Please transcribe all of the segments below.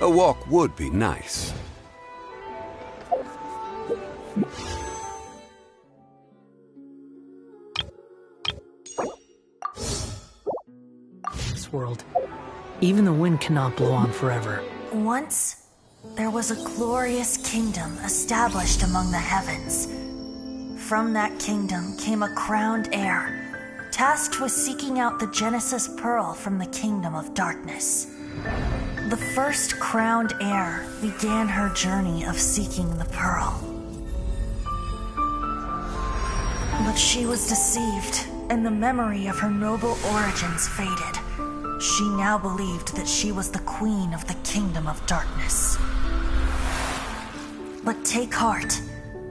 A walk would be nice. This world. Even the wind cannot blow on forever. Once, there was a glorious kingdom established among the heavens. From that kingdom came a crowned heir, tasked with seeking out the Genesis Pearl from the kingdom of darkness. The first crowned heir began her journey of seeking the pearl. But she was deceived, and the memory of her noble origins faded. She now believed that she was the queen of the kingdom of darkness. But take heart.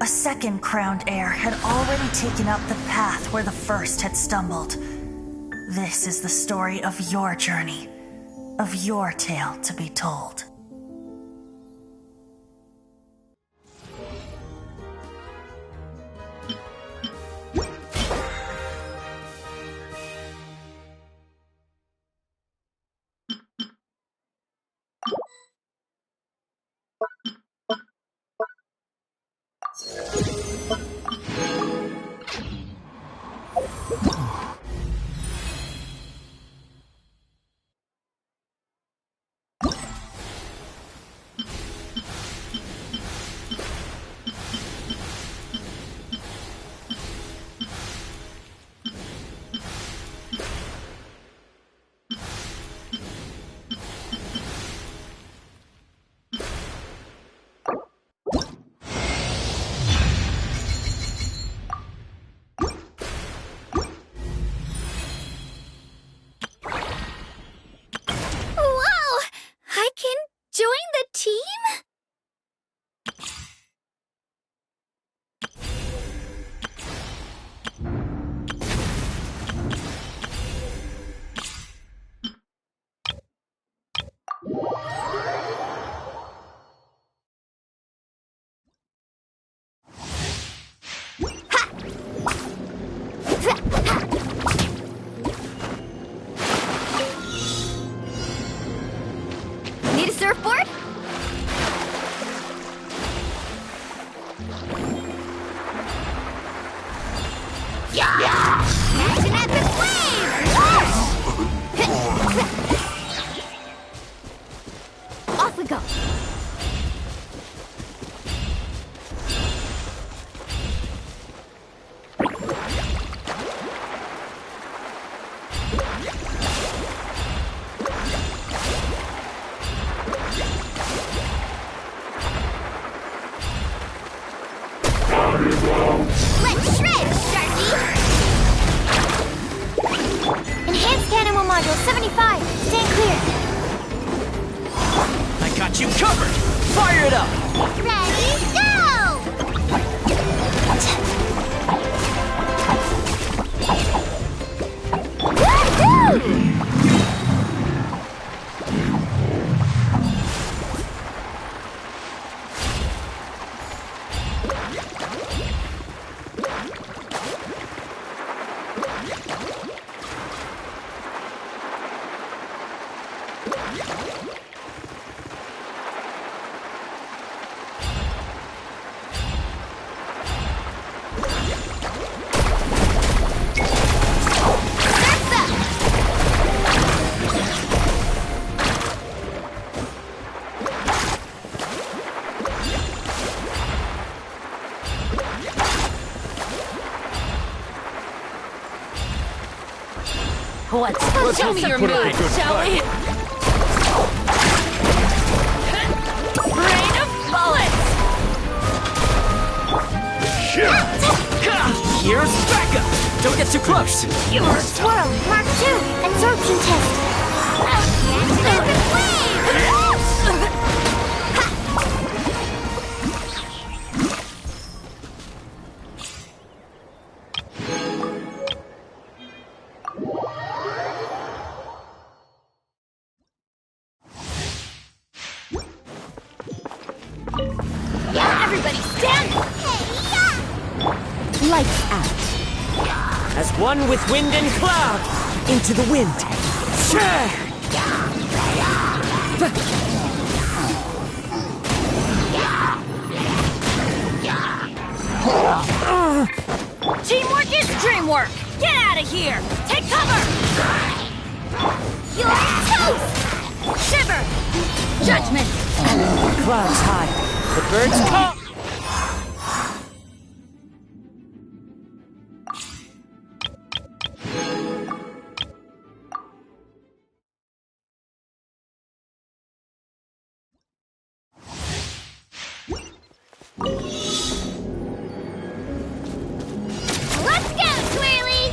A second crowned heir had already taken up the path where the first had stumbled. This is the story of your journey, of your tale to be told. Need a surfboard? Yeah! Catch an epic wave! Off we go! Let's shred, Sharky! Enhanced Animal Module 75. Stand clear. I got you covered! Fire it up! Ready, go! Woohoo! Let's Show me your moves, shall we? Rain of bullets! Here's Becca! Don't get too close! Swirl, Mark 2, absorption test. Epic wave! Everybody stand! Lights out. As one with wind and cloud! Into the wind. Teamwork is dreamwork! Get out of here! Take cover! You're toast! Shiver! Judgment! Clouds high. The birds call. Let's go, Twirly!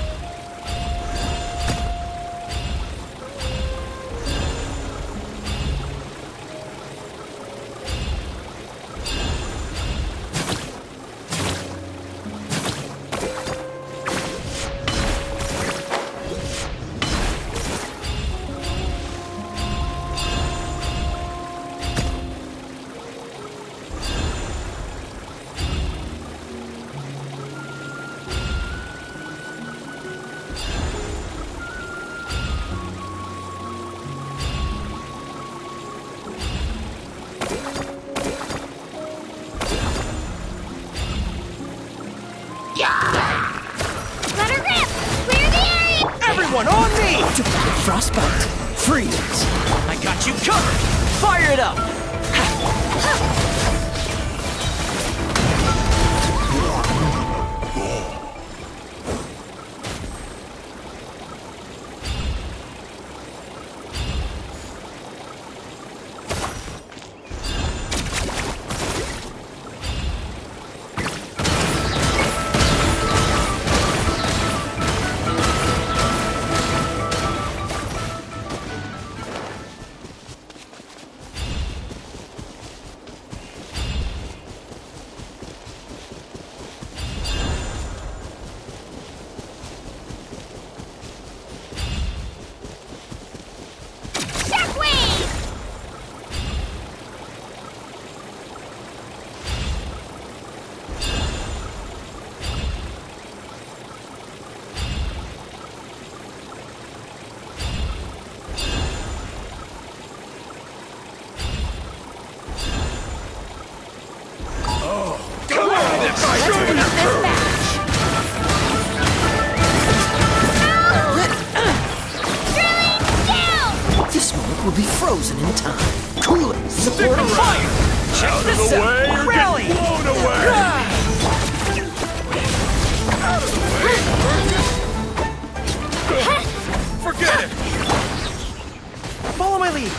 Let her rip! Clear the area! Everyone on me! Frostbite. Freeze. I got you covered. Fire it up. Shockwave! Let's finish this match! Drilling down! This moment will be frozen in time. Cool it. Support of fire. Check this out. Rally. Blown away! Forget it! Follow my lead.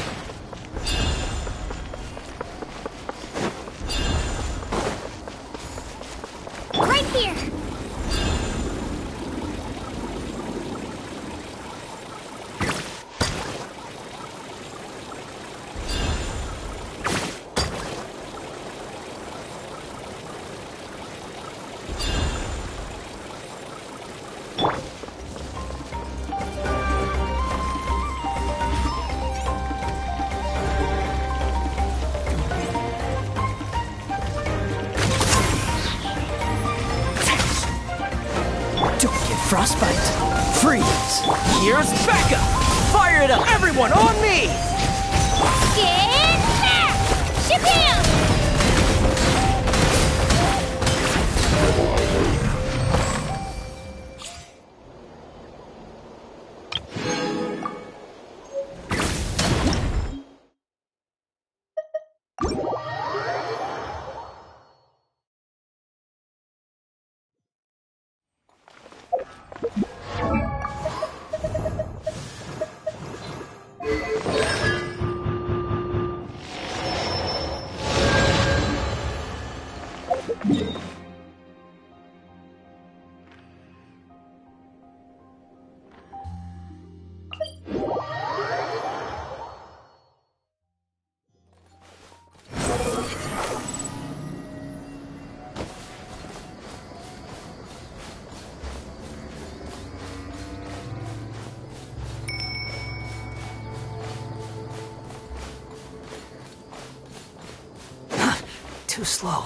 Right here! Don't get frostbite. Freeze. Here's Becca. Fire it up. Everyone on me. Get back! Shabam! Too slow.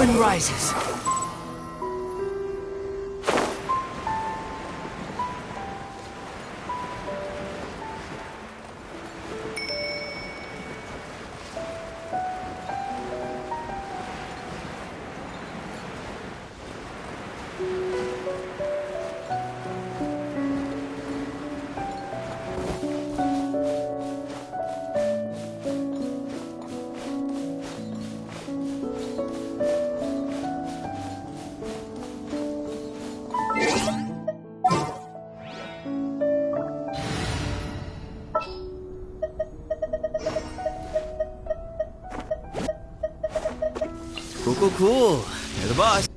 wind rises. Cool. You're the boss.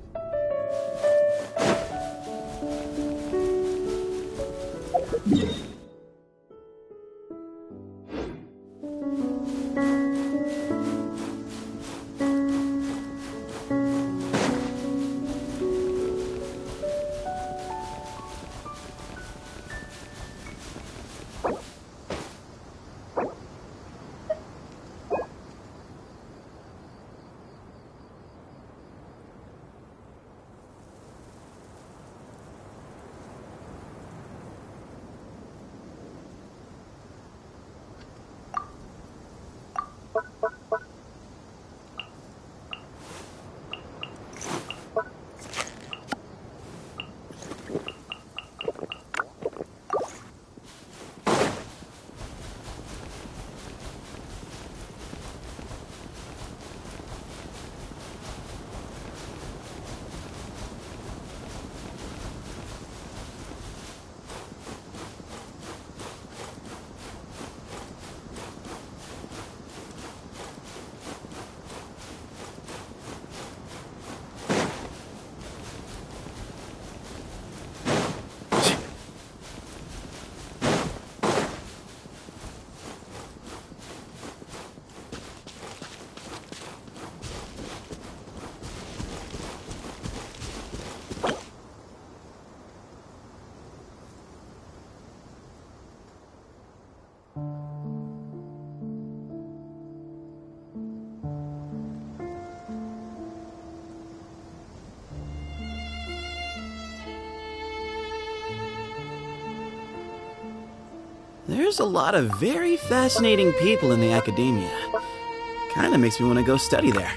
There's a lot of very fascinating people in the academia. Kinda makes me want to go study there.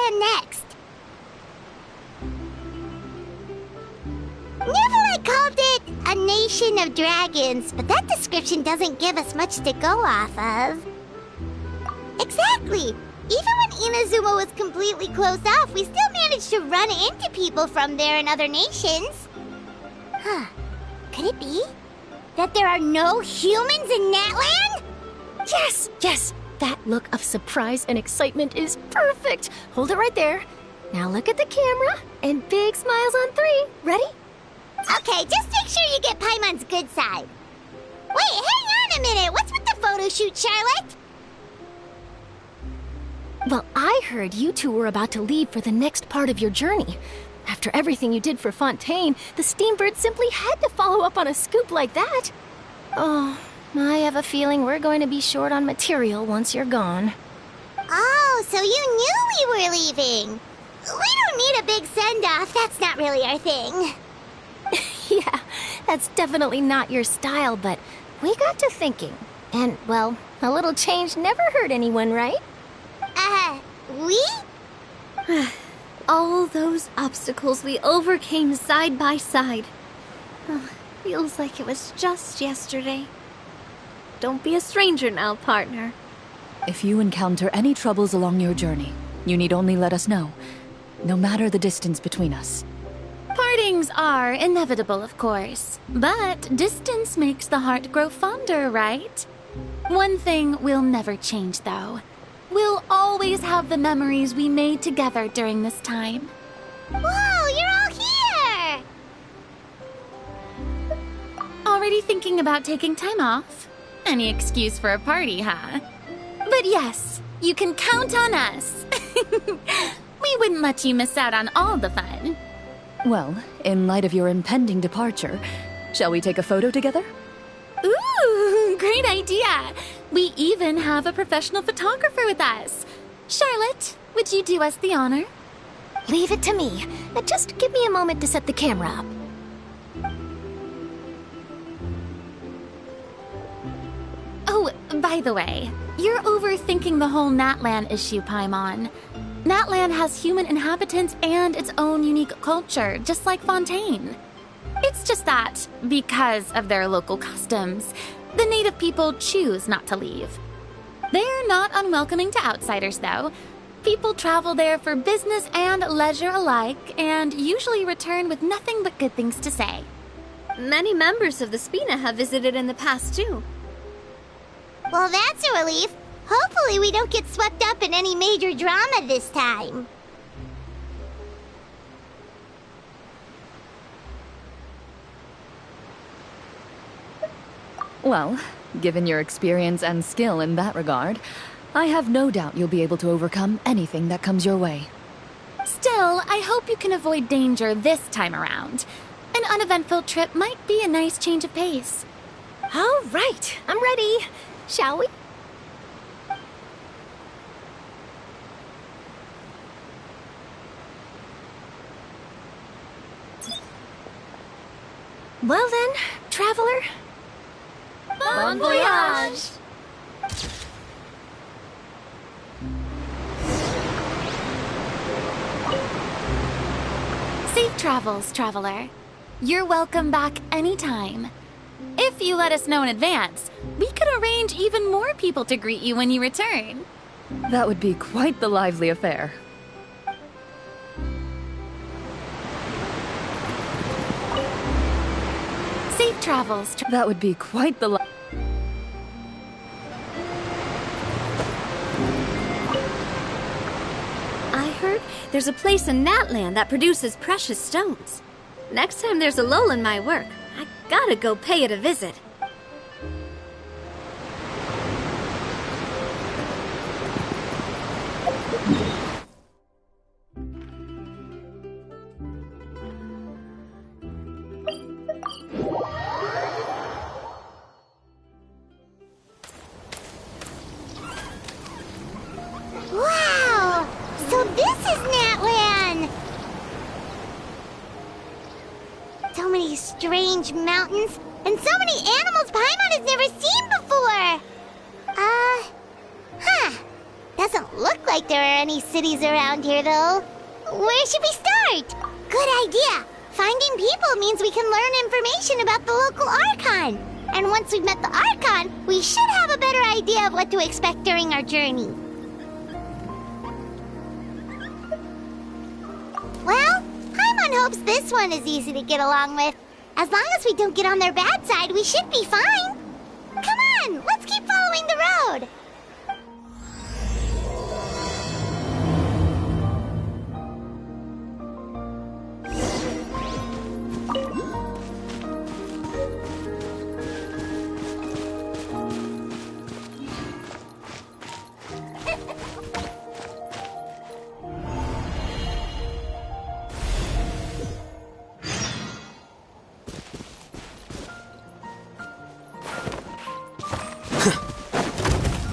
plan next? Natlan called it a nation of dragons, but that description doesn't give us much to go off of. Exactly! Even when Inazuma was completely closed off, we still managed to run into people from there in other nations. Huh. Could it be that there are no humans in Natlan? Yes, yes! That look of surprise and excitement is perfect! Hold it right there. Now look at the camera, and big smiles on 3. Ready? Okay, just make sure you get Paimon's good side. Wait, hang on a minute! What's with the photo shoot, Charlotte? Well, I heard you two were about to leave for the next part of your journey. After everything you did for Fontaine, the Steambird simply had to follow up on a scoop like that. Oh, I have a feeling we're going to be short on material once you're gone. Oh, so you knew we were leaving. We don't need a big send-off. That's not really our thing. Yeah, that's definitely not your style, but we got to thinking. And, well, a little change never hurt anyone, right? We? All those obstacles we overcame side by side. Oh, feels like it was just yesterday. Don't be a stranger now, partner. If you encounter any troubles along your journey, you need only let us know, no matter the distance between us. Partings are inevitable, of course, but distance makes the heart grow fonder, right? One thing will never change, though. We'll always have the memories we made together during this time. Whoa, you're all here! Already thinking about taking time off? Any excuse for a party, huh? But yes, you can count on us. We wouldn't let you miss out on all the fun. Well, in light of your impending departure, shall we take a photo together? Ooh, great idea! We even have a professional photographer with us. Charlotte, would you do us the honor? Leave it to me. Now just give me a moment to set the camera up. Oh, by the way, you're overthinking the whole Natlan issue, Paimon. Natlan has human inhabitants and its own unique culture, just like Fontaine. It's just that, because of their local customs, the native people choose not to leave. They're not unwelcoming to outsiders, though. People travel there for business and leisure alike, and usually return with nothing but good things to say. Many members of the Spina have visited in the past, too. Well, that's a relief. Hopefully we don't get swept up in any major drama this time. Well, given your experience and skill in that regard, I have no doubt you'll be able to overcome anything that comes your way. Still, I hope you can avoid danger this time around. An uneventful trip might be a nice change of pace. All right, I'm ready. Shall we? Well then, traveler. Bon voyage! Safe travels, traveler. You're welcome back anytime. If you let us know in advance, we could arrange even more people to greet you when you return. That would be quite the lively affair. Safe travels. That would be quite the I heard there's a place in Natlan that produces precious stones. Next time there's a lull in my work, I gotta go pay it a visit. Wow! So this is Natlan! So many strange mountains, and so many animals Paimon has never seen before! Doesn't look like there are any cities around here, though. Where should we start? Good idea. Finding people means we can learn information about the local Archon. And once we've met the Archon, we should have a better idea of what to expect during our journey. Well, Paimon hopes this one is easy to get along with. As long as we don't get on their bad side, we should be fine. Come on, let's keep following the road.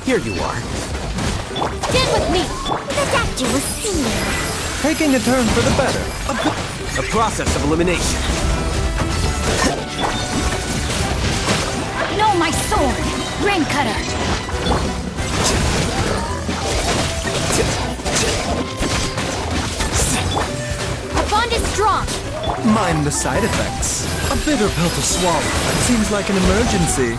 Here you are. Stand with me. The doctor was singular. Taking a turn for the better. A process of elimination. No, my sword! Rain cutter! The bond is strong! Mind the side effects. A bitter pill to swallow. Seems like an emergency.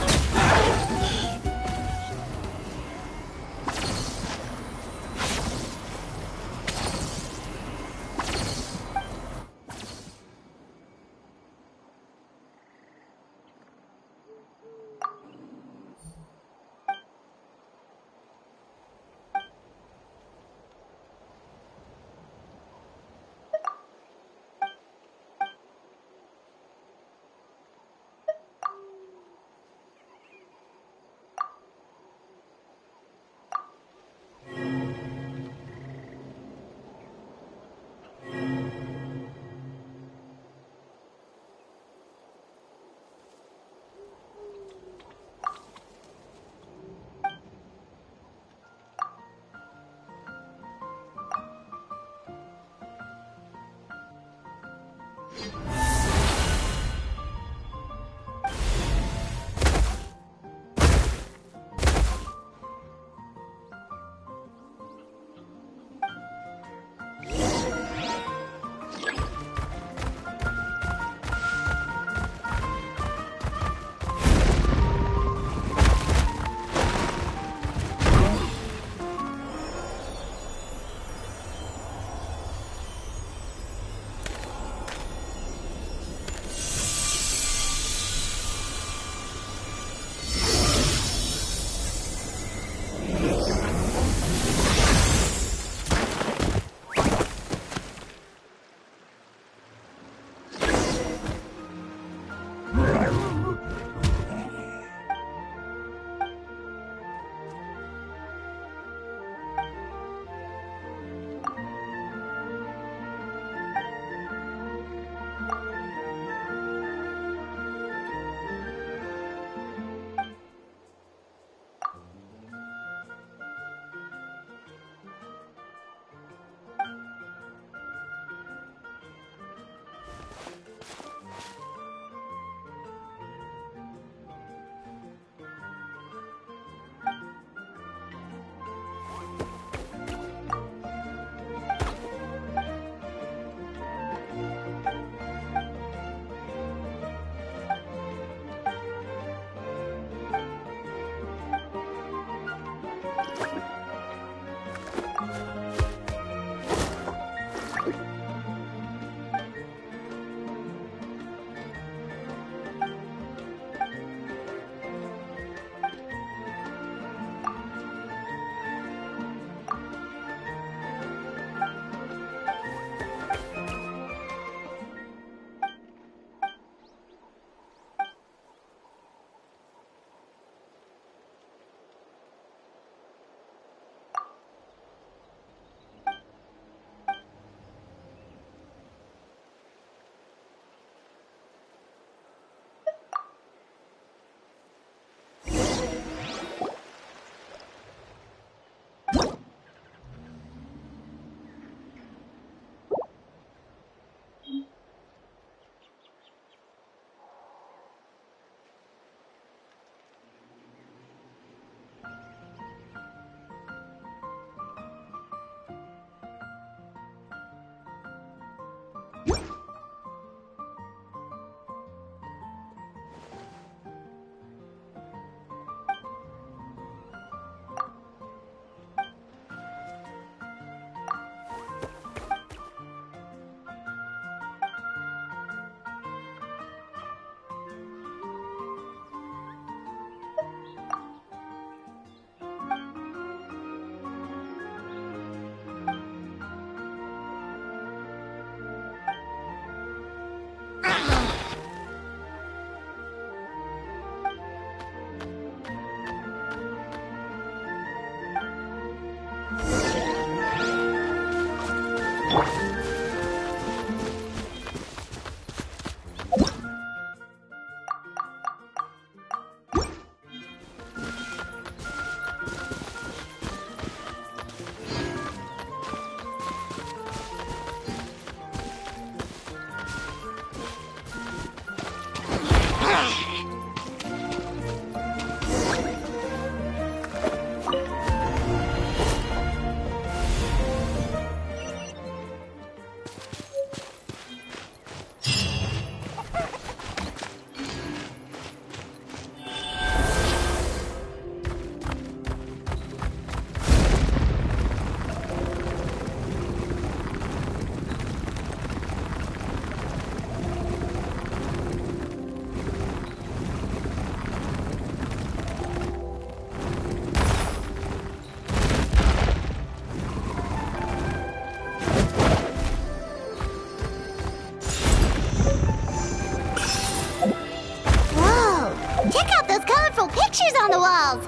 On the walls!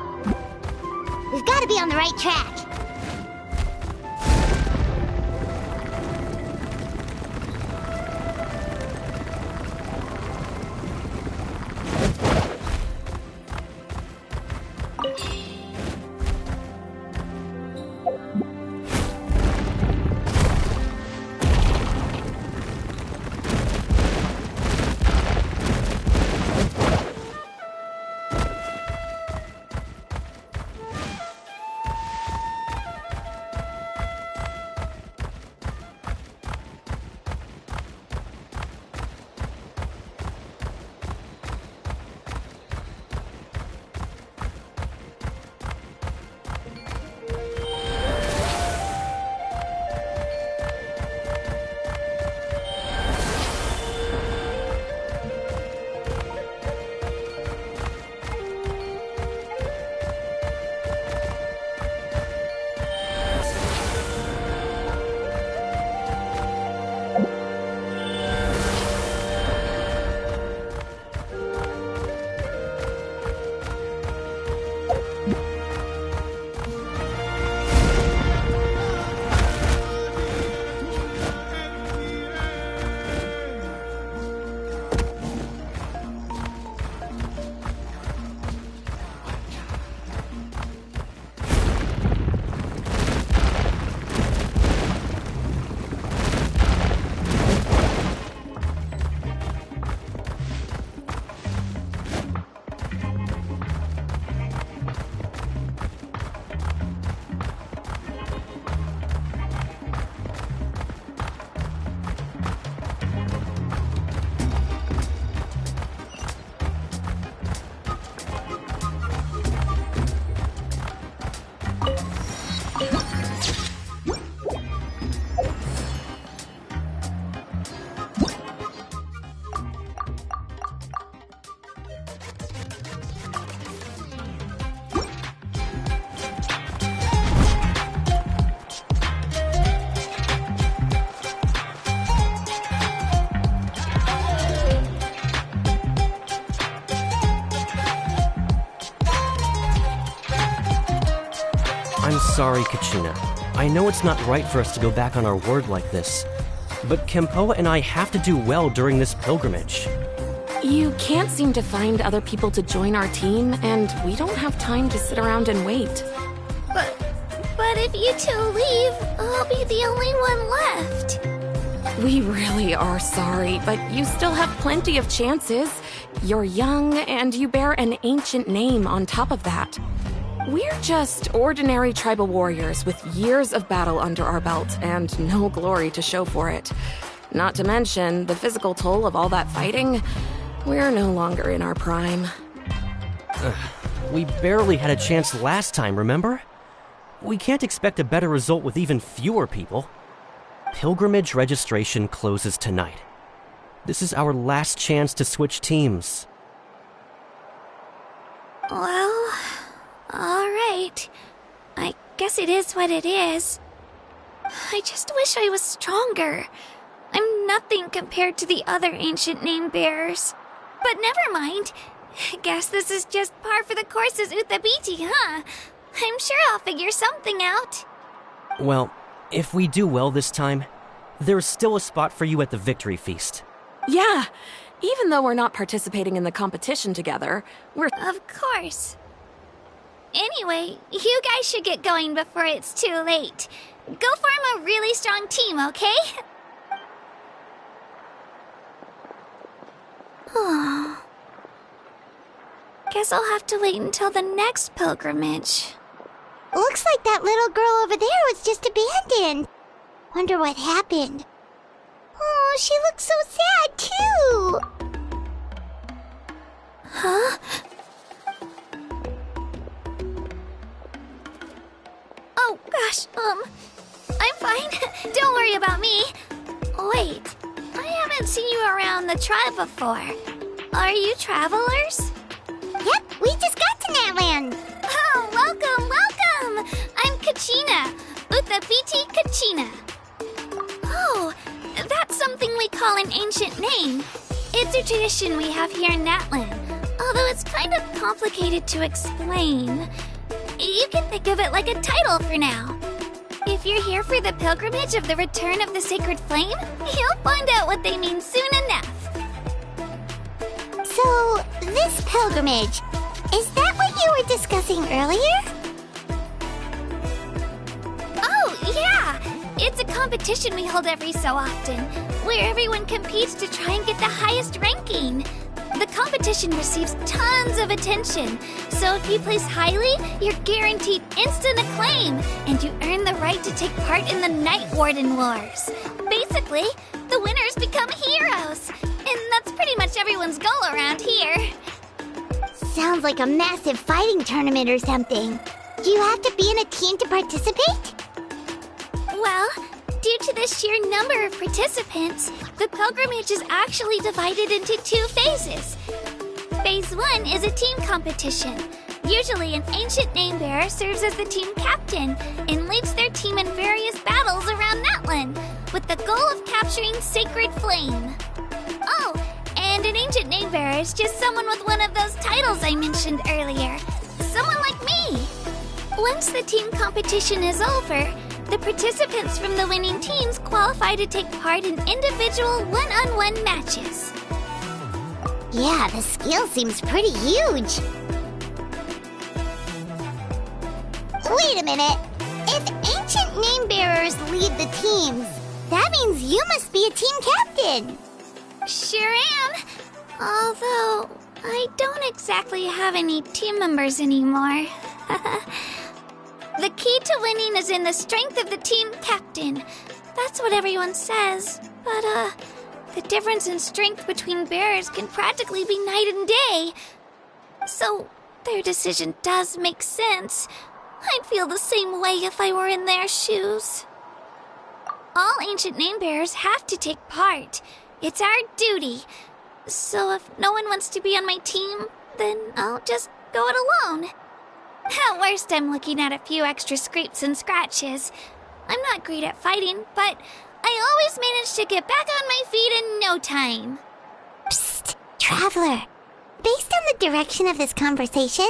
We've got to be on the right track. I'm sorry, Kachina. I know it's not right for us to go back on our word like this, but Kempoa and I have to do well during this pilgrimage. You can't seem to find other people to join our team, and we don't have time to sit around and wait. But if you two leave, I'll be the only one left. We really are sorry, but you still have plenty of chances. You're young, and you bear an ancient name on top of that. We're just ordinary tribal warriors with years of battle under our belt and no glory to show for it. Not to mention the physical toll of all that fighting. We're no longer in our prime. We barely had a chance last time, remember? We can't expect a better result with even fewer people. Pilgrimage registration closes tonight. This is our last chance to switch teams. Well, alright. I guess it is what it is. I just wish I was stronger. I'm nothing compared to the other ancient name bearers. But never mind. Guess this is just par for the course as Uthabiti, huh? I'm sure I'll figure something out. Well, if we do well this time, there's still a spot for you at the victory feast. Yeah, even though we're not participating in the competition together, we're... Of course. Anyway, you guys should get going before it's too late. Go form a really strong team, okay? Oh. Guess I'll have to wait until the next pilgrimage. Looks like that little girl over there was just abandoned. Wonder what happened. Oh, she looks so sad, too. Huh? Oh, gosh, I'm fine. Don't worry about me. Wait, I haven't seen you around the tribe before. Are you travelers? Yep, we just got to Natlan. Oh, welcome, welcome! I'm Kachina, Uthabiti Kachina. Oh, that's something we call an ancient name. It's a tradition we have here in Natlan, although it's kind of complicated to explain. You can think of it like a title for now. If you're here for the pilgrimage of the return of the sacred flame, you'll find out what they mean soon enough. So, this pilgrimage, is that what you were discussing earlier? Oh, yeah! It's a competition we hold every so often, where everyone competes to try and get the highest ranking. The competition receives tons of attention, so if you place highly, you're guaranteed instant acclaim, and you earn the right to take part in the Night Warden Wars. Basically, the winners become heroes, and that's pretty much everyone's goal around here. Sounds like a massive fighting tournament or something. Do you have to be in a team to participate? Well, due to the sheer number of participants, the pilgrimage is actually divided into 2 phases. Phase 1 is a team competition. Usually an ancient name bearer serves as the team captain and leads their team in various battles around Natlan, with the goal of capturing Sacred Flame. Oh, and an ancient name bearer is just someone with one of those titles I mentioned earlier. Someone like me. Once the team competition is over, the participants from the winning teams qualify to take part in individual one-on-one matches. Yeah, the skill seems pretty huge. Wait a minute. If ancient name bearers lead the teams, that means you must be a team captain. Sure am. Although, I don't exactly have any team members anymore. The key to winning is in the strength of the team captain. That's what everyone says. But, the difference in strength between bearers can practically be night and day. So, their decision does make sense. I'd feel the same way if I were in their shoes. All ancient name bearers have to take part. It's our duty. So if no one wants to be on my team, then I'll just go it alone. At worst, I'm looking at a few extra scrapes and scratches. I'm not great at fighting, but I always manage to get back on my feet in no time. Psst, Traveler. Based on the direction of this conversation,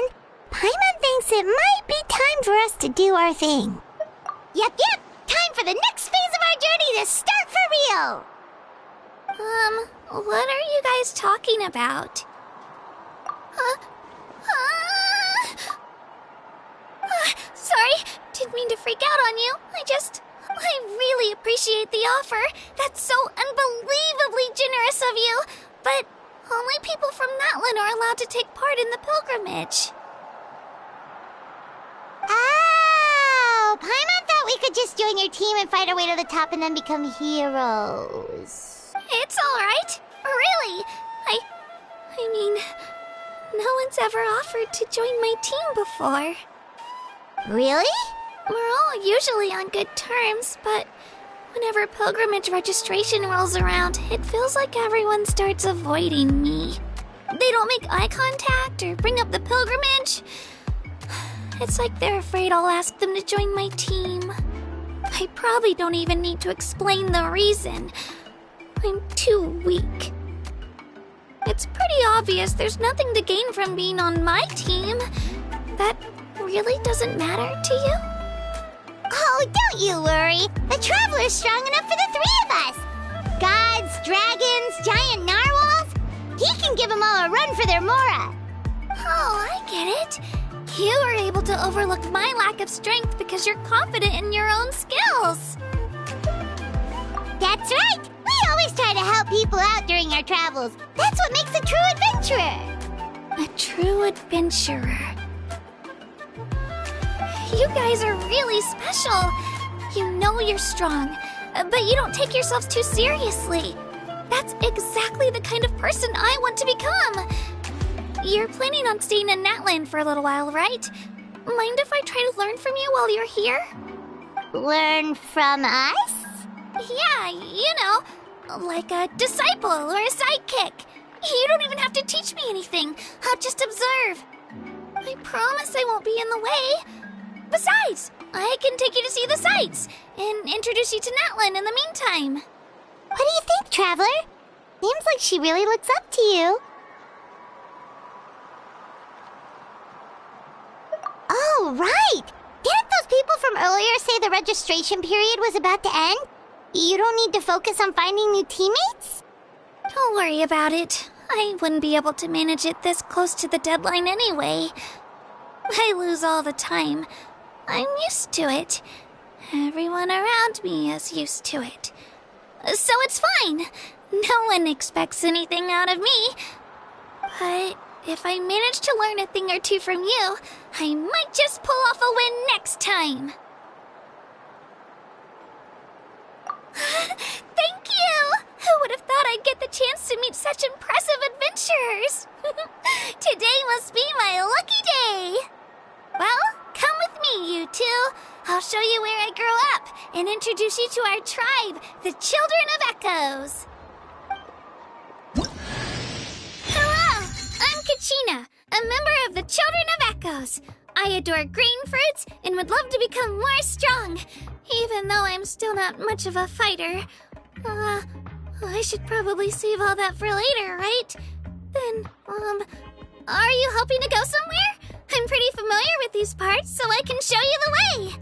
Paimon thinks it might be time for us to do our thing. Yep, time for the next phase of our journey to start for real! What are you guys talking about? Sorry, didn't mean to freak out on you. I really appreciate the offer. That's so unbelievably generous of you. But only people from Natlan are allowed to take part in the pilgrimage. Oh, Paimon thought we could just join your team and fight our way to the top and then become heroes. It's alright. Really. I mean, no one's ever offered to join my team before. Really? We're all usually on good terms, but whenever pilgrimage registration rolls around, it feels like everyone starts avoiding me. They don't make eye contact or bring up the pilgrimage. It's like they're afraid I'll ask them to join my team. I probably don't even need to explain the reason. I'm too weak. It's pretty obvious there's nothing to gain from being on my team. That really doesn't matter to you? Oh, don't you worry. The Traveler's strong enough for the three of us. Gods, dragons, giant narwhals. He can give them all a run for their Mora. Oh, I get it. You were able to overlook my lack of strength because you're confident in your own skills. That's right. We always try to help people out during our travels. That's what makes a true adventurer. A true adventurer. You guys are really special. You know you're strong, but you don't take yourselves too seriously. That's exactly the kind of person I want to become. You're planning on staying in Natlan for a little while, right? Mind if I try to learn from you while you're here? Learn from us? Yeah, you know, like a disciple or a sidekick. You don't even have to teach me anything. I'll just observe. I promise I won't be in the way. Besides, I can take you to see the sights and introduce you to Natlan in the meantime. What do you think, Traveler? Seems like she really looks up to you. Oh, right! Didn't those people from earlier say the registration period was about to end? You don't need to focus on finding new teammates? Don't worry about it. I wouldn't be able to manage it this close to the deadline anyway. I lose all the time. I'm used to it. Everyone around me is used to it. So it's fine. No one expects anything out of me. But if I manage to learn a thing or two from you, I might just pull off a win next time. Thank you! Who would have thought I'd get the chance to meet such impressive adventurers? Today must be my lucky day. Well, come with me, you two. I'll show you where I grew up and introduce you to our tribe, the Children of Echoes. Hello, I'm Kachina, a member of the Children of Echoes. I adore green fruits and would love to become more strong, even though I'm still not much of a fighter. I should probably save all that for later, right? Then, are you hoping to go somewhere? I'm pretty familiar with these parts, so I can show you the way.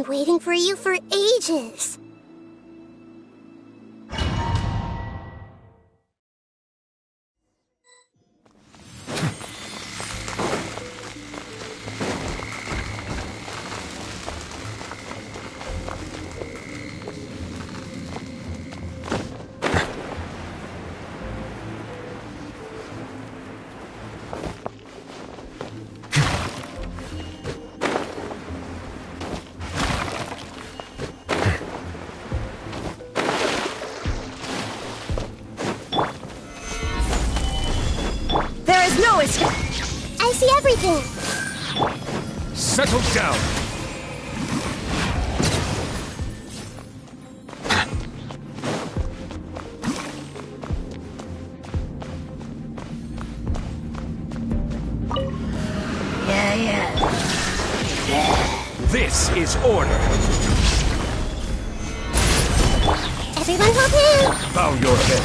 waiting for you for ages. No escape! I see everything! Settle down! Yeah. This is order! Everyone hop in! Bow your head!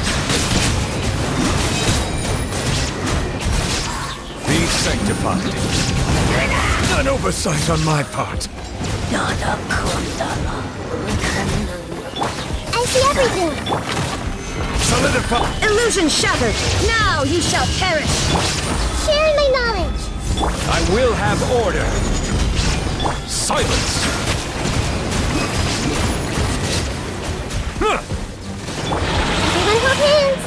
Be sanctified. An oversight on my part. I see everything! Solidify! Illusion shattered! Now you shall perish! Sharing my knowledge! I will have order! Silence! Everyone hold hands!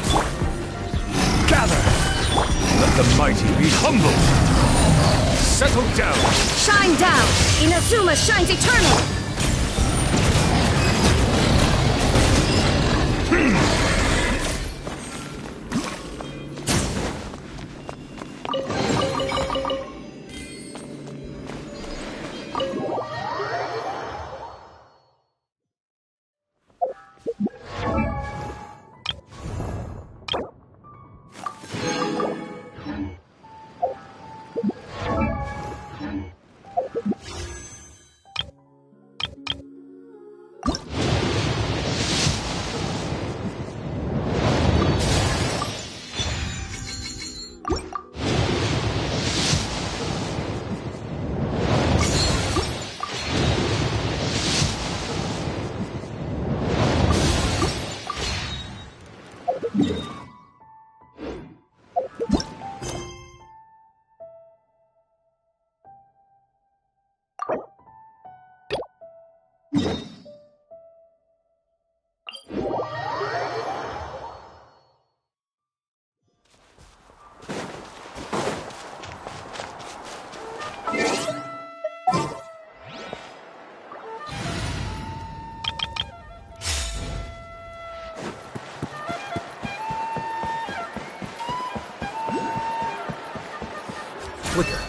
Gather! Let the mighty be humbled! Settle down! Shine down! Inazuma shines eternal! Flicker.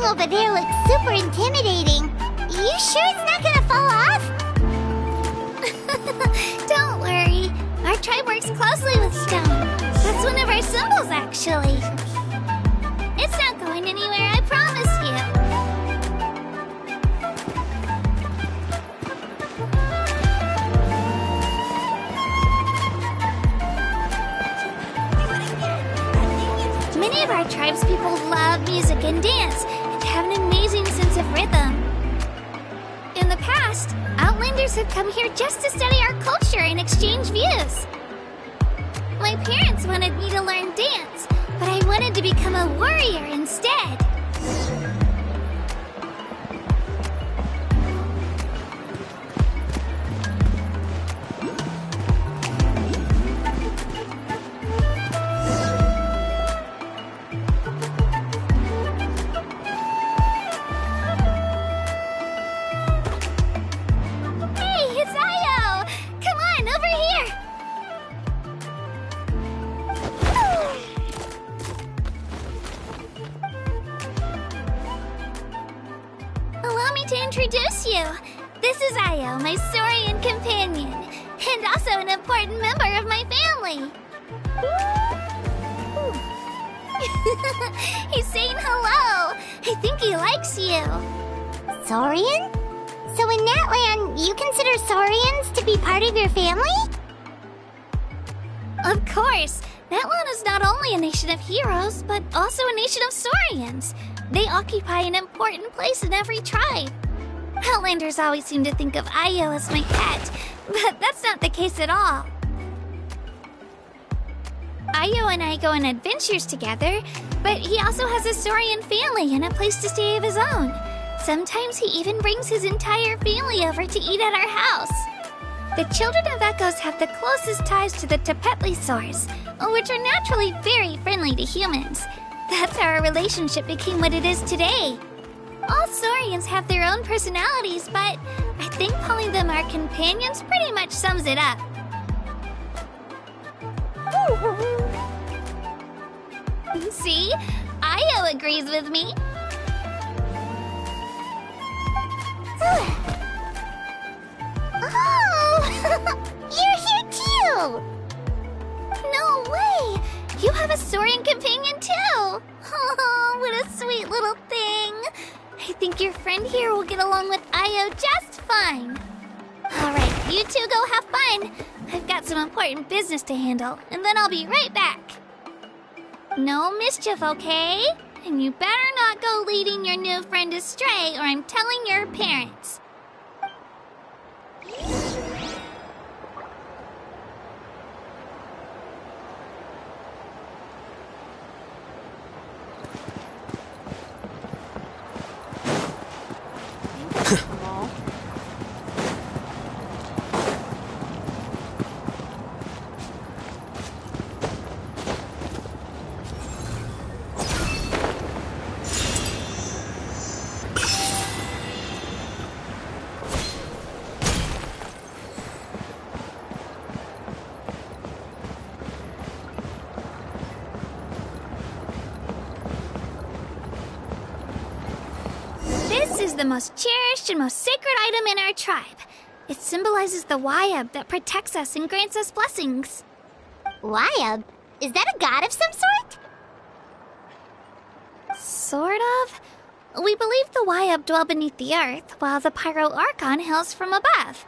thing over there looks super intimidating. You sure it's not gonna fall off? Don't worry. Our tribe works closely with stone. That's one of our symbols, actually. It's not going anywhere, I promise you. Many of our tribespeople love music and dance and have an amazing sense of rhythm. In the past, Outlanders have come here just to study our culture and exchange views. My parents wanted me to learn dance, but I wanted to become a warrior instead. Introduce you. This is Io, my Saurian companion, and also an important member of my family. He's saying hello. I think he likes you. Saurian? So in Natlan, you consider Saurians to be part of your family? Of course. Natlan is not only a nation of heroes, but also a nation of Saurians. They occupy an important place in every tribe. Outlanders always seem to think of Io as my pet, but that's not the case at all. Io and I go on adventures together, but he also has a Saurian family and a place to stay of his own. Sometimes he even brings his entire family over to eat at our house. The children of Echoes have the closest ties to the Tepetlisaurs, which are naturally very friendly to humans. That's how our relationship became what it is today. All Saurians have their own personalities, but I think calling them our companions pretty much sums it up. See? Io agrees with me. Oh! You're here too! No way! You have a Saurian companion too! Oh, what a sweet little thing! I think your friend here will get along with Io just fine. Alright, you two go have fun. I've got some important business to handle, and then I'll be right back. No mischief, okay? And you better not go leading your new friend astray, or I'm telling your parents. This is the most cherished and most sacred item in our tribe. It symbolizes the Wayab that protects us and grants us blessings. Wayab? Is that a god of some sort? Sort of. We believe the Wayab dwell beneath the earth, while the Pyro Archon hails from above.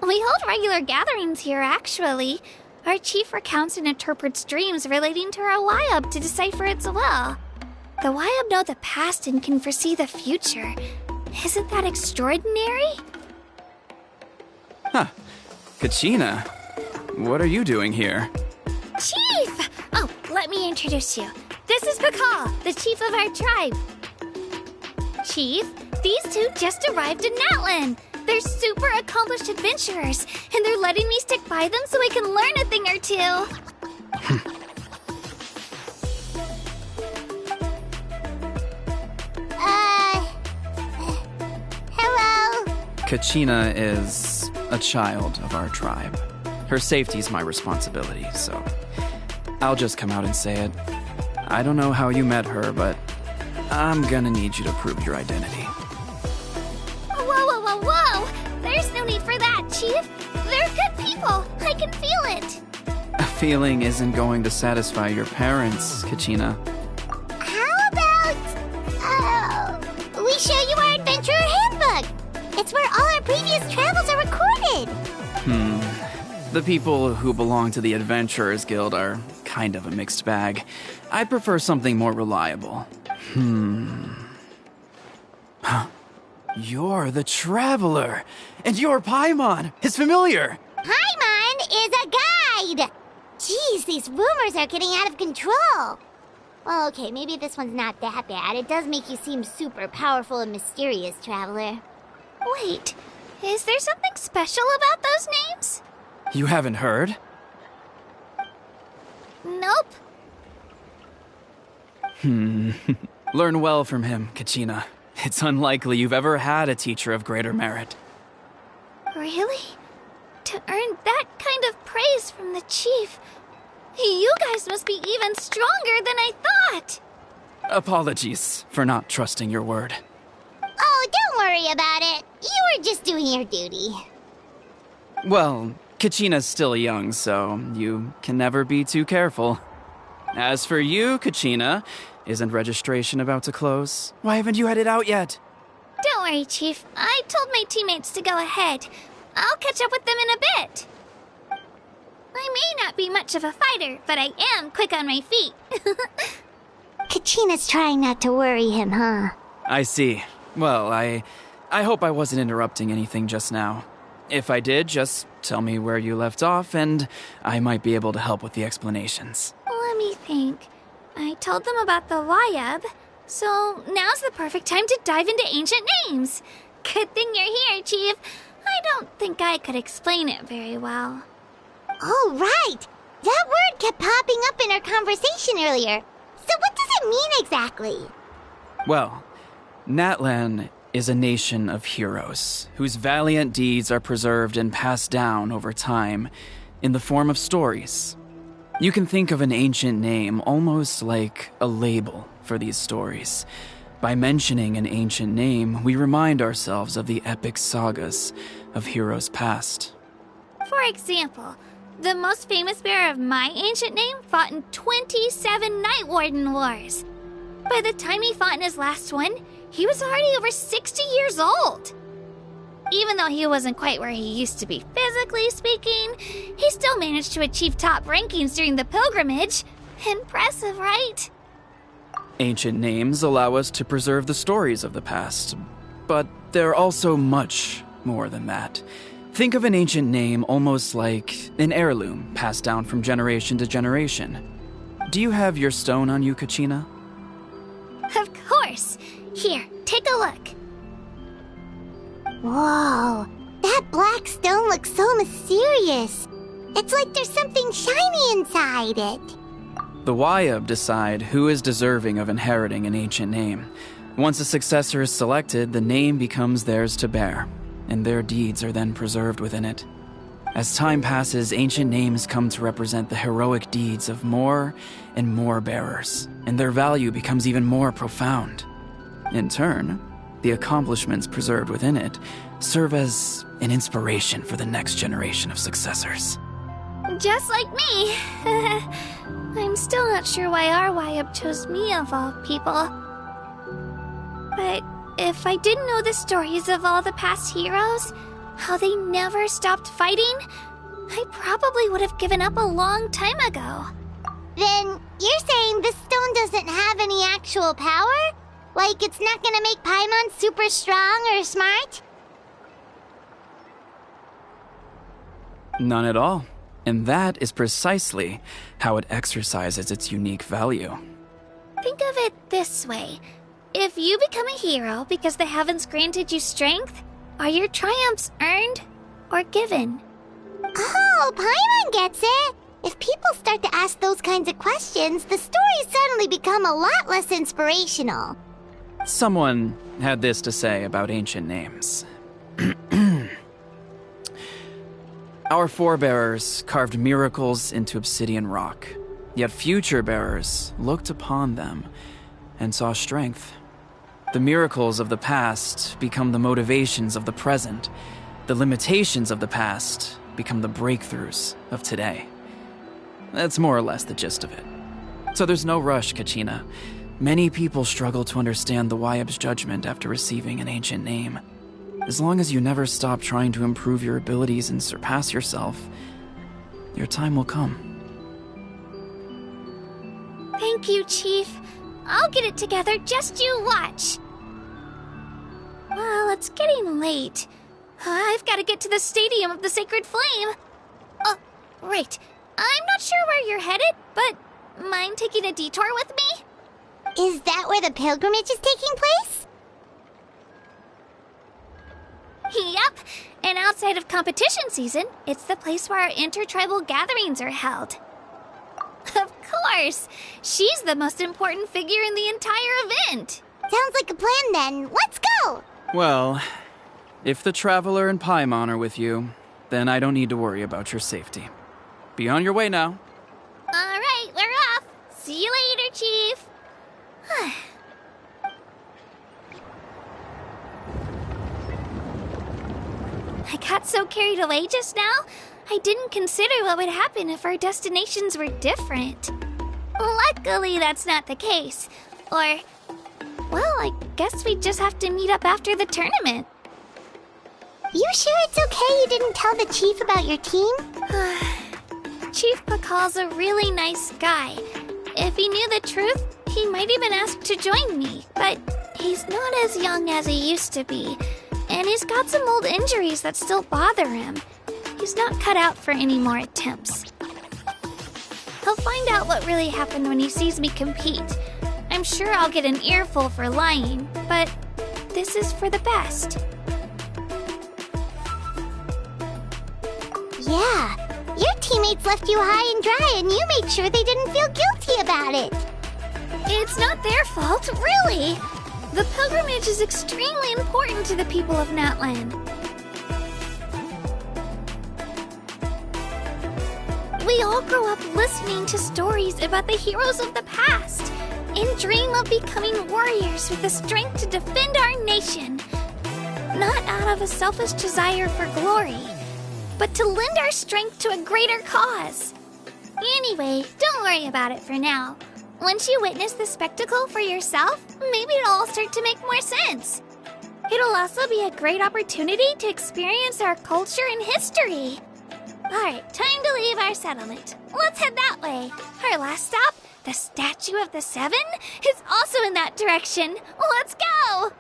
We hold regular gatherings here, actually. Our chief recounts and interprets dreams relating to our Wayab to decipher its will. The Wayab know the past and can foresee the future. Isn't that extraordinary? Huh. Kachina, what are you doing here? Chief! Oh, let me introduce you. This is Pakal, the chief of our tribe. Chief, these two just arrived in Natlan. They're super accomplished adventurers, and they're letting me stick by them so I can learn a thing or two. Hello? Kachina is a child of our tribe. Her safety's my responsibility, so I'll just come out and say it. I don't know how you met her, but I'm gonna need you to prove your identity. Whoa, whoa, whoa, whoa! There's no need for that, Chief. They're good people. I can feel it. A feeling isn't going to satisfy your parents, Kachina. How about, we show you our adventurer handbook? It's where all our previous travels are recorded. The people who belong to the Adventurers Guild are kind of a mixed bag. I'd prefer something more reliable. You're the Traveler, and you're Paimon, his familiar. Paimon is a guide! Jeez, these rumors are getting out of control. Well, okay, maybe this one's not that bad. It does make you seem super powerful and mysterious, Traveler. Wait, is there something special about those names? You haven't heard? Nope. Learn well from him, Kachina. It's unlikely you've ever had a teacher of greater merit. Really? To earn that kind of praise from the Chief, you guys must be even stronger than I thought. Apologies for not trusting your word. Oh, don't worry about it. You were just doing your duty. Well, Kachina's still young, so you can never be too careful. As for you, Kachina, isn't registration about to close? Why haven't you headed out yet? Don't worry, Chief. I told my teammates to go ahead. I'll catch up with them in a bit. I may not be much of a fighter, but I am quick on my feet. Kachina's trying not to worry him, huh? I see. Well, I hope I wasn't interrupting anything just now. If I did, just tell me where you left off, and I might be able to help with the explanations. Let me think. I told them about the Wayab, so now's the perfect time to dive into ancient names. Good thing you're here, Chief. I don't think I could explain it very well. Oh, right! That word kept popping up in our conversation earlier. So what does it mean exactly? Well, Natlan is a nation of heroes whose valiant deeds are preserved and passed down over time in the form of stories. You can think of an ancient name almost like a label for these stories. By mentioning an ancient name, we remind ourselves of the epic sagas of heroes past. For example, the most famous bearer of my ancient name fought in 27 Night Warden Wars. By the time he fought in his last one, he was already over 60 years old. Even though he wasn't quite where he used to be physically speaking, he still managed to achieve top rankings during the pilgrimage. Impressive, right? Ancient names allow us to preserve the stories of the past, but they're also much more than that. Think of an ancient name almost like an heirloom passed down from generation to generation. Do you have your stone on you, Kachina? Of course. Here, take a look. Whoa, that black stone looks so mysterious. It's like there's something shiny inside it. The Wayab decide who is deserving of inheriting an ancient name. Once a successor is selected, the name becomes theirs to bear, and their deeds are then preserved within it. As time passes, ancient names come to represent the heroic deeds of more and more bearers, and their value becomes even more profound. In turn, the accomplishments preserved within it serve as an inspiration for the next generation of successors. Just like me. I'm still not sure why our Wayab chose me of all people. But if I didn't know the stories of all the past heroes, how they never stopped fighting, I probably would have given up a long time ago. Then you're saying this stone doesn't have any actual power? Like it's not gonna make Paimon super strong or smart? None at all. And that is precisely how it exercises its unique value. Think of it this way. If you become a hero because the heavens granted you strength, are your triumphs earned or given? Oh, Paimon gets it! If people start to ask those kinds of questions, the stories suddenly become a lot less inspirational. Someone had this to say about ancient names. Our forebears carved miracles into obsidian rock, yet future bearers looked upon them and saw strength. The miracles of the past become the motivations of the present. The limitations of the past become the breakthroughs of today. That's more or less the gist of it. So there's no rush, Kachina. Many people struggle to understand the Wyab's judgment after receiving an ancient name. As long as you never stop trying to improve your abilities and surpass yourself, your time will come. Thank you, Chief. I'll get it together, just you watch. Well, it's getting late. I've got to get to the Stadium of the Sacred Flame. Oh, right. I'm not sure where you're headed, but mind taking a detour with me? Is that where the pilgrimage is taking place? Yep. And outside of competition season, it's the place where our intertribal gatherings are held. Of course! She's the most important figure in the entire event! Sounds like a plan then. Let's go! Well, if the Traveler and Paimon are with you, then I don't need to worry about your safety. Be on your way now. Alright, we're off! See you later, Chief! I got so carried away just now, I didn't consider what would happen if our destinations were different. Luckily, that's not the case. Or, well, I guess we just have to meet up after the tournament. You sure it's okay you didn't tell the Chief about your team? Chief Pakal's a really nice guy. If he knew the truth, he might even ask to join me. But he's not as young as he used to be. And he's got some old injuries that still bother him. He's not cut out for any more attempts. He'll find out what really happened when he sees me compete. I'm sure I'll get an earful for lying, but this is for the best. Yeah, your teammates left you high and dry and you made sure they didn't feel guilty about it. It's not their fault, really. The pilgrimage is extremely important to the people of Natlan. We all grow up listening to stories about the heroes of the past and dream of becoming warriors with the strength to defend our nation. Not out of a selfish desire for glory, but to lend our strength to a greater cause. Anyway, don't worry about it for now. Once you witness the spectacle for yourself, maybe it'll all start to make more sense. It'll also be a great opportunity to experience our culture and history. Alright, time to leave our settlement. Let's head that way. Our last stop, the Statue of the Seven, is also in that direction. Let's go!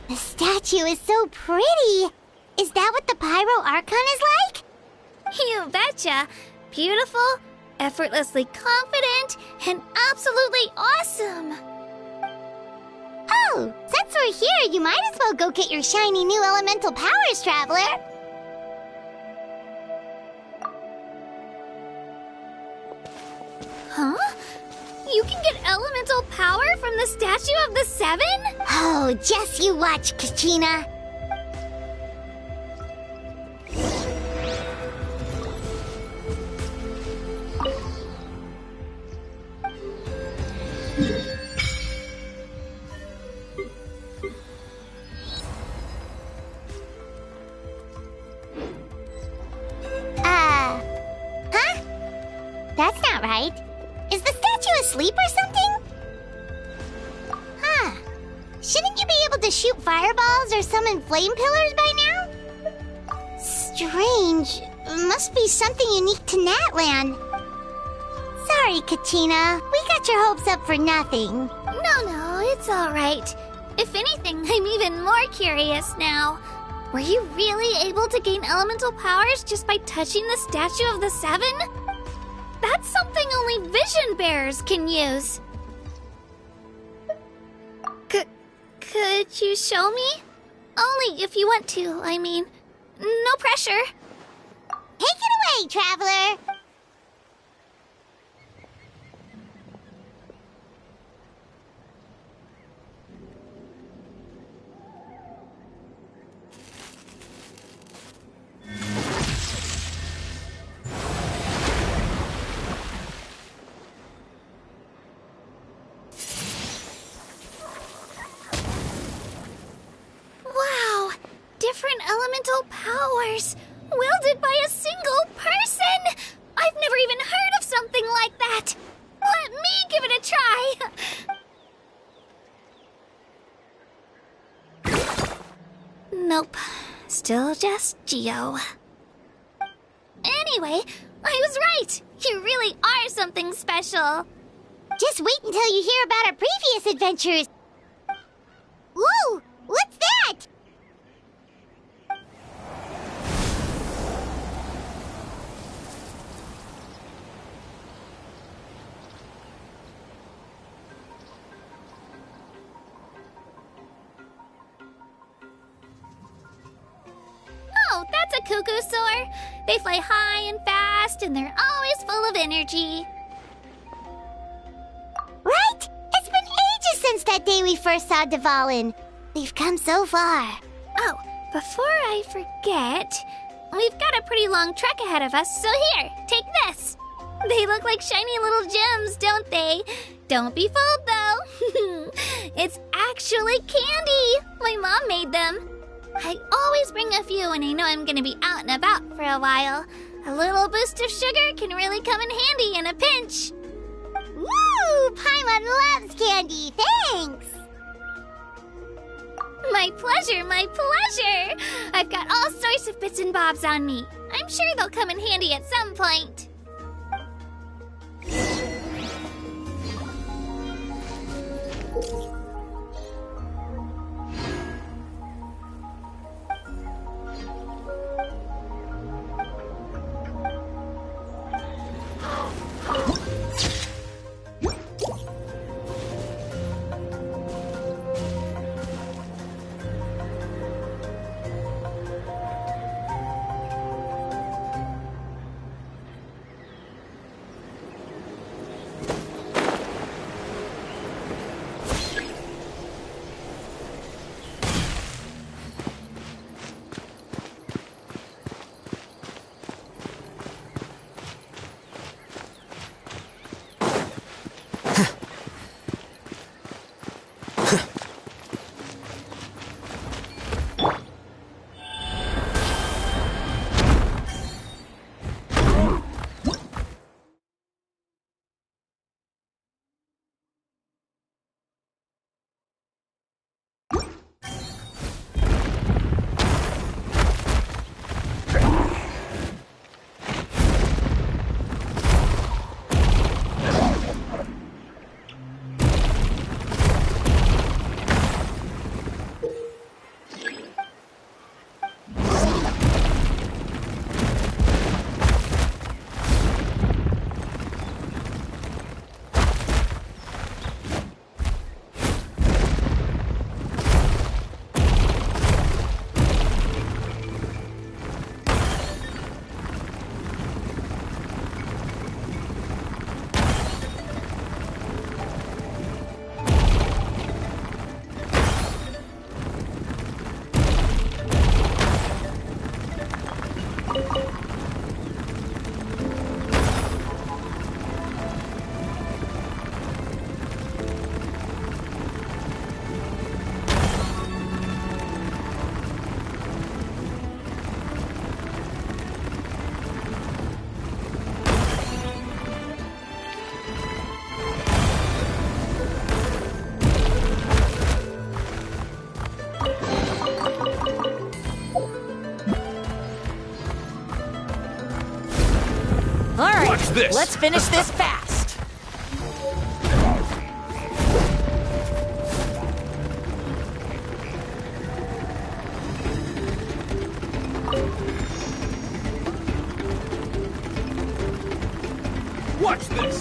The statue is so pretty. Is that what the Pyro Archon is like? You betcha. Beautiful, effortlessly confident, and absolutely awesome. Oh, since we're here, you might as well go get your shiny new elemental powers, Traveler. Huh? You can get elemental power from the Statue of the Seven? Oh, just you watch, Kachina. Huh? That's not right. Is the statue asleep or something? Huh. Shouldn't you be able to shoot fireballs or summon flame pillars by now? Strange. Must be something unique to Natlan. Sorry, Kachina. We got your hopes up for nothing. No, it's alright. If anything, I'm even more curious now. Were you really able to gain elemental powers just by touching the Statue of the Seven? That's something only vision bearers can use. Could you show me? Only if you want to, I mean. No pressure. Take it away, traveler! Wow! Different elemental powers, wielded by a single person! I've never even heard of something like that! Let me give it a try! Nope. Still just Geo. Anyway, I was right! You really are something special! Just wait until you hear about our previous adventures! Whoa! What's that? Oh, that's a cuckoo soar. They fly high and fast, and they're always full of energy. Right? It's been ages since that day we first saw Dvalin. We've come so far. Oh, before I forget, we've got a pretty long trek ahead of us, so here, take this. They look like shiny little gems, don't they? Don't be fooled, though. It's actually candy. My mom made them. I always bring a few when I know I'm gonna be out and about for a while. A little boost of sugar can really come in handy in a pinch. Woo! Paimon loves candy, thanks! My pleasure, my pleasure! I've got all sorts of bits and bobs on me. I'm sure they'll come in handy at some point. This. Let's finish this fast. Watch this.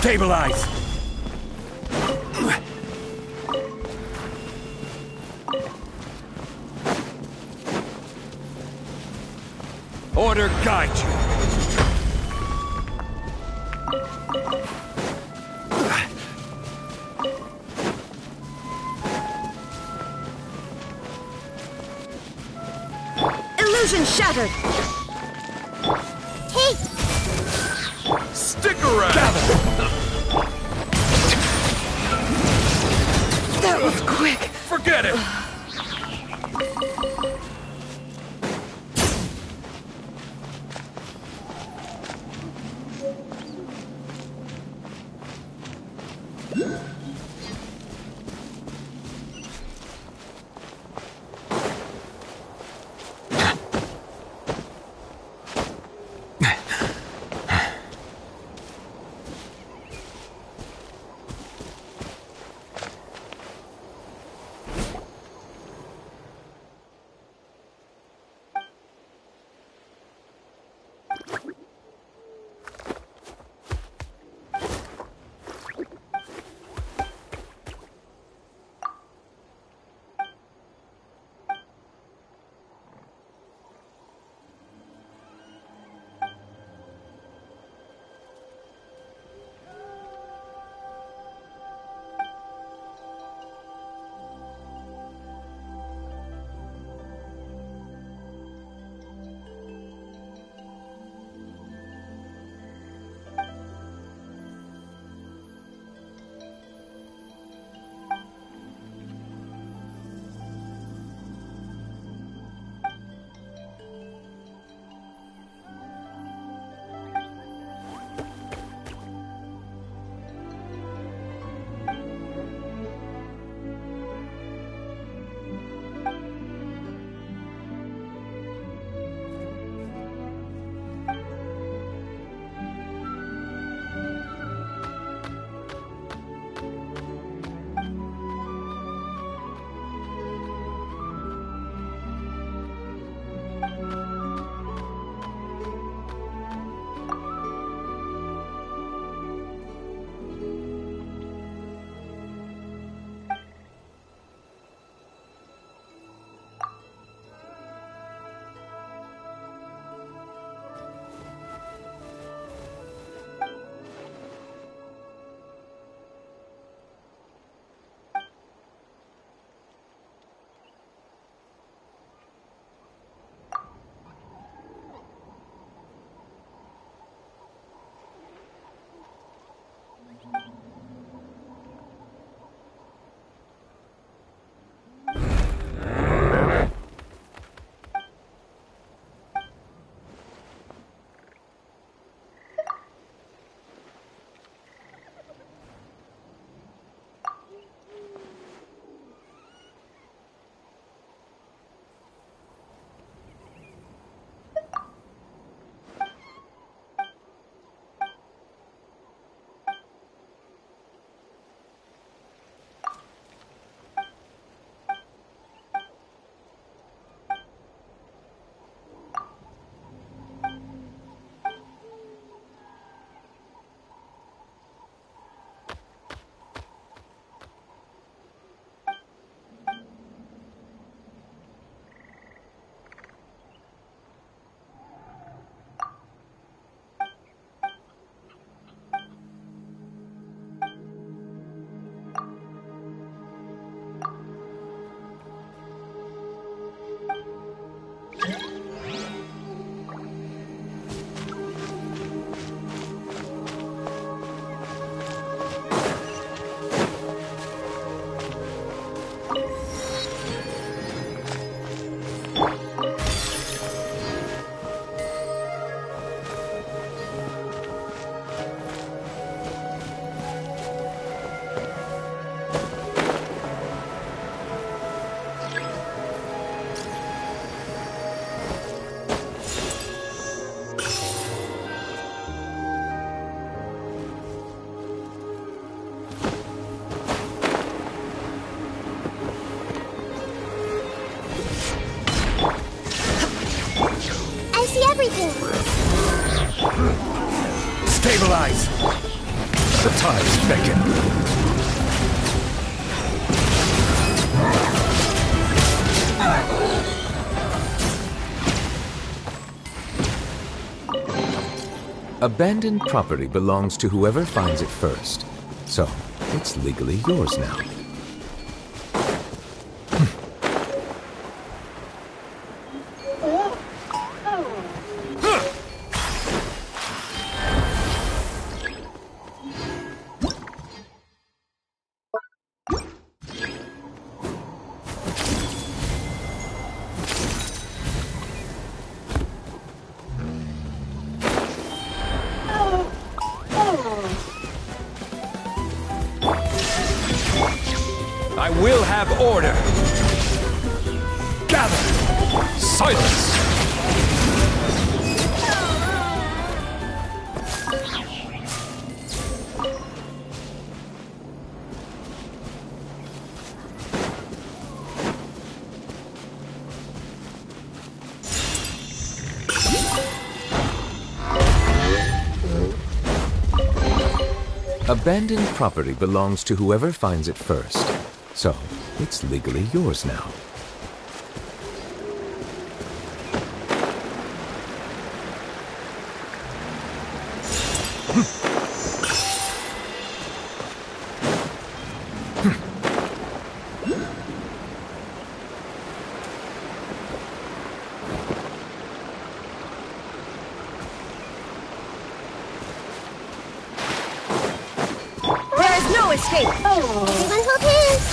Stabilize! Order guide you. Illusion shattered! Take! Stick around! Gather! That was quick! Forget it! rise! The tides beckon. Abandoned property belongs to whoever finds it first. So, it's legally yours now. I will have order. Gather! Silence! Abandoned property belongs to whoever finds it first. So, it's legally yours now. Escape! Everyone hold hands!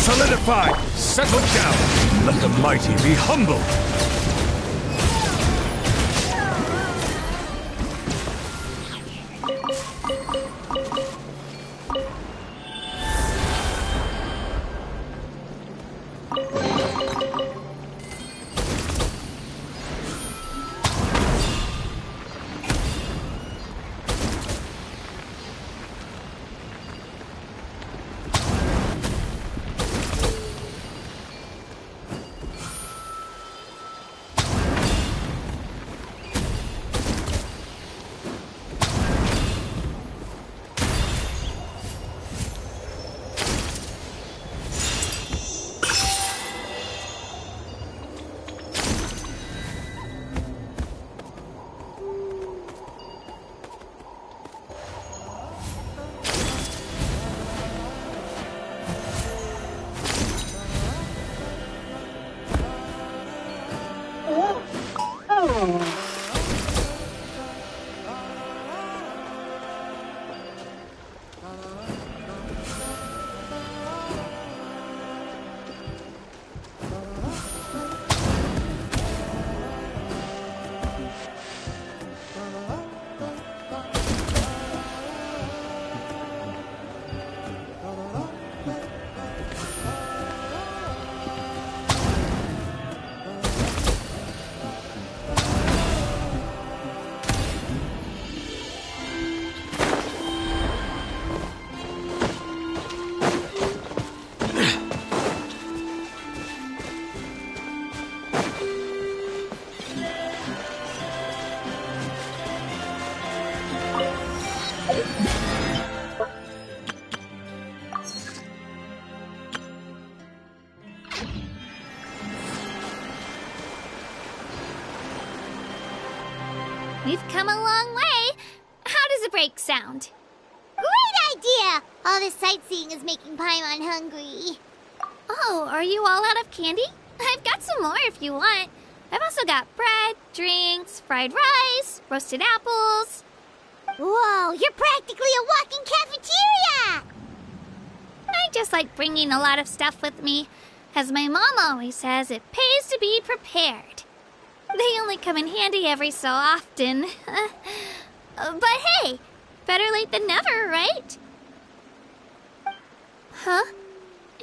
Solidify! Settle down! Let the mighty be humbled! We've come a long way. How does a break sound? Great idea! All this sightseeing is making Paimon hungry. Oh, are you all out of candy? I've got some more if you want. I've also got bread, drinks, fried rice, roasted apples. Whoa, you're practically a walking cafeteria! I just like bringing a lot of stuff with me. As my mom always says, it pays to be prepared. They only come in handy every so often. But hey, better late than never, right? Huh?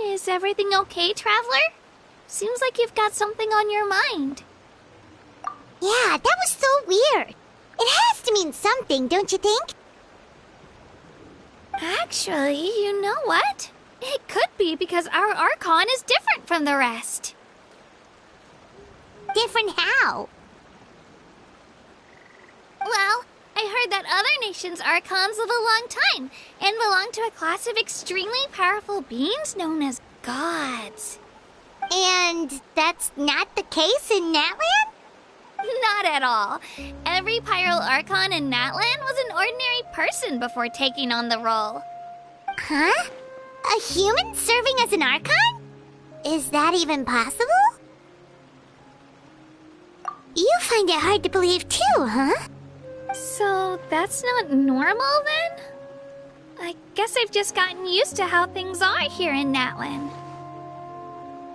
Is everything okay, Traveler? Seems like you've got something on your mind. Yeah, that was so weird. It has to mean something, don't you think? Actually, you know what? It could be because our Archon is different from the rest. Different how? Well, I heard that other nations' archons live a long time and belong to a class of extremely powerful beings known as gods. And that's not the case in Natlan? Not at all. Every Pyro Archon in Natlan was an ordinary person before taking on the role. Huh? A human serving as an Archon? Is that even possible? You find it hard to believe too, huh? So that's not normal then? I guess I've just gotten used to how things are here in Natlan.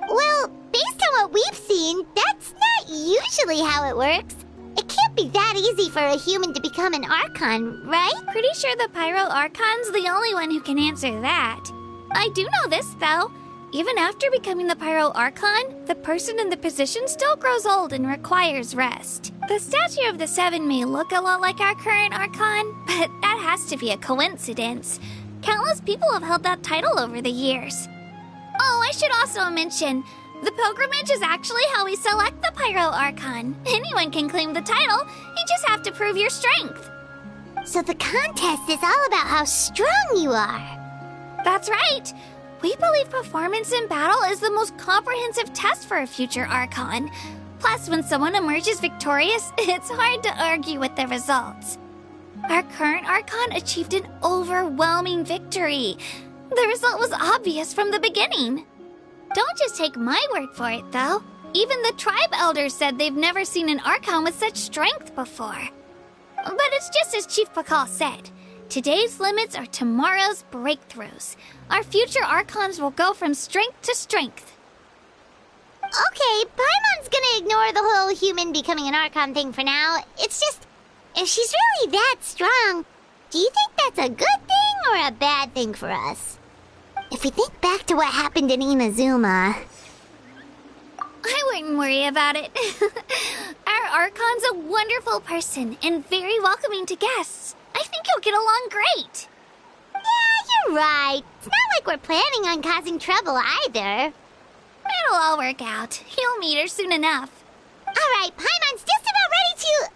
Well, based on what we've seen, that's not usually how it works. It can't be that easy for a human to become an Archon, right? Pretty sure the Pyro Archon's the only one who can answer that. I do know this, though. Even after becoming the Pyro Archon, the person in the position still grows old and requires rest. The statue of the Seven may look a lot like our current Archon, but that has to be a coincidence. Countless people have held that title over the years. Oh, I should also mention, the pilgrimage is actually how we select the Pyro Archon. Anyone can claim the title, you just have to prove your strength. So the contest is all about how strong you are. That's right. We believe performance in battle is the most comprehensive test for a future Archon. Plus, when someone emerges victorious, it's hard to argue with the results. Our current Archon achieved an overwhelming victory. The result was obvious from the beginning. Don't just take my word for it, though. Even the tribe elders said they've never seen an Archon with such strength before. But it's just as Chief Pakal said. Today's limits are tomorrow's breakthroughs. Our future Archons will go from strength to strength. Okay, Paimon's gonna ignore the whole human becoming an Archon thing for now. It's just, if she's really that strong, do you think that's a good thing or a bad thing for us? If we think back to what happened in Inazuma... I wouldn't worry about it. Our Archon's a wonderful person and very welcoming to guests. I think you'll get along great. Yeah, you're right. It's not like we're planning on causing trouble either. It'll all work out. You'll meet her soon enough. Alright, Paimon's just about ready to...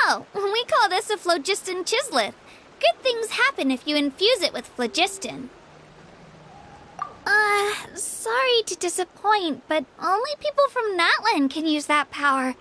Oh, we call this a phlogiston chisleth. Good things happen if you infuse it with phlogiston. Sorry to disappoint, but only people from Natlan can use that power.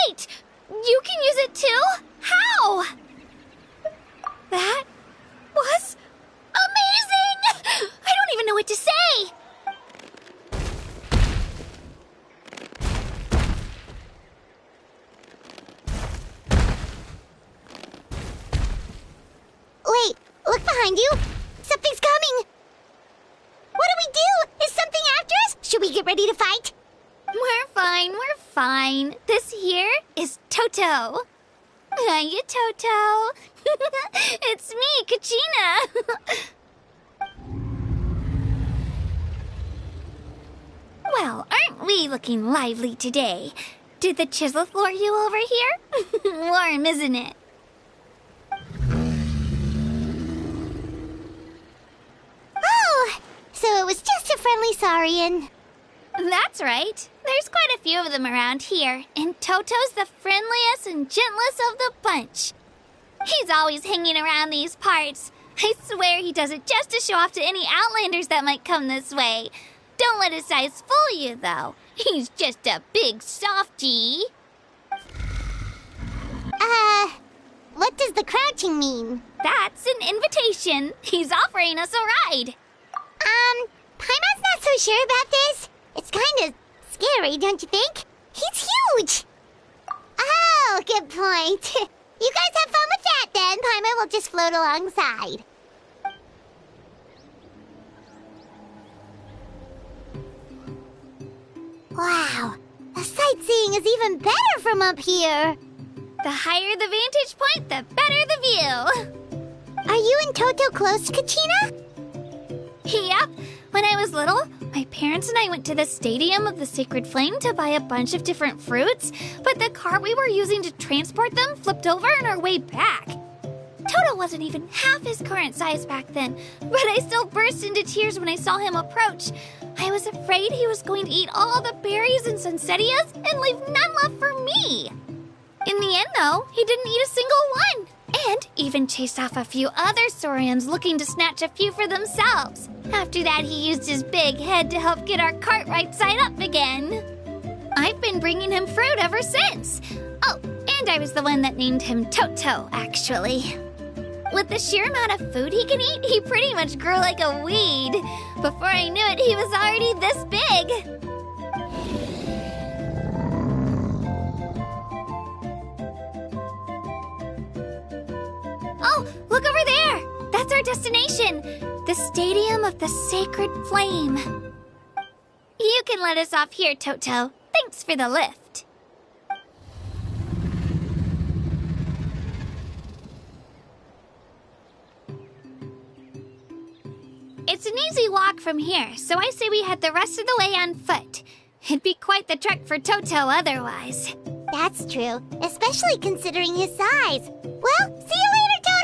Wait! You can use it too? How? That was amazing! I don't even know what to say! Wait, look behind you! Something's coming! What do we do? Is something after us? Should we get ready to fight? We're fine. This here is Toto. Hiya, Toto. It's me, Kachina. Well, aren't we looking lively today? Did the Chisleth lure you over here? Warm, isn't it? Oh, so it was just a friendly Saurian. That's right. There's quite a few of them around here, and Toto's the friendliest and gentlest of the bunch. He's always hanging around these parts. I swear he does it just to show off to any Outlanders that might come this way. Don't let his size fool you, though. He's just a big softie. What does the crouching mean? That's an invitation. He's offering us a ride. Paimon's not so sure about this. It's kind of scary, don't you think? He's huge! Oh, good point. You guys have fun with that then. Paimon will just float alongside. Wow, the sightseeing is even better from up here. The higher the vantage point, the better the view. Are you and Toto close, Kachina? Yep. When I was little, my parents and I went to the Stadium of the Sacred Flame to buy a bunch of different fruits, but the cart we were using to transport them flipped over on our way back. Toto wasn't even half his current size back then, but I still burst into tears when I saw him approach. I was afraid he was going to eat all the berries and sunsettias and leave none left for me. In the end, though, he didn't eat a single one, and even chased off a few other Saurians looking to snatch a few for themselves. After that, he used his big head to help get our cart right side up again. I've been bringing him fruit ever since. Oh, and I was the one that named him Toto, actually. With the sheer amount of food he can eat, he pretty much grew like a weed. Before I knew it, he was already this big. Oh, look over there! That's our destination! The Stadium of the Sacred Flame. You can let us off here, Toto. Thanks for the lift. It's an easy walk from here, so I say we head the rest of the way on foot. It'd be quite the trek for Toto otherwise. That's true, especially considering his size. Well, see you later, Toto!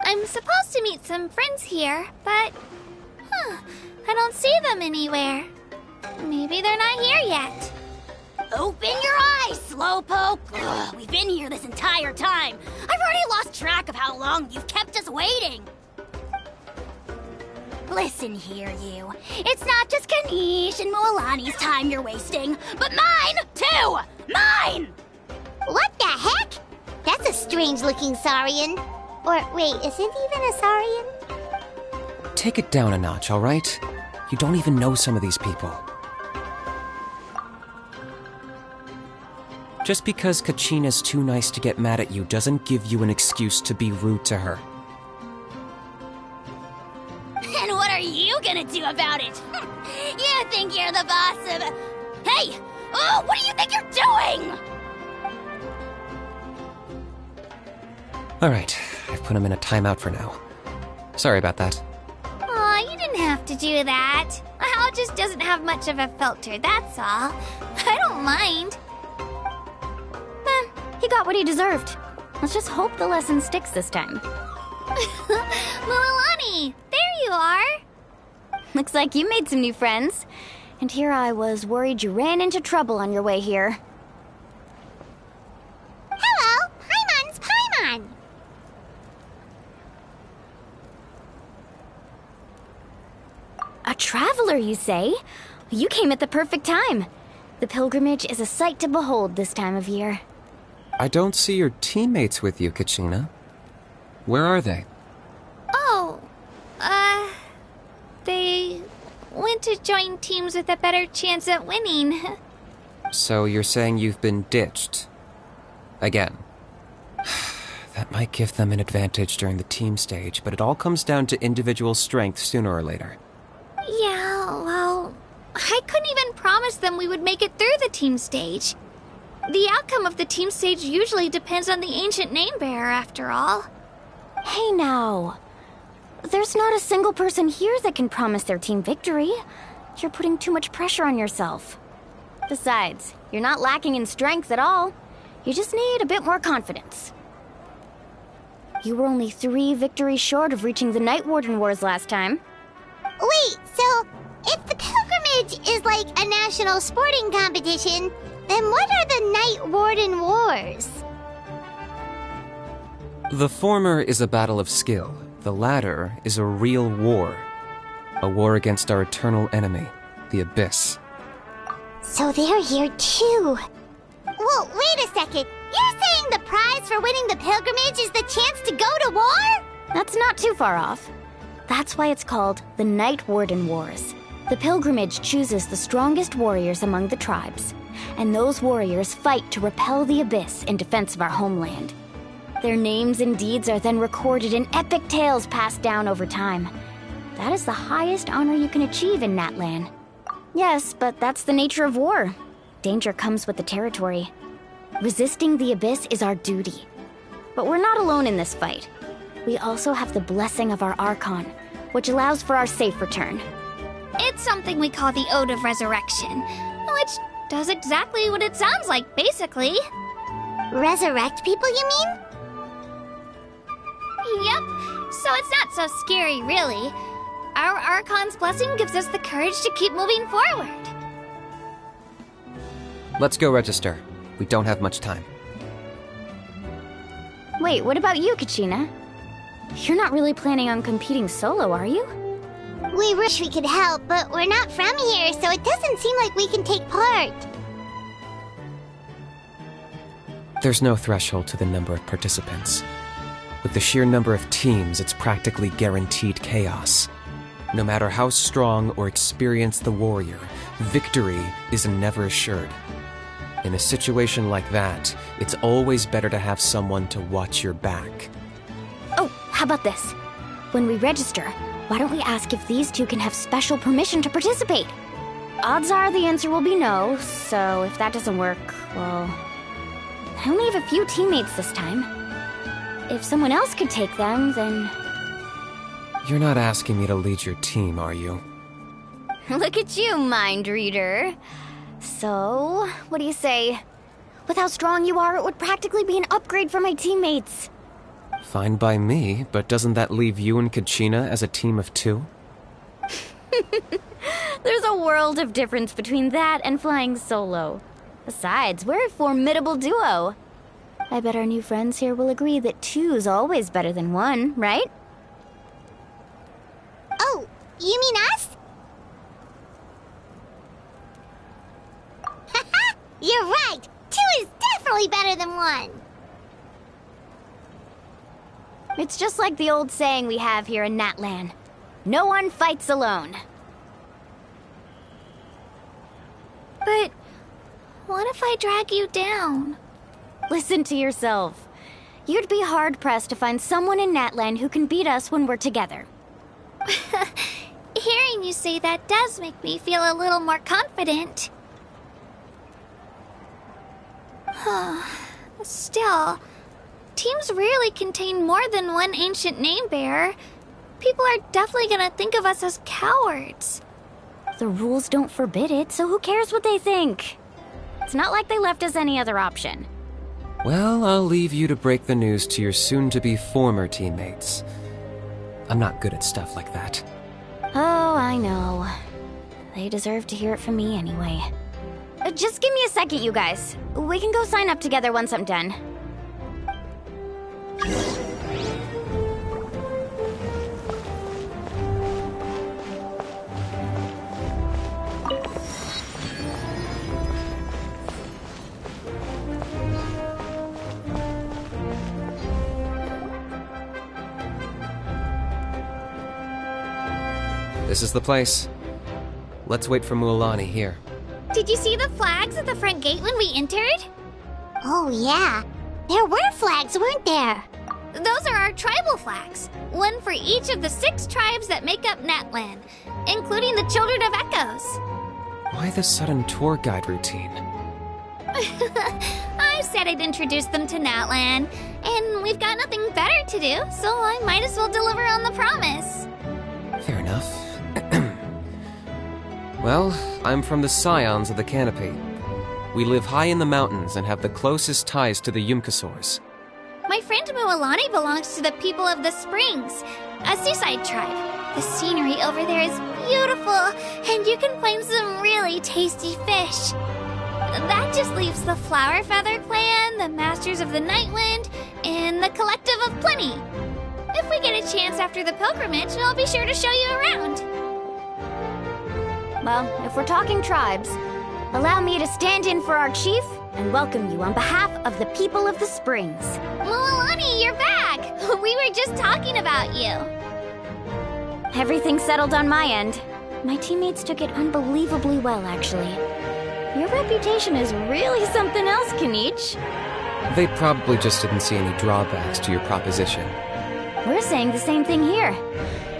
I'm supposed to meet some friends here, but... I don't see them anywhere. Maybe they're not here yet. Open your eyes, Slowpoke! Ugh, we've been here this entire time. I've already lost track of how long you've kept us waiting. Listen here, you. It's not just Kanish and Moalani's time you're wasting, but mine, too! Mine! What the heck? That's a strange-looking Saurian. Or, wait, is it even a Saurian? Take it down a notch, all right? You don't even know some of these people. Just because Kachina's too nice to get mad at you doesn't give you an excuse to be rude to her. And what are you gonna do about it? You think you're the boss of... Hey! Oh, what do you think you're doing? Alright, I've put him in a timeout for now. Sorry about that. Aw, you didn't have to do that. Hal just doesn't have much of a filter, that's all. I don't mind. He got what he deserved. Let's just hope the lesson sticks this time. Moalani, there you are. Looks like you made some new friends. And here I was worried you ran into trouble on your way here. Hello, Paimon's Paimon. A traveler, you say? You came at the perfect time. The pilgrimage is a sight to behold this time of year. I don't see your teammates with you, Kachina. Where are they? Oh, they went to join teams with a better chance at winning. So you're saying you've been ditched? Again. That might give them an advantage during the team stage, but it all comes down to individual strength sooner or later. Yeah, well, I couldn't even promise them we would make it through the team stage. The outcome of the team stage usually depends on the ancient name bearer, after all. Hey now. There's not a single person here that can promise their team victory. You're putting too much pressure on yourself. Besides, you're not lacking in strength at all. You just need a bit more confidence. You were only 3 victories short of reaching the Night Warden Wars last time. Wait, so if the pilgrimage is like a national sporting competition, then what are the Night Warden Wars? The former is a battle of skill. The latter is a real war. A war against our eternal enemy, the Abyss. So they're here too. Well, wait a second. You're saying the prize for winning the pilgrimage is the chance to go to war? That's not too far off. That's why it's called the Night Warden Wars. The pilgrimage chooses the strongest warriors among the tribes, and those warriors fight to repel the Abyss in defense of our homeland. Their names and deeds are then recorded in epic tales passed down over time. That is the highest honor you can achieve in Natlan. Yes, but that's the nature of war. Danger comes with the territory. Resisting the Abyss is our duty. But we're not alone in this fight. We also have the blessing of our Archon, which allows for our safe return. It's something we call the Ode of Resurrection, which does exactly what it sounds like, basically. Resurrect people, you mean? Yep, so it's not so scary, really. Our Archon's blessing gives us the courage to keep moving forward. Let's go register. We don't have much time. Wait, what about you, Kachina? You're not really planning on competing solo, are you? We wish we could help, but we're not from here, so it doesn't seem like we can take part. There's no threshold to the number of participants. With the sheer number of teams, it's practically guaranteed chaos. No matter how strong or experienced the warrior, victory is never assured. In a situation like that, it's always better to have someone to watch your back. Oh, how about this? When we register, why don't we ask if these two can have special permission to participate? Odds are the answer will be no, so if that doesn't work, well... I only have a few teammates this time. If someone else could take them, then... You're not asking me to lead your team, are you? Look at you, mind reader. So, what do you say? With how strong you are, it would practically be an upgrade for my teammates. Fine by me, but doesn't that leave you and Kachina as a team of 2? There's a world of difference between that and flying solo. Besides, we're a formidable duo. I bet our new friends here will agree that two's always better than one, right? Oh, you mean us? Haha, you're right! Two is definitely better than one! It's just like the old saying we have here in Natlan. No one fights alone. But what if I drag you down? Listen to yourself. You'd be hard-pressed to find someone in Natlan who can beat us when we're together. Hearing you say that does make me feel a little more confident. Still, teams rarely contain more than one ancient name bearer. People are definitely gonna think of us as cowards. The rules don't forbid it, so who cares what they think? It's not like they left us any other option. Well, I'll leave you to break the news to your soon-to-be former teammates. I'm not good at stuff like that. Oh, I know. They deserve to hear it from me anyway. Just give me a second, you guys. We can go sign up together once I'm done. This is the place. Let's wait for Mualani here. Did you see the flags at the front gate when we entered? Oh, yeah. There were flags, weren't there? Those are our tribal flags. One for each of the 6 tribes that make up Natlan, including the Children of Echoes. Why the sudden tour guide routine? I said I'd introduce them to Natlan, and we've got nothing better to do, so I might as well deliver on the promise. Fair enough. Well, I'm from the Scions of the Canopy. We live high in the mountains and have the closest ties to the Yumkasaurs. My friend Mualani belongs to the people of the Springs, a seaside tribe. The scenery over there is beautiful, and you can find some really tasty fish. That just leaves the Flower Feather Clan, the Masters of the Nightwind, and the Collective of Plenty. If we get a chance after the pilgrimage, I'll be sure to show you around. Well, if we're talking tribes, allow me to stand in for our chief and welcome you on behalf of the people of the Springs. Mualani, you're back! We were just talking about you. Everything's settled on my end. My teammates took it unbelievably well, actually. Your reputation is really something else, Kanich. They probably just didn't see any drawbacks to your proposition. We're saying the same thing here.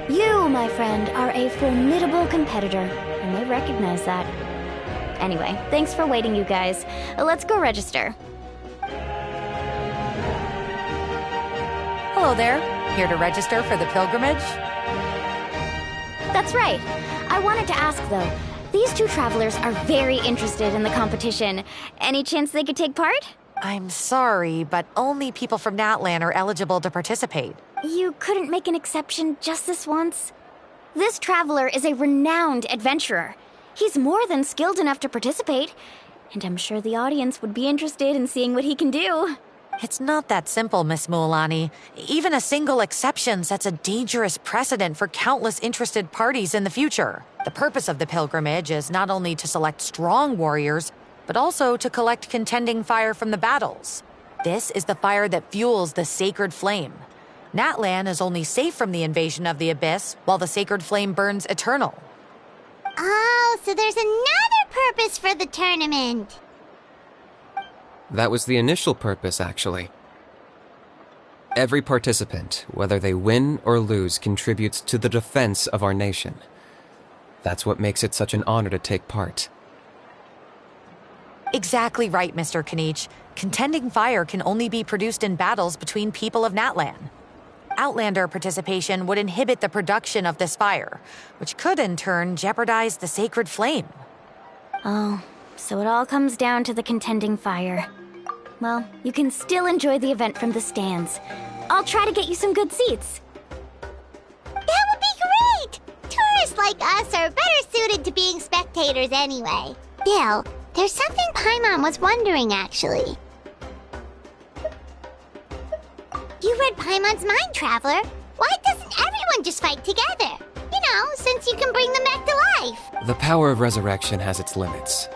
You, my friend, are a formidable competitor, and they recognize that. Anyway, thanks for waiting, you guys. Let's go register. Hello there. Here to register for the pilgrimage? That's right. I wanted to ask, though. These 2 travelers are very interested in the competition. Any chance they could take part? I'm sorry, but only people from Natlan are eligible to participate. You couldn't make an exception just this once? This traveler is a renowned adventurer. He's more than skilled enough to participate, and I'm sure the audience would be interested in seeing what he can do. It's not that simple, Miss Mualani. Even a single exception sets a dangerous precedent for countless interested parties in the future. The purpose of the pilgrimage is not only to select strong warriors, but also to collect contending fire from the battles. This is the fire that fuels the sacred flame. Natlan is only safe from the invasion of the Abyss, while the sacred flame burns eternal. Oh, so there's another purpose for the tournament. That was the initial purpose, actually. Every participant, whether they win or lose, contributes to the defense of our nation. That's what makes it such an honor to take part. Exactly right, Mr. Kanich. Contending fire can only be produced in battles between people of Natlan. Outlander participation would inhibit the production of this fire, which could in turn jeopardize the sacred flame. Oh, so it all comes down to the contending fire. Well, you can still enjoy the event from the stands. I'll try to get you some good seats. That would be great! Tourists like us are better suited to being spectators anyway. Still, There's something Paimon was wondering, actually. You read Paimon's mind, Traveler. Why doesn't everyone just fight together? You know, since you can bring them back to life. The power of resurrection has its limits.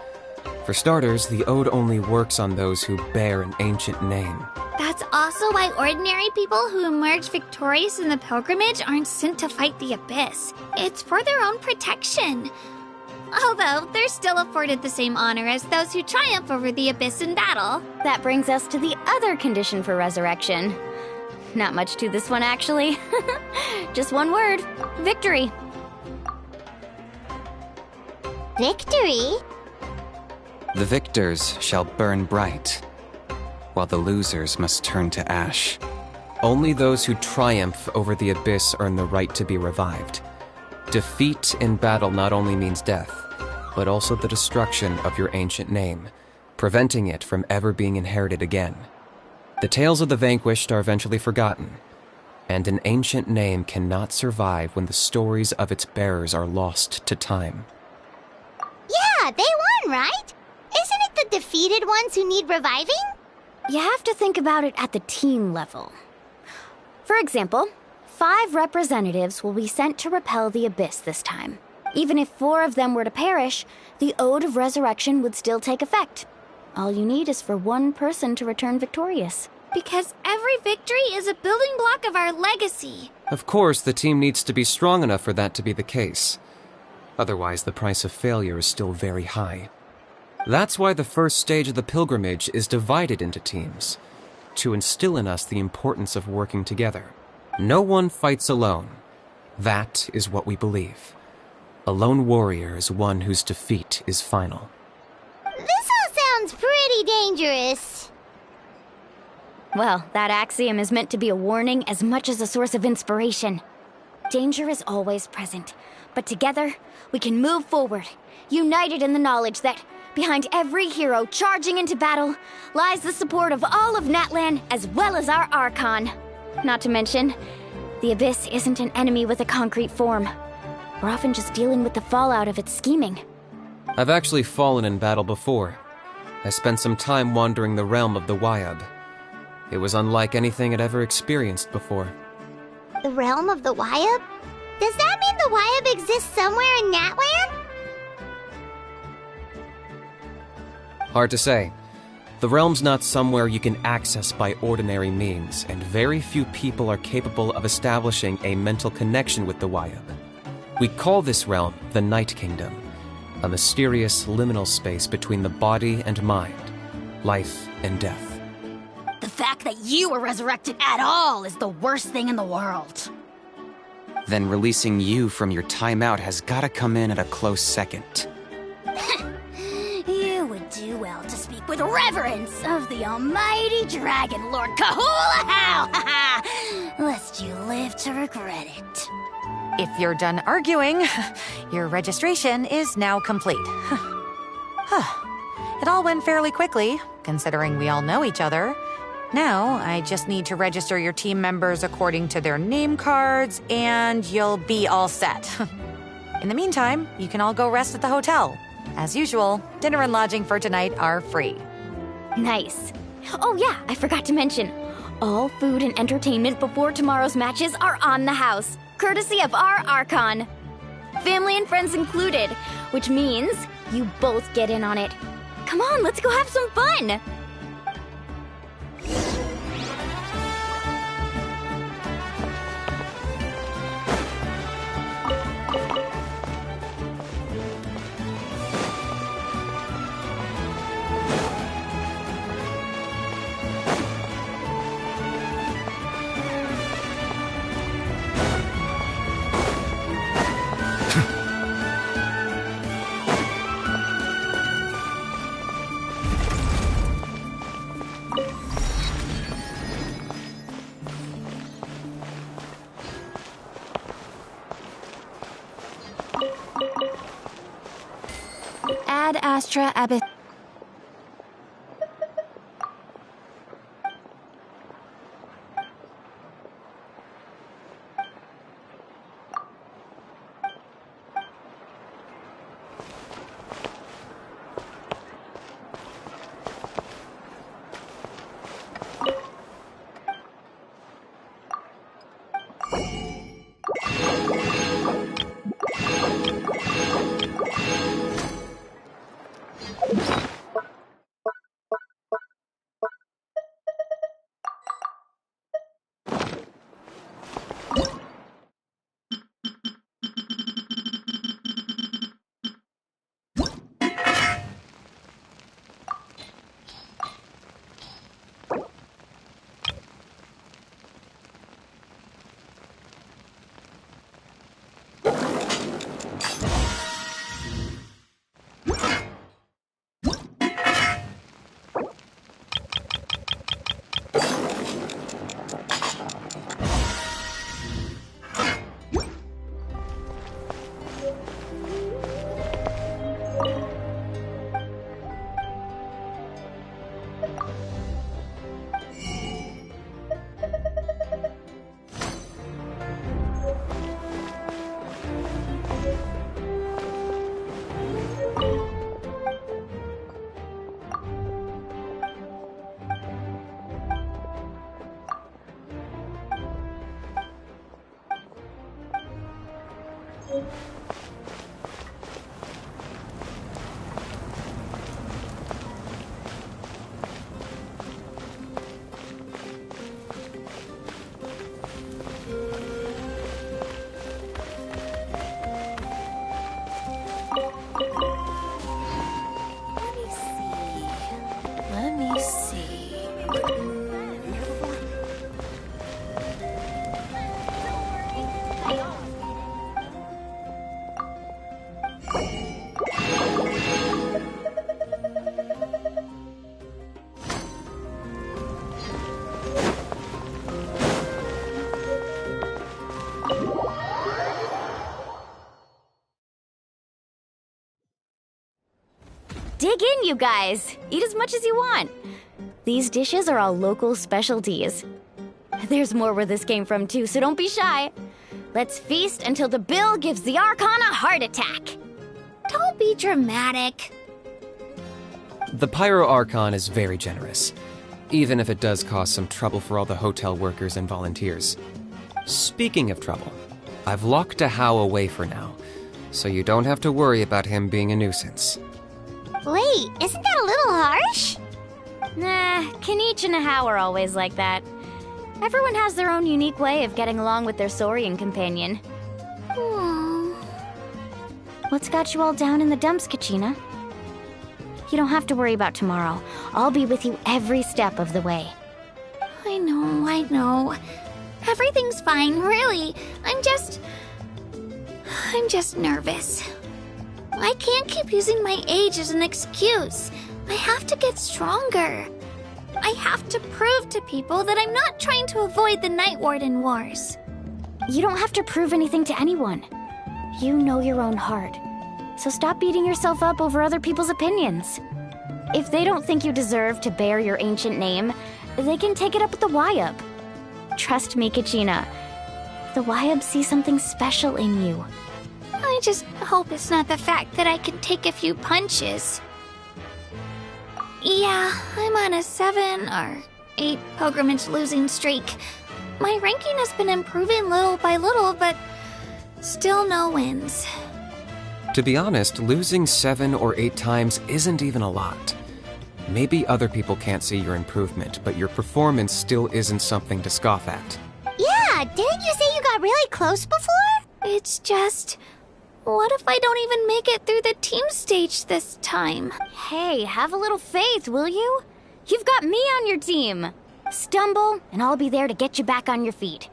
For starters, the ode only works on those who bear an ancient name. That's also why ordinary people who emerge victorious in the pilgrimage aren't sent to fight the Abyss. It's for their own protection. Although, they're still afforded the same honor as those who triumph over the Abyss in battle. That brings us to the other condition for resurrection. Not much to this one, actually. Just one word. Victory. Victory? The victors shall burn bright, while the losers must turn to ash. Only those who triumph over the Abyss earn the right to be revived. Defeat in battle not only means death, but also the destruction of your ancient name, preventing it from ever being inherited again. The tales of the vanquished are eventually forgotten, and an ancient name cannot survive when the stories of its bearers are lost to time. Yeah, they won, right? Isn't it the defeated ones who need reviving? You have to think about it at the team level. For example, 5 representatives will be sent to repel the Abyss this time. Even if 4 of them were to perish, the Ode of Resurrection would still take effect. All you need is for 1 person to return victorious. Because every victory is a building block of our legacy. Of course, the team needs to be strong enough for that to be the case. Otherwise, the price of failure is still very high. That's why the first stage of the pilgrimage is divided into teams, to instill in us the importance of working together. No one fights alone. That is what we believe. A lone warrior is one whose defeat is final. This all sounds pretty dangerous. Well, that axiom is meant to be a warning as much as a source of inspiration. Danger is always present, but together, we can move forward, united in the knowledge that behind every hero charging into battle lies the support of all of Natlan as well as our Archon. Not to mention, the Abyss isn't an enemy with a concrete form. We're often just dealing with the fallout of its scheming. I've actually fallen in battle before. I spent some time wandering the realm of the Wyab. It was unlike anything I'd ever experienced before. The realm of the Wyab? Does that mean the Wyab exists somewhere in Natlan? Hard to say. The realm's not somewhere you can access by ordinary means, and very few people are capable of establishing a mental connection with the Wyab. We call this realm the Night Kingdom, a mysterious liminal space between the body and mind, life and death. The fact that you were resurrected at all is the worst thing in the world. Then releasing you from your timeout has gotta come in at a close second. You would do well to speak with reverence of the almighty Dragon Lord Kahula-How! Lest you live to regret it. If you're done arguing, your registration is now complete. It all went fairly quickly, considering we all know each other. Now, I just need to register your team members according to their name cards, and you'll be all set. In the meantime, you can all go rest at the hotel. As usual, dinner and lodging for tonight are free. Nice. Oh yeah, I forgot to mention, all food and entertainment before tomorrow's matches are on the house, courtesy of our Archon. Family and friends included, which means you both get in on it. Come on, let's go have some fun! Ad Astra Abyss. Let me see. Dig in, you guys. Eat as much as you want. These dishes are all local specialties. There's more where this came from, too, so don't be shy. Let's feast until the bill gives the Archon a heart attack. Don't be dramatic. The Pyro Archon is very generous, even if it does cause some trouble for all the hotel workers and volunteers. Speaking of trouble, I've locked Ahau away for now, so you don't have to worry about him being a nuisance. Wait, isn't that a little harsh? Nah, Kanich and Ahau are always like that. Everyone has their own unique way of getting along with their Saurian companion. What's got you all down in the dumps, Kachina? You don't have to worry about tomorrow. I'll be with you every step of the way. I know. Everything's fine, really. I'm just nervous. I can't keep using my age as an excuse. I have to get stronger. I have to prove to people that I'm not trying to avoid the Night Warden Wars. You don't have to prove anything to anyone. You know your own heart. So stop beating yourself up over other people's opinions. If they don't think you deserve to bear your ancient name, they can take it up with the Wyub. Trust me, Kachina. The Wyub see something special in you. I just hope it's not the fact that I can take a few punches. Yeah, I'm on a 7 or 8 pilgrimage losing streak. My ranking has been improving little by little, but still no wins. To be honest, losing 7 or 8 times isn't even a lot. Maybe other people can't see your improvement, but your performance still isn't something to scoff at. Yeah, didn't you say you got really close before? It's just... what if I don't even make it through the team stage this time? Hey, have a little faith, will you? You've got me on your team. Stumble, and I'll be there to get you back on your feet.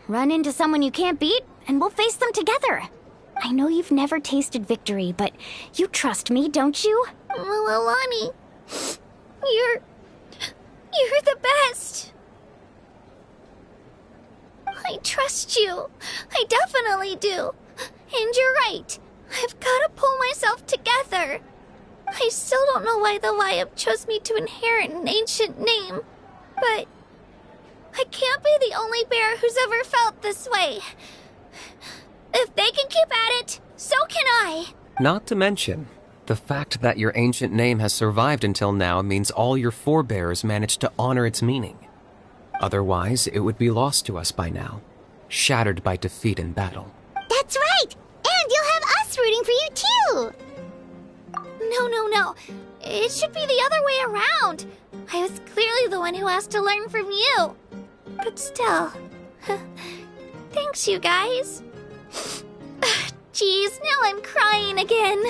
Run into someone you can't beat, and we'll face them together. I know you've never tasted victory, but you trust me, don't you? Alani, you're the best. I trust you. I definitely do. And you're right. I've got to pull myself together. I still don't know why the Wyub chose me to inherit an ancient name, but I can't be the only bear who's ever felt this way. If they can keep at it, so can I. Not to mention, the fact that your ancient name has survived until now means all your forebears managed to honor its meaning. Otherwise, it would be lost to us by now, shattered by defeat in battle. That's right! And you'll have us rooting for you too! No. It should be the other way around. I was clearly the one who asked to learn from you. But still, thanks you guys. Geez, now I'm crying again.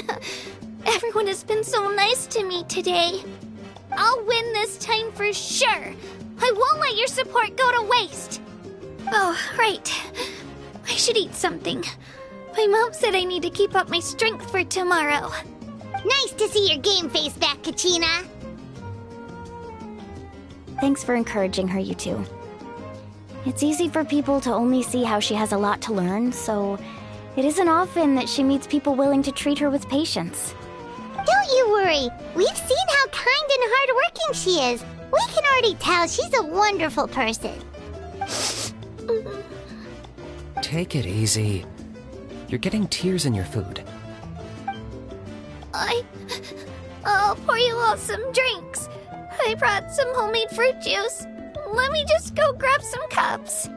Everyone has been so nice to me today. I'll win this time for sure. I won't let your support go to waste. Oh, right. I should eat something. My mom said I need to keep up my strength for tomorrow. Nice to see your game face back, Kachina. Thanks for encouraging her, you two. It's easy for people to only see how she has a lot to learn, so it isn't often that she meets people willing to treat her with patience. Don't you worry. We've seen how kind and hardworking she is. We can already tell she's a wonderful person. Take it easy. You're getting tears in your food. I'll pour you all some drinks. I brought some homemade fruit juice. Let me just go grab some cups.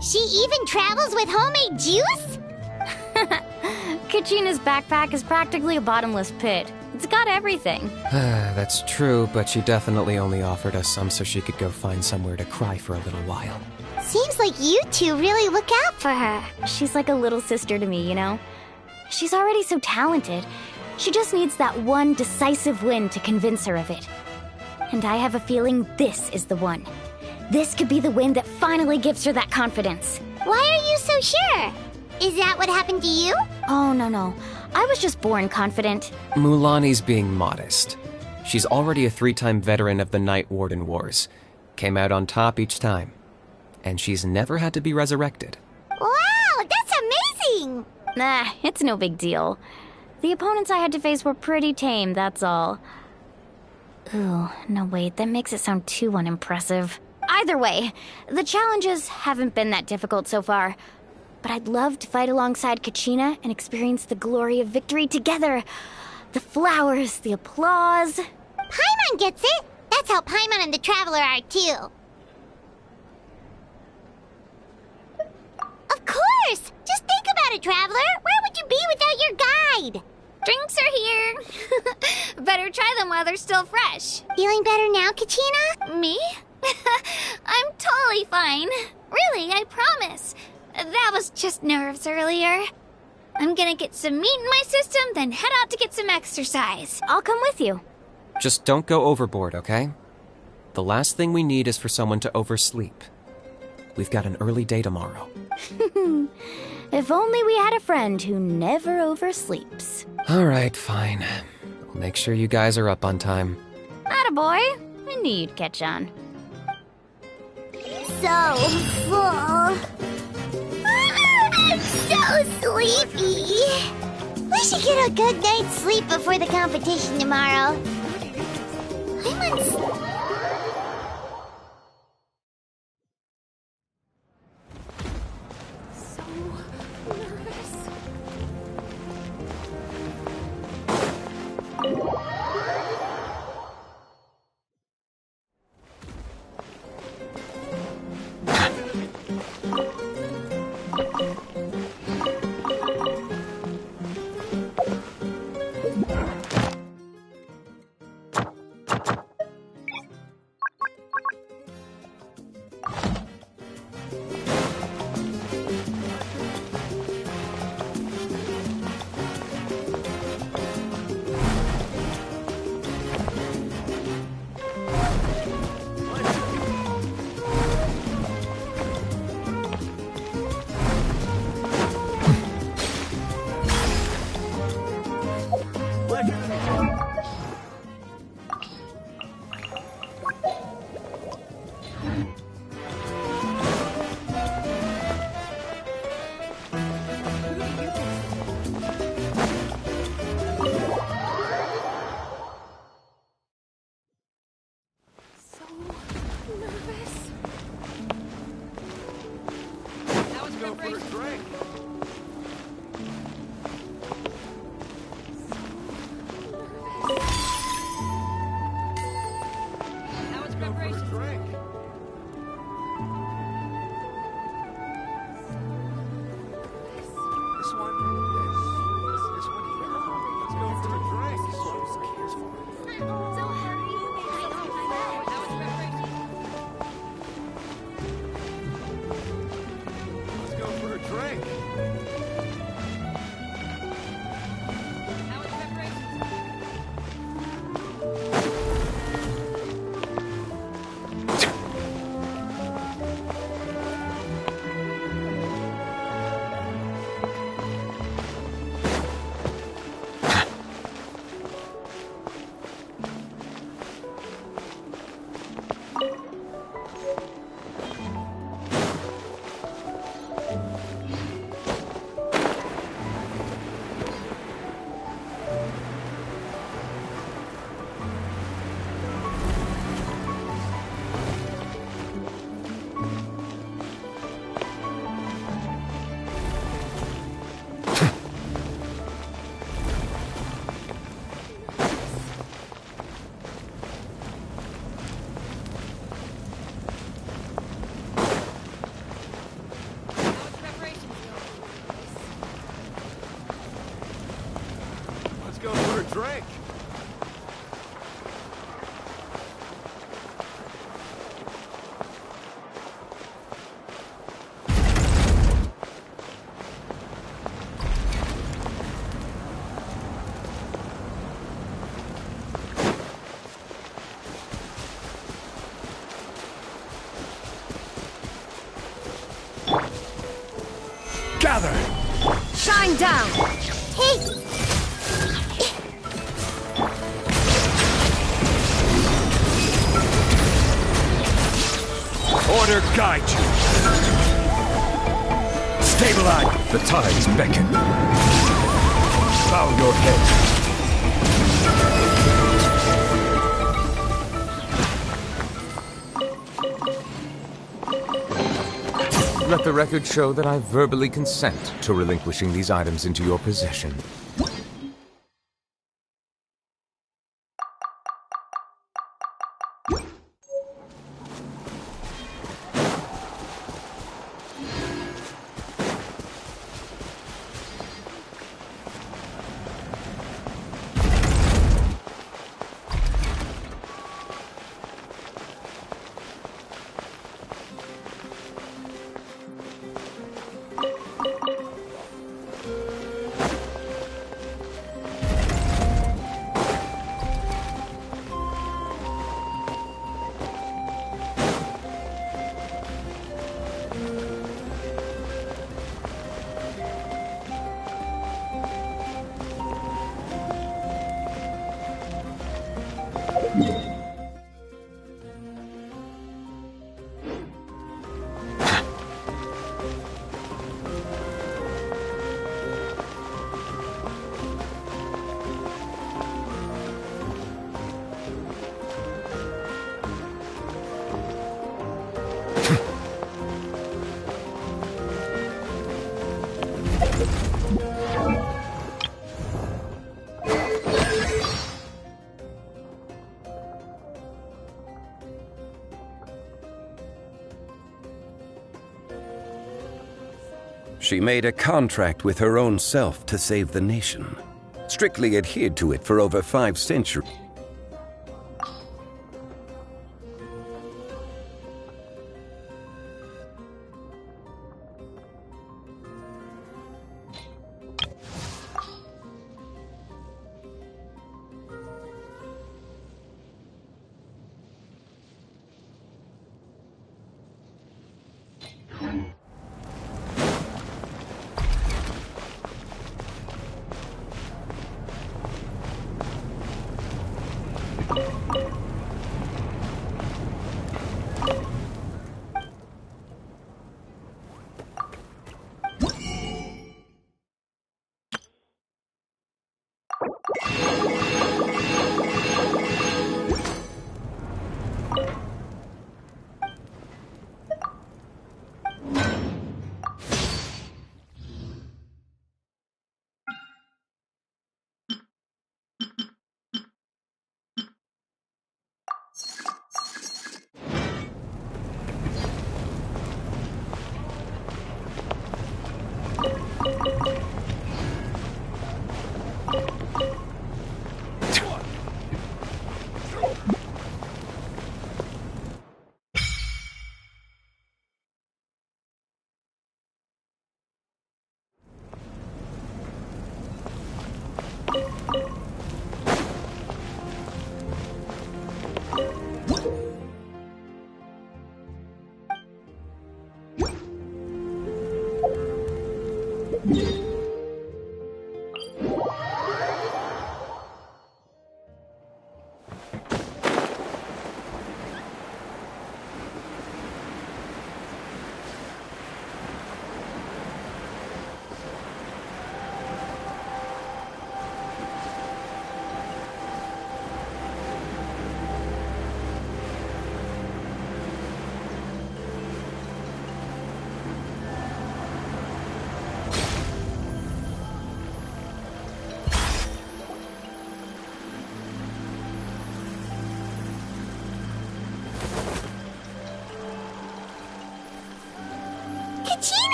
She even travels with homemade juice? Kachina's backpack is practically a bottomless pit. It's got everything. That's true, but she definitely only offered us some so she could go find somewhere to cry for a little while. Seems like you two really look out for her. She's like a little sister to me, you know? She's already so talented. She just needs that one decisive win to convince her of it. And I have a feeling this is the one. This could be the win that finally gives her that confidence. Why are you so sure? Is that what happened to you? Oh, no. I was just born confident. Mulani's being modest. She's already a 3-time veteran of the Night Warden Wars. Came out on top each time. And she's never had to be resurrected. Wow, that's amazing! Nah, it's no big deal. The opponents I had to face were pretty tame, that's all. Ooh, no wait, that makes it sound too unimpressive. Either way, the challenges haven't been that difficult so far. But I'd love to fight alongside Kachina and experience the glory of victory together. The flowers, the applause. Paimon gets it! That's how Paimon and the Traveler are too. Of course! Just think about it, Traveler! Where would you be without your guide? Drinks are here. Better try them while they're still fresh. Feeling better now, Kachina? Me? I'm totally fine. Really, I promise. That was just nerves earlier. I'm gonna get some meat in my system, then head out to get some exercise. I'll come with you. Just don't go overboard, okay? The last thing we need is for someone to oversleep. We've got an early day tomorrow. If only we had a friend who never oversleeps. Alright, fine. I'll make sure you guys are up on time. Attaboy. I knew you'd catch on. So full. I'm so sleepy. We should get a good night's sleep before the competition tomorrow. drink. Gather! Shine down! Hey! Order guide you! Stabilize! The tides beckon. Bow your head. Let the record show that I verbally consent to relinquishing these items into your possession. She made a contract with her own self to save the nation. Strictly adhered to it for over 5 centuries.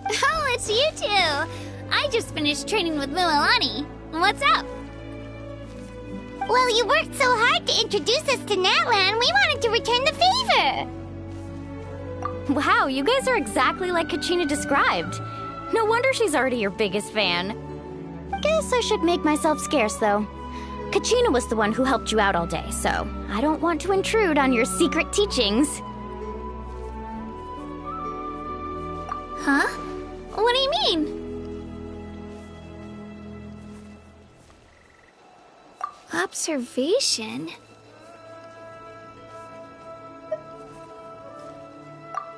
Oh, it's you two! I I just finished training with Mualani. What's up? Well, you worked so hard to introduce us to Natlan, we wanted to return the favor. Wow, you guys are exactly like Kachina described. No wonder she's already your biggest fan. Guess I should make myself scarce, though. Kachina was the one who helped you out all day, so I don't want to intrude on your secret teachings. Huh? What do you mean? Observation?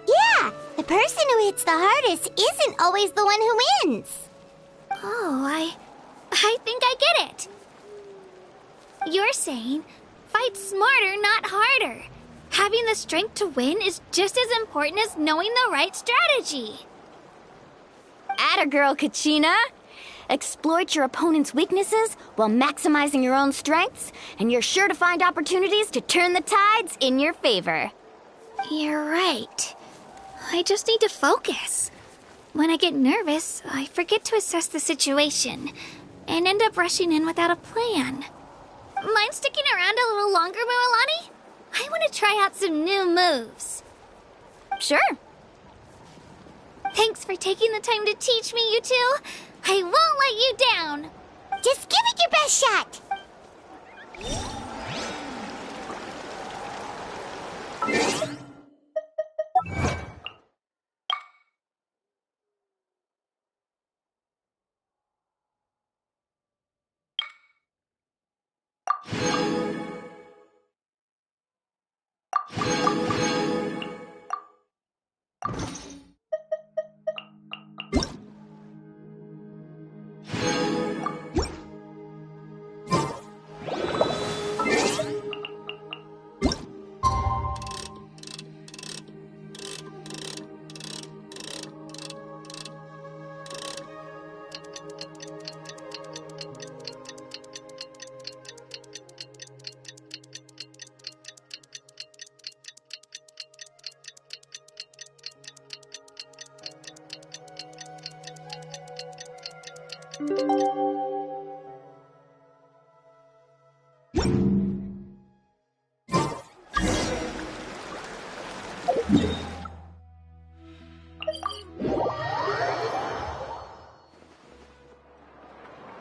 Yeah, the person who hits the hardest isn't always the one who wins. Oh, I think I get it. You're saying, fight smarter, not harder. Having the strength to win is just as important as knowing the right strategy. Atta girl, Kachina! Exploit your opponent's weaknesses while maximizing your own strengths, and you're sure to find opportunities to turn the tides in your favor. You're right. I just need to focus. When I get nervous, I forget to assess the situation, and end up rushing in without a plan. Mind sticking around a little longer, Mualani? I want to try out some new moves. Sure. Thanks for taking the time to teach me, you two. I won't let you down. Just give it your best shot.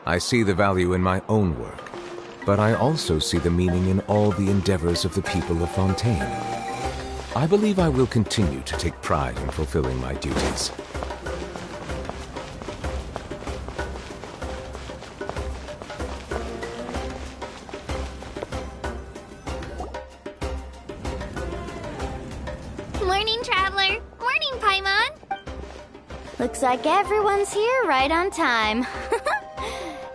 I see the value in my own work, but I also see the meaning in all the endeavors of the people of Fontaine. I believe I will continue to take pride in fulfilling my duties. Morning, Traveler. Morning, Paimon. Looks like everyone's here right on time.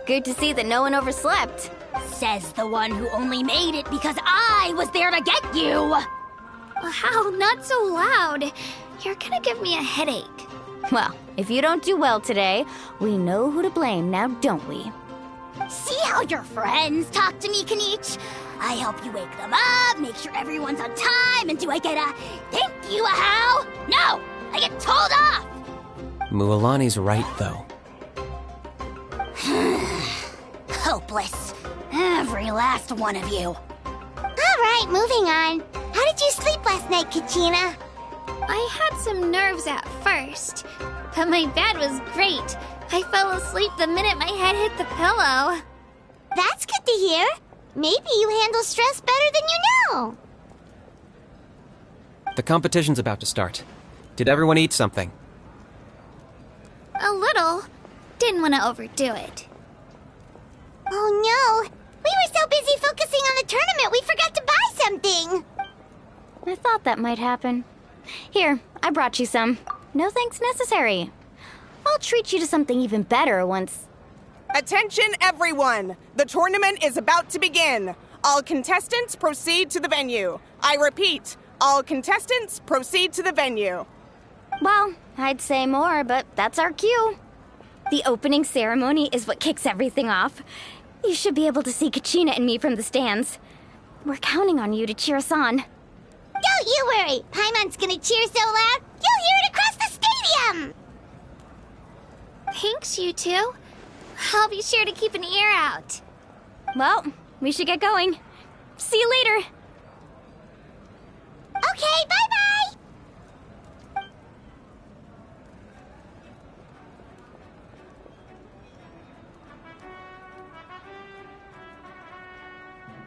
Good to see that no one overslept. Says the one who only made it because I was there to get you. Wow, not so loud. You're gonna give me a headache. Well, if you don't do well today, we know who to blame now, don't we? See how your friends talk to me, Kanich? I help you wake them up, make sure everyone's on time, and do I get a thank you, a how? No! I get told off! Mualani's right, though. Hopeless. Every last one of you. All right, moving on. How did you sleep last night, Kachina? I had some nerves at first, but my bed was great. I fell asleep the minute my head hit the pillow. That's good to hear. Maybe you handle stress better than you know. The competition's about to start. Did everyone eat something? A little. Didn't want to overdo it. Oh no! We were so busy focusing on the tournament we forgot to buy something! I thought that might happen. Here, I brought you some. No thanks necessary. I'll treat you to something even better once... Attention everyone! The tournament is about to begin. All contestants proceed to the venue. I repeat, all contestants proceed to the venue. Well, I'd say more, but that's our cue. The opening ceremony is what kicks everything off. You should be able to see Kachina and me from the stands. We're counting on you to cheer us on. Don't you worry! Paimon's gonna cheer so loud, you'll hear it across the stadium! Thanks, Thanks, you two. I'll be sure to keep an ear out. Well, we should get going. See you later. Okay, bye-bye!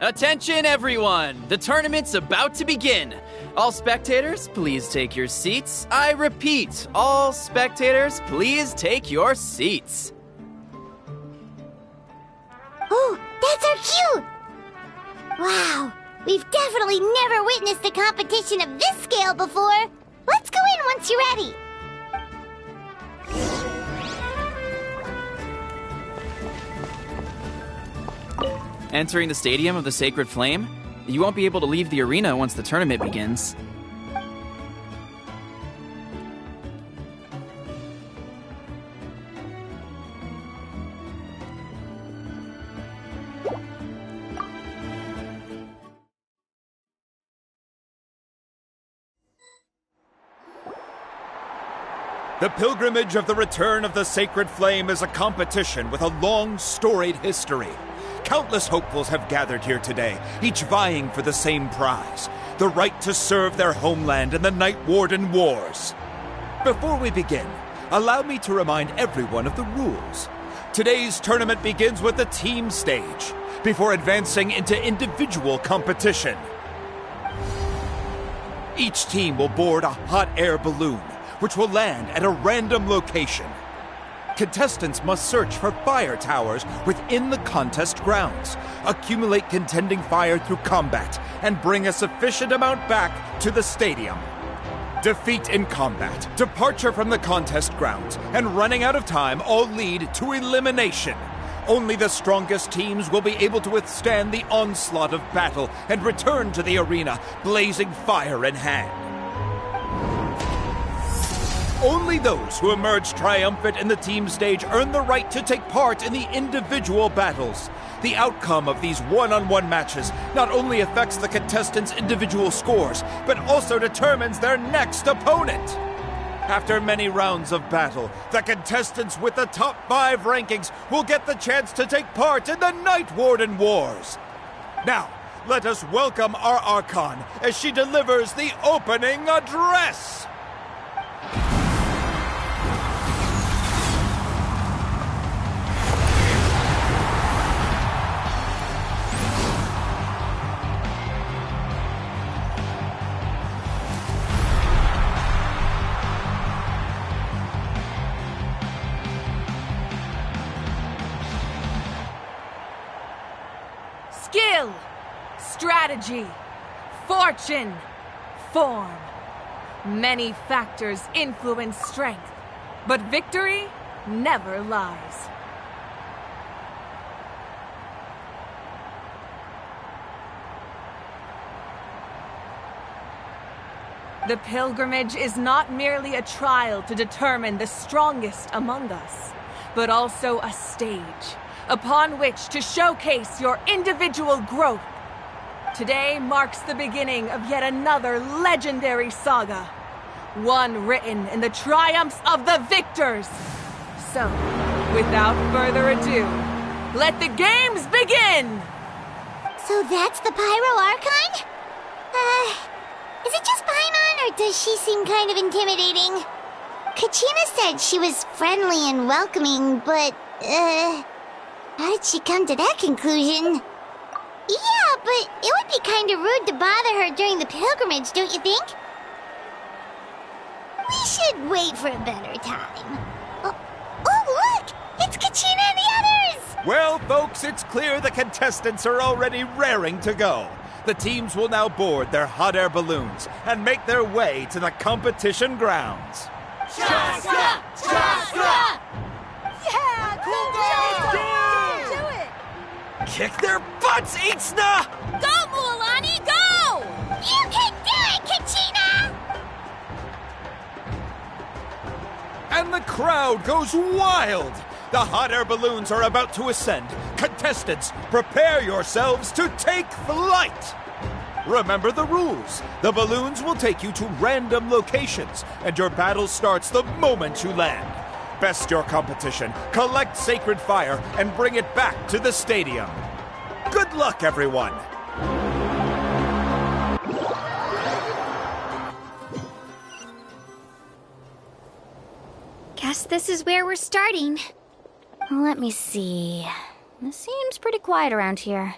Attention, everyone! The tournament's about to begin. All spectators, please take your seats. I repeat, all spectators, please take your seats. Oh, that's our cue! Wow, we've definitely never witnessed a competition of this scale before. Let's go in once you're ready. Entering the Stadium of the Sacred Flame, you won't be able to leave the arena once the tournament begins. The pilgrimage of the return of the Sacred Flame is a competition with a long, storied history. Countless hopefuls have gathered here today, each vying for the same prize, the right to serve their homeland in the Night Warden Wars. Before we begin, allow me to remind everyone of the rules. Today's tournament begins with the team stage, before advancing into individual competition. Each team will board a hot air balloon, which will land at a random location. Contestants must search for fire towers within the contest grounds, accumulate contending fire through combat, and bring a sufficient amount back to the stadium. Defeat in combat, departure from the contest grounds, and running out of time all lead to elimination. Only the strongest teams will be able to withstand the onslaught of battle and return to the arena, blazing fire in hand. Only those who emerge triumphant in the team stage earn the right to take part in the individual battles. The outcome of these one-on-one matches not only affects the contestants' individual scores, but also determines their next opponent. After many rounds of battle, the contestants with the top 5 rankings will get the chance to take part in the Night Warden Wars. Now, let us welcome our Archon as she delivers the opening address. Skill, strategy, fortune, form. Many factors influence strength, but victory never lies. The pilgrimage is not merely a trial to determine the strongest among us, but also a stage upon which to showcase your individual growth. Today marks the beginning of yet another legendary saga, one written in the triumphs of the victors. So, without further ado, let the games begin! So that's the Pyro Archon? Is it just Paimon, or does she seem kind of intimidating? Kachina said she was friendly and welcoming, but, how did she come to that conclusion? Yeah, but it would be kind of rude to bother her during the pilgrimage, don't you think? We should wait for a better time. Oh, look! It's Kachina and the others! Well, folks, it's clear the contestants are already raring to go. The teams will now board their hot air balloons and make their way to the competition grounds. Chaska! Chaska! Yeah, cool girl! Kick their butts, Itzna! Go, Mualani, go! You can do it, Kachina! And the crowd goes wild! The hot air balloons are about to ascend. Contestants, prepare yourselves to take flight! Remember the rules. The balloons will take you to random locations, and your battle starts the moment you land. best your competition, collect sacred fire, and bring it back to the stadium. Good luck, everyone! Guess this is where we're starting. Let me see. This seems pretty quiet around here.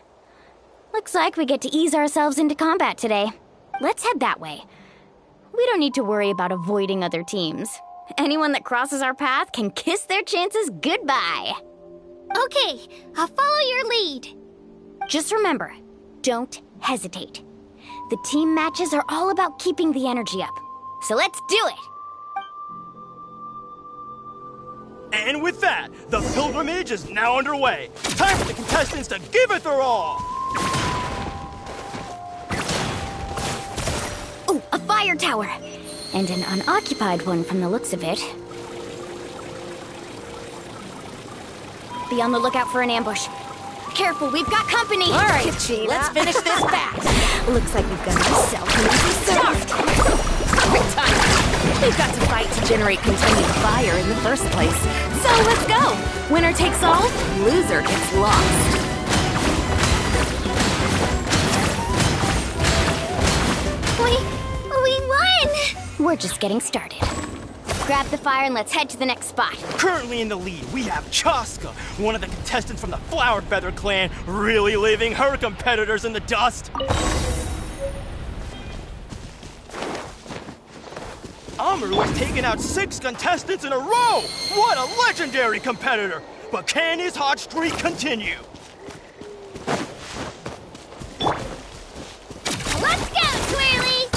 Looks like we get to ease ourselves into combat today. Let's head that way. We don't need to worry about avoiding other teams. Anyone that crosses our path can kiss their chances goodbye. Okay, I'll follow your lead. Just remember, don't hesitate. The team matches are all about keeping the energy up. So let's do it! And with that, the pilgrimage is now underway. Time for the contestants to give it their all! Ooh, a fire tower! And an unoccupied one from the looks of it. Be on the lookout for an ambush. Careful, we've got company! All right, let's finish this fast. Looks like we've got ourselves an easy start. Perfect timing. We've got to fight to generate continued fire in the first place. So let's go. Winner takes all, loser gets lost. We won! We're just getting started. Grab the fire and let's head to the next spot. Currently in the lead, we have Chaska, one of the contestants from the Flower Feather clan, really leaving her competitors in the dust. Amaru has taken out 6 contestants in a row! What a legendary competitor! But can his hot streak continue? Let's go, Twirly!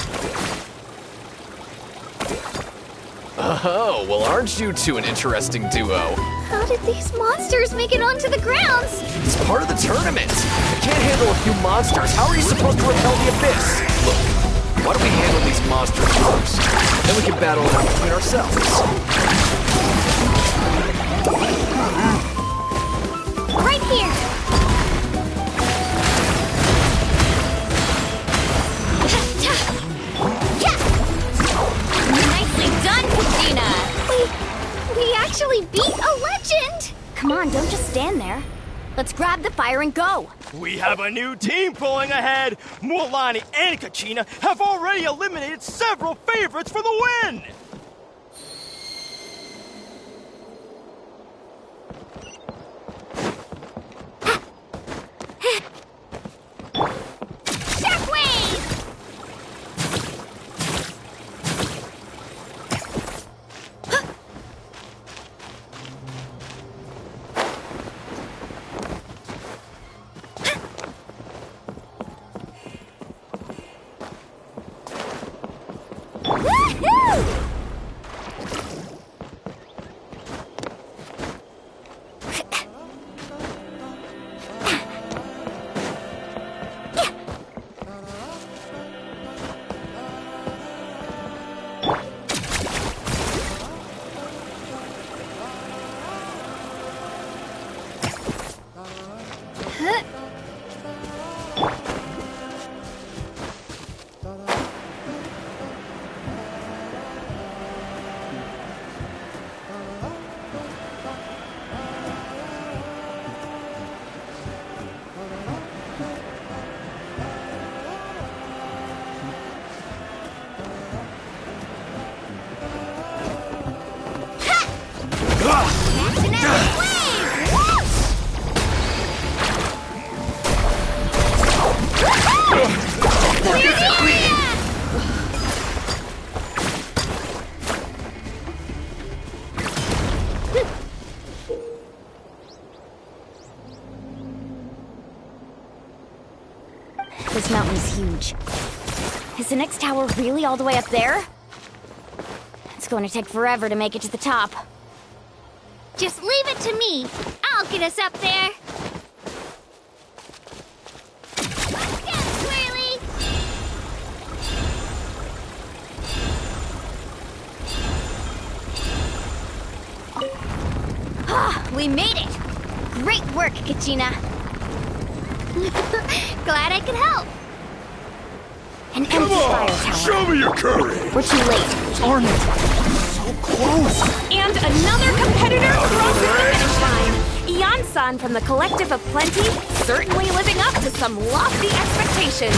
Oh, well, aren't you two an interesting duo? How did these monsters make it onto the grounds? It's part of the tournament. If you can't handle a few monsters, how are you supposed to repel the abyss? Look, why don't we handle these monsters first? Then we can battle it out between ourselves. Right here! Nicely done, Christina! We actually beat a legend! Come on, don't just stand there. Let's grab the fire and go! We have a new team pulling ahead! Mualani and Kachina have already eliminated several favorites for the win! This mountain is huge. Is the next tower really all the way up there? It's going to take forever to make it to the top. Just leave it to me. I'll get us up there. Let's go, Twirly! Ah, we made it! Great work, Kachina! Glad I could help. An empty fire tower. Show me your courage! We're too late. Darn it! So close! And And another competitor crosses the finish line. Ian-san from the Collective of Plenty, certainly living up to some lofty expectations.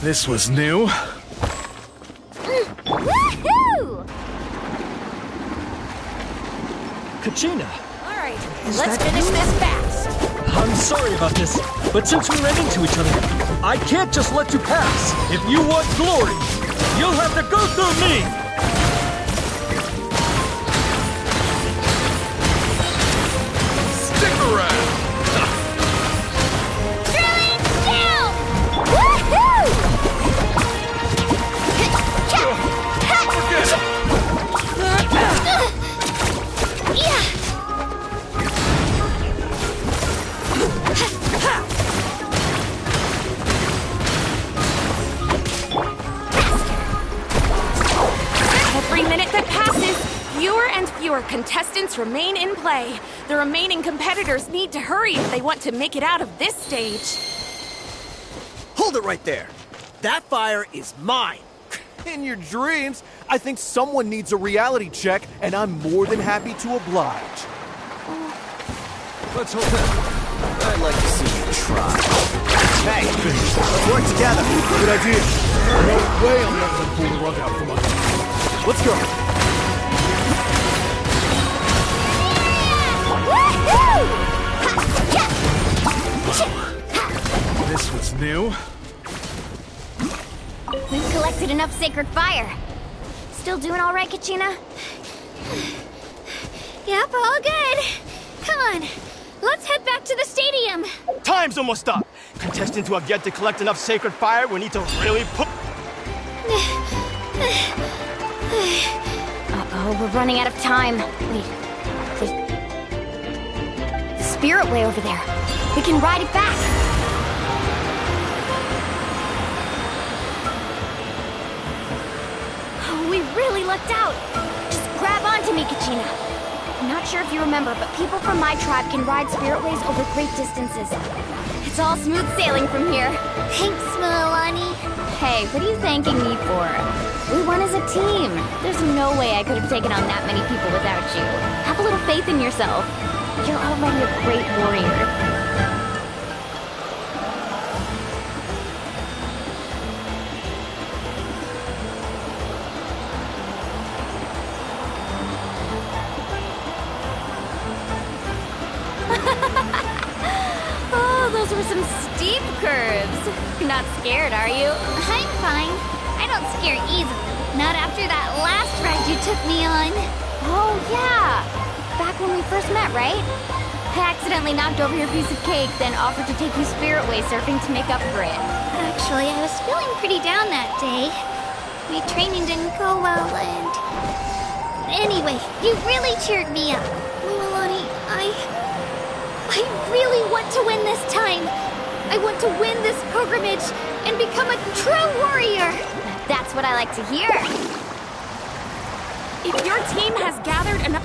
This was new. Woohoo! Kachina! Alright, let's finish this fast. I'm sorry about this, but since we ran into each other, I can't just let you pass. If you want glory, you'll have to go through me! Stick around! Drilling down! Woohoo! Yeah! Every minute that passes, fewer and fewer contestants remain in play. The remaining competitors need to hurry if they want to make it out of this stage. Hold it right there. That fire is mine. In your dreams, I think someone needs a reality check, and I'm more than happy to oblige. Let's hope that. I'd like to see you try. Hey, let's work together. Good idea. No way I'm letting them pull the rug out from under me. Let's go. This was new. We've collected enough sacred fire. Still doing all right, Kachina? Yep, all good. Come on, let's head back to the stadium. Time's almost up. Contestants who have yet to collect enough sacred fire will need to really put... Uh-oh, we're running out of time. Wait, there's the spirit way over there. We can ride it back. Oh, we really lucked out. Just grab onto me, Kachina. I'm not sure if you remember, but people from my tribe can ride spirit ways over great distances. It's all smooth sailing from here. Thanks, Milani. Hey, what are you thanking me for? We won as a team. There's no way I could have taken on that many people without you. Have a little faith in yourself. You're already a great warrior. Oh, those were some steep curves. You're not scared, are you? I'm fine. I don't scare easily. Not after that last ride you took me on. Oh, yeah. Back when we first met, right? I accidentally knocked over your piece of cake, then offered to take you spirit way surfing to make up for it. Actually, I was feeling pretty down that day. My training didn't go well, and... Anyway, You really cheered me up. Milani, I really want to win this time. I want to win this pilgrimage and become a true warrior. That's what I like to hear. If your team has gathered enough...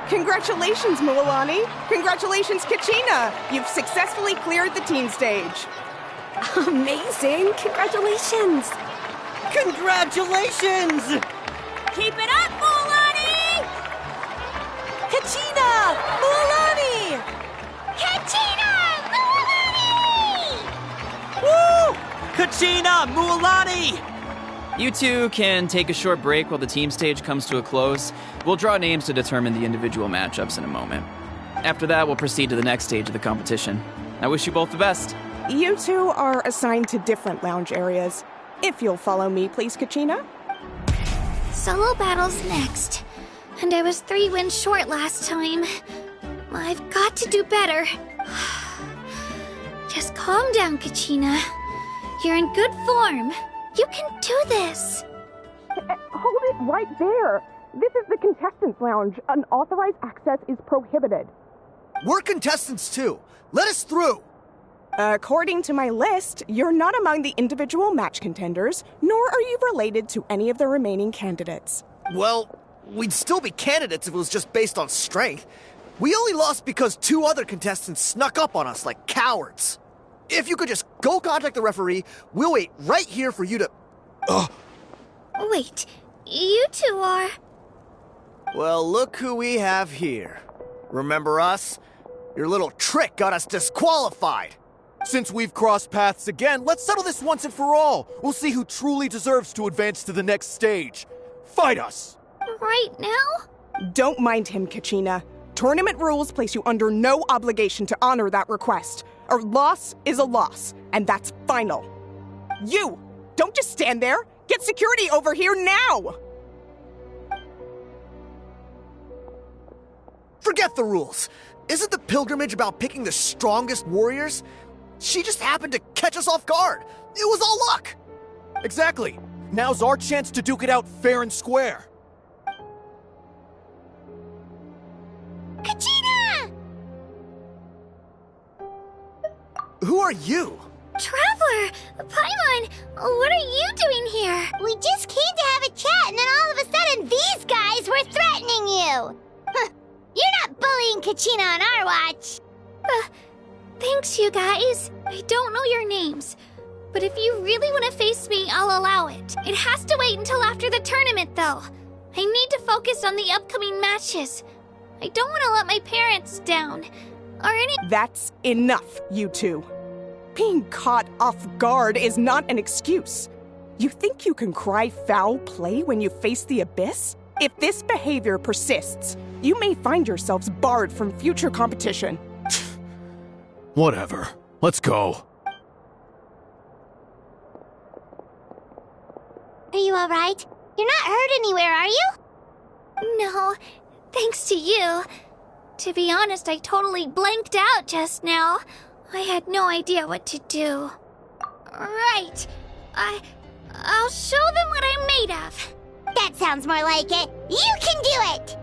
Congratulations, Milani. Congratulations, Kachina. You've successfully cleared the team stage. Amazing! Congratulations! Congratulations! Keep it up, Milani! Kachina! Milani! Kachina! Milani! Woo! Kachina! Mualani! You two can take a short break while the team stage comes to a close. We'll draw names to determine the individual matchups in a moment. After that, we'll proceed to the next stage of the competition. I wish you both the best. You two are assigned to different lounge areas. If you'll follow me, please, Kachina. Solo battle's next. And I was 3 wins short last time. I've got to do better. Just calm down, Kachina. You're in good form. You can do this. Hold it right there. This is the contestants' lounge. Unauthorized access is prohibited. We're contestants too. Let us through. According to my list, you're not among the individual match contenders, nor are you related to any of the remaining candidates. Well, we'd still be candidates if it was just based on strength. We only lost because 2 other contestants snuck up on us like cowards. If you could just go contact the referee, we'll wait right here for you to... Wait, you two are... Well, look who we have here. Remember us? Your little trick got us disqualified. Since we've crossed paths again, let's settle this once and for all. We'll see who truly deserves to advance to the next stage. Fight us! Right now? Don't mind him, Kachina. Tournament rules place you under no obligation to honor that request. A loss is a loss, and that's final. You! Don't just stand there! Get security over here now! Forget the rules. Isn't the pilgrimage about picking the strongest warriors? She just happened to catch us off guard. It was all luck. Exactly. Now's our chance to duke it out fair and square. Kachina! Who are you? Traveler! Paimon! What are you doing here? We just came to have a chat, and then all of a sudden these guys were threatening you! You're not bullying Kachina on our watch! Thanks, you guys. I don't know your names, but if you really want to face me, I'll allow it. It has to wait until after the tournament, though. I need to focus on the upcoming matches. I don't want to let my parents down. Or any- That's enough, you two. Being caught off guard is not an excuse. You think you can cry foul play when you face the abyss? If this behavior persists, you may find yourselves barred from future competition. Whatever. Let's go. Are you alright? You're not hurt anywhere, are you? No, thanks to you. To be honest, I totally blanked out just now. I had no idea what to do. Right. I'll show them what I'm made of. That sounds more like it. You can do it!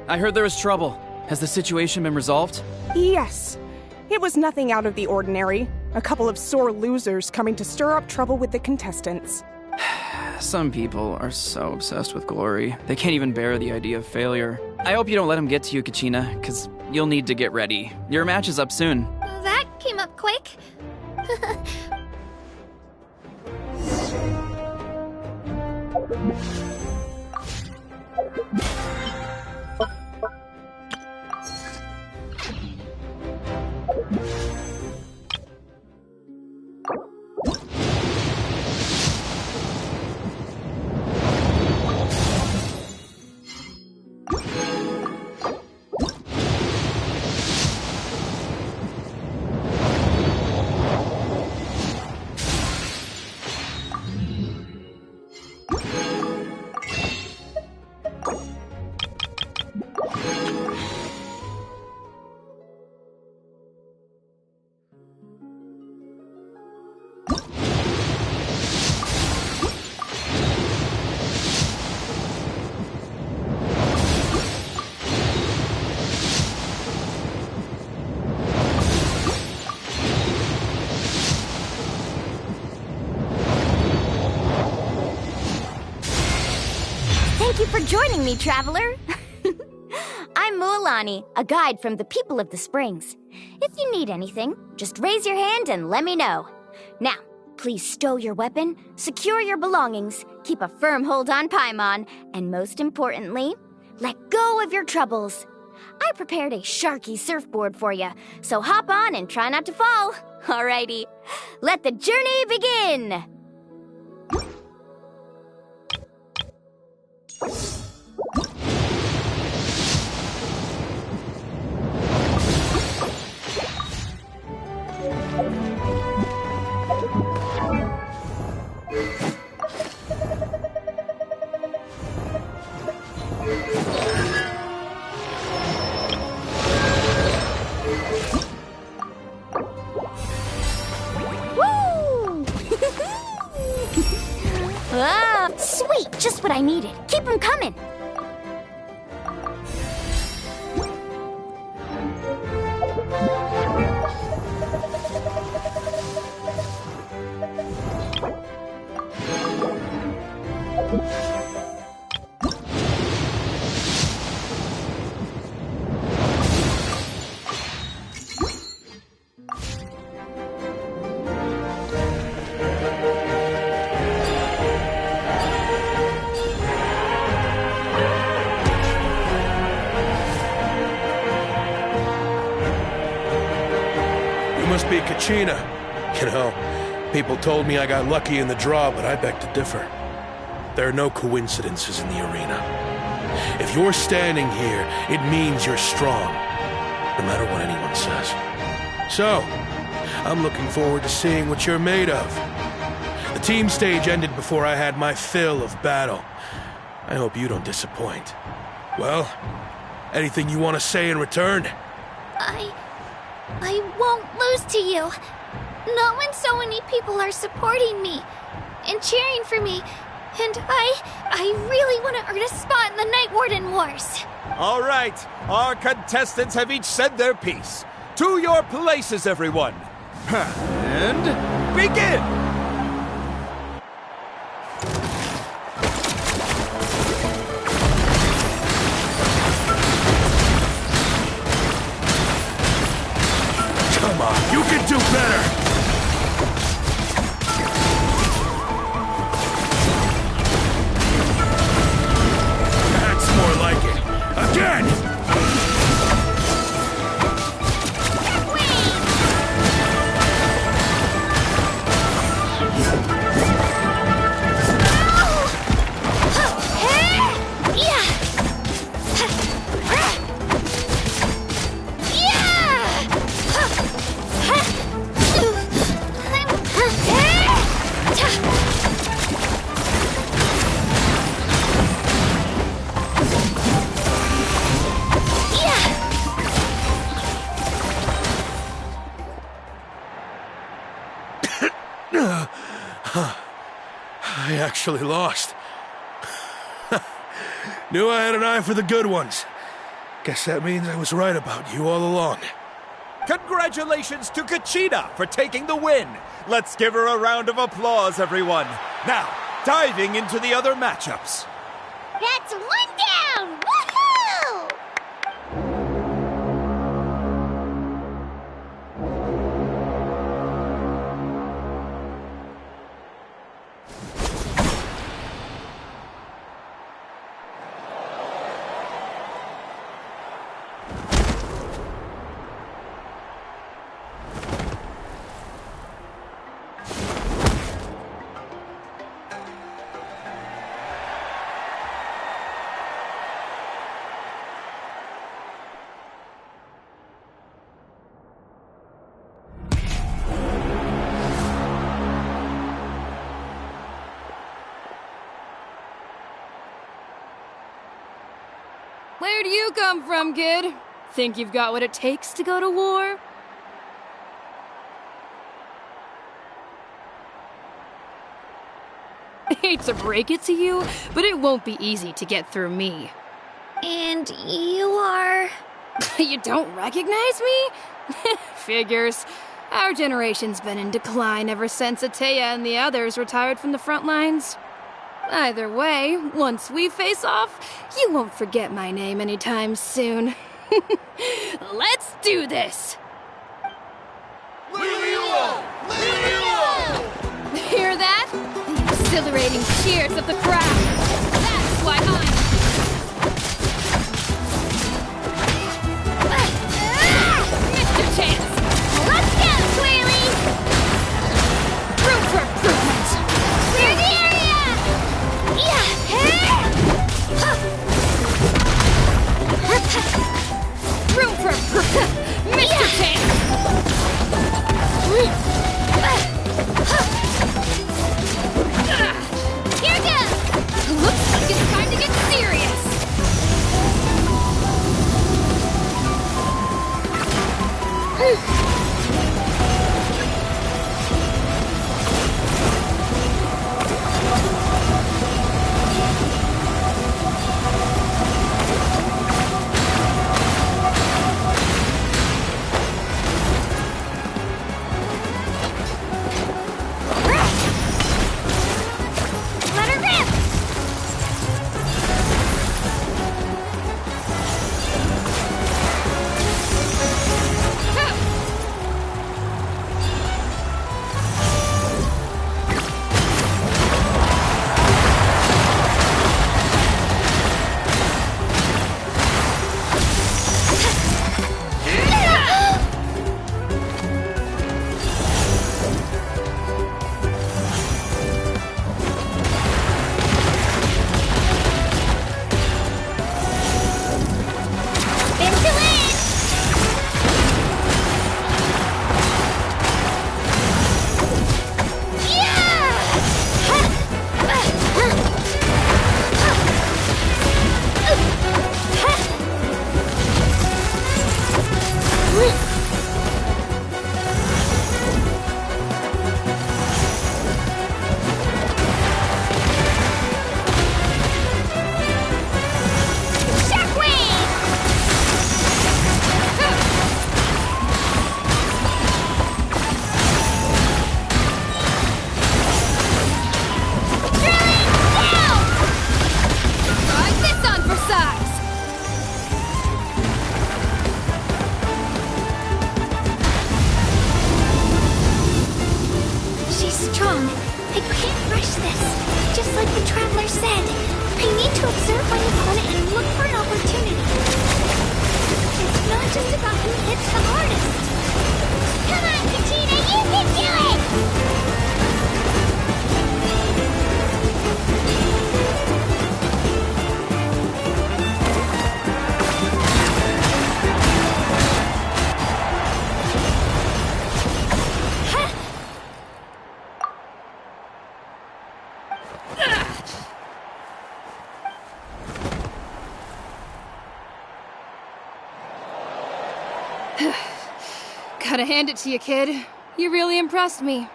I heard there was trouble. Has the situation been resolved? Yes. It was nothing out of the ordinary. A couple of sore losers coming to stir up trouble with the contestants. Some people are so obsessed with glory, they can't even bear the idea of failure. I hope you don't let them get to you, Kachina, because you'll need to get ready. Your match is up soon. That came up quick. Thank you for joining me, traveler. I'm Mualani, a guide from the people of the Springs. If you need anything, just raise your hand and let me know. Now, please stow your weapon, secure your belongings, keep a firm hold on Paimon, and most importantly, let go of your troubles. I prepared a Sharky surfboard for you, so hop on and try not to fall. Alrighty, let the journey begin! Ah, sweet! Just what I needed. Keep them coming! must be Kachina. You know, people told me I got lucky in the draw, but I beg to differ. There are no coincidences in the arena. If you're standing here, it means you're strong, no matter what anyone says. So, I'm looking forward to seeing what you're made of. The team stage ended before I had my fill of battle. I hope you don't disappoint. Well, anything you want to say in return? I won't lose to you. Not when so many people are supporting me and cheering for me. And I really want to earn a spot in the Night Warden Wars. All right, our contestants have each said their piece. To your places, everyone. And begin! Come on, you can do better! That's more like it. Again! I actually lost. Knew I had an eye for the good ones. Guess that means I was right about you all along. Congratulations to Kachina for taking the win. Let's give her a round of applause, everyone. Now, diving into the other matchups. That's one down! Woohoo! Where do you come from, kid? Think you've got what it takes to go to war? Hate to break it to you, but it won't be easy to get through me. And you are... You don't recognize me? Figures. Our generation's been in decline ever since Ateya and the others retired from the front lines. Either way, once we face off, you won't forget my name anytime soon. Let's do this! Hear that? The exhilarating cheers of the crowd. That's why Mr. Chance! Let's go, Twirly! Room for improvement! Clear the area! Room for improvement! Mr. Chance! Here goes! Looks like it's time to get serious! Gotta hand it to you, kid. You really impressed me.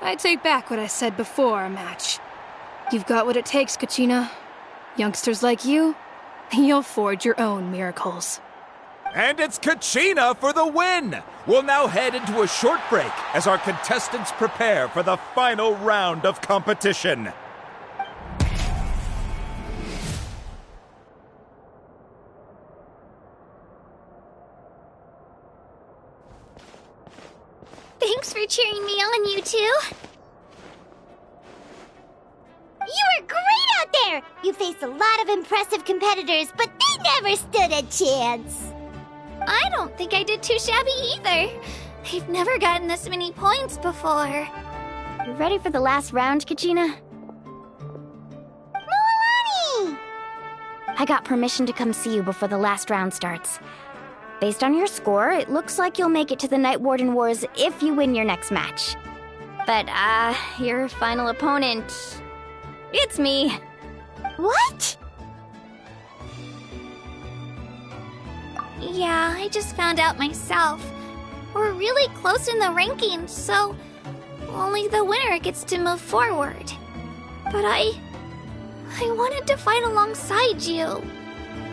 I take back what I said before our match. You've got what it takes, Kachina. Youngsters like you, you'll forge your own miracles. And it's Kachina for the win! We'll now head into a short break as our contestants prepare for the final round of competition. Thanks for cheering me on, you two. You were great out there! You faced a lot of impressive competitors, but they never stood a chance. I don't think I did too shabby either. I've never gotten this many points before. You ready for the last round, Kachina? Moalani! I got permission to come see you before the last round starts. Based on your score, it looks like you'll make it to the Night Warden Wars if you win your next match. But, your final opponent... it's me. What? Yeah, I just found out myself. We're really close in the rankings, so only the winner gets to move forward. But I wanted to fight alongside you.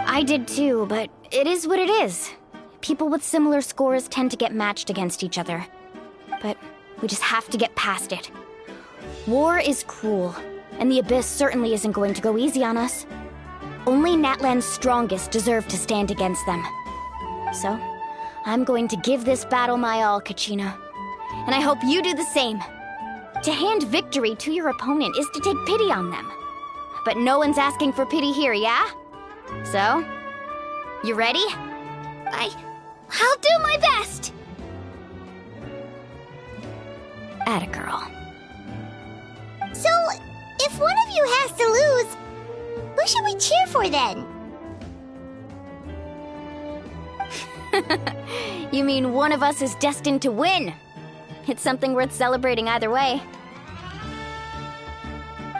I did too, but it is what it is. People with similar scores tend to get matched against each other. But we just have to get past it. War is cruel, and the Abyss certainly isn't going to go easy on us. Only Natlan's strongest deserve to stand against them. So, I'm going to give this battle my all, Kachina. And I hope you do the same. To hand victory to your opponent is to take pity on them. But no one's asking for pity here, yeah? So, you ready? I'll do my best! Atta girl. So, if one of you has to lose, who should we cheer for then? You mean one of us is destined to win? It's something worth celebrating either way.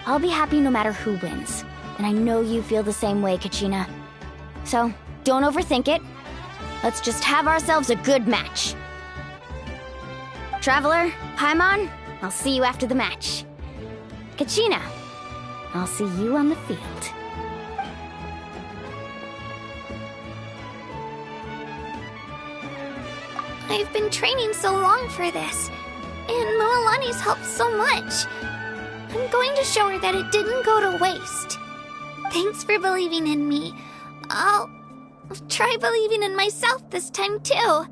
I'll be happy no matter who wins, and I know you feel the same way, Kachina. So, don't overthink it. Let's just have ourselves a good match. Traveler, Paimon, I'll see you after the match. Kachina, I'll see you on the field. I've been training so long for this, and Moalani's helped so much. I'm going to show her that it didn't go to waste. Thanks for believing in me. I'll try believing in myself this time too.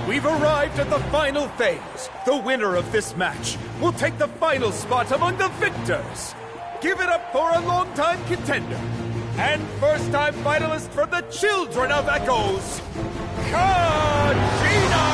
We've arrived at the final phase. The winner of this match will take the final spot among the victors. Give it up for a longtime contender and first-time finalist from the Children of Echoes, Kachina!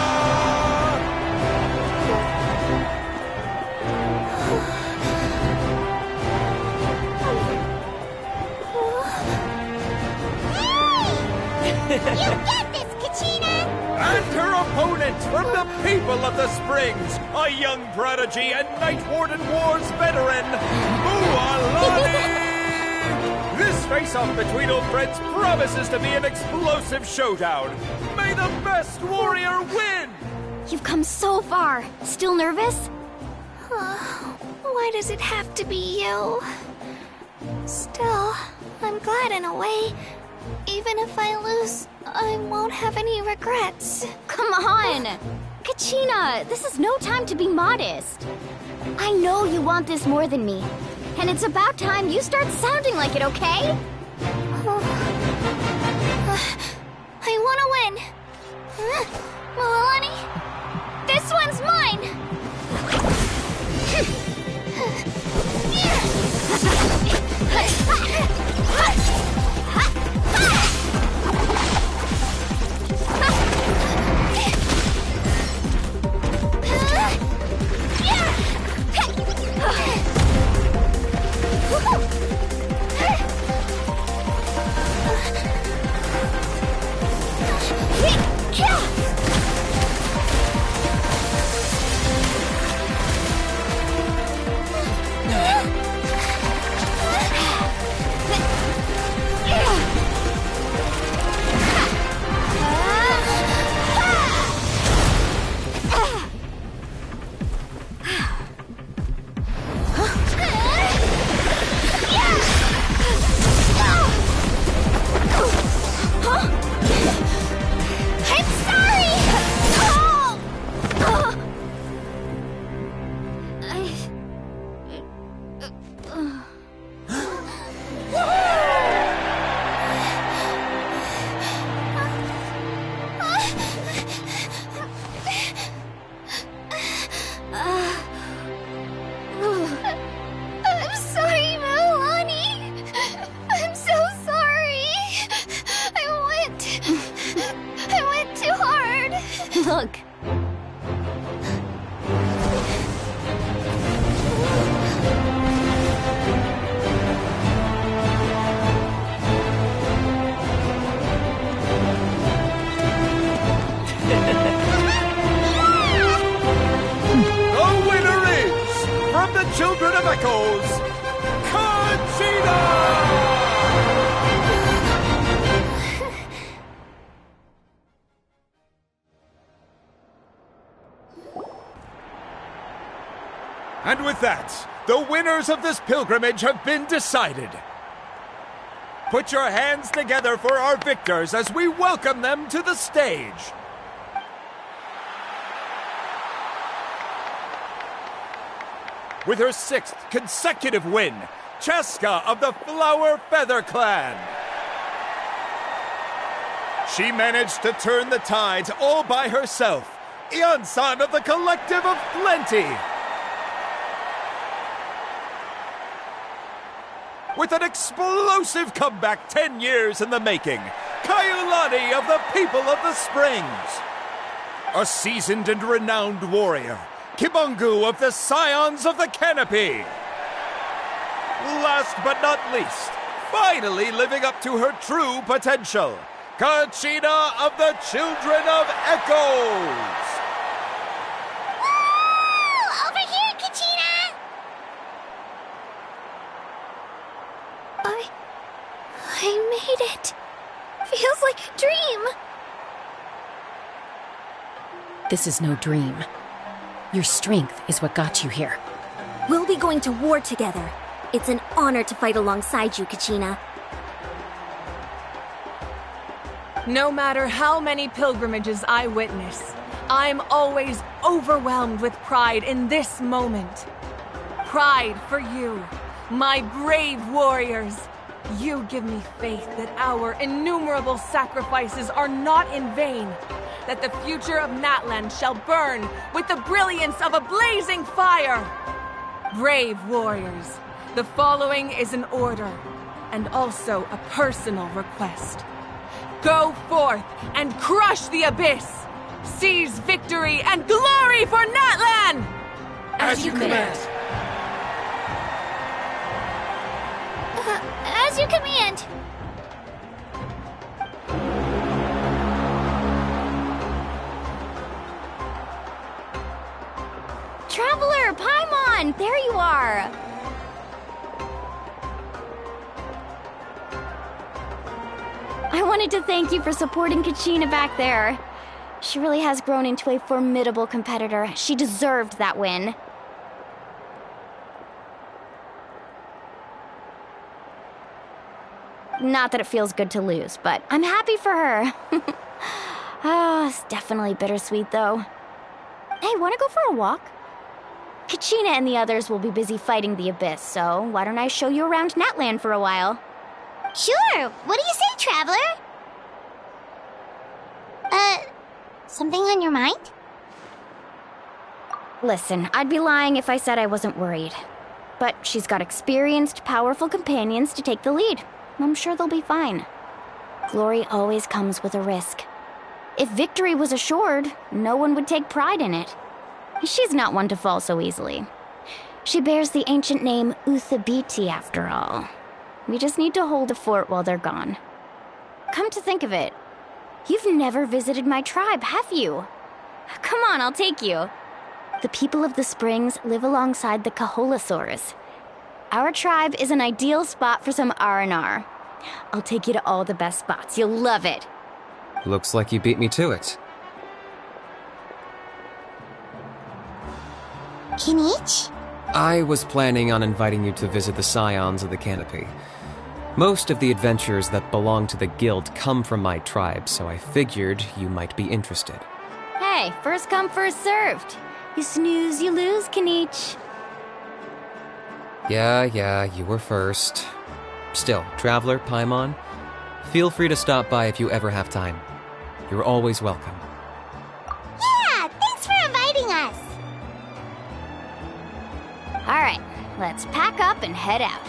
You get this, Kachina! And her opponent from the people of the Springs, a young prodigy and Night Warden Wars veteran, Moalani! This face-off between old friends promises to be an explosive showdown. May the best warrior win! You've come so far. Still nervous? Why does it have to be you? Still, I'm glad in a way. Even if I lose, I won't have any regrets. Come on! Kachina, this is no time to be modest. I know you want this more than me. And it's about time you start sounding like it, okay? I want to win. Moalani, this one's mine! Look. The winner is, from the Children of Echoes, Conchita! And with that, the winners of this pilgrimage have been decided. Put your hands together for our victors as we welcome them to the stage. With her 6th consecutive win, Cheska of the Flower Feather Clan. She managed to turn the tides all by herself. Ian-san of the Collective of Plenty. With an explosive comeback 10 years in the making, Kaiulani of the People of the Springs. A seasoned and renowned warrior, Kibungu of the Scions of the Canopy. Last but not least, finally living up to her true potential, Conchita of the Children of Echoes. Woo! Over here, Conchita! I made it. Feels like a dream. This is no dream. Your strength is what got you here. We'll be going to war together. It's an honor to fight alongside you, Kachina. No matter how many pilgrimages I witness, I'm always overwhelmed with pride in this moment. Pride for you, my brave warriors. You give me faith that our innumerable sacrifices are not in vain, that the future of Natlan shall burn with the brilliance of a blazing fire. Brave warriors, the following is an order, and also a personal request. Go forth and crush the abyss! Seize victory and glory for Natlan! As you command. As you command. Traveler, Paimon, there you are! I wanted to thank you for supporting Kachina back there. She really has grown into a formidable competitor. She deserved that win. Not that it feels good to lose, but I'm happy for her. Oh, it's definitely bittersweet, though. Hey, wanna go for a walk? Kachina and the others will be busy fighting the Abyss, so why don't I show you around Natlan for a while? Sure. What do you say, Traveler? Something on your mind? Listen, I'd be lying if I said I wasn't worried. But she's got experienced, powerful companions to take the lead. I'm sure they'll be fine. Glory always comes with a risk. If victory was assured, no one would take pride in it. She's not one to fall so easily. She bears the ancient name Uthabiti, after all. We just need to hold the fort while they're gone. Come to think of it, you've never visited my tribe, have you? Come on, I'll take you. The people of the Springs live alongside the Kaholasaurus. Our tribe is an ideal spot for some R&R. I'll take you to all the best spots. You'll love it. Looks like you beat me to it. Kinich? I was planning on inviting you to visit the Scions of the Canopy. Most of the adventurers that belong to the guild come from my tribe, so I figured you might be interested. Hey, first come, first served. You snooze, you lose, Kinich. Yeah, you were first. Still, Traveler, Paimon, feel free to stop by if you ever have time. You're always welcome. Yeah, thanks for inviting us. All right, let's pack up and head out.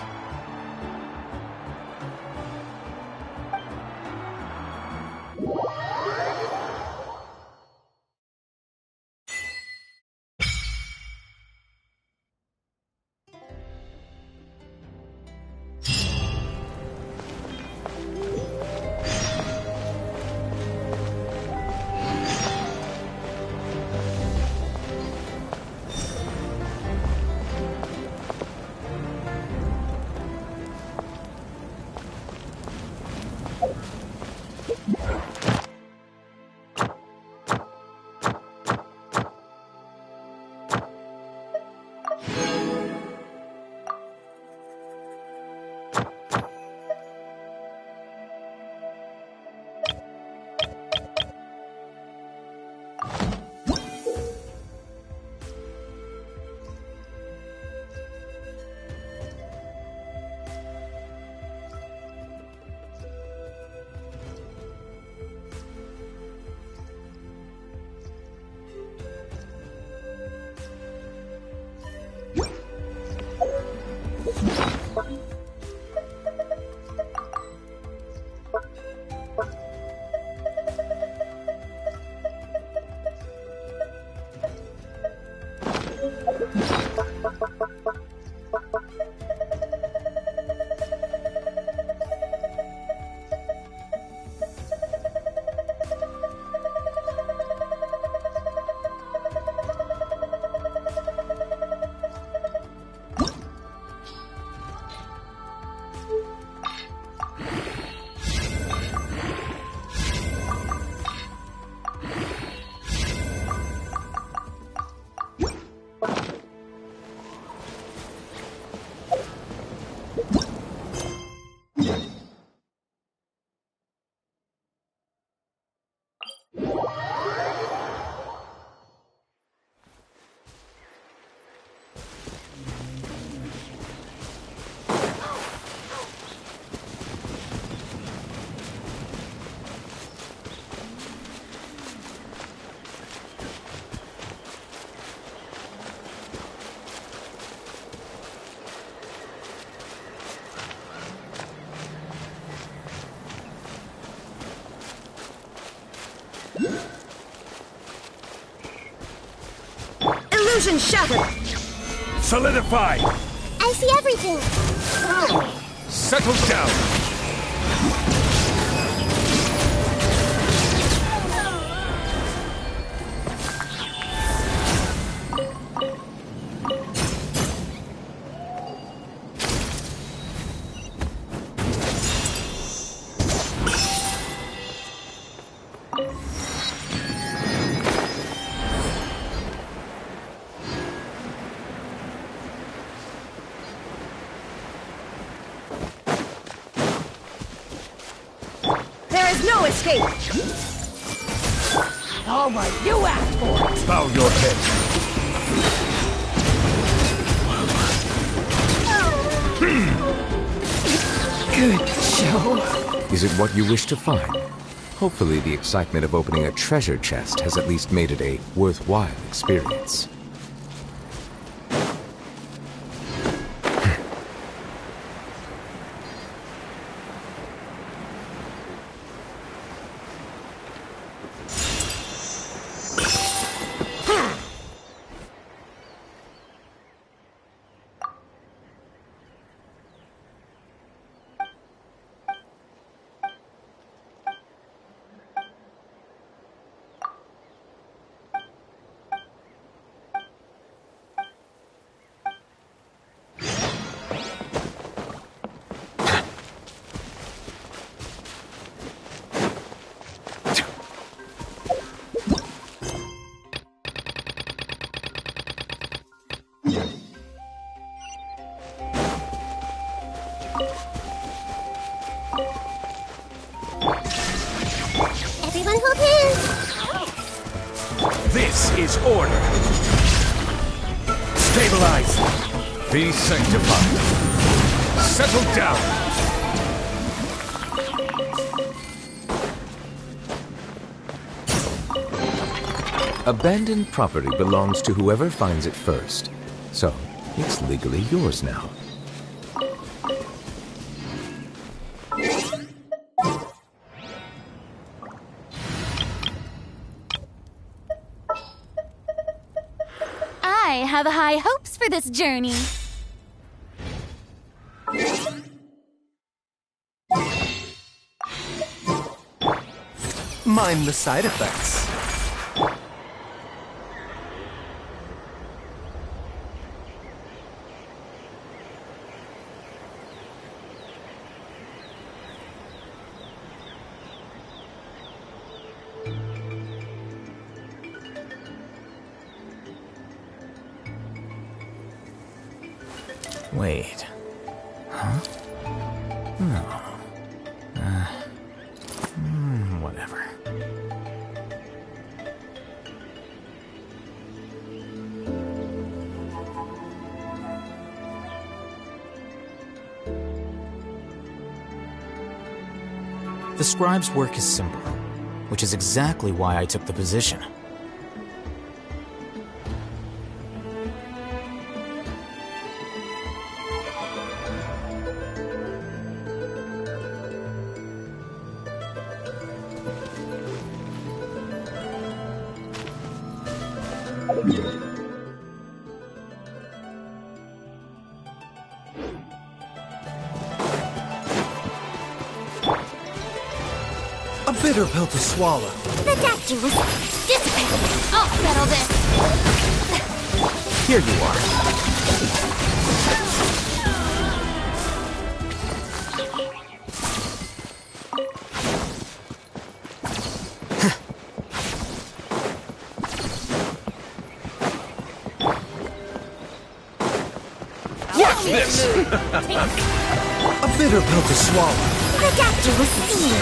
Illusion shattered! Solidify! I see everything! Settle down! No escape! All right, you asked for it! Bow your head. Good show. Is it what you wish to find? Hopefully the excitement of opening a treasure chest has at least made it a worthwhile experience. Everyone hold hands! This is order. Stabilize. Be sanctified. Settle down. Abandoned property belongs to whoever finds it first. So, it's legally yours now. I have high hopes for this journey. Mind the side effects. Wait. Huh? No. Whatever. The scribe's work is simple, which is exactly why I took the position. A bitter pill to swallow. The doctor was dissipated. I'll settle this. Here you are. Watch this! A bitter pill to swallow. The doctor was seen.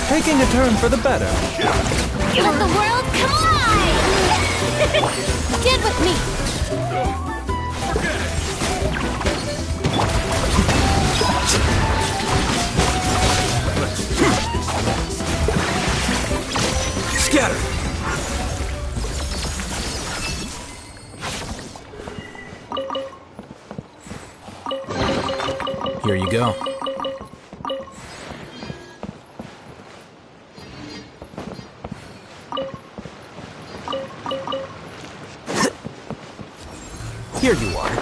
taking a turn for the better. Let the world collide! Get with me! Scatter! Here you go. Here you are.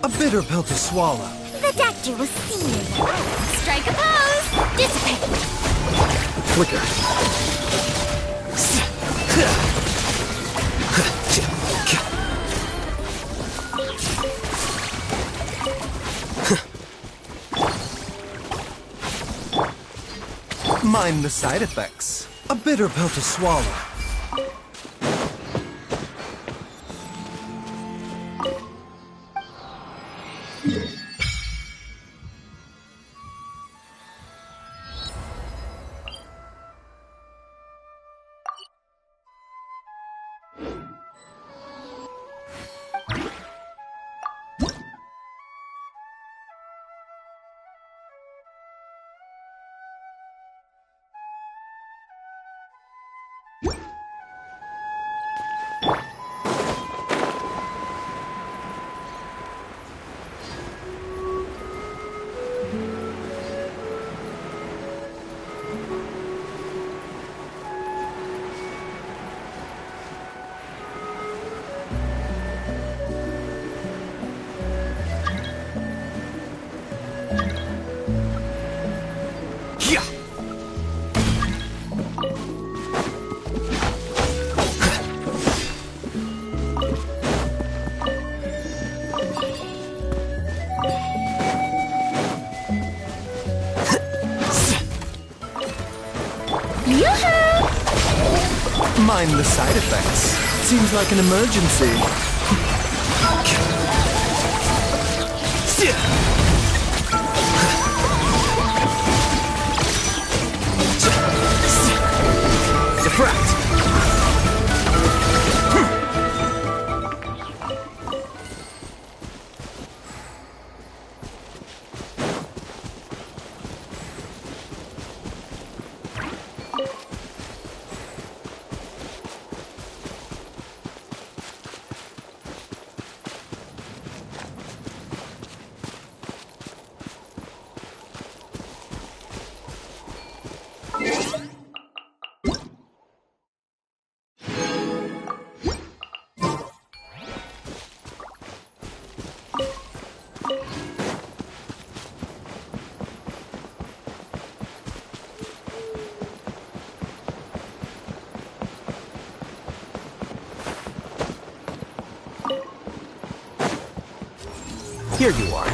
A bitter pill to swallow. The doctor will see you. Strike a pose! Dissipate! Flicker. Mind the side effects. A bitter pill to swallow. Mind the side effects. Seems like an emergency. Diffract! Here you are.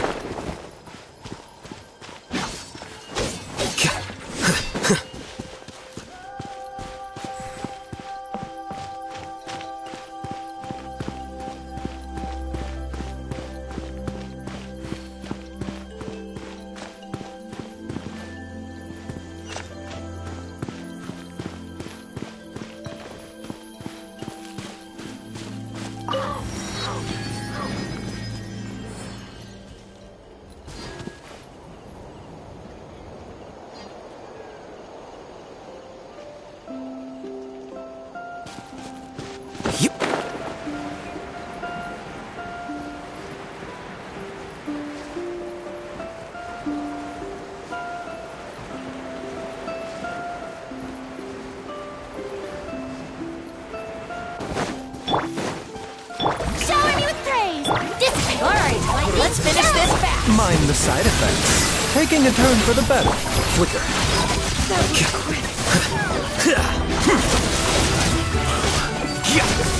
Mind the side effects. Taking a turn for the better. Flicker.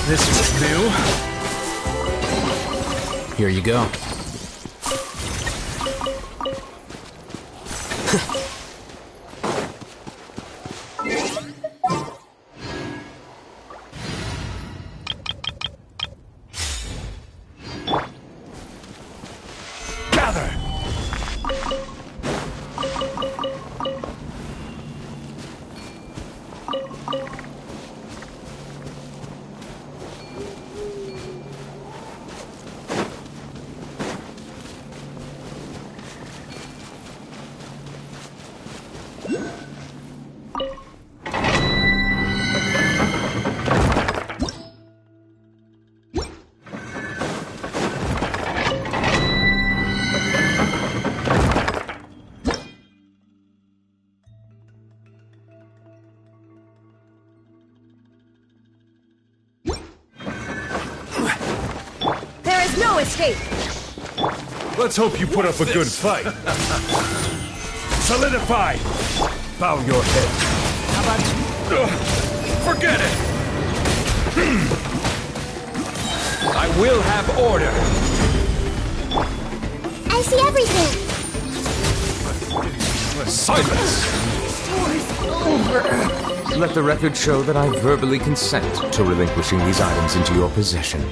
This was new. Here you go. No escape! Let's hope you put up a good fight. Solidify! Bow your head. How about forget it! I will have order! I see everything! Silence! Let the record show that I verbally consent to relinquishing these items into your possession.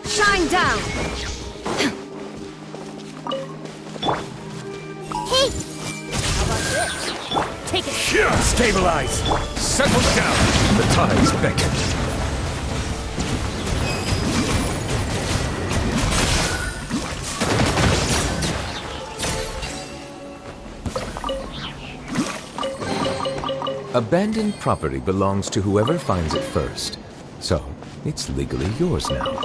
Shine down! Hey! How about this? Take it! Stabilize! Settle down! The tides beckon. Abandoned property belongs to whoever finds it first. So, it's legally yours now.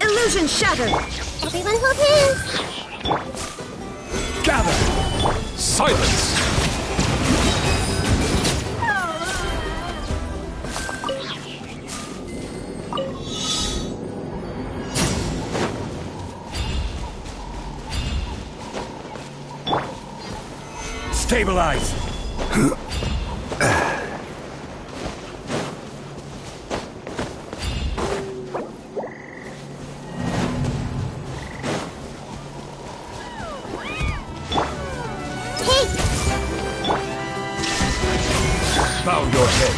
Illusion shattered! Everyone hold hands! Gather! Silence! Stabilize! Bow your head.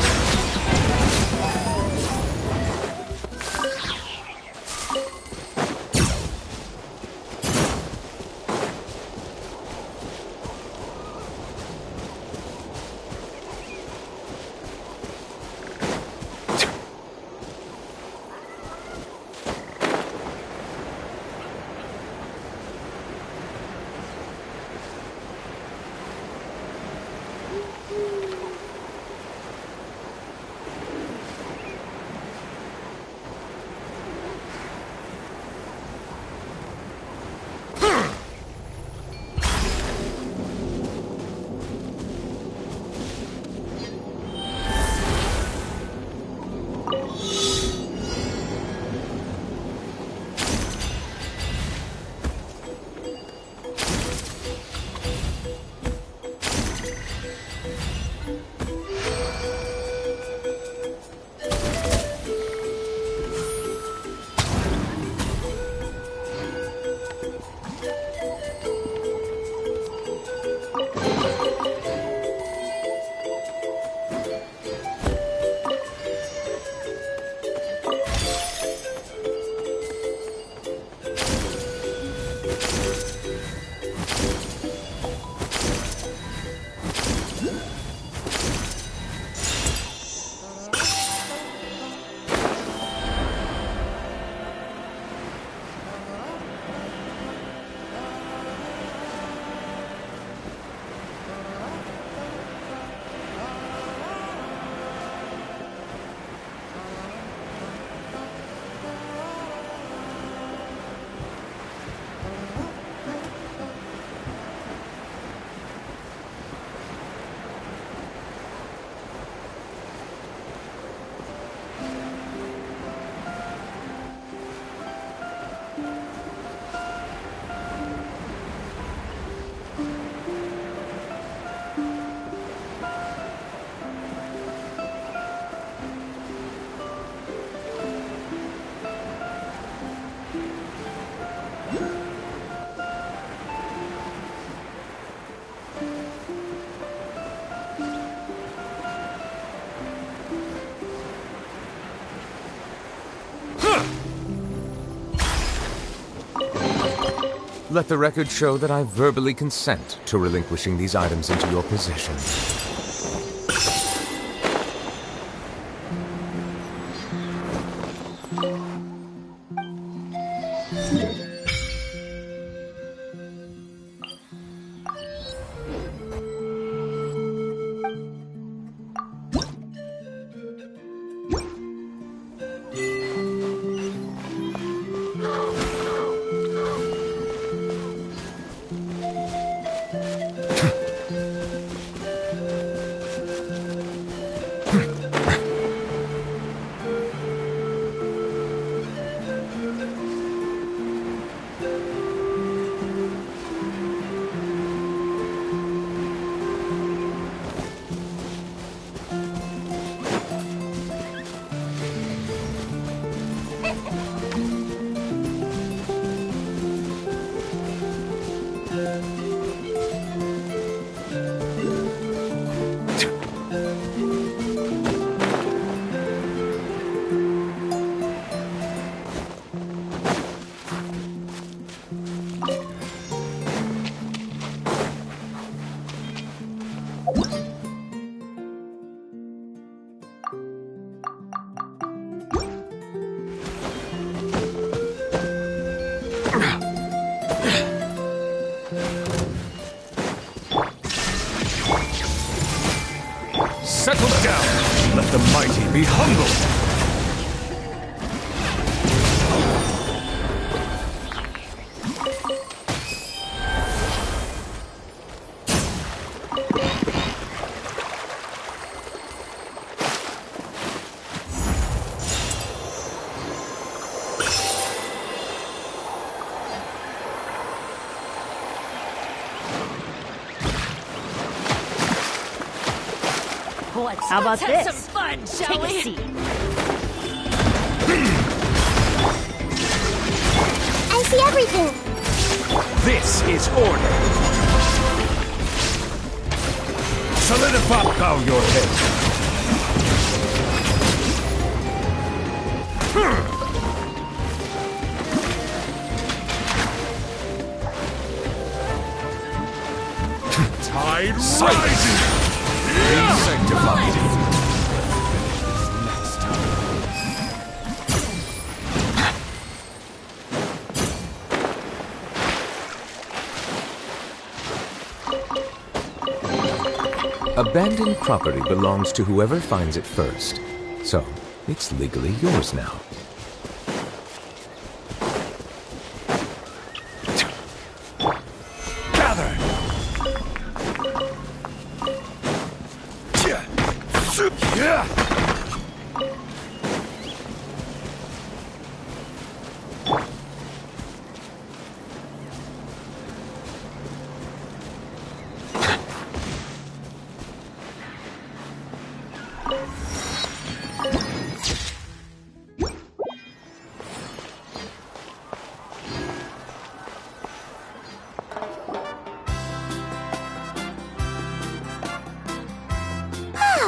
Let the record show that I verbally consent to relinquishing these items into your possession. Settle down! Let the mighty be humbled! How about Let's have this? some fun, shall Take we? a seat. I see everything. This is order! Solidify! Bow your head! Tide rises! Be sanctified! Abandoned property belongs to whoever finds it first. So, it's legally yours now. Gather! Yeah!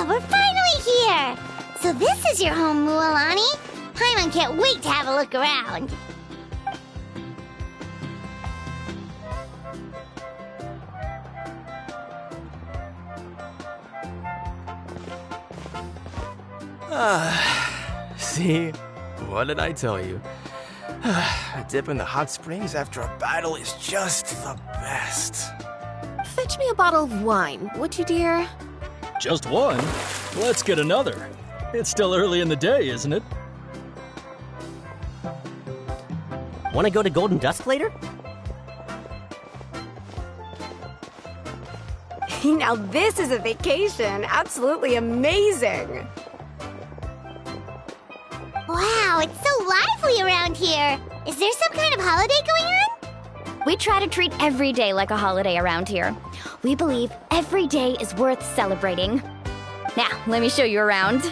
We're finally here! So this is your home, Mualani? Paimon can't wait to have a look around. See? What did I tell you? A dip in the hot springs after a battle is just the best. Fetch me a bottle of wine, would you, dear? Just one? Let's get another. It's still early in the day, isn't it? Want to go to Golden Dusk later? Now this is a vacation. Absolutely amazing. Wow, it's so lively around here. Is there some kind of holiday going on? We try to treat every day like a holiday around here. We believe every day is worth celebrating. Now, let me show you around.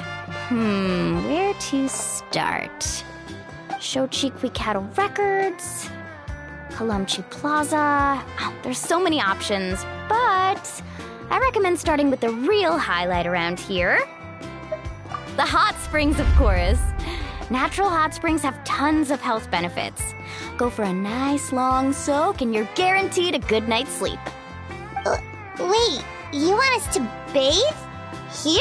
Where to start? Shochiqui Cattle Records, Kalumchi Plaza. Oh, there's so many options, but I recommend starting with the real highlight around here. The hot springs, of course. Natural hot springs have tons of health benefits. Go for a nice long soak and you're guaranteed a good night's sleep. Wait, you want us to bathe? Here?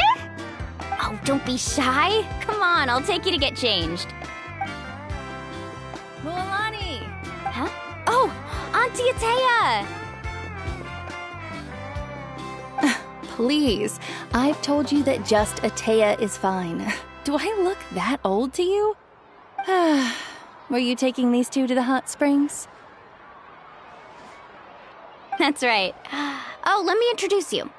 Oh, don't be shy. Come on, I'll take you to get changed. Mualani! Huh? Oh, Auntie Atea! Please, I've told you that just Atea is fine. Do I look that old to you? Were you taking these two to the hot springs? That's right. Oh, let me introduce you.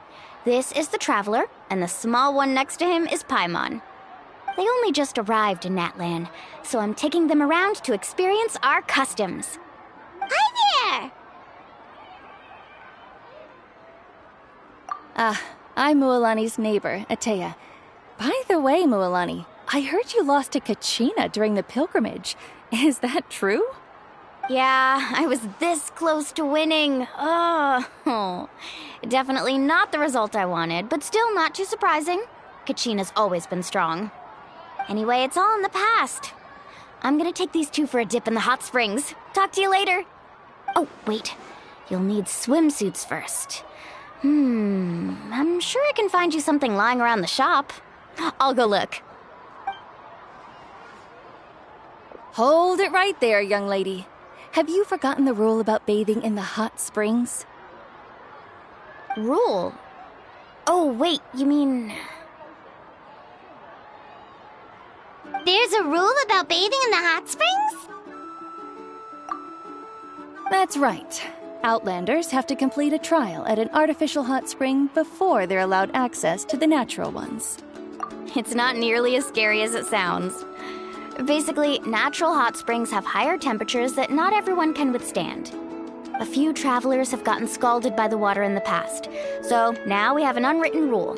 This is the Traveler, and the small one next to him is Paimon. They only just arrived in Natlan, so I'm taking them around to experience our customs. Hi there! I'm Mualani's neighbor, Atea. By the way, Mualani, I heard you lost to Kachina during the pilgrimage. Is that true? Yeah, I was this close to winning. Oh, definitely not the result I wanted, but still not too surprising. Kachina's always been strong. Anyway, it's all in the past. I'm gonna take these two for a dip in the hot springs. Talk to you later. Oh, wait. You'll need swimsuits first. I'm sure I can find you something lying around the shop. I'll go look. Hold it right there, young lady. Have you forgotten the rule about bathing in the hot springs? Rule? Oh, wait, you mean... There's a rule about bathing in the hot springs? That's right. Outlanders have to complete a trial at an artificial hot spring before they're allowed access to the natural ones. It's not nearly as scary as it sounds. Basically, natural hot springs have higher temperatures that not everyone can withstand. A few travelers have gotten scalded by the water in the past, so now we have an unwritten rule.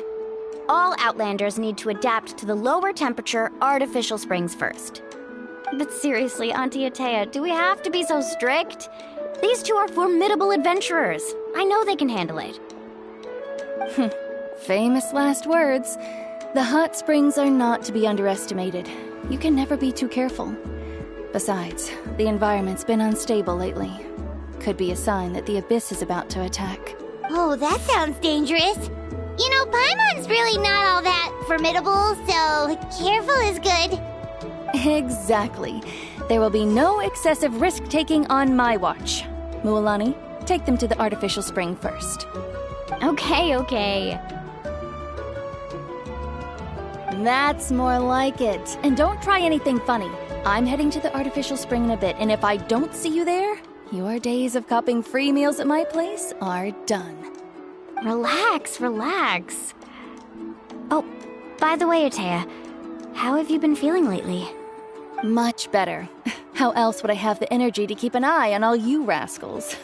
All Outlanders need to adapt to the lower temperature artificial springs first. But seriously, Auntie Atea, do we have to be so strict? These two are formidable adventurers. I know they can handle it. Famous last words. The hot springs are not to be underestimated. You can never be too careful. Besides, the environment's been unstable lately. Could be a sign that the Abyss is about to attack. Oh, that sounds dangerous. You know, Paimon's really not all that formidable, so careful is good. Exactly. There will be no excessive risk-taking on my watch. Mualani, take them to the artificial spring first. Okay. That's more like it. And don't try anything funny. I'm heading to the artificial spring in a bit, and if I don't see you there, your days of copping free meals at my place are done. Relax. Oh, by the way, Atea, how have you been feeling lately? Much better. How else would I have the energy to keep an eye on all you rascals?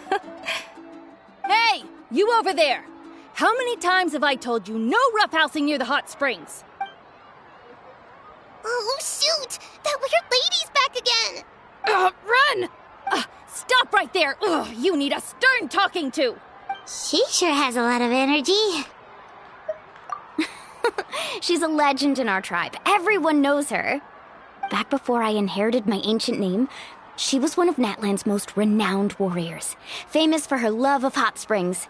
Hey, you over there! How many times have I told you no roughhousing near the hot springs? Oh, shoot! That weird lady's back again! Run! Stop right there! Ugh, you need a stern talking to! She sure has a lot of energy. She's a legend in our tribe. Everyone knows her. Back before I inherited my ancient name, she was one of Natlan's most renowned warriors, famous for her love of hot springs.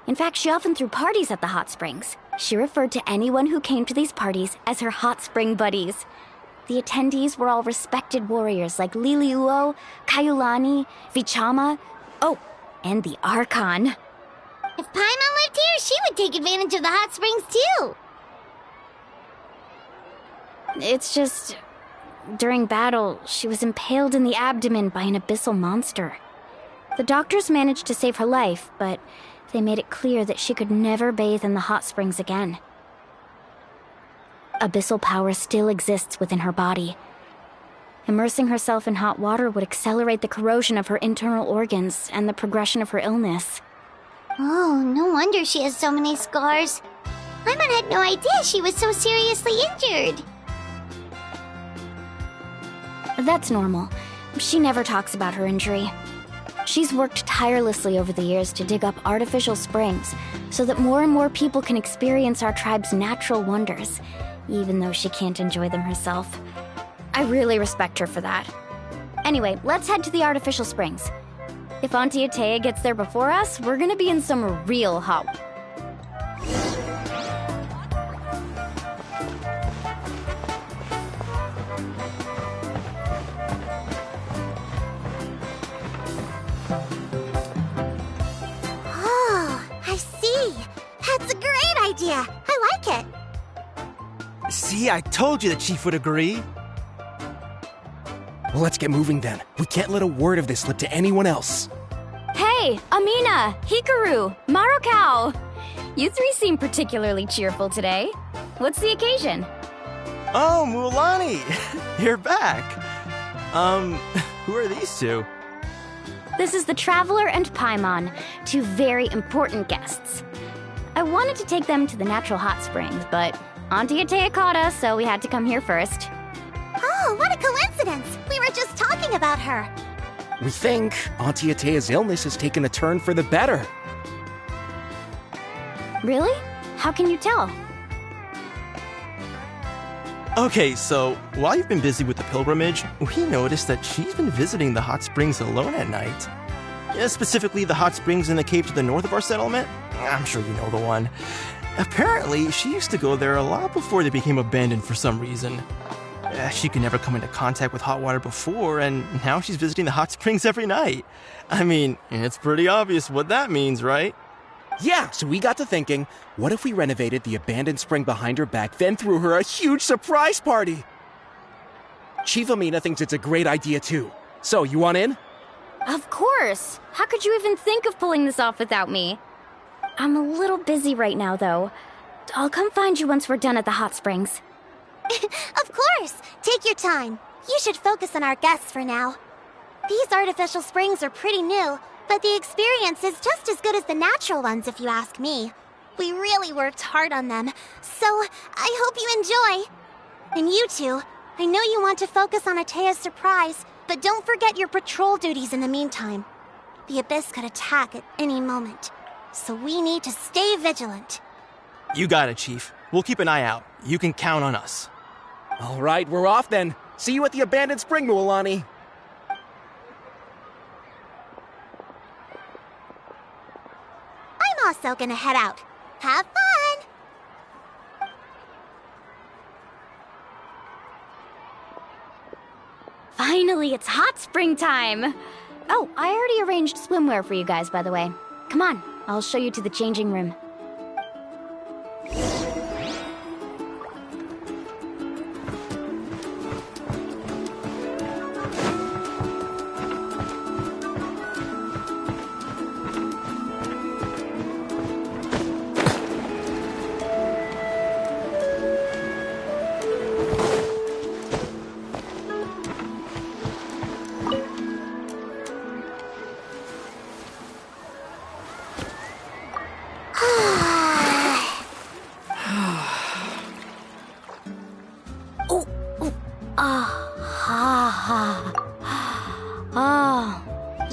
In fact, she often threw parties at the hot springs. She referred to anyone who came to these parties as her hot spring buddies. The attendees were all respected warriors like Liliuo, Kaiulani, Vichama, and the Archon. If Paimon lived here, she would take advantage of the hot springs too. It's just... during battle, she was impaled in the abdomen by an abyssal monster. The doctors managed to save her life, but they made it clear that she could never bathe in the hot springs again. Abyssal power still exists within her body. Immersing herself in hot water would accelerate the corrosion of her internal organs and the progression of her illness. Oh, no wonder she has so many scars. Paimon had no idea she was so seriously injured. That's normal. She never talks about her injury. She's worked tirelessly over the years to dig up artificial springs so that more and more people can experience our tribe's natural wonders, even though she can't enjoy them herself. I really respect her for that. Anyway, let's head to the artificial springs. If Auntie Atea gets there before us, we're gonna be in some real hot... Oh, I see. That's a great idea. I like it. See, I told you the chief would agree. Well, let's get moving then. We can't let a word of this slip to anyone else. Hey, Amina, Hikaru, Marukao! You three seem particularly cheerful today. What's the occasion? Oh, Mulani! You're back! Who are these two? This is the Traveler and Paimon, two very important guests. I wanted to take them to the natural hot springs, but Auntie Atea caught us, so we had to come here first. Oh, what a coincidence! We were just talking about her. We think Auntie Atea's illness has taken a turn for the better. Really? How can you tell? Okay, so while you've been busy with the pilgrimage, we noticed that she's been visiting the hot springs alone at night. Yeah, specifically the hot springs in the cave to the north of our settlement. I'm sure you know the one. Apparently, she used to go there a lot before they became abandoned for some reason. She could never come into contact with hot water before, and now she's visiting the hot springs every night. I mean, it's pretty obvious what that means, right? Yeah, so we got to thinking, what if we renovated the abandoned spring behind her back, then threw her a huge surprise party? Chief Amina thinks it's a great idea too. So, you want in? Of course! How could you even think of pulling this off without me? I'm a little busy right now, though. I'll come find you once we're done at the hot springs. Of course! Take your time. You should focus on our guests for now. These artificial springs are pretty new, but the experience is just as good as the natural ones if you ask me. We really worked hard on them, so I hope you enjoy. And you two, I know you want to focus on Atea's surprise, but don't forget your patrol duties in the meantime. The Abyss could attack at any moment, so we need to stay vigilant. You got it, Chief. We'll keep an eye out. You can count on us. All right, we're off then. See you at the abandoned spring, Mulani. I'm also gonna head out. Have fun! Finally, it's hot spring time! Oh, I already arranged swimwear for you guys, by the way. Come on, I'll show you to the changing room.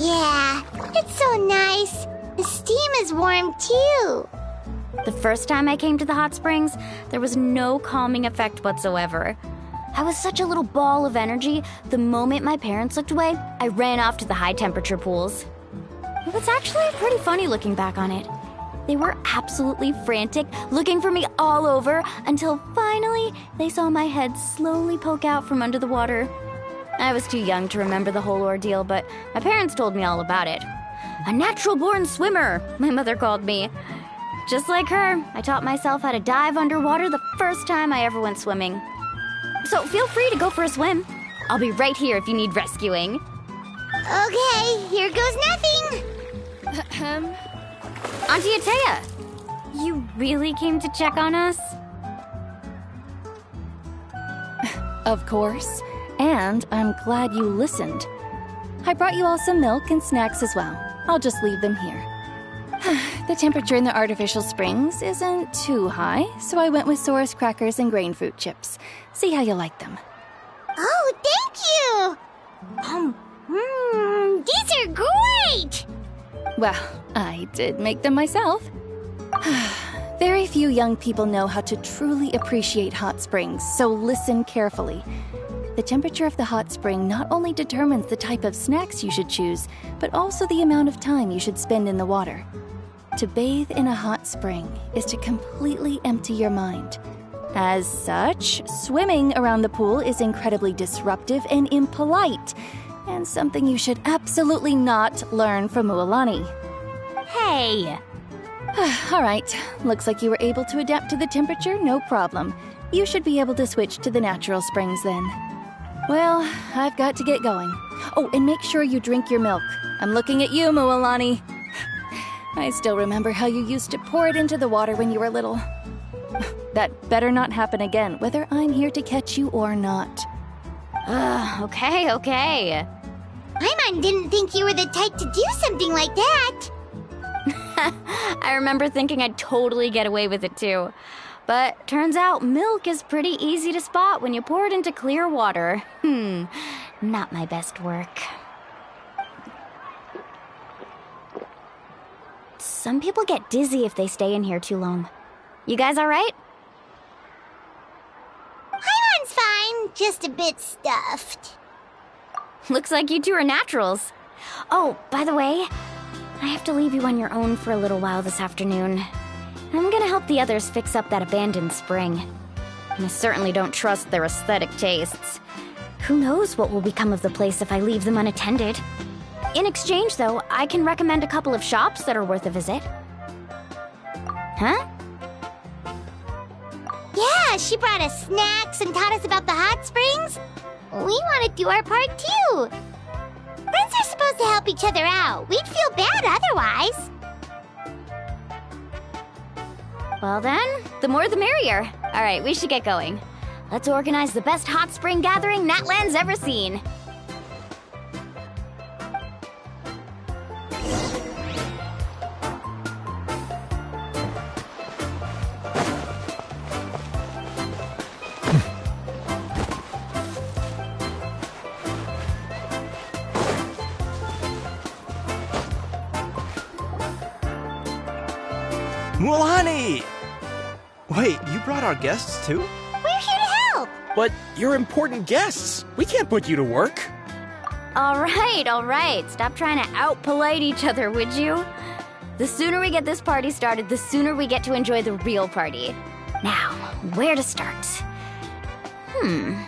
Yeah, it's so nice. The steam is warm too. The first time I came to the hot springs, there was no calming effect whatsoever. I was such a little ball of energy, the moment my parents looked away, I ran off to the high-temperature pools. It was actually pretty funny looking back on it. They were absolutely frantic, looking for me all over, until finally they saw my head slowly poke out from under the water. I was too young to remember the whole ordeal, but my parents told me all about it. A natural-born swimmer, my mother called me. Just like her, I taught myself how to dive underwater the first time I ever went swimming. So feel free to go for a swim. I'll be right here if you need rescuing. Okay, here goes nothing. Auntie Atea, you really came to check on us? Of course. And I'm glad you listened. I brought you all some milk and snacks as well. I'll just leave them here. The temperature in the artificial springs isn't too high, so I went with Saurus crackers and grain fruit chips. See how you like them. Oh, thank you! These are great! Well, I did make them myself. Very few young people know how to truly appreciate hot springs, so listen carefully. The temperature of the hot spring not only determines the type of snacks you should choose, but also the amount of time you should spend in the water. To bathe in a hot spring is to completely empty your mind. As such, swimming around the pool is incredibly disruptive and impolite, and something you should absolutely not learn from Mualani. Hey! All right, looks like you were able to adapt to the temperature, no problem. You should be able to switch to the natural springs then. Well, I've got to get going. Oh, and make sure you drink your milk. I'm looking at you, Mualani. I still remember how you used to pour it into the water when you were little. That better not happen again, whether I'm here to catch you or not. Okay. Paimon didn't think you were the type to do something like that. I remember thinking I'd totally get away with it too. But turns out milk is pretty easy to spot when you pour it into clear water. Not my best work. Some people get dizzy if they stay in here too long. You guys all right? Paimon's fine, just a bit stuffed. Looks like you two are naturals. Oh, by the way, I have to leave you on your own for a little while this afternoon. I'm gonna help the others fix up that abandoned spring. And I certainly don't trust their aesthetic tastes. Who knows what will become of the place if I leave them unattended. In exchange, though, I can recommend a couple of shops that are worth a visit. Huh? Yeah, she brought us snacks and taught us about the hot springs. We want to do our part, too. Friends are supposed to help each other out. We'd feel bad otherwise. Well then, the more the merrier. All right, we should get going. Let's organize the best hot spring gathering Natlan's ever seen. Mualani! Wait, you brought our guests too? We're here to help! But you're important guests. We can't put you to work. All right. Stop trying to out-polite each other, would you? The sooner we get this party started, the sooner we get to enjoy the real party. Now, where to start?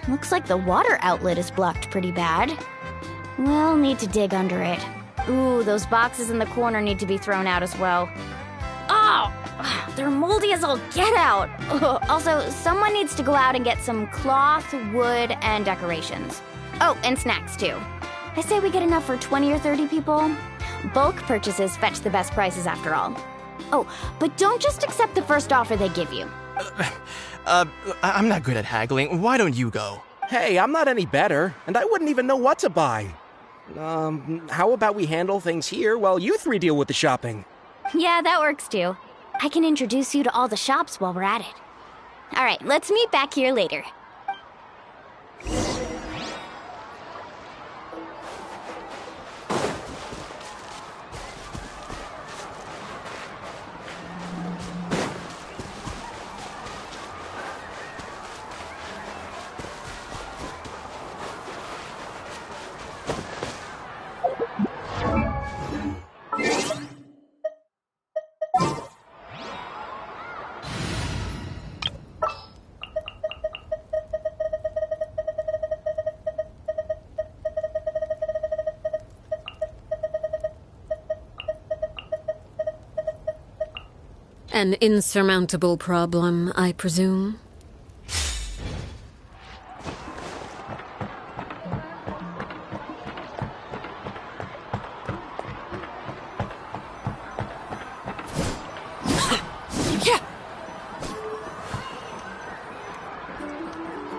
Looks like the water outlet is blocked pretty bad. We'll need to dig under it. Ooh, those boxes in the corner need to be thrown out as well. Oh, they're moldy as all get out. Also, someone needs to go out and get some cloth, wood, and decorations. Oh, and snacks too. I say we get enough for 20 or 30 people. Bulk purchases fetch the best prices after all. Oh, but don't just accept the first offer they give you. I'm not good at haggling. Why don't you go? Hey, I'm not any better, and I wouldn't even know what to buy. How about we handle things here while you three deal with the shopping? Yeah, that works too. I can introduce you to all the shops while we're at it. All right, let's meet back here later. An insurmountable problem, I presume?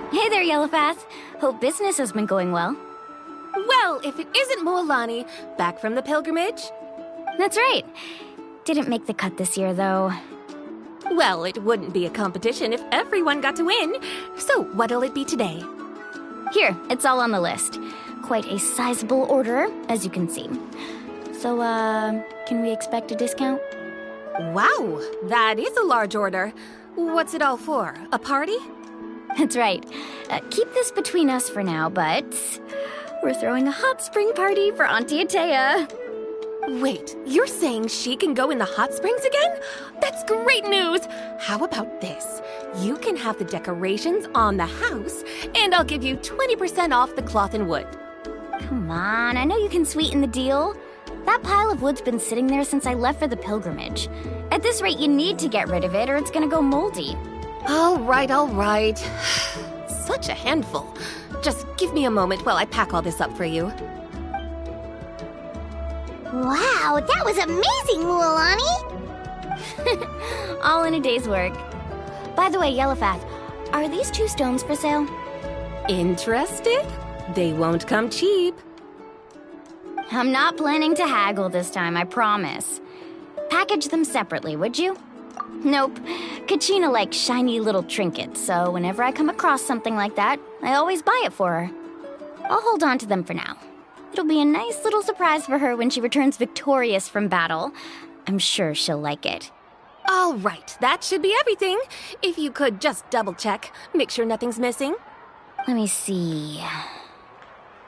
Hey there, Yellowpath. Hope business has been going well. Well, if it isn't Mualani, back from the pilgrimage? That's right. Didn't make the cut this year, though. Well, it wouldn't be a competition if everyone got to win. So, what'll it be today? Here, it's all on the list. Quite a sizable order, as you can see. So, can we expect a discount? Wow, that is a large order. What's it all for? A party? That's right. Keep this between us for now, but we're throwing a hot spring party for Auntie Atea. Wait, you're saying she can go in the hot springs again? That's great news! How about this? You can have the decorations on the house, and I'll give you 20% off the cloth and wood. Come on, I know you can sweeten the deal. That pile of wood's been sitting there since I left for the pilgrimage. At this rate, you need to get rid of it or it's gonna go moldy. All right. Such a handful. Just give me a moment while I pack all this up for you. Wow, that was amazing, Mualani! All in a day's work. By the way, Yellowfath, are these 2 stones for sale? Interested? They won't come cheap. I'm not planning to haggle this time, I promise. Package them separately, would you? Nope. Kachina likes shiny little trinkets, so whenever I come across something like that, I always buy it for her. I'll hold on to them for now. It'll be a nice little surprise for her when she returns victorious from battle. I'm sure she'll like it. All right, that should be everything. If you could just double check, make sure nothing's missing. Let me see.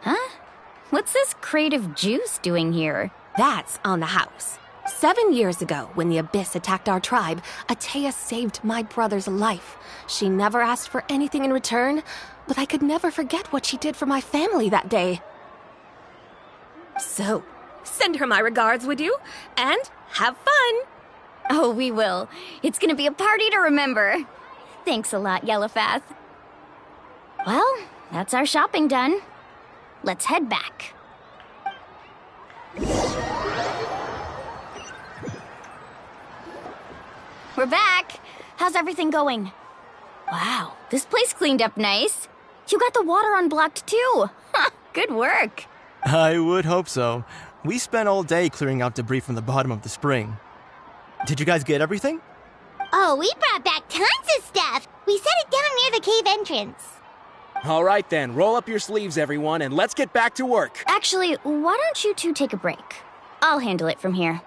Huh? What's this crate of juice doing here? That's on the house. 7 years ago, when the Abyss attacked our tribe, Atea saved my brother's life. She never asked for anything in return, but I could never forget what she did for my family that day. So, send her my regards, would you? And have fun! Oh, we will. It's gonna be a party to remember. Thanks a lot, Yellowfath. Well, that's our shopping done. Let's head back. We're back. How's everything going? Wow, this place cleaned up nice. You got the water unblocked too. Good work. I would hope so. We spent all day clearing out debris from the bottom of the spring. Did you guys get everything? Oh, we brought back tons of stuff. We set it down near the cave entrance. All right then, roll up your sleeves, everyone, and let's get back to work. Actually, why don't you 2 take a break? I'll handle it from here.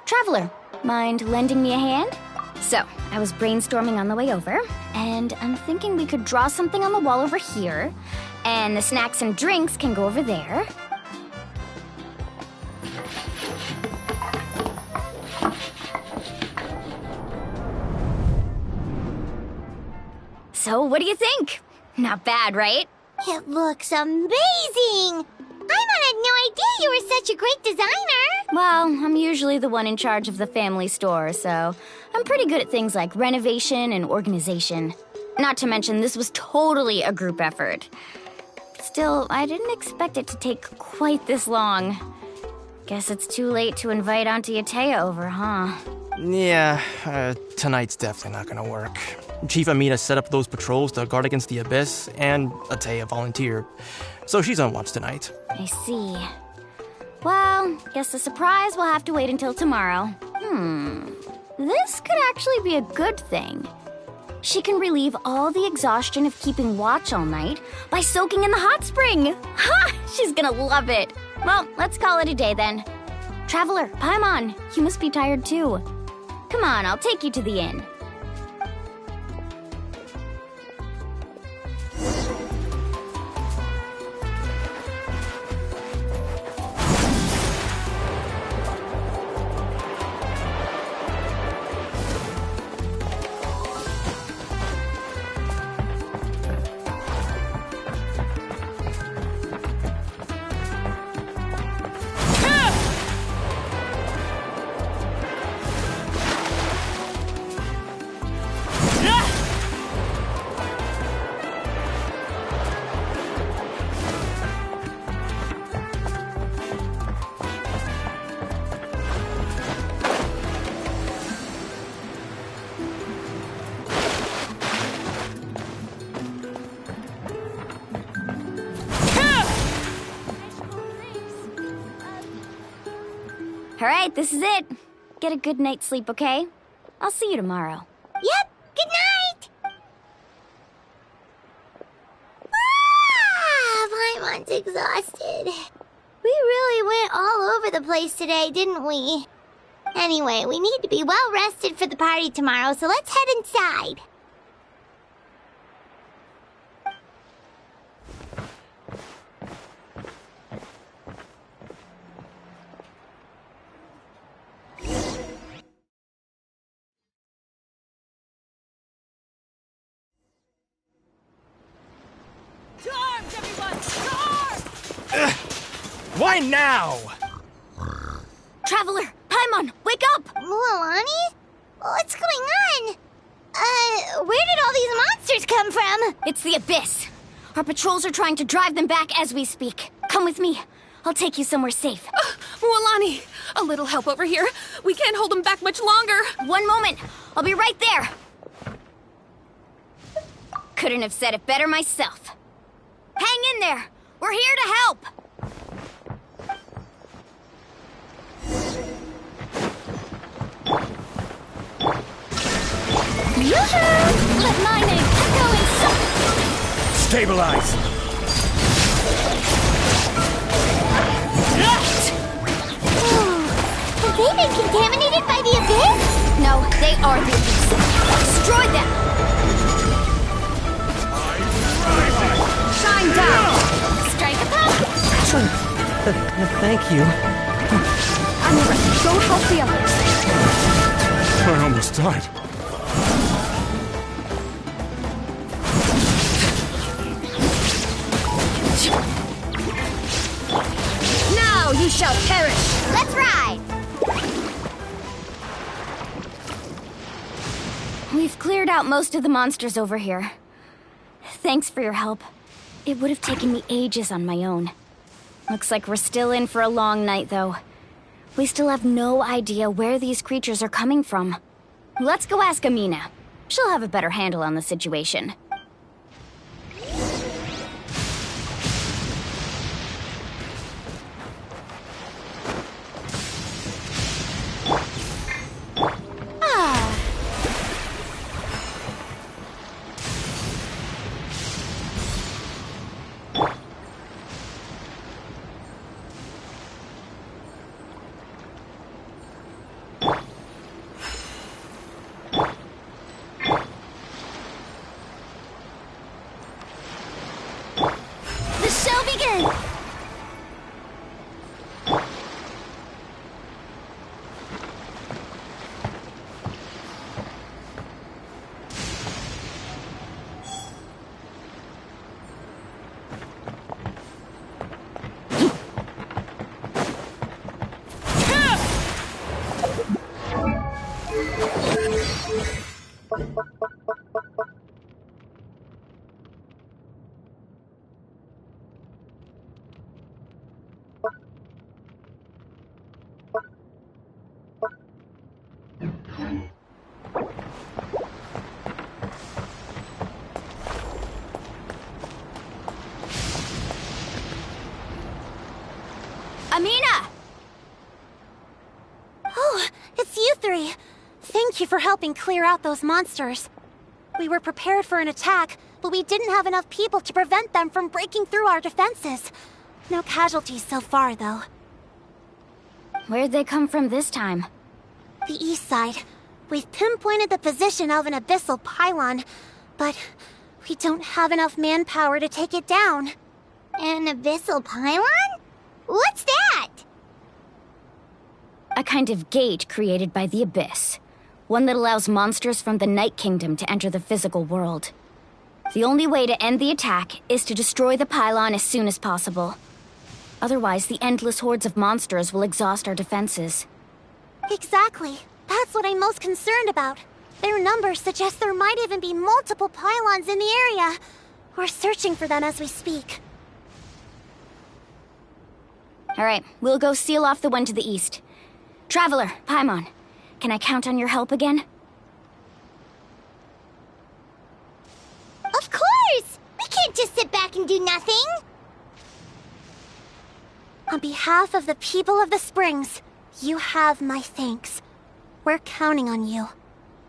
Traveler, mind lending me a hand? So, I was brainstorming on the way over, and I'm thinking we could draw something on the wall over here, and the snacks and drinks can go over there. So, what do you think? Not bad, right? It looks amazing! Paimon had no idea you were such a great designer! Well, I'm usually the one in charge of the family store, so I'm pretty good at things like renovation and organization. Not to mention, this was totally a group effort. Still, I didn't expect it to take quite this long. Guess it's too late to invite Auntie Atea over, huh? Yeah, tonight's definitely not gonna work. Chief Amina set up those patrols to guard against the Abyss, and Atea volunteered. So she's on watch tonight. I see. Well, guess the surprise will have to wait until tomorrow. This could actually be a good thing. She can relieve all the exhaustion of keeping watch all night by soaking in the hot spring. Ha! She's gonna love it. Well, let's call it a day then. Traveler, Paimon, you must be tired too. Come on, I'll take you to the inn. All right, this is it. Get a good night's sleep, okay? I'll see you tomorrow. Yep, good night! Paimon's exhausted. We really went all over the place today, didn't we? Anyway, we need to be well rested for the party tomorrow, so let's head inside. Why now? Traveler, Paimon, wake up! Mualani? What's going on? Where did all these monsters come from? It's the Abyss. Our patrols are trying to drive them back as we speak. Come with me. I'll take you somewhere safe. Mualani, a little help over here. We can't hold them back much longer. One moment. I'll be right there. Couldn't have said it better myself. Hang in there. We're here to help. Yoo-hoo! Let my name echo in Stabilize! Have they been contaminated by the Abyss? No, they are the Abyss. Destroy them! Shine down! Strike a pose! Thank you. I'm ready. Go help the others. I almost died. Now you shall perish! Let's ride! We've cleared out most of the monsters over here. Thanks for your help. It would have taken me ages on my own. Looks like we're still in for a long night, though. We still have no idea where these creatures are coming from. Let's go ask Amina. She'll have a better handle on the situation. Amina! Oh, it's you three. Thank you for helping clear out those monsters. We were prepared for an attack, but we didn't have enough people to prevent them from breaking through our defenses. No casualties so far, though. Where'd they come from this time? The east side. We've pinpointed the position of an abyssal pylon, but we don't have enough manpower to take it down. An abyssal pylon? What's that? A kind of gate created by the Abyss. One that allows monsters from the Night Kingdom to enter the physical world. The only way to end the attack is to destroy the pylon as soon as possible. Otherwise, the endless hordes of monsters will exhaust our defenses. Exactly. That's what I'm most concerned about. Their numbers suggest there might even be multiple pylons in the area. We're searching for them as we speak. Alright, we'll go seal off the one to the east. Traveler, Paimon, can I count on your help again? Of course! We can't just sit back and do nothing! On behalf of the people of the Springs, you have my thanks. We're counting on you.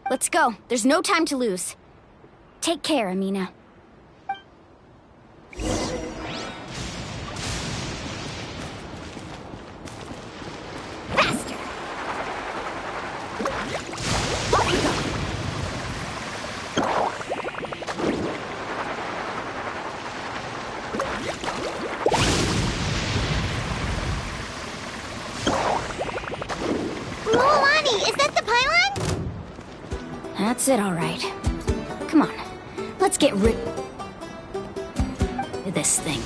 Let's go. There's no time to lose. Take care, Amina. Faster! Off you go! Mualani, is that the pylon? That's it, all right. Come on, let's get rid of this thing.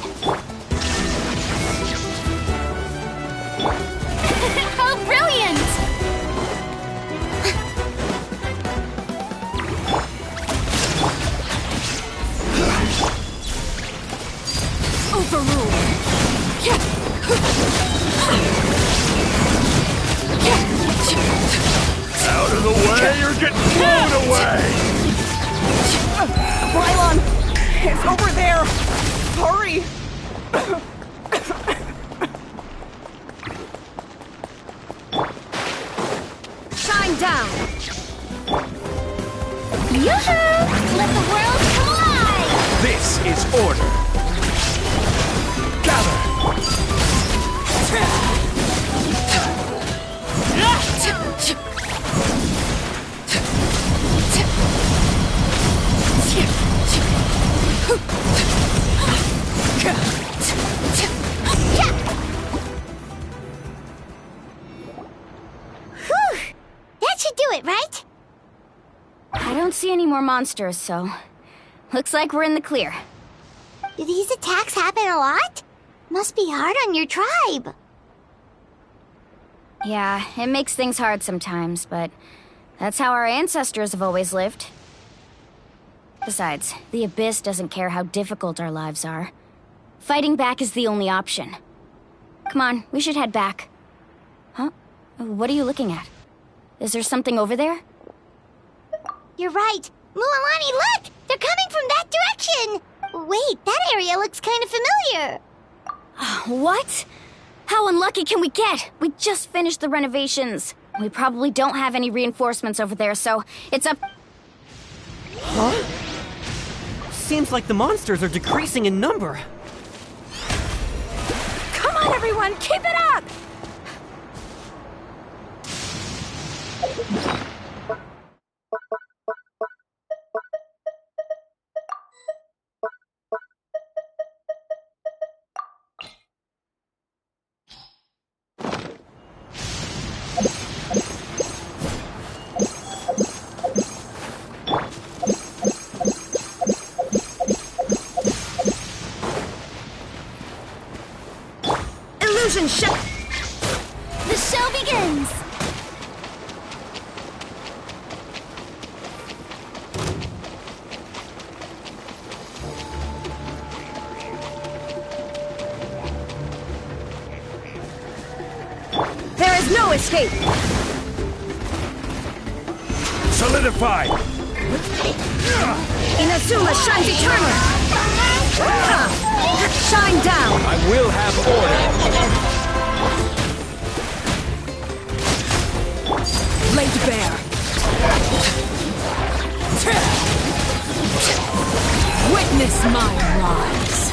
get blown away! Brylon! It's over there! Hurry! Shine down! Yoo-hoo! Let the world come alive! This is order! Gather! Whew! That should do it, right? I don't see any more monsters, so... Looks like we're in the clear. Do these attacks happen a lot? Must be hard on your tribe. Yeah, it makes things hard sometimes, but... that's how our ancestors have always lived. Besides, the Abyss doesn't care how difficult our lives are. Fighting back is the only option. Come on, we should head back. Huh? What are you looking at? Is there something over there? You're right. Mualani, look! They're coming from that direction! Wait, that area looks kind of familiar. What? How unlucky can we get? We just finished the renovations. We probably don't have any reinforcements over there, so it's up... Huh? Seems like the monsters are decreasing in number. Come on, everyone! Keep it up! Illusion shut! The show begins! There is no escape! Solidify! Inazuma shines eternal! Shine down! I will have order! Laid bare! Witness my rise!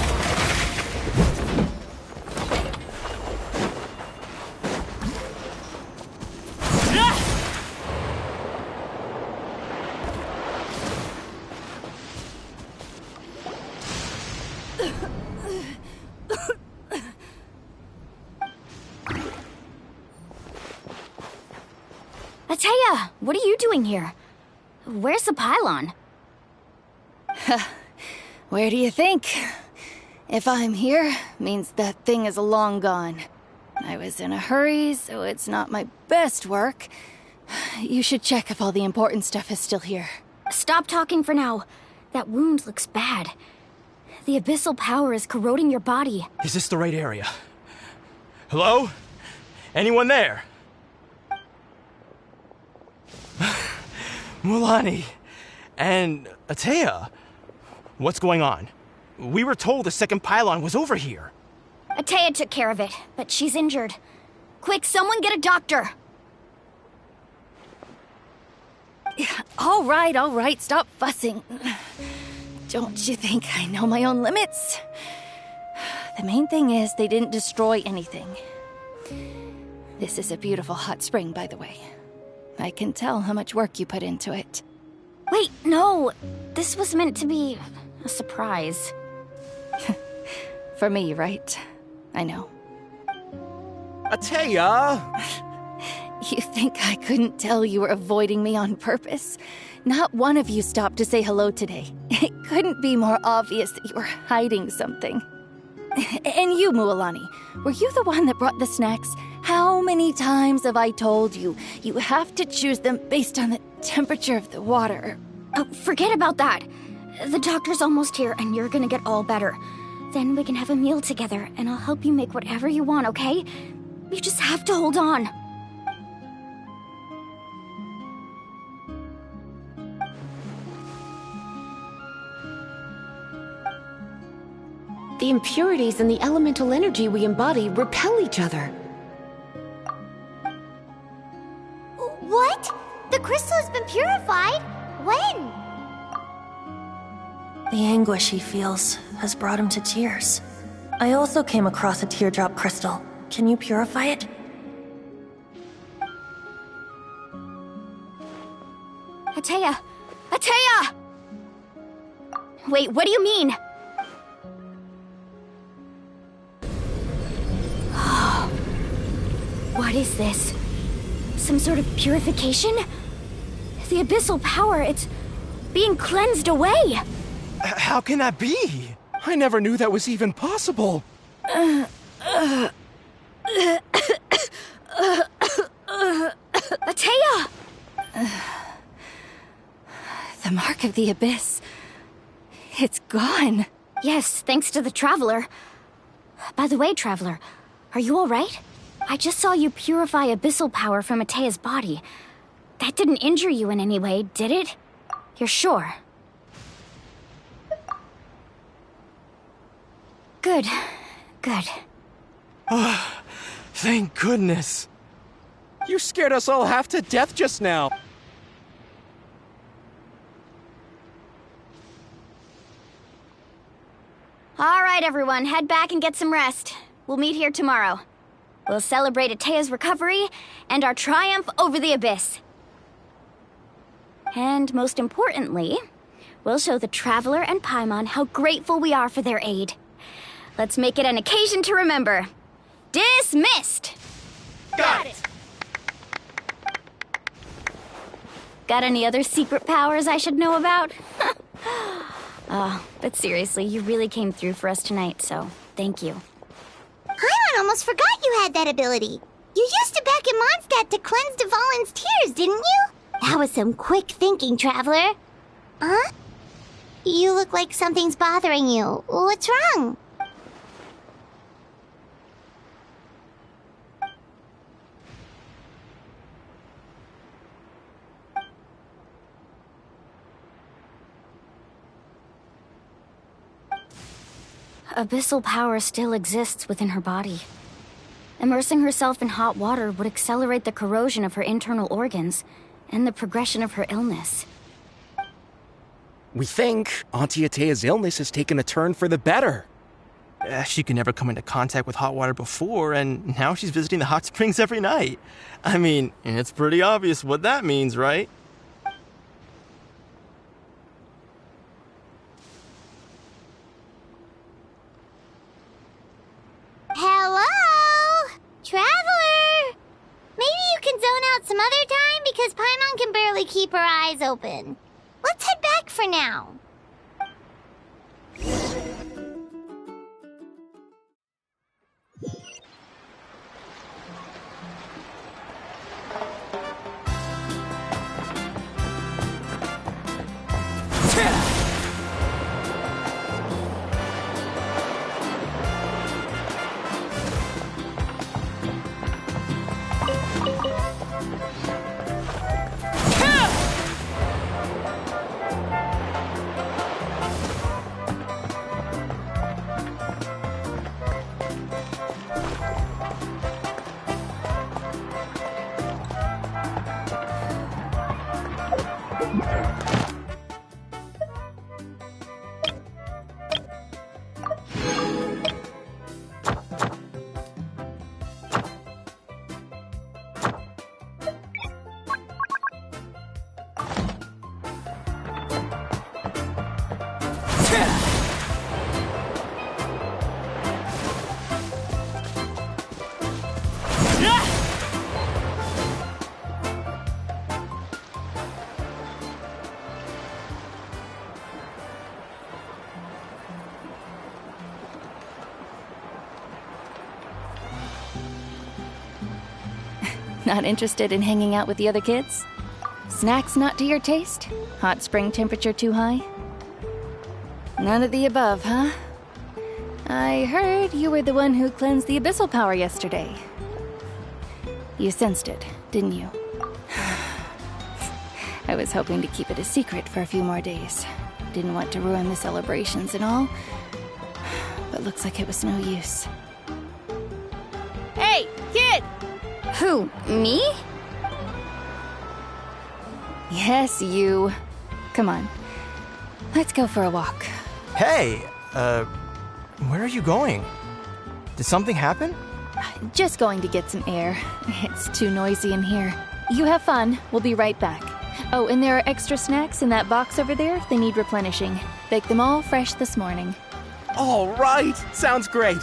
Ateya, what are you doing here? Where's the pylon? Where do you think? If I'm here, means that thing is long gone. I was in a hurry, so it's not my best work. You should check if all the important stuff is still here. Stop talking for now. That wound looks bad. The abyssal power is corroding your body. Is this the right area? Hello? Anyone there? Mualani and Ateya, what's going on? We were told the second pylon was over here. Ateya took care of it, but she's injured. Quick, someone get a doctor! All right, stop fussing. Don't you think I know my own limits? The main thing is they didn't destroy anything. This is a beautiful hot spring, by the way. I can tell how much work you put into it. Wait, no! This was meant to be a surprise. For me, right? I know. Ateya! You think I couldn't tell you were avoiding me on purpose? Not one of you stopped to say hello today. It couldn't be more obvious that you were hiding something. And you, Mualani, were you the one that brought the snacks? How many times have I told you, you have to choose them based on the temperature of the water? Oh, forget about that. The doctor's almost here, and you're gonna get all better. Then we can have a meal together, and I'll help you make whatever you want, okay? You just have to hold on. The impurities and the elemental energy we embody repel each other. What? The crystal has been purified? When? The anguish he feels has brought him to tears. I also came across a teardrop crystal. Can you purify it? Atea! Atea! Wait, what do you mean? What is this? Some sort of purification? The abyssal power, it's being cleansed away! How can that be? I never knew that was even possible. Atea! The mark of the abyss. It's gone. Yes, thanks to the Traveler. By the way, Traveler, are you alright? I just saw you purify abyssal power from Atea's body. That didn't injure you in any way, did it? You're sure? Good. Good. Thank goodness. You scared us all half to death just now. Alright, everyone, head back and get some rest. We'll meet here tomorrow. We'll celebrate Atea's recovery and our triumph over the abyss. And most importantly, we'll show the Traveler and Paimon how grateful we are for their aid. Let's make it an occasion to remember. Dismissed! Got it! Got any other secret powers I should know about? But seriously, you really came through for us tonight, so thank you. Paimon almost forgot you had that ability. You used it back in Mondstadt to cleanse Dvalin's tears, didn't you? That was some quick thinking, Traveler. Huh? You look like something's bothering you. What's wrong? Abyssal power still exists within her body. Immersing herself in hot water would accelerate the corrosion of her internal organs and the progression of her illness. We think Auntie Atea's illness has taken a turn for the better. She could never come into contact with hot water before, and now she's visiting the hot springs every night. I mean, it's pretty obvious what that means, right? Hello? Traveler? Maybe you can zone out some other time because Paimon can barely keep her eyes open. Let's head back for now. Not interested in hanging out with the other kids? Snacks not to your taste? Hot spring temperature too high? None of the above, huh? I heard you were the one who cleansed the abyssal power yesterday. You sensed it, didn't you? I was hoping to keep it a secret for a few more days. Didn't want to ruin the celebrations and all. but looks like it was no use. Hey, kid! Who, me? Yes, you. Come on. Let's go for a walk. Hey, where are you going? Did something happen? Just going to get some air. It's too noisy in here. You have fun. We'll be right back. Oh, and there are extra snacks in that box over there if they need replenishing. Baked them all fresh this morning. All right! Sounds great!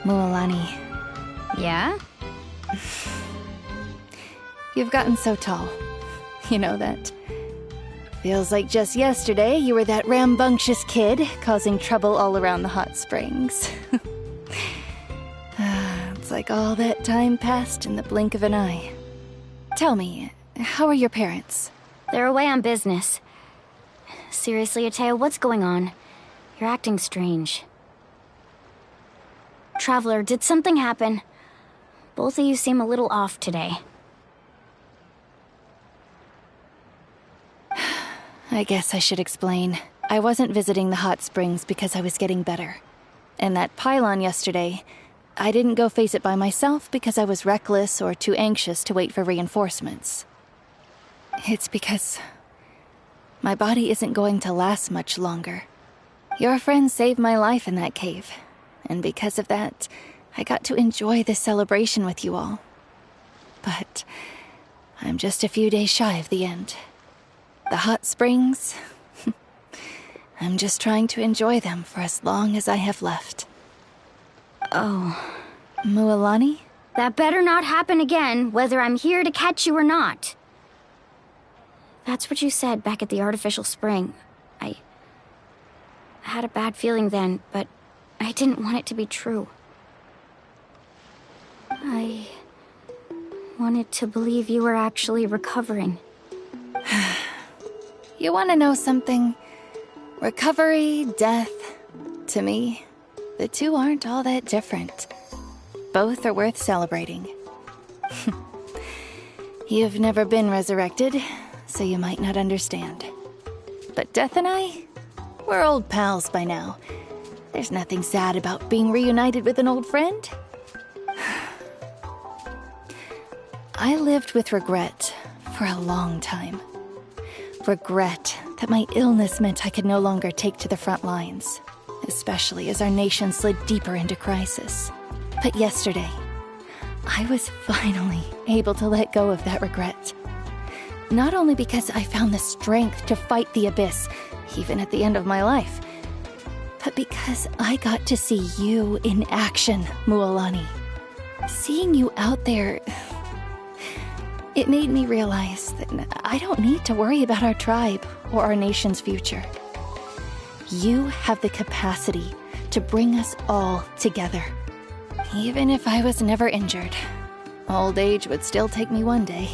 Mualani. Yeah? You've gotten so tall. You know that. Feels like just yesterday you were that rambunctious kid causing trouble all around the hot springs. It's like all that time passed in the blink of an eye. Tell me, how are your parents? They're away on business. Seriously, Atea, what's going on? You're acting strange. Traveler, did something happen? Both of you seem a little off today. I guess I should explain. I wasn't visiting the hot springs because I was getting better. And that pylon yesterday, I didn't go face it by myself because I was reckless or too anxious to wait for reinforcements. It's because my body isn't going to last much longer. Your friend saved my life in that cave, and because of that, I got to enjoy this celebration with you all. But I'm just a few days shy of the end. The hot springs, I'm just trying to enjoy them for as long as I have left. Oh. Mualani? That better not happen again, whether I'm here to catch you or not. That's what you said back at the artificial spring. I had a bad feeling then, but I didn't want it to be true. I wanted to believe you were actually recovering. You want to know something? Recovery, death, to me, the two aren't all that different. Both are worth celebrating. You've never been resurrected, so you might not understand. But Death and I, we're old pals by now. There's nothing sad about being reunited with an old friend. I lived with regret for a long time. Regret that my illness meant I could no longer take to the front lines, especially as our nation slid deeper into crisis. But yesterday, I was finally able to let go of that regret. Not only because I found the strength to fight the abyss, even at the end of my life, but because I got to see you in action, Mualani. Seeing you out there, it made me realize that I don't need to worry about our tribe or our nation's future. You have the capacity to bring us all together. Even if I was never injured, old age would still take me one day.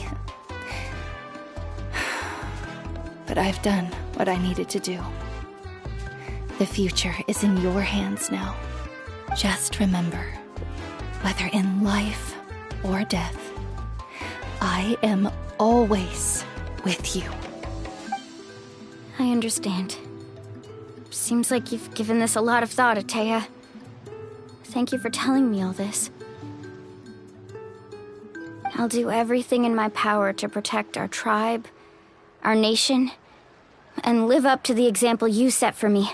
But I've done what I needed to do. The future is in your hands now. Just remember, whether in life or death, I am always with you. I understand. Seems like you've given this a lot of thought, Atea. Thank you for telling me all this. I'll do everything in my power to protect our tribe, our nation, and live up to the example you set for me.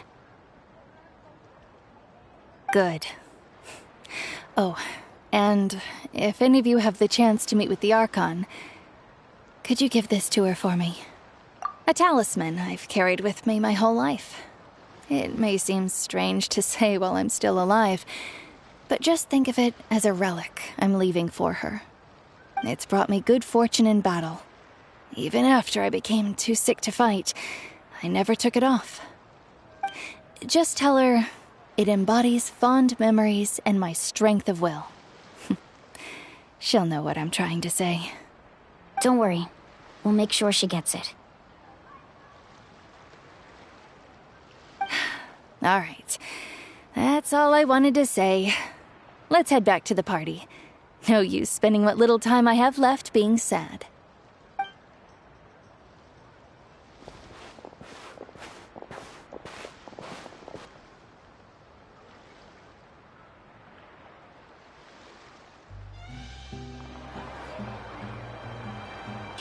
Good. Oh, and if any of you have the chance to meet with the Archon, could you give this to her for me? A talisman I've carried with me my whole life. It may seem strange to say while I'm still alive, but just think of it as a relic I'm leaving for her. It's brought me good fortune in battle. Even after I became too sick to fight, I never took it off. Just tell her it embodies fond memories and my strength of will. She'll know what I'm trying to say. Don't worry. We'll make sure she gets it. All right. That's all I wanted to say. Let's head back to the party. No use spending what little time I have left being sad.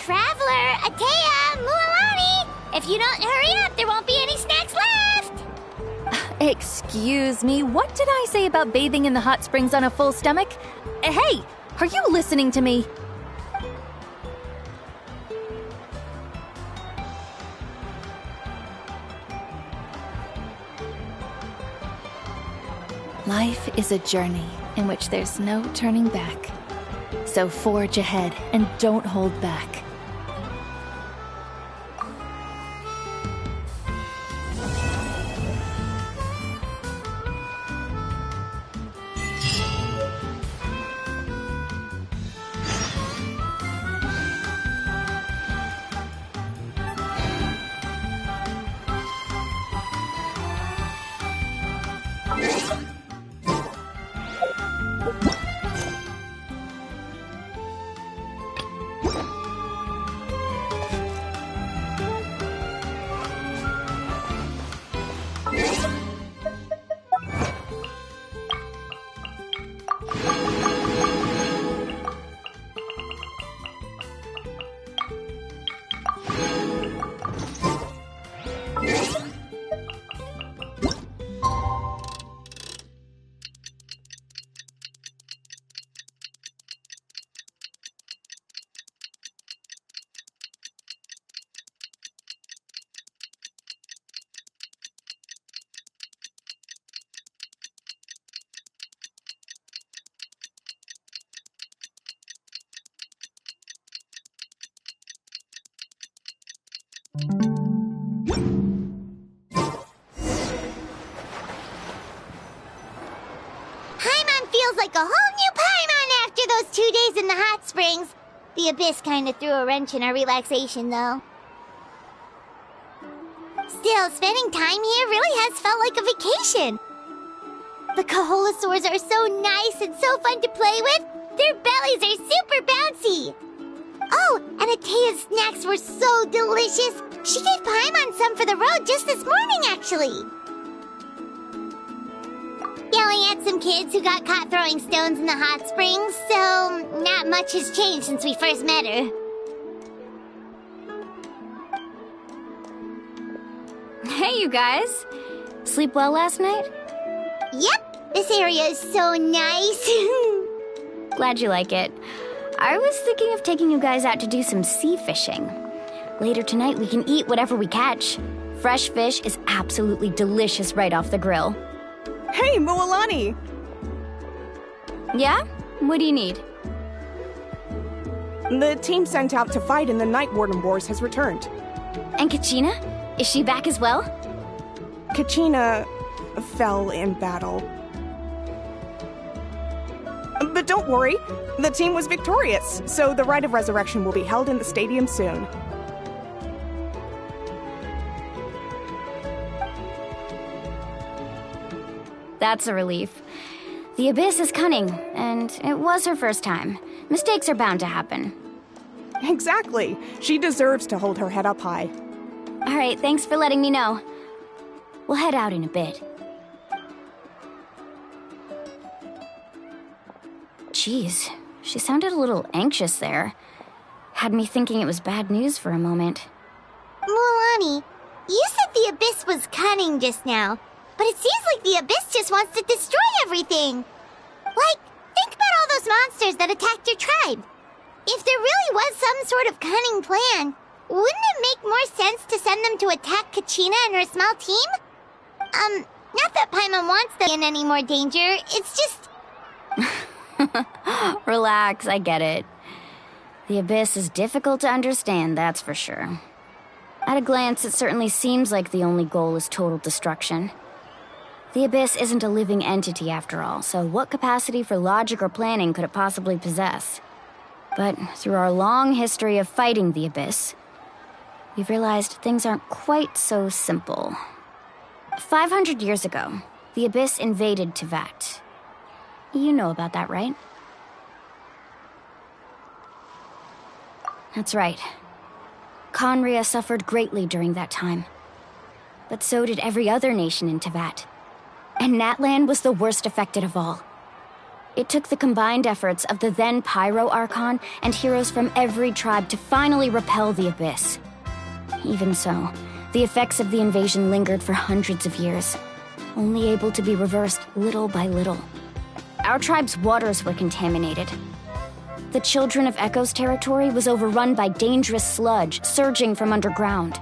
Traveler, Atea, Mualani! If you don't hurry up, there won't be any snacks left! Excuse me, what did I say about bathing in the hot springs on a full stomach? Hey, are you listening to me? Life is a journey in which there's no turning back. So forge ahead and don't hold back. Paimon feels like a whole new Paimon after those 2 days in the hot springs. The Abyss kinda threw a wrench in our relaxation, though. Still, spending time here really has felt like a vacation. The Kaholosaurs are so nice and so fun to play with. Their bellies are super bouncy. Oh, and Atea's snacks were so delicious. She gave Paimon some for the road just this morning, actually. Yelling at some kids who got caught throwing stones in the hot springs, so not much has changed since we first met her. Hey, you guys. Sleep well last night? Yep, this area is so nice. Glad you like it. I was thinking of taking you guys out to do some sea fishing. Later tonight, we can eat whatever we catch. Fresh fish is absolutely delicious right off the grill. Hey, Mualani! Yeah? What do you need? The team sent out to fight in the Night Warden Wars has returned. And Kachina? Is she back as well? Kachina fell in battle. But don't worry, the team was victorious, so the Rite of Resurrection will be held in the stadium soon. That's a relief. The Abyss is cunning, and it was her first time. Mistakes are bound to happen. Exactly. She deserves to hold her head up high. All right, thanks for letting me know. We'll head out in a bit. Jeez, she sounded a little anxious there. Had me thinking it was bad news for a moment. Mualani, you said the Abyss was cunning just now, but it seems like the Abyss just wants to destroy everything. Like, think about all those monsters that attacked your tribe. If there really was some sort of cunning plan, wouldn't it make more sense to send them to attack Kachina and her small team? Not that Paimon wants them in any more danger, it's just... Relax, I get it. The Abyss is difficult to understand, that's for sure. At a glance, it certainly seems like the only goal is total destruction. The Abyss isn't a living entity after all, so what capacity for logic or planning could it possibly possess? But through our long history of fighting the Abyss, we've realized things aren't quite so simple. 500 years ago, the Abyss invaded Teyvat. You know about that, right? That's right. Conria suffered greatly during that time. But so did every other nation in Teyvat. And Natlan was the worst affected of all. It took the combined efforts of the then Pyro Archon and heroes from every tribe to finally repel the Abyss. Even so, the effects of the invasion lingered for hundreds of years, only able to be reversed little by little. Our tribe's waters were contaminated. The Children of Echo's territory was overrun by dangerous sludge surging from underground.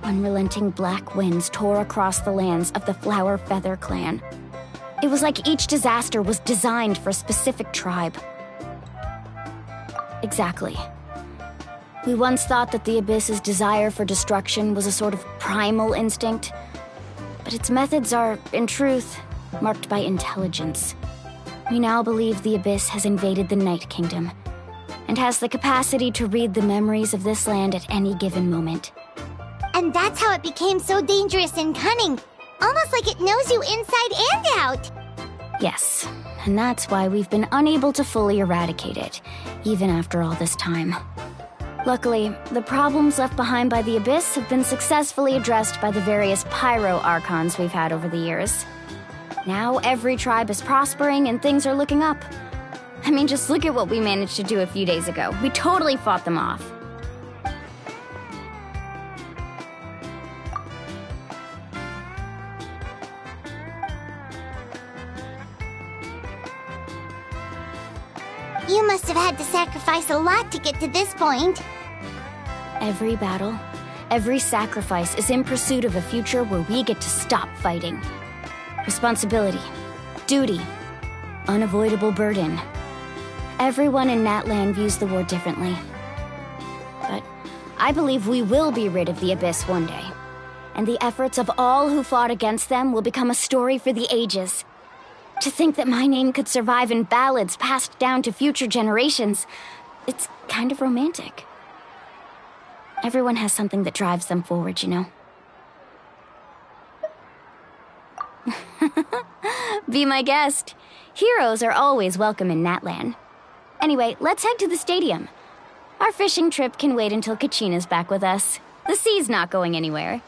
Unrelenting black winds tore across the lands of the Flower Feather clan. It was like each disaster was designed for a specific tribe. Exactly. We once thought that the Abyss's desire for destruction was a sort of primal instinct, but its methods are, in truth, marked by intelligence. We now believe the Abyss has invaded the Night Kingdom, and has the capacity to read the memories of this land at any given moment. And that's how it became so dangerous and cunning. Almost like it knows you inside and out. Yes, and that's why we've been unable to fully eradicate it, even after all this time. Luckily, the problems left behind by the Abyss have been successfully addressed by the various Pyro Archons we've had over the years. Now every tribe is prospering and things are looking up. I mean, just look at what we managed to do a few days ago. We totally fought them off. You must have had to sacrifice a lot to get to this point. Every battle, every sacrifice is in pursuit of a future where we get to stop fighting. Responsibility, duty, unavoidable burden. Everyone in Natlan views the war differently. But I believe we will be rid of the Abyss one day, and the efforts of all who fought against them will become a story for the ages. To think that my name could survive in ballads passed down to future generations, it's kind of romantic. Everyone has something that drives them forward, you know? Be my guest. Heroes are always welcome in Natlan. Anyway, let's head to the stadium. Our fishing trip can wait until Kachina's back with us. The sea's not going anywhere.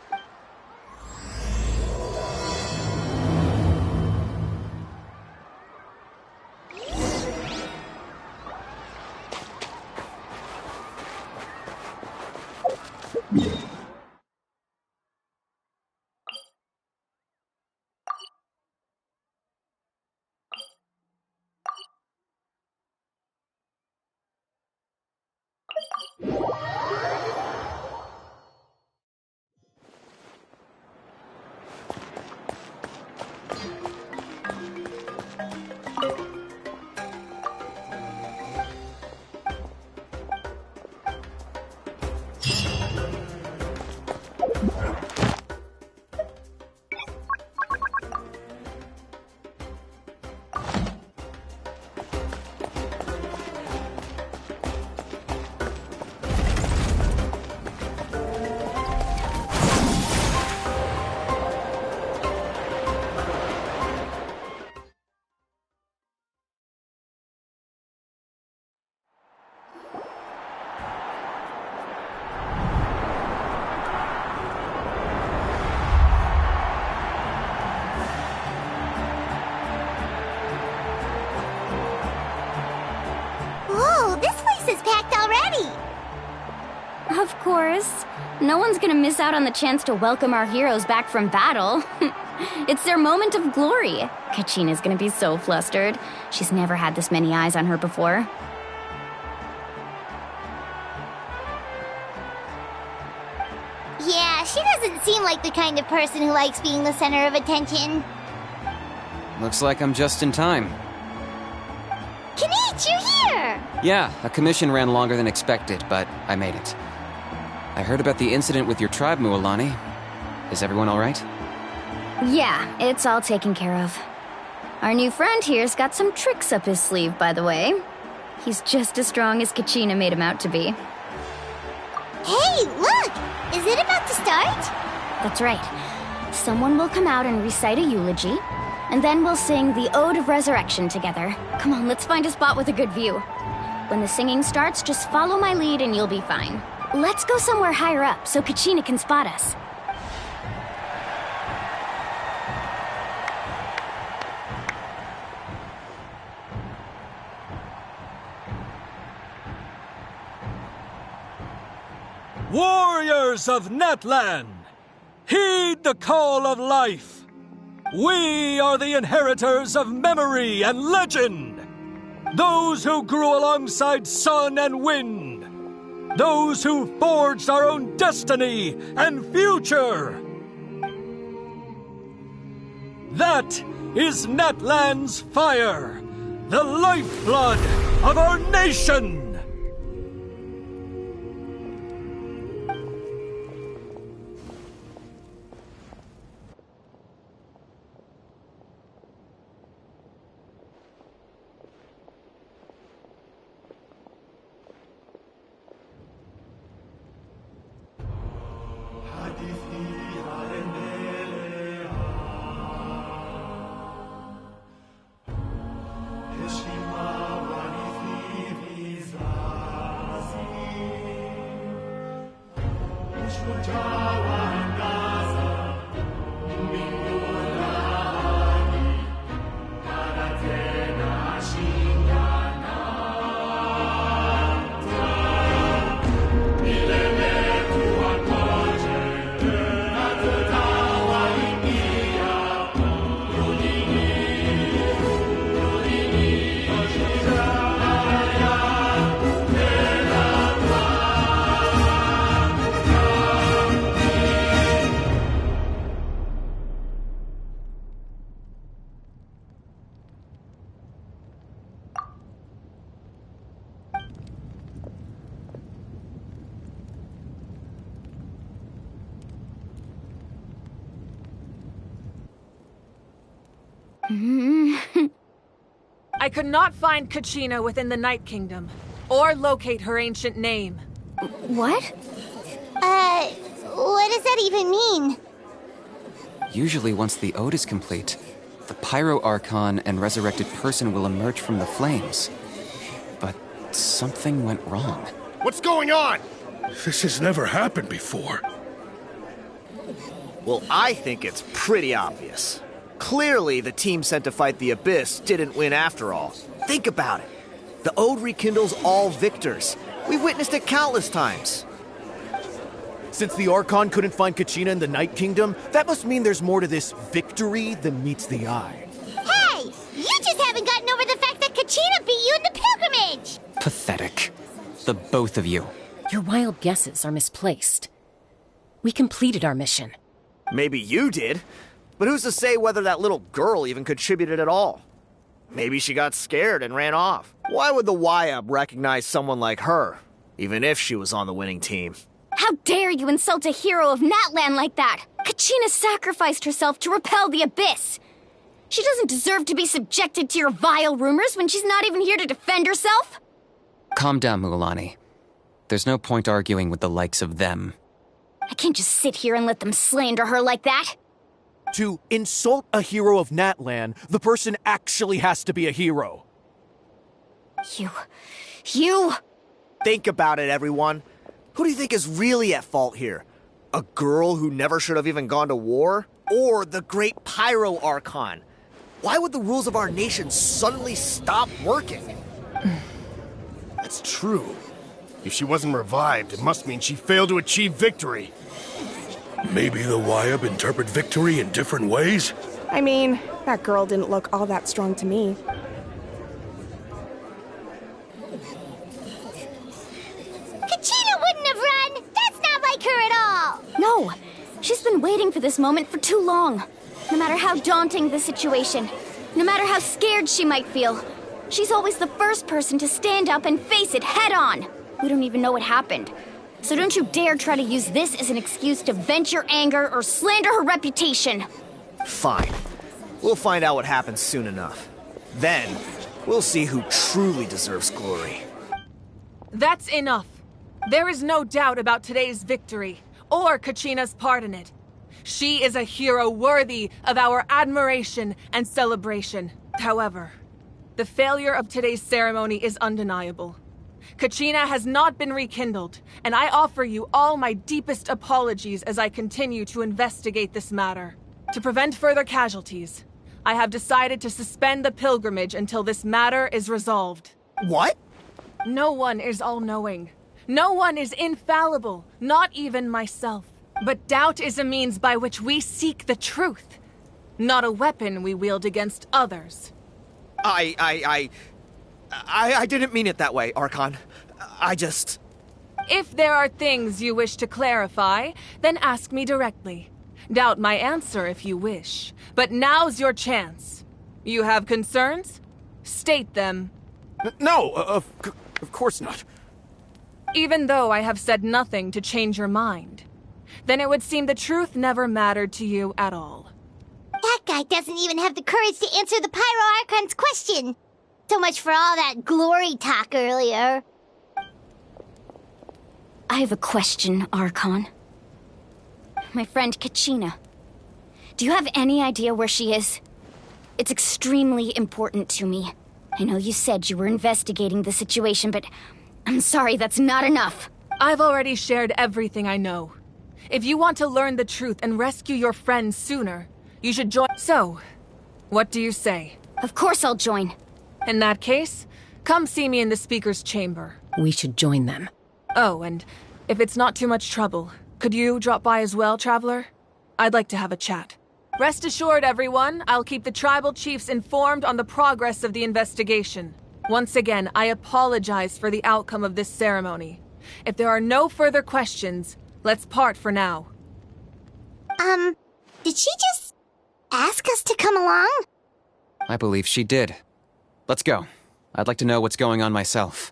Of course. No one's gonna miss out on the chance to welcome our heroes back from battle. It's their moment of glory. Kachina's gonna be so flustered. She's never had this many eyes on her before. Yeah, she doesn't seem like the kind of person who likes being the center of attention. Looks like I'm just in time. Kanich, you're here! Yeah, a commission ran longer than expected, but I made it. I heard about the incident with your tribe, Mualani. Is everyone alright? Yeah, it's all taken care of. Our new friend here's got some tricks up his sleeve, by the way. He's just as strong as Kachina made him out to be. Hey, look! Is it about to start? That's right. Someone will come out and recite a eulogy, and then we'll sing the Ode of Resurrection together. Come on, let's find a spot with a good view. When the singing starts, just follow my lead and you'll be fine. Let's go somewhere higher up so Kachina can spot us. Warriors of Natlan, heed the call of life. We are the inheritors of memory and legend. Those who grew alongside sun and wind. Those who forged our own destiny and future. That is Natlan's fire, the lifeblood of our nation! I could not find Kachina within the Night Kingdom, or locate her ancient name. What? What does that even mean? Usually once the ode is complete, the Pyro Archon and resurrected person will emerge from the flames. But something went wrong. What's going on? This has never happened before. Well, I think it's pretty obvious. Clearly, the team sent to fight the Abyss didn't win after all. Think about it. The Ode rekindles all victors. We've witnessed it countless times. Since the Archon couldn't find Kachina in the Night Kingdom, that must mean there's more to this victory than meets the eye. Hey! You just haven't gotten over the fact that Kachina beat you in the pilgrimage! Pathetic. The both of you. Your wild guesses are misplaced. We completed our mission. Maybe you did. But who's to say whether that little girl even contributed at all? Maybe she got scared and ran off. Why would the YUB recognize someone like her, even if she was on the winning team? How dare you insult a hero of Natlan like that? Kachina sacrificed herself to repel the Abyss. She doesn't deserve to be subjected to your vile rumors when she's not even here to defend herself. Calm down, Mualani. There's no point arguing with the likes of them. I can't just sit here and let them slander her like that. To insult a hero of Natlan, the person actually has to be a hero. You... Think about it, everyone. Who do you think is really at fault here? A girl who never should have even gone to war? Or the great Pyro Archon? Why would the rules of our nation suddenly stop working? That's true. If she wasn't revived, it must mean she failed to achieve victory. Maybe the YUB interpret victory in different ways? I mean, that girl didn't look all that strong to me. Kachina wouldn't have run! That's not like her at all! No, she's been waiting for this moment for too long. No matter how daunting the situation, no matter how scared she might feel, she's always the first person to stand up and face it head on. We don't even know what happened. So don't you dare try to use this as an excuse to vent your anger or slander her reputation. Fine. We'll find out what happens soon enough. Then, we'll see who truly deserves glory. That's enough. There is no doubt about today's victory, or Kachina's part in it. She is a hero worthy of our admiration and celebration. However, the failure of today's ceremony is undeniable. Kachina has not been rekindled, and I offer you all my deepest apologies as I continue to investigate this matter. To prevent further casualties, I have decided to suspend the pilgrimage until this matter is resolved. What? No one is all-knowing. No one is infallible, not even myself. But doubt is a means by which we seek the truth, not a weapon we wield against others. I didn't mean it that way, Archon. If there are things you wish to clarify, then ask me directly. Doubt my answer if you wish. But now's your chance. You have concerns? State them. No, of course not. Even though I have said nothing to change your mind, then it would seem the truth never mattered to you at all. That guy doesn't even have the courage to answer the Pyro Archon's question. So much for all that glory talk earlier. I have a question, Archon. My friend Kachina. Do you have any idea where she is? It's extremely important to me. I know you said you were investigating the situation, but I'm sorry, that's not enough. I've already shared everything I know. If you want to learn the truth and rescue your friends sooner, you should join. So, what do you say? Of course I'll join. In that case, come see me in the speaker's chamber. We should join them. Oh, and if it's not too much trouble, could you drop by as well, Traveler? I'd like to have a chat. Rest assured, everyone, I'll keep the tribal chiefs informed on the progress of the investigation. Once again, I apologize for the outcome of this ceremony. If there are no further questions, let's part for now. Did she just ask us to come along? I believe she did. Let's go. I'd like to know what's going on myself.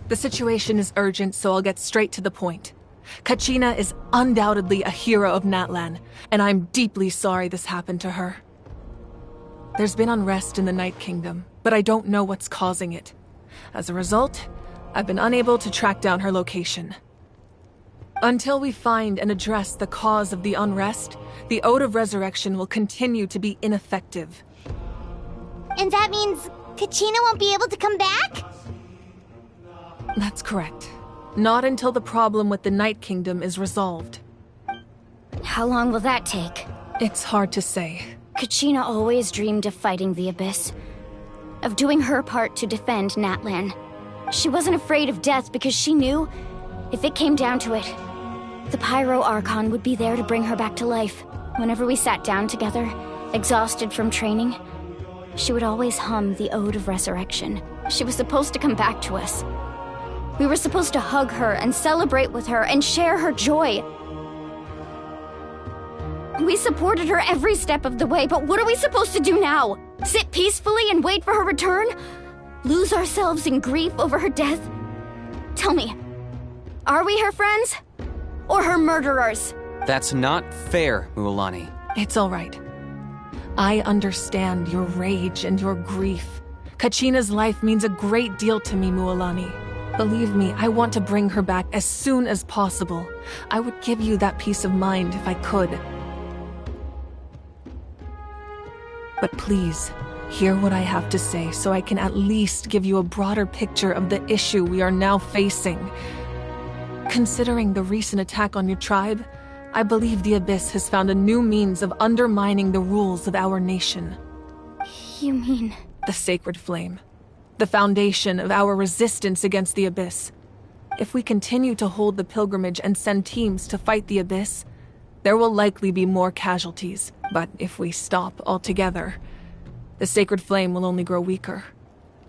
The situation is urgent, so I'll get straight to the point. Kachina is undoubtedly a hero of Natlan, and I'm deeply sorry this happened to her. There's been unrest in the Night Kingdom, but I don't know what's causing it. As a result, I've been unable to track down her location. Until we find and address the cause of the unrest, the Ode of Resurrection will continue to be ineffective. And that means Kachina won't be able to come back? That's correct. Not until the problem with the Night Kingdom is resolved. How long will that take? It's hard to say. Kachina always dreamed of fighting the Abyss, of doing her part to defend Natlan. She wasn't afraid of death because she knew, if it came down to it, the Pyro Archon would be there to bring her back to life. Whenever we sat down together, exhausted from training, she would always hum the Ode of Resurrection. She was supposed to come back to us. We were supposed to hug her and celebrate with her and share her joy. We supported her every step of the way, but what are we supposed to do now? Sit peacefully and wait for her return? Lose ourselves in grief over her death? Tell me, are we her friends? Or her murderers? That's not fair, Mualani. It's all right. I understand your rage and your grief. Kachina's life means a great deal to me, Mualani. Believe me, I want to bring her back as soon as possible. I would give you that peace of mind if I could. But please, hear what I have to say so I can at least give you a broader picture of the issue we are now facing. Considering the recent attack on your tribe, I believe the Abyss has found a new means of undermining the rules of our nation. You mean? The Sacred Flame. The foundation of our resistance against the Abyss. If we continue to hold the pilgrimage and send teams to fight the Abyss, there will likely be more casualties. But if we stop altogether, the Sacred Flame will only grow weaker.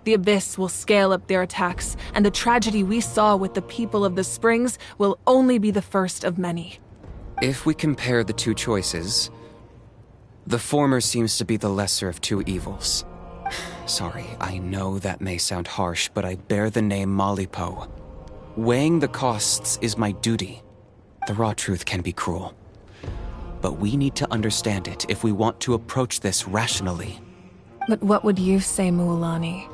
The Abyss will scale up their attacks, and the tragedy we saw with the people of the Springs will only be the first of many. If we compare the two choices, the former seems to be the lesser of two evils. Sorry, I know that may sound harsh, but I bear the name Malipo. Weighing the costs is my duty. The raw truth can be cruel. But we need to understand it if we want to approach this rationally. But what would you say, Mualani?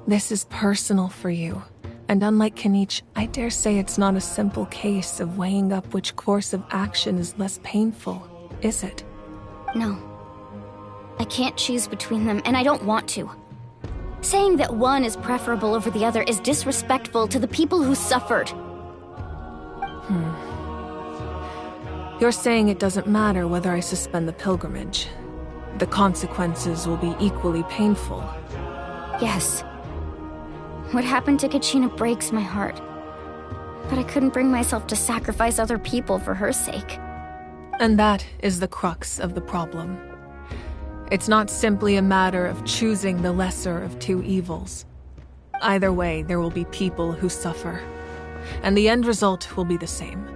This is personal for you. And unlike Kanich, I dare say it's not a simple case of weighing up which course of action is less painful, is it? No. I can't choose between them, and I don't want to. Saying that one is preferable over the other is disrespectful to the people who suffered. You're saying it doesn't matter whether I suspend the pilgrimage. The consequences will be equally painful. Yes. What happened to Kachina breaks my heart. But I couldn't bring myself to sacrifice other people for her sake. And that is the crux of the problem. It's not simply a matter of choosing the lesser of two evils. Either way, there will be people who suffer. And the end result will be the same.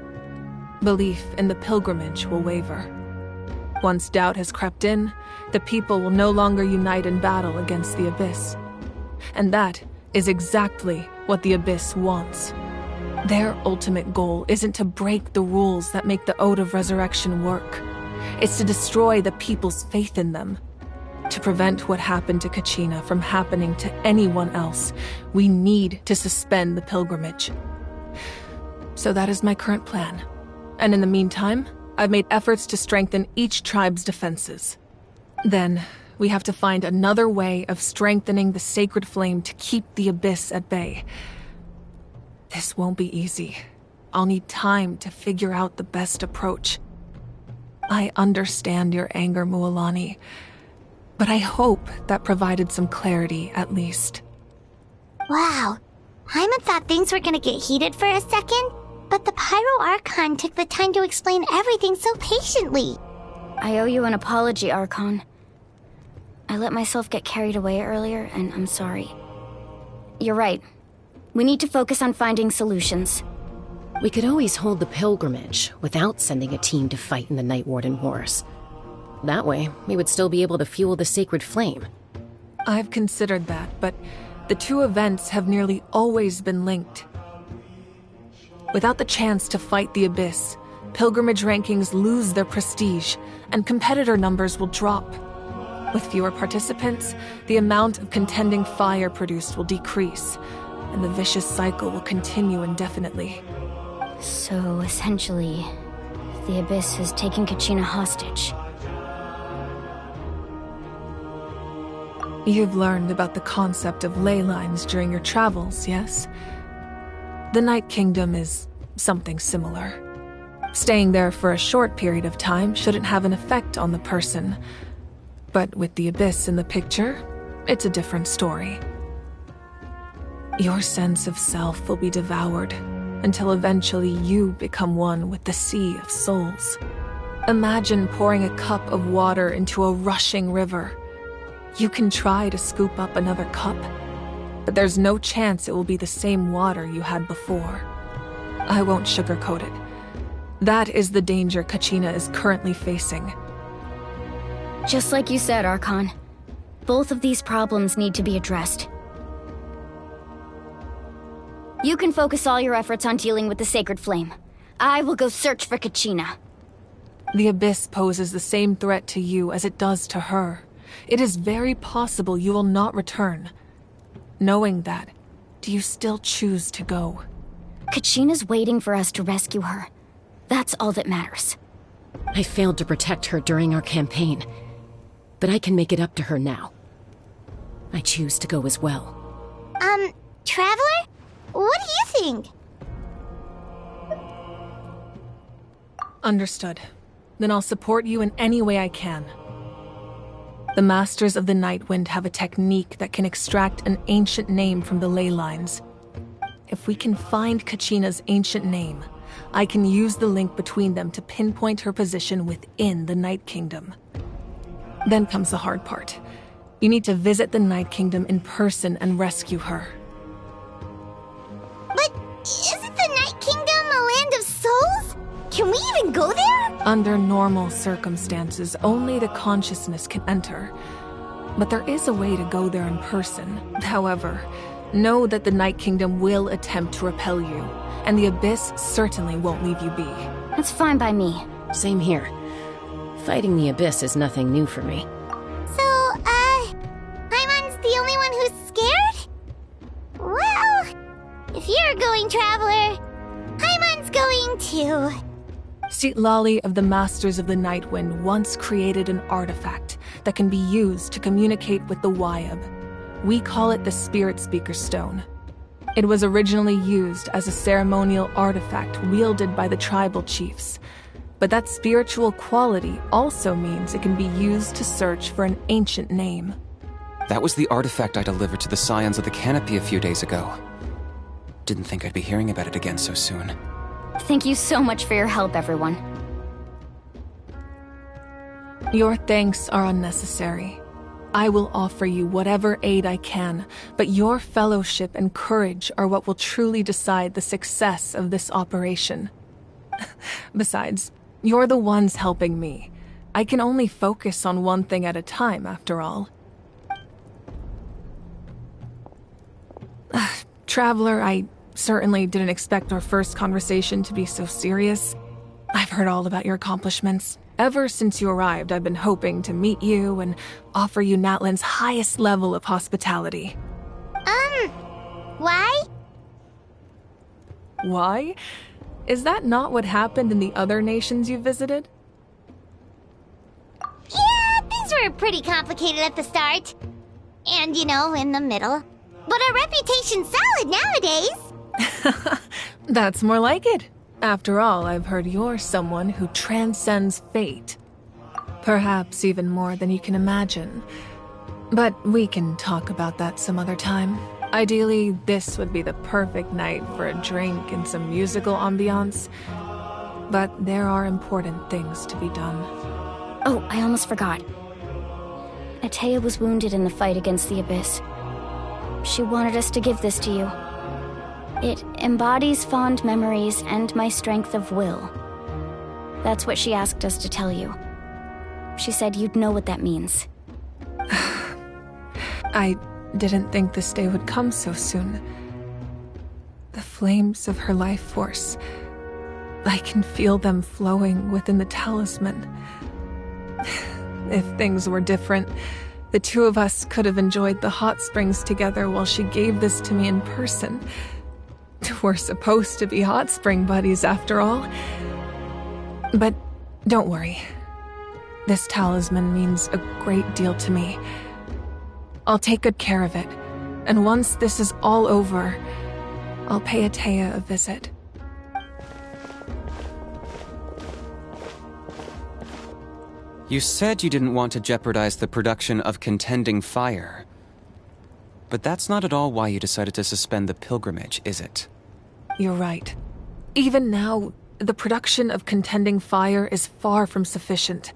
Belief in the pilgrimage will waver. Once doubt has crept in, the people will no longer unite in battle against the Abyss. And that is exactly what the Abyss wants. Their ultimate goal isn't to break the rules that make the Ode of Resurrection work. It's to destroy the people's faith in them. To prevent what happened to Kachina from happening to anyone else, we need to suspend the pilgrimage. So that is my current plan. And in the meantime, I've made efforts to strengthen each tribe's defenses. Then, we have to find another way of strengthening the sacred flame to keep the Abyss at bay. This won't be easy. I'll need time to figure out the best approach. I understand your anger, Mualani, but I hope that provided some clarity at least. Wow. Paimon thought things were gonna get heated for a second, but the Pyro Archon took the time to explain everything so patiently. I owe you an apology, Archon. I let myself get carried away earlier, and I'm sorry. You're right. We need to focus on finding solutions. We could always hold the pilgrimage without sending a team to fight in the Night Warden Wars. That way, we would still be able to fuel the sacred flame. I've considered that, but the two events have nearly always been linked. Without the chance to fight the Abyss, pilgrimage rankings lose their prestige, and competitor numbers will drop. With fewer participants, the amount of contending fire produced will decrease, and the vicious cycle will continue indefinitely. So, essentially, the Abyss has taken Kachina hostage. You've learned about the concept of ley lines during your travels, yes? The Night Kingdom is something similar. Staying there for a short period of time shouldn't have an effect on the person. But with the Abyss in the picture, it's a different story. Your sense of self will be devoured until eventually you become one with the Sea of Souls. Imagine pouring a cup of water into a rushing river. You can try to scoop up another cup, but there's no chance it will be the same water you had before. I won't sugarcoat it. That is the danger Kachina is currently facing. Just like you said, Archon. Both of these problems need to be addressed. You can focus all your efforts on dealing with the Sacred Flame. I will go search for Kachina. The Abyss poses the same threat to you as it does to her. It is very possible you will not return. Knowing that, do you still choose to go? Kachina's waiting for us to rescue her. That's all that matters. I failed to protect her during our campaign, but I can make it up to her now. I choose to go as well. Traveler? What do you think? Understood. Then I'll support you in any way I can. The Masters of the Nightwind have a technique that can extract an ancient name from the ley lines. If we can find Kachina's ancient name, I can use the link between them to pinpoint her position within the Night Kingdom. Then comes the hard part. You need to visit the Night Kingdom in person and rescue her. But isn't the Night Kingdom a land of souls? Can we even go there? Under normal circumstances, only the consciousness can enter. But there is a way to go there in person. However, know that the Night Kingdom will attempt to repel you, and the Abyss certainly won't leave you be. That's fine by me. Same here. Fighting the Abyss is nothing new for me. So, Paimon's the only one who's scared? Well, if you're going, Traveler, Paimon's going too. Citlali of the Masters of the Nightwind once created an artifact that can be used to communicate with the Wyab. We call it the Spirit Speaker Stone. It was originally used as a ceremonial artifact wielded by the tribal chiefs. But that spiritual quality also means it can be used to search for an ancient name. That was the artifact I delivered to the Scions of the Canopy a few days ago. Didn't think I'd be hearing about it again so soon. Thank you so much for your help, everyone. Your thanks are unnecessary. I will offer you whatever aid I can, but your fellowship and courage are what will truly decide the success of this operation. Besides, you're the ones helping me. I can only focus on one thing at a time, after all. Traveler, I certainly didn't expect our first conversation to be so serious. I've heard all about your accomplishments. Ever since you arrived, I've been hoping to meet you and offer you Natlan's highest level of hospitality. Why? Why? Is that not what happened in the other nations you visited? Yeah, things were pretty complicated at the start. And, in the middle. But our reputation's solid nowadays. That's more like it. After all, I've heard you're someone who transcends fate. Perhaps even more than you can imagine. But we can talk about that some other time. Ideally, this would be the perfect night for a drink and some musical ambiance. But there are important things to be done. Oh, I almost forgot. Atea was wounded in the fight against the Abyss. She wanted us to give this to you. It embodies fond memories and my strength of will. That's what she asked us to tell you. She said you'd know what that means. I didn't think this day would come so soon. The flames of her life force. I can feel them flowing within the talisman. If things were different, the two of us could have enjoyed the hot springs together while she gave this to me in person. We're supposed to be hot spring buddies after all. But don't worry. This talisman means a great deal to me. I'll take good care of it. And once this is all over, I'll pay Atea a visit. You said you didn't want to jeopardize the production of Contending Fire. But that's not at all why you decided to suspend the pilgrimage, is it? You're right. Even now, the production of Contending Fire is far from sufficient.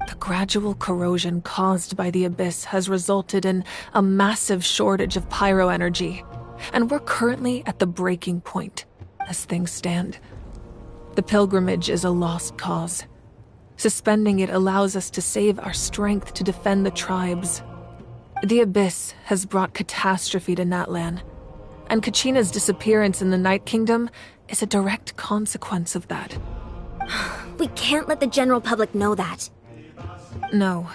The gradual corrosion caused by the Abyss has resulted in a massive shortage of pyro energy, and we're currently at the breaking point, as things stand. The pilgrimage is a lost cause. Suspending it allows us to save our strength to defend the tribes. The Abyss has brought catastrophe to Natlan, and Kachina's disappearance in the Night Kingdom is a direct consequence of that. We can't let the general public know that. No.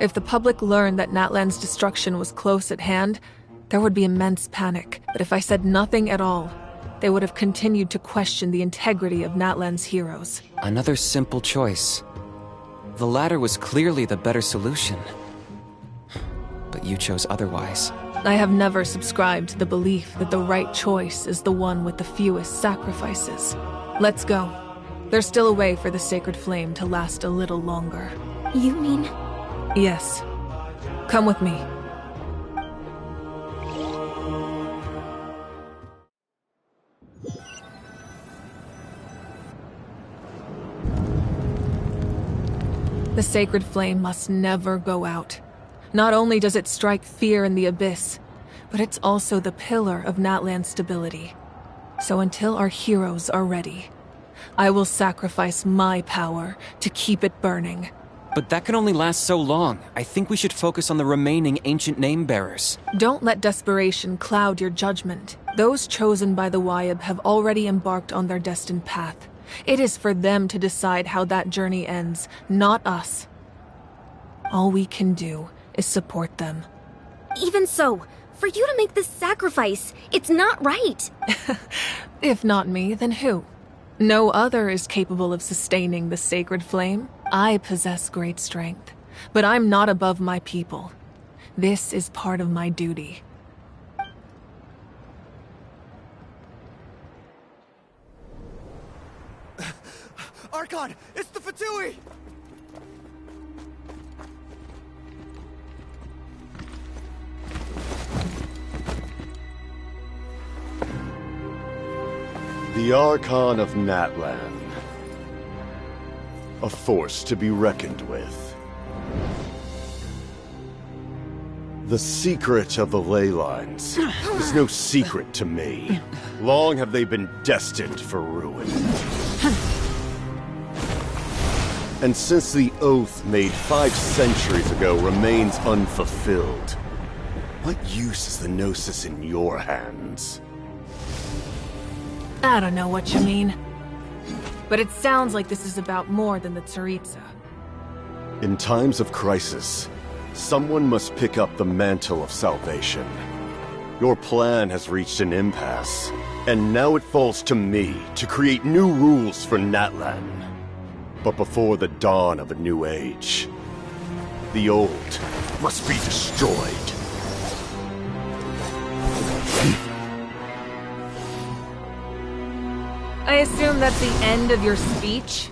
If the public learned that Natlan's destruction was close at hand, there would be immense panic. But if I said nothing at all, they would have continued to question the integrity of Natlan's heroes. Another simple choice. The latter was clearly the better solution. But you chose otherwise. I have never subscribed to the belief that the right choice is the one with the fewest sacrifices. Let's go. There's still a way for the sacred flame to last a little longer. You mean? Yes. Come with me. The sacred flame must never go out. Not only does it strike fear in the Abyss, but it's also the pillar of Natlan's stability. So until our heroes are ready, I will sacrifice my power to keep it burning. But that can only last so long. I think we should focus on the remaining ancient name-bearers. Don't let desperation cloud your judgment. Those chosen by the Wyab have already embarked on their destined path. It is for them to decide how that journey ends, not us. All we can do is support them. Even so, for you to make this sacrifice, it's not right. If not me, then who? No other is capable of sustaining the sacred flame. I possess great strength, but I'm not above my people. This is part of my duty. Archon, it's the Fatui! The Archon of Natlan. A force to be reckoned with. The secret of the ley lines is no secret to me. Long have they been destined for ruin. And since the oath made 5 centuries ago remains unfulfilled, what use is the Gnosis in your hands? I don't know what you mean. But it sounds like this is about more than the Tsaritsa. In times of crisis, someone must pick up the mantle of salvation. Your plan has reached an impasse, and now it falls to me to create new rules for Natlan. But before the dawn of a new age, the old must be destroyed. I assume that's the end of your speech?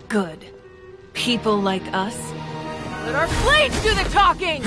Good. People like us. Let our blades do the talking!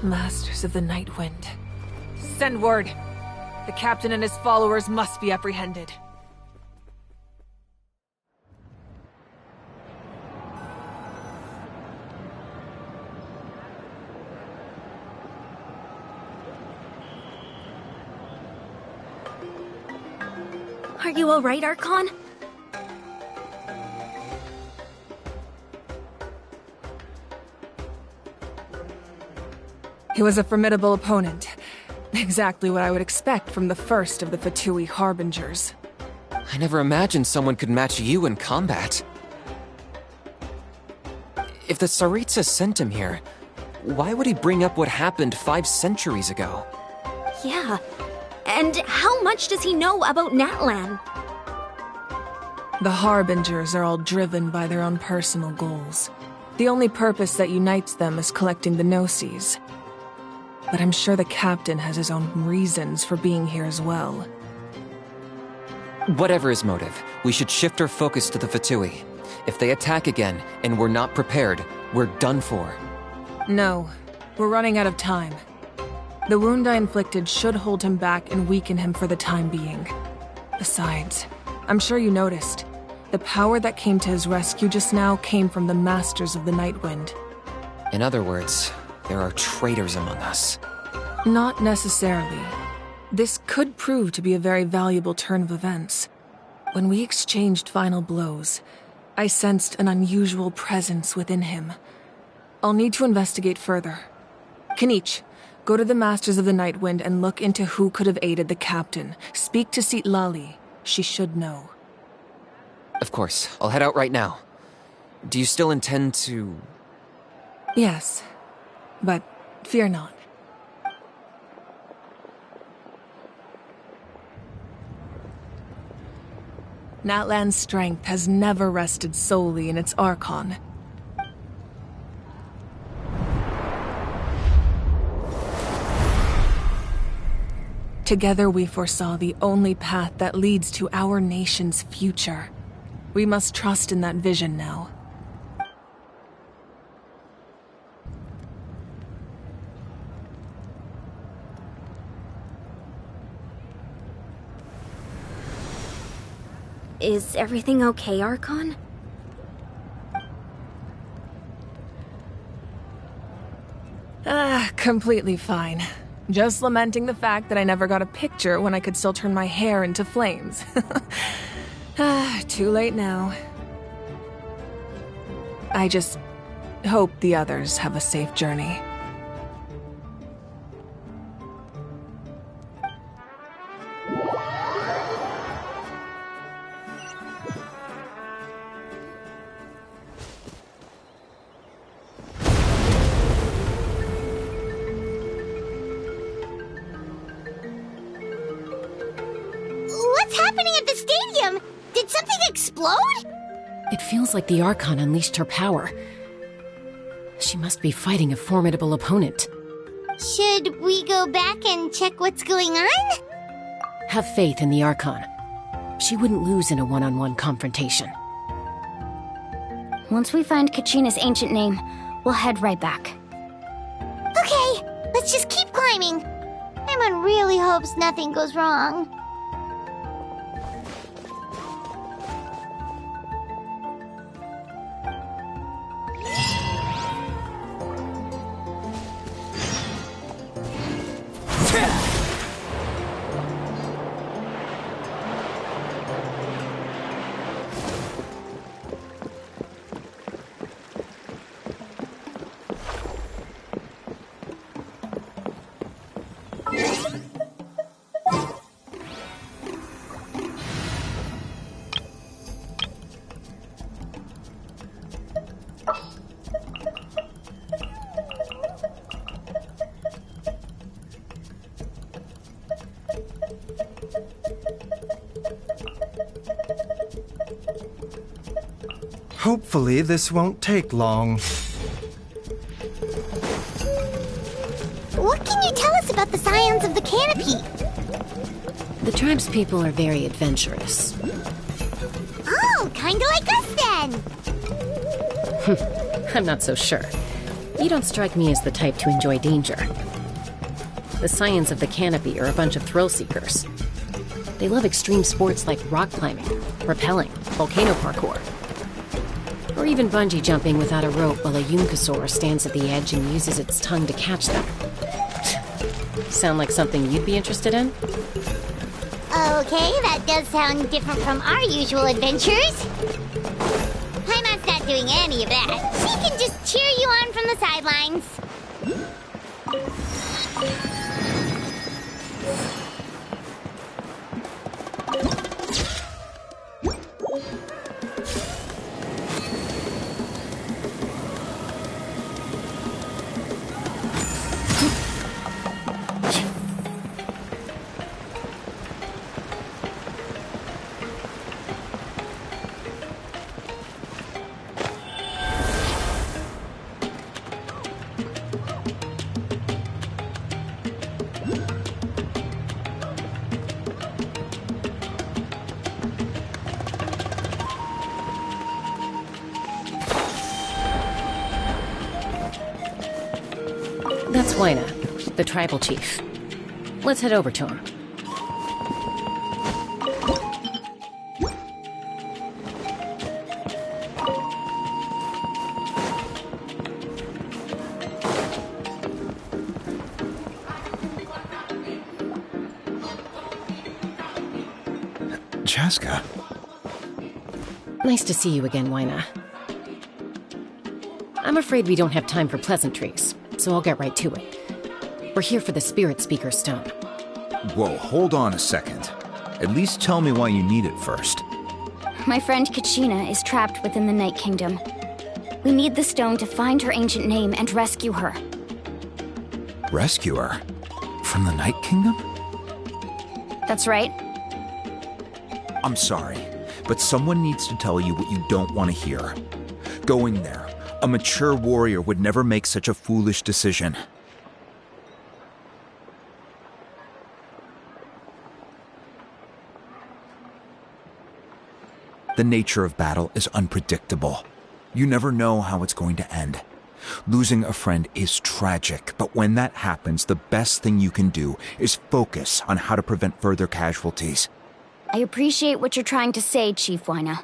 Masters of the Night Wind. Send word. The captain and his followers must be apprehended. Are you alright, Archon? He was a formidable opponent. Exactly what I would expect from the first of the Fatui Harbingers. I never imagined someone could match you in combat. If the Tsaritsa sent him here, why would he bring up what happened 5 centuries ago? Yeah. And how much does he know about Natlan? The Harbingers are all driven by their own personal goals. The only purpose that unites them is collecting the Gnosis. But I'm sure the captain has his own reasons for being here as well. Whatever his motive, we should shift our focus to the Fatui. If they attack again and we're not prepared, we're done for. No, we're running out of time. The wound I inflicted should hold him back and weaken him for the time being. Besides, I'm sure you noticed, the power that came to his rescue just now came from the Masters of the Nightwind. In other words, there are traitors among us. Not necessarily. This could prove to be a very valuable turn of events. When we exchanged final blows, I sensed an unusual presence within him. I'll need to investigate further. Kenichi, go to the Masters of the Nightwind and look into who could have aided the captain. Speak to Citlali. She should know. Of course, I'll head out right now. Do you still intend to... Yes, but fear not. Natlan's strength has never rested solely in its Archon. Together we foresaw the only path that leads to our nation's future. We must trust in that vision now. Is everything okay, Archon? Completely fine. Just lamenting the fact that I never got a picture when I could still turn my hair into flames. Too late now. I just hope the others have a safe journey. What's happening at the stadium? Did something explode? It feels like the Archon unleashed her power. She must be fighting a formidable opponent. Should we go back and check what's going on? Have faith in the Archon. She wouldn't lose in a one-on-one confrontation. Once we find Kachina's ancient name, we'll head right back. Okay, let's just keep climbing. Paimon really hopes nothing goes wrong. Hopefully this won't take long. What can you tell us about the scions of the canopy? The tribe's people are very adventurous. Oh, kinda like us then! I'm not so sure. You don't strike me as the type to enjoy danger. The scions of the canopy are a bunch of thrill seekers. They love extreme sports like rock climbing, rappelling, volcano parkour, or even bungee jumping without a rope while a Yunkasaur stands at the edge and uses its tongue to catch them. Sound like something you'd be interested in? Okay, that does sound different from our usual adventures. Paimon's not doing any of that. She can just cheer you on from the sidelines. That's Waina, the tribal chief. Let's head over to him. Chaska. Nice to see you again, Waina. I'm afraid we don't have time for pleasantries, so I'll get right to it. We're here for the Spirit Speaker Stone. Whoa, hold on a second. At least tell me why you need it first. My friend Kachina is trapped within the Night Kingdom. We need the stone to find her ancient name and rescue her. Rescue her? From the Night Kingdom? That's right. I'm sorry, but someone needs to tell you what you don't want to hear. Going there, a mature warrior would never make such a foolish decision. The nature of battle is unpredictable. You never know how it's going to end. Losing a friend is tragic, but when that happens, the best thing you can do is focus on how to prevent further casualties. I appreciate what you're trying to say, Chief Waina.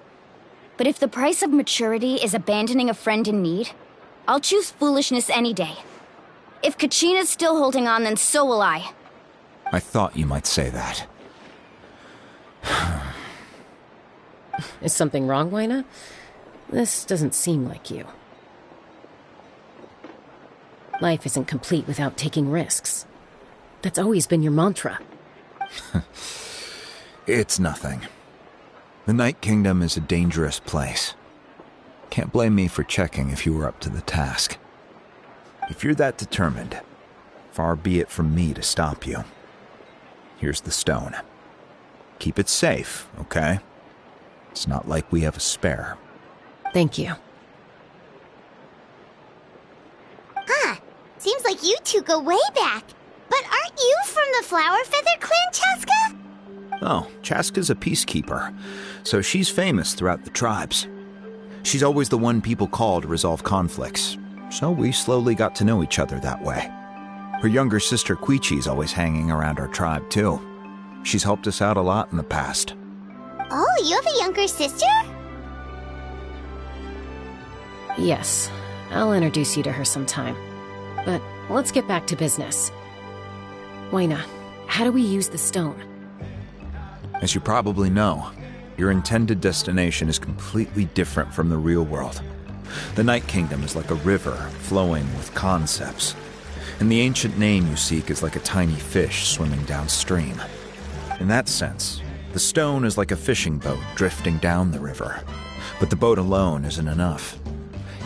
But if the price of maturity is abandoning a friend in need, I'll choose foolishness any day. If Kachina's still holding on, then so will I. I thought you might say that. Is something wrong, Waina? This doesn't seem like you. Life isn't complete without taking risks. That's always been your mantra. It's nothing. The Night Kingdom is a dangerous place. Can't blame me for checking if you were up to the task. If you're that determined, far be it from me to stop you. Here's the stone. Keep it safe, okay? It's not like we have a spare. Thank you. Huh. Seems like you two go way back. But aren't you from the Flower Feather Clan, Chaska? Oh, Chaska's a peacekeeper, so she's famous throughout the tribes. She's always the one people call to resolve conflicts, so we slowly got to know each other that way. Her younger sister Quichi's always hanging around our tribe, too. She's helped us out a lot in the past. Oh, you have a younger sister? Yes, I'll introduce you to her sometime. But let's get back to business. Waina, how do we use the stone? As you probably know, your intended destination is completely different from the real world. The Night Kingdom is like a river flowing with concepts, and the ancient name you seek is like a tiny fish swimming downstream. In that sense, the stone is like a fishing boat drifting down the river, but the boat alone isn't enough.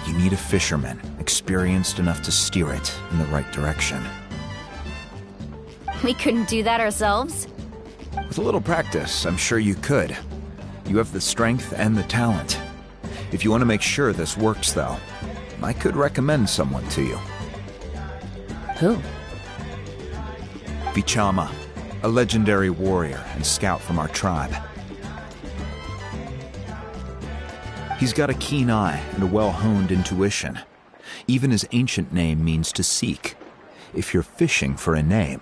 You need a fisherman experienced enough to steer it in the right direction. We couldn't do that ourselves? With a little practice, I'm sure you could. You have the strength and the talent. If you want to make sure this works, though, I could recommend someone to you. Who? Vichama, a legendary warrior and scout from our tribe. He's got a keen eye and a well-honed intuition. Even his ancient name means to seek. If you're fishing for a name,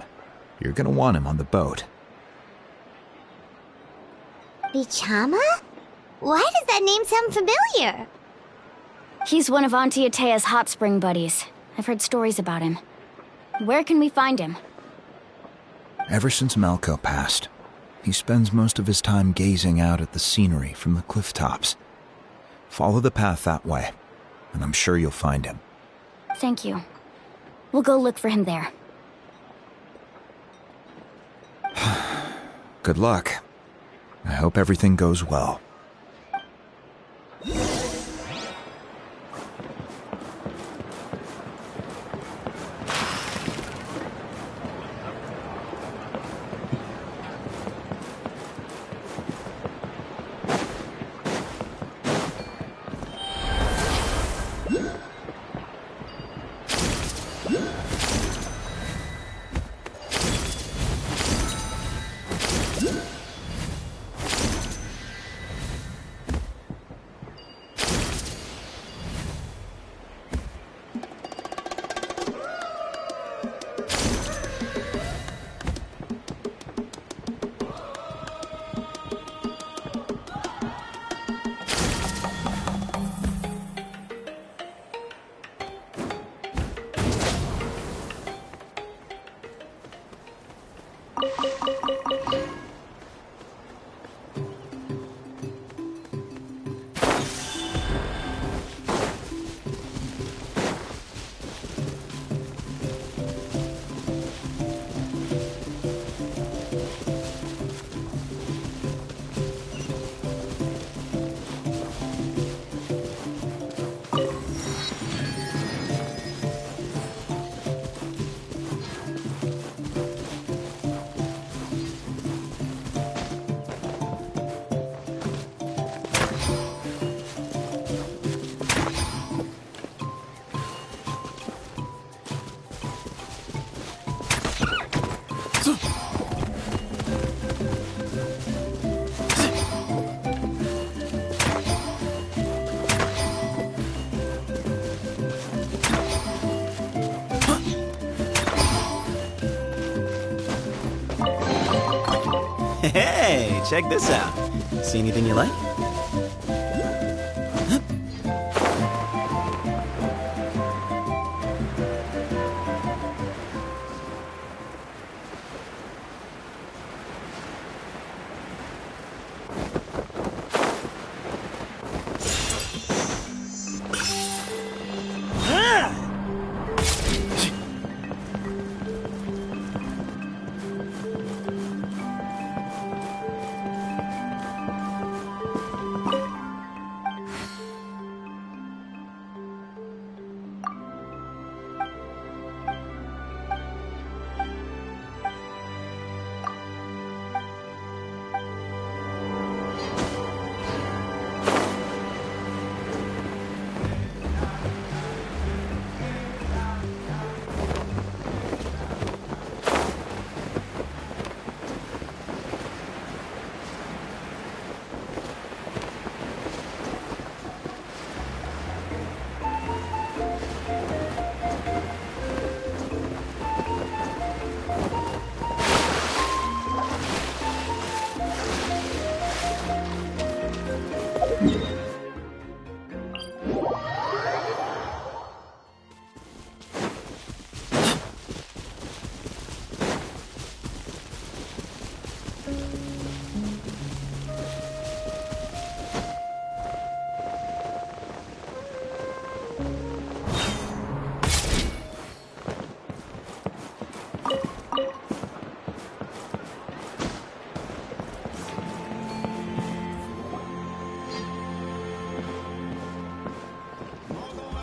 you're gonna want him on the boat. Vichama? Why does that name sound familiar? He's one of Auntie Atea's hot spring buddies. I've heard stories about him. Where can we find him? Ever since Malco passed, he spends most of his time gazing out at the scenery from the cliff tops. Follow the path that way, and I'm sure you'll find him. Thank you. We'll go look for him there. Good luck. I hope everything goes well. Hey, check this out. See anything you like?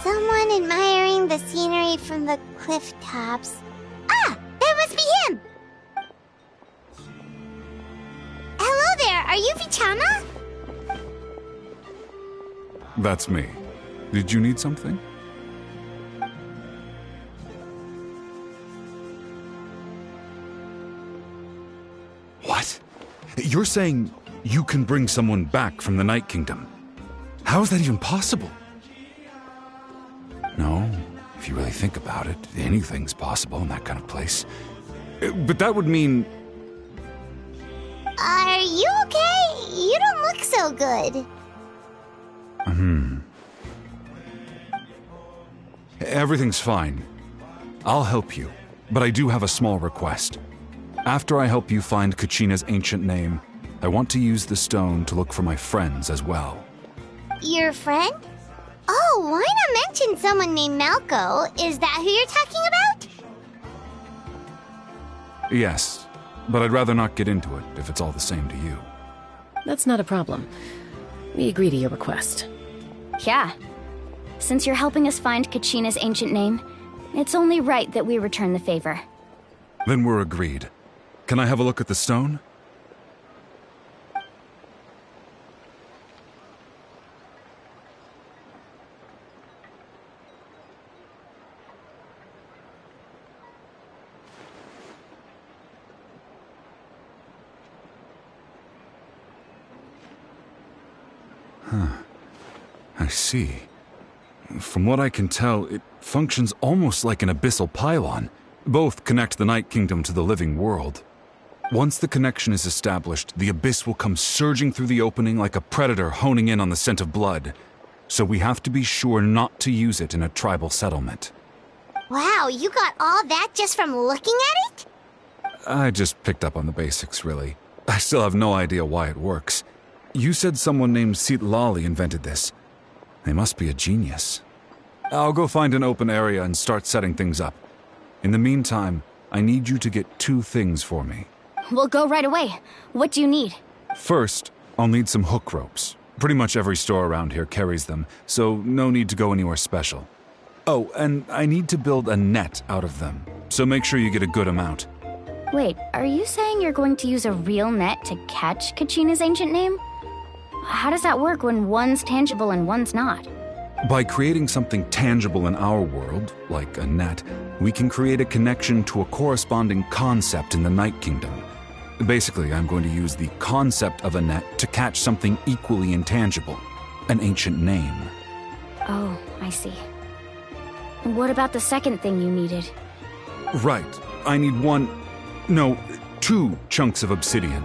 Someone admiring the scenery from the cliff tops. Ah! That must be him! Hello there, are you Vichana? That's me. Did you need something? What? You're saying you can bring someone back from the Night Kingdom? How is that even possible? No, if you really think about it, anything's possible in that kind of place. But that would mean... Are you okay? You don't look so good. Everything's fine. I'll help you, but I do have a small request. After I help you find Kachina's ancient name, I want to use the stone to look for my friends as well. Your friend? Oh, why not mention someone named Malco? Is that who you're talking about? Yes, but I'd rather not get into it if it's all the same to you. That's not a problem. We agree to your request. Yeah. Since you're helping us find Kachina's ancient name, it's only right that we return the favor. Then we're agreed. Can I have a look at the stone? I see. From what I can tell, it functions almost like an abyssal pylon. Both connect the Night Kingdom to the living world. Once the connection is established, the abyss will come surging through the opening like a predator honing in on the scent of blood. So we have to be sure not to use it in a tribal settlement. Wow, you got all that just from looking at it? I just picked up on the basics, really. I still have no idea why it works. You said someone named Lali invented this. They must be a genius. I'll go find an open area and start setting things up. In the meantime, I need you to get 2 things for me. We'll go right away. What do you need? First, I'll need some hook ropes. Pretty much every store around here carries them, so no need to go anywhere special. Oh, and I need to build a net out of them, so make sure you get a good amount. Wait, are you saying you're going to use a real net to catch Kachina's ancient name? How does that work when one's tangible and one's not? By creating something tangible in our world, like a net, we can create a connection to a corresponding concept in the Night Kingdom. Basically, I'm going to use the concept of a net to catch something equally intangible, an ancient name. Oh, I see. What about the second thing you needed? Right. I need 2 chunks of obsidian.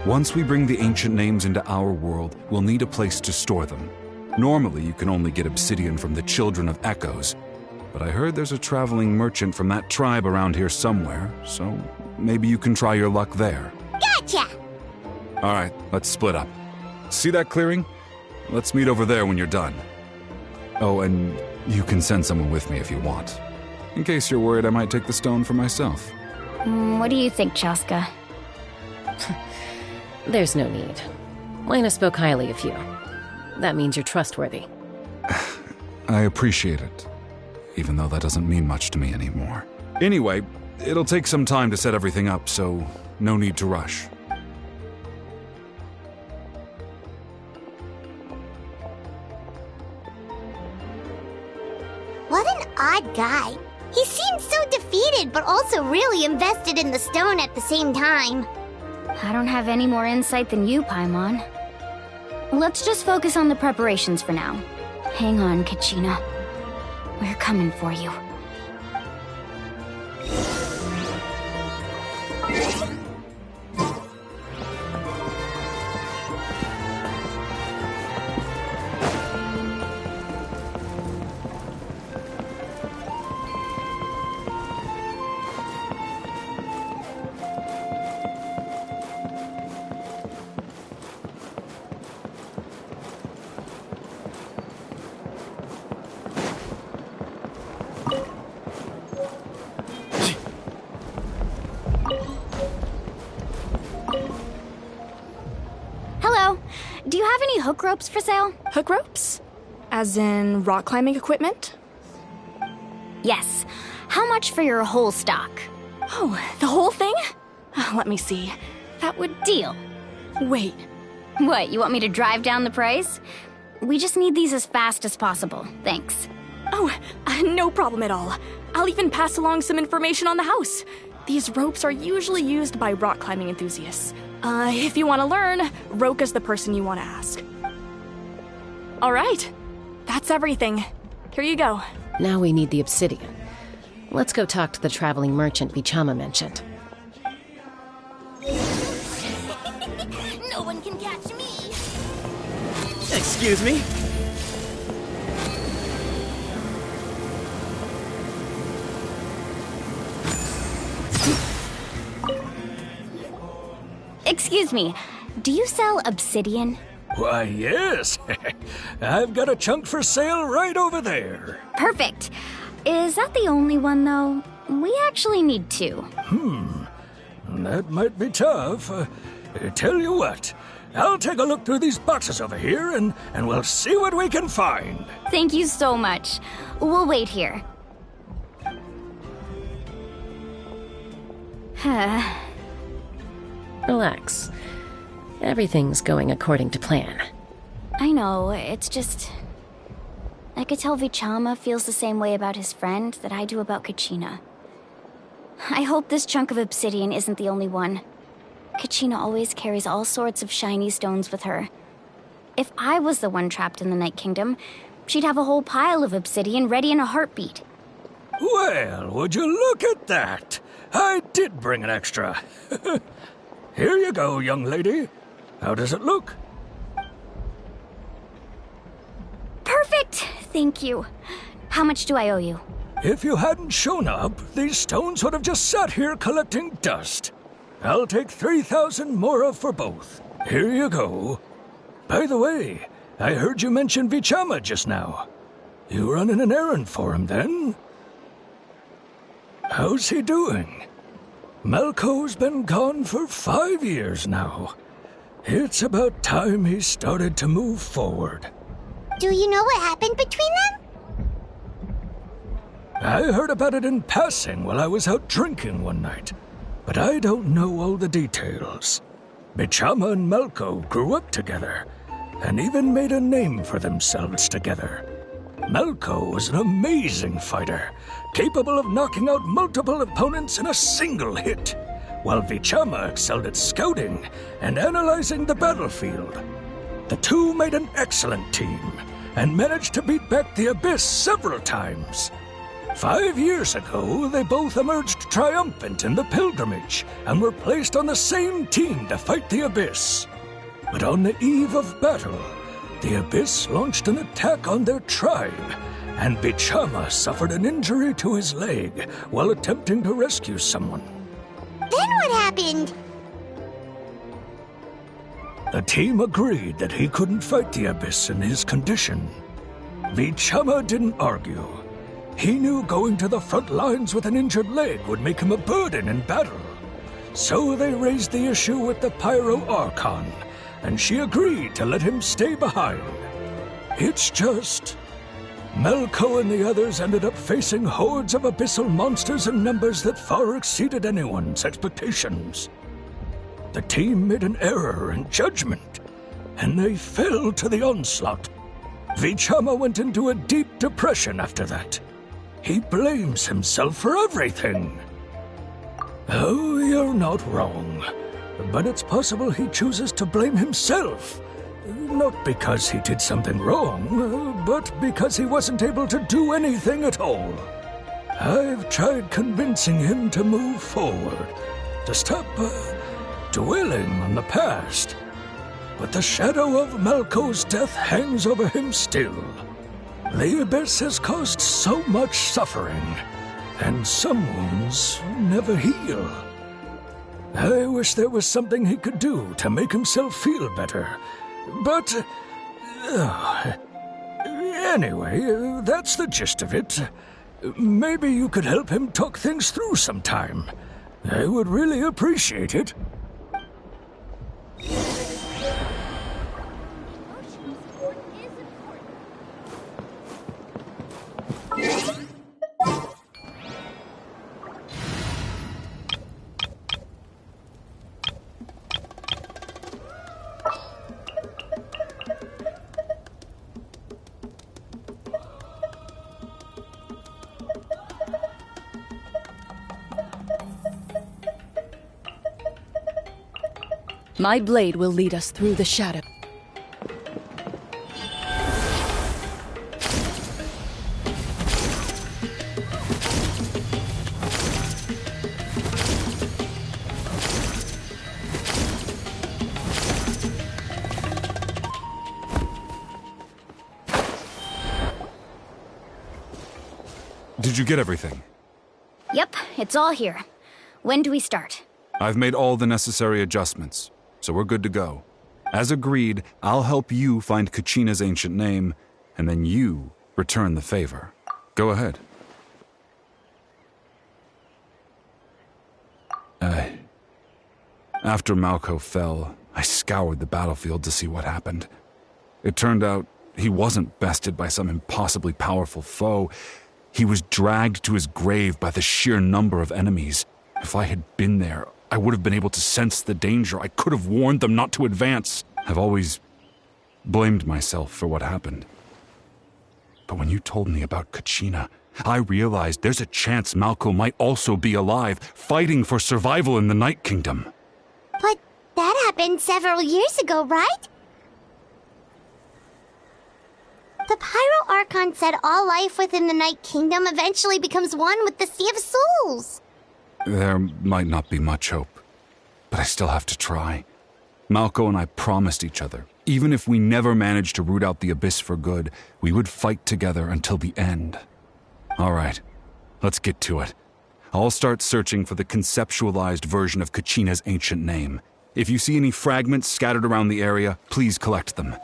Once we bring the ancient names into our world, we'll need a place to store them. Normally, you can only get obsidian from the Children of Echoes, but I heard there's a traveling merchant from that tribe around here somewhere, so maybe you can try your luck there. Gotcha! All right, let's split up. See that clearing? Let's meet over there when you're done. Oh, and you can send someone with me if you want. In case you're worried I might take the stone for myself. What do you think, Chaska? There's no need. Lena spoke highly of you. That means you're trustworthy. I appreciate it, even though that doesn't mean much to me anymore. Anyway, it'll take some time to set everything up, so no need to rush. What an odd guy. He seemed so defeated, but also really invested in the stone at the same time. I don't have any more insight than you, Paimon. Let's just focus on the preparations for now. Hang on, Kachina. We're coming for you. Do you have any hook ropes for sale? Hook ropes? As in rock climbing equipment? Yes. How much for your whole stock? Oh, the whole thing? Let me see. That would... Deal. Wait. What, you want me to drive down the price? We just need these as fast as possible. Thanks. Oh, no problem at all. I'll even pass along some information on the house. These ropes are usually used by rock climbing enthusiasts. If you want to learn, Roka's the person you want to ask. All right. That's everything. Here you go. Now we need the obsidian. Let's go talk to the traveling merchant Vichama mentioned. No one can catch me. Excuse me? Excuse me, do you sell obsidian? Why, yes. I've got a chunk for sale right over there. Perfect. Is that the only one, though? We actually need two. That might be tough. Tell you what, I'll take a look through these boxes over here, and we'll see what we can find. Thank you so much. We'll wait here. Relax. Everything's going according to plan. I know, it's just... I could tell Vichama feels the same way about his friend that I do about Kachina. I hope this chunk of obsidian isn't the only one. Kachina always carries all sorts of shiny stones with her. If I was the one trapped in the Night Kingdom, she'd have a whole pile of obsidian ready in a heartbeat. Well, would you look at that? I did bring an extra. Here you go, young lady. How does it look? Perfect! Thank you. How much do I owe you? If you hadn't shown up, these stones would have just sat here collecting dust. I'll take 3,000 mora for both. Here you go. By the way, I heard you mention Vichama just now. You running an errand for him, then? How's he doing? Malco's been gone for 5 years now. It's about time he started to move forward. Do you know what happened between them? I heard about it in passing while I was out drinking one night, but I don't know all the details. Vichama and Malco grew up together, and even made a name for themselves together. Malco was an amazing fighter, capable of knocking out multiple opponents in a single hit, while Vichama excelled at scouting and analyzing the battlefield. The two made an excellent team, and managed to beat back the Abyss several times. 5 years ago, they both emerged triumphant in the pilgrimage and were placed on the same team to fight the Abyss. But on the eve of battle, the Abyss launched an attack on their tribe, and Bichama suffered an injury to his leg while attempting to rescue someone. Then what happened? The team agreed that he couldn't fight the Abyss in his condition. Bichama didn't argue. He knew going to the front lines with an injured leg would make him a burden in battle. So they raised the issue with the Pyro Archon, and she agreed to let him stay behind. It's just... Melko and the others ended up facing hordes of abyssal monsters in numbers that far exceeded anyone's expectations. The team made an error in judgment, and they fell to the onslaught. Vichama went into a deep depression after that. He blames himself for everything. Oh, you're not wrong. But it's possible he chooses to blame himself. Not because he did something wrong, but because he wasn't able to do anything at all. I've tried convincing him to move forward, to stop dwelling on the past. But the shadow of Malko's death hangs over him still. The Abyss has caused so much suffering, and some wounds never heal. I wish there was something he could do to make himself feel better. But... anyway, that's the gist of it. Maybe you could help him talk things through sometime. I would really appreciate it. My blade will lead us through the shadow. Did you get everything? Yep, it's all here. When do we start? I've made all the necessary adjustments, so we're good to go. As agreed, I'll help you find Kachina's ancient name, and then you return the favor. Go ahead. After Malko fell, I scoured the battlefield to see what happened. It turned out he wasn't bested by some impossibly powerful foe. He was dragged to his grave by the sheer number of enemies. If I had been there, I would have been able to sense the danger. I could have warned them not to advance. I've always blamed myself for what happened. But when you told me about Kachina, I realized there's a chance Malko might also be alive, fighting for survival in the Night Kingdom. But that happened several years ago, right? The Pyro Archon said all life within the Night Kingdom eventually becomes one with the Sea of Souls. There might not be much hope, but I still have to try. Malko and I promised each other, even if we never managed to root out the Abyss for good, we would fight together until the end. All right, let's get to it. I'll start searching for the conceptualized version of Kachina's ancient name. If you see any fragments scattered around the area, please collect them.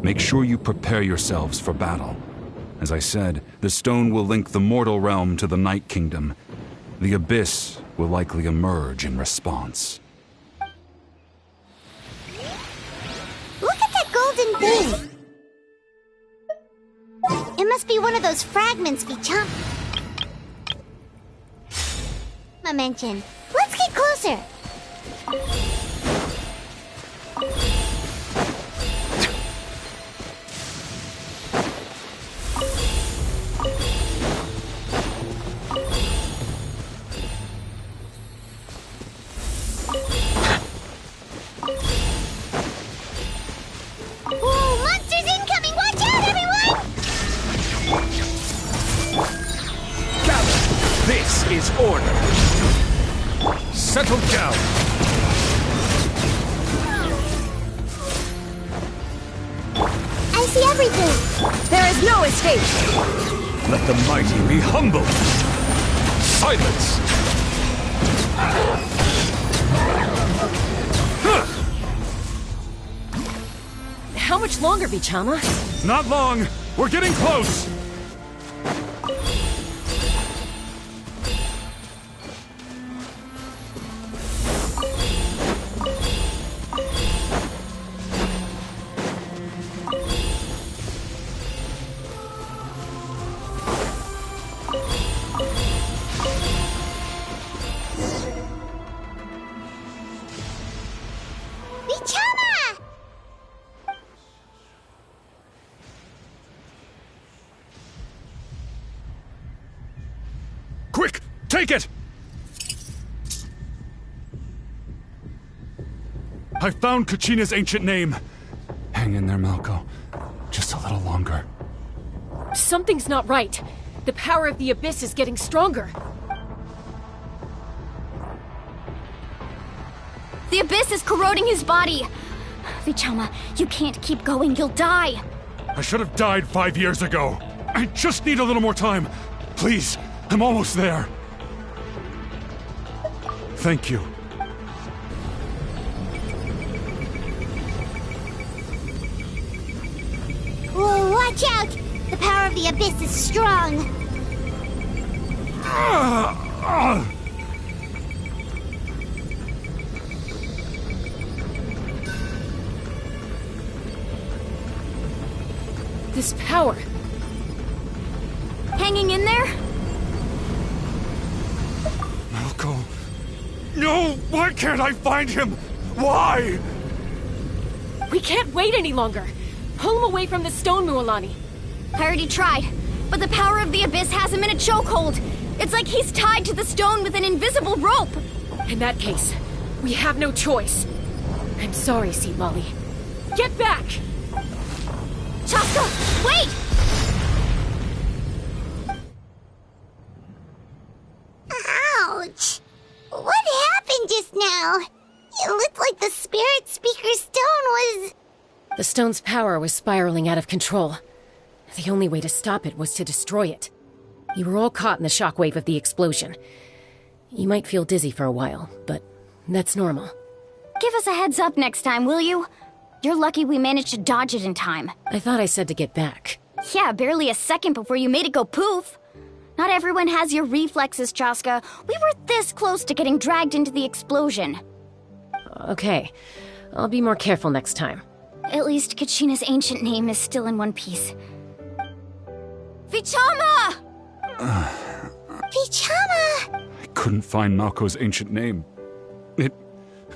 Make sure you prepare yourselves for battle. As I said, the stone will link the mortal realm to the Night Kingdom. The Abyss will likely emerge in response. Look at that golden thing! It must be one of those fragments Vichama mentioned. Let's get closer! stage! Let the mighty be humble! Silence! How much longer, Vichama? Not long! We're getting close! Vichama! Quick! Take it! I found Kachina's ancient name. Hang in there, Malko. Just a little longer. Something's not right. The power of the Abyss is getting stronger. The Abyss is corroding his body! Vichama, you can't keep going, you'll die! I should have died 5 years ago. I just need a little more time. Please, I'm almost there. Thank you. Whoa, watch out! The power of the Abyss is strong. This power... Hanging in there? Malko. No! Why can't I find him? Why? We can't wait any longer! Pull him away from the stone, Mualani. I already tried, but the power of the Abyss has him in a chokehold. It's like he's tied to the stone with an invisible rope. In that case, we have no choice. I'm sorry, Seat Molly. Get back! Chaska, wait! Ouch! What happened just now? It looked like the Spirit Speaker's stone was... The stone's power was spiraling out of control. The only way to stop it was to destroy it. You were all caught in the shockwave of the explosion. You might feel dizzy for a while, but that's normal. Give us a heads up next time, will you? You're lucky we managed to dodge it in time. I thought I said to get back. Yeah, barely a second before you made it go poof. Not everyone has your reflexes, Chaska. We were this close to getting dragged into the explosion. Okay, I'll be more careful next time. At least Kachina's ancient name is still in one piece. Vichama! Vichama! I couldn't find Malko's ancient name. It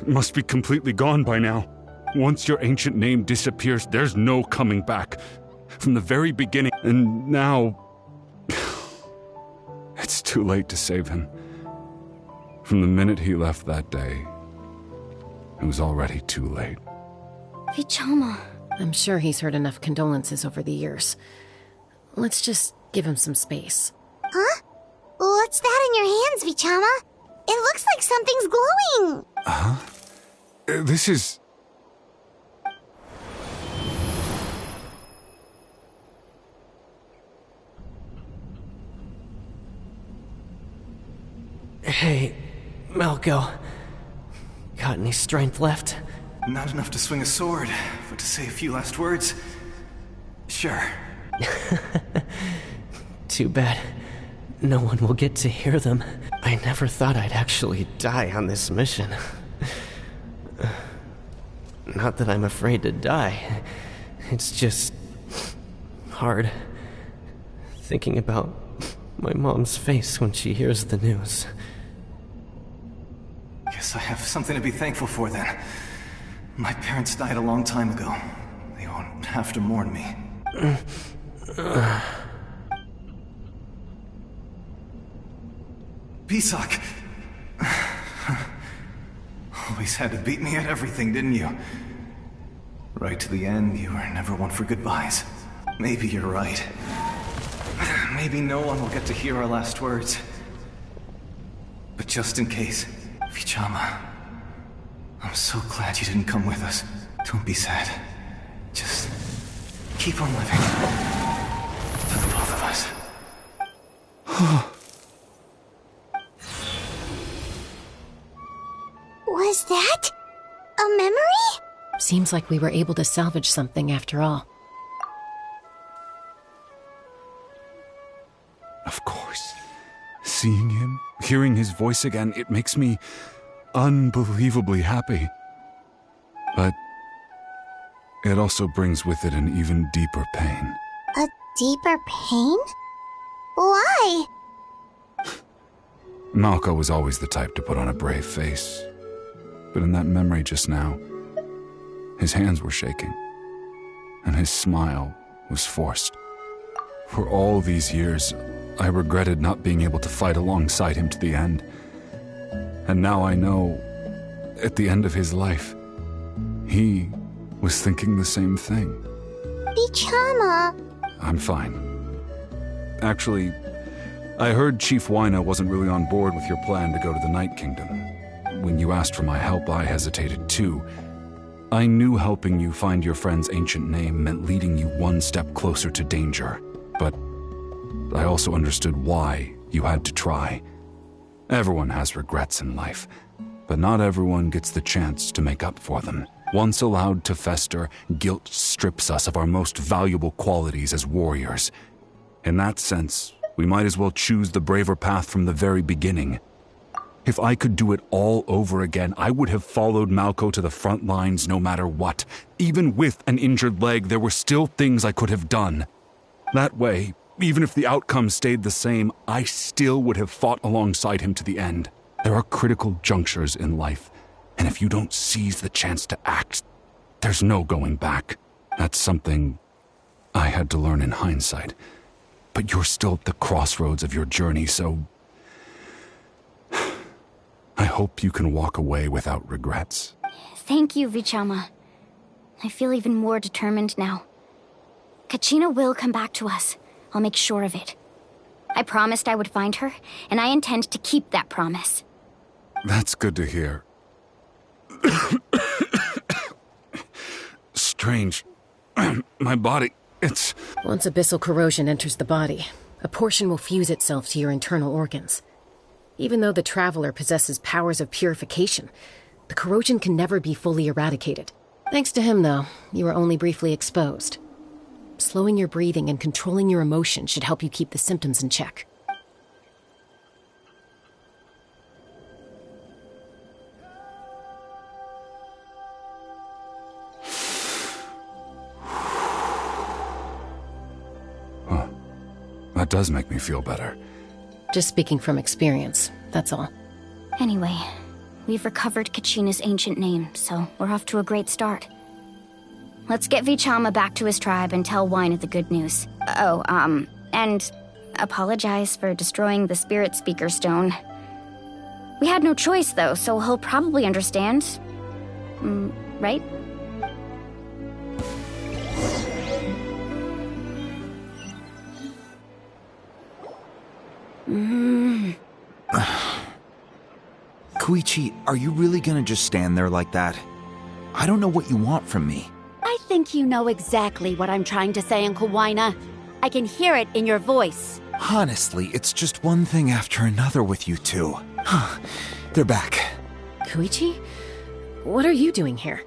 must be completely gone by now. Once your ancient name disappears, there's no coming back. From the very beginning, and now... It's too late to save him. From the minute he left that day, it was already too late. Vichama. I'm sure he's heard enough condolences over the years. Let's just give him some space. Huh? What's that in your hands, Vichama? It looks like something's glowing! Huh? This is... Hey, Malko. Got any strength left? Not enough to swing a sword, but to say a few last words? Sure. Too bad. No one will get to hear them. I never thought I'd actually die on this mission. Not that I'm afraid to die. It's just... hard. Thinking about my mom's face when she hears the news. Guess I have something to be thankful for then. My parents died a long time ago. They won't have to mourn me. Pisak! Always had to beat me at everything, didn't you? Right to the end, you were never one for goodbyes. Maybe you're right. Maybe no one will get to hear our last words. But just in case, Vichama, I'm so glad you didn't come with us. Don't be sad. Just keep on living. Was that a memory? Seems like we were able to salvage something after all. Of course. Seeing him, hearing his voice again, it makes me unbelievably happy. But it also brings with it an even deeper pain. A deeper pain? Why? Malco was always the type to put on a brave face. But in that memory just now, his hands were shaking, and his smile was forced. For all these years, I regretted not being able to fight alongside him to the end. And now I know, at the end of his life, he was thinking the same thing. Vichama! I'm fine. Actually, I heard Chief Wyna wasn't really on board with your plan to go to the Night Kingdom. When you asked for my help, I hesitated too. I knew helping you find your friend's ancient name meant leading you one step closer to danger, but I also understood why you had to try. Everyone has regrets in life, but not everyone gets the chance to make up for them. Once allowed to fester, guilt strips us of our most valuable qualities as warriors. In that sense, we might as well choose the braver path from the very beginning. If I could do it all over again, I would have followed Malco to the front lines no matter what. Even with an injured leg, there were still things I could have done. That way, even if the outcome stayed the same, I still would have fought alongside him to the end. There are critical junctures in life, and if you don't seize the chance to act, there's no going back. That's something I had to learn in hindsight. But you're still at the crossroads of your journey, so I hope you can walk away without regrets. Thank you, Vichama. I feel even more determined now. Kachina will come back to us. I'll make sure of it. I promised I would find her, and I intend to keep that promise. That's good to hear. Strange. My body, it's... Once abyssal corrosion enters the body, a portion will fuse itself to your internal organs. Even though the Traveler possesses powers of purification, the corrosion can never be fully eradicated. Thanks to him, though, you were only briefly exposed. Slowing your breathing and controlling your emotions should help you keep the symptoms in check. Huh. That does make me feel better. Just speaking from experience, that's all. Anyway, we've recovered Kachina's ancient name, so we're off to a great start. Let's get Vichama back to his tribe and tell Wyna the good news. And apologize for destroying the Spirit Speaker Stone. We had no choice, though, so he'll probably understand. Right? Koichi, are you really gonna just stand there like that? I don't know what you want from me. I think you know exactly what I'm trying to say, Uncle Wyna. I can hear it in your voice. Honestly, it's just one thing after another with you two. They're back. Koichi? What are you doing here?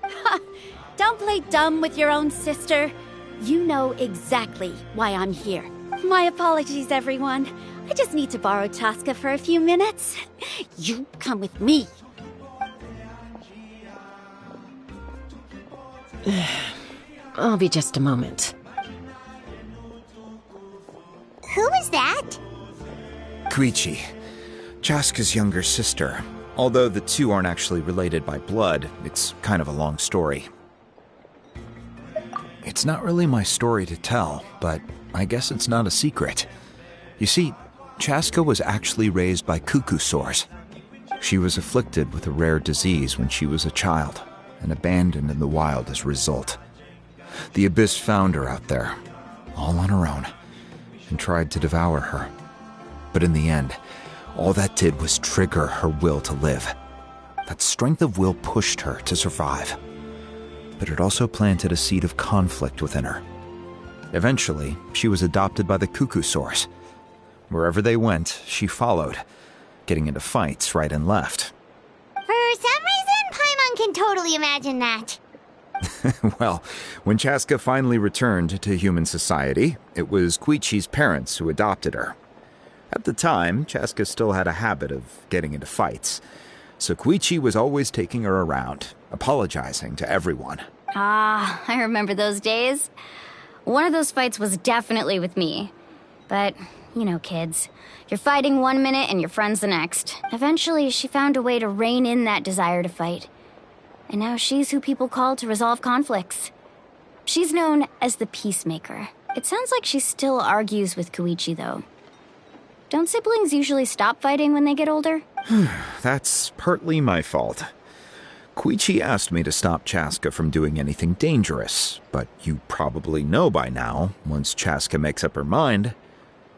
Don't play dumb with your own sister. You know exactly why I'm here. My apologies, everyone. I just need to borrow Tosca for a few minutes. You come with me. I'll be just a moment. Who is that? Koichi, Chaska's younger sister. Although the two aren't actually related by blood, it's kind of a long story. It's not really my story to tell, but I guess it's not a secret. You see, Chaska was actually raised by cuckoo sores. She was afflicted with a rare disease when she was a child, and abandoned in the wild as a result. The Abyss found her out there, all on her own, and tried to devour her. But in the end, all that did was trigger her will to live. That strength of will pushed her to survive. But it also planted a seed of conflict within her. Eventually, she was adopted by the cuckoo source. Wherever they went, she followed, getting into fights right and left. For some reason, Paimon can totally imagine that. Well, when Chaska finally returned to human society, it was Koichi's parents who adopted her. At the time, Chaska still had a habit of getting into fights, so Koichi was always taking her around, apologizing to everyone. Ah, I remember those days. One of those fights was definitely with me. But, you know, kids. You're fighting one minute and your friend's the next. Eventually, she found a way to rein in that desire to fight. And now she's who people call to resolve conflicts. She's known as the Peacemaker. It sounds like she still argues with Koichi, though. Don't siblings usually stop fighting when they get older? That's partly my fault. Koichi asked me to stop Chaska from doing anything dangerous, but you probably know by now, once Chaska makes up her mind,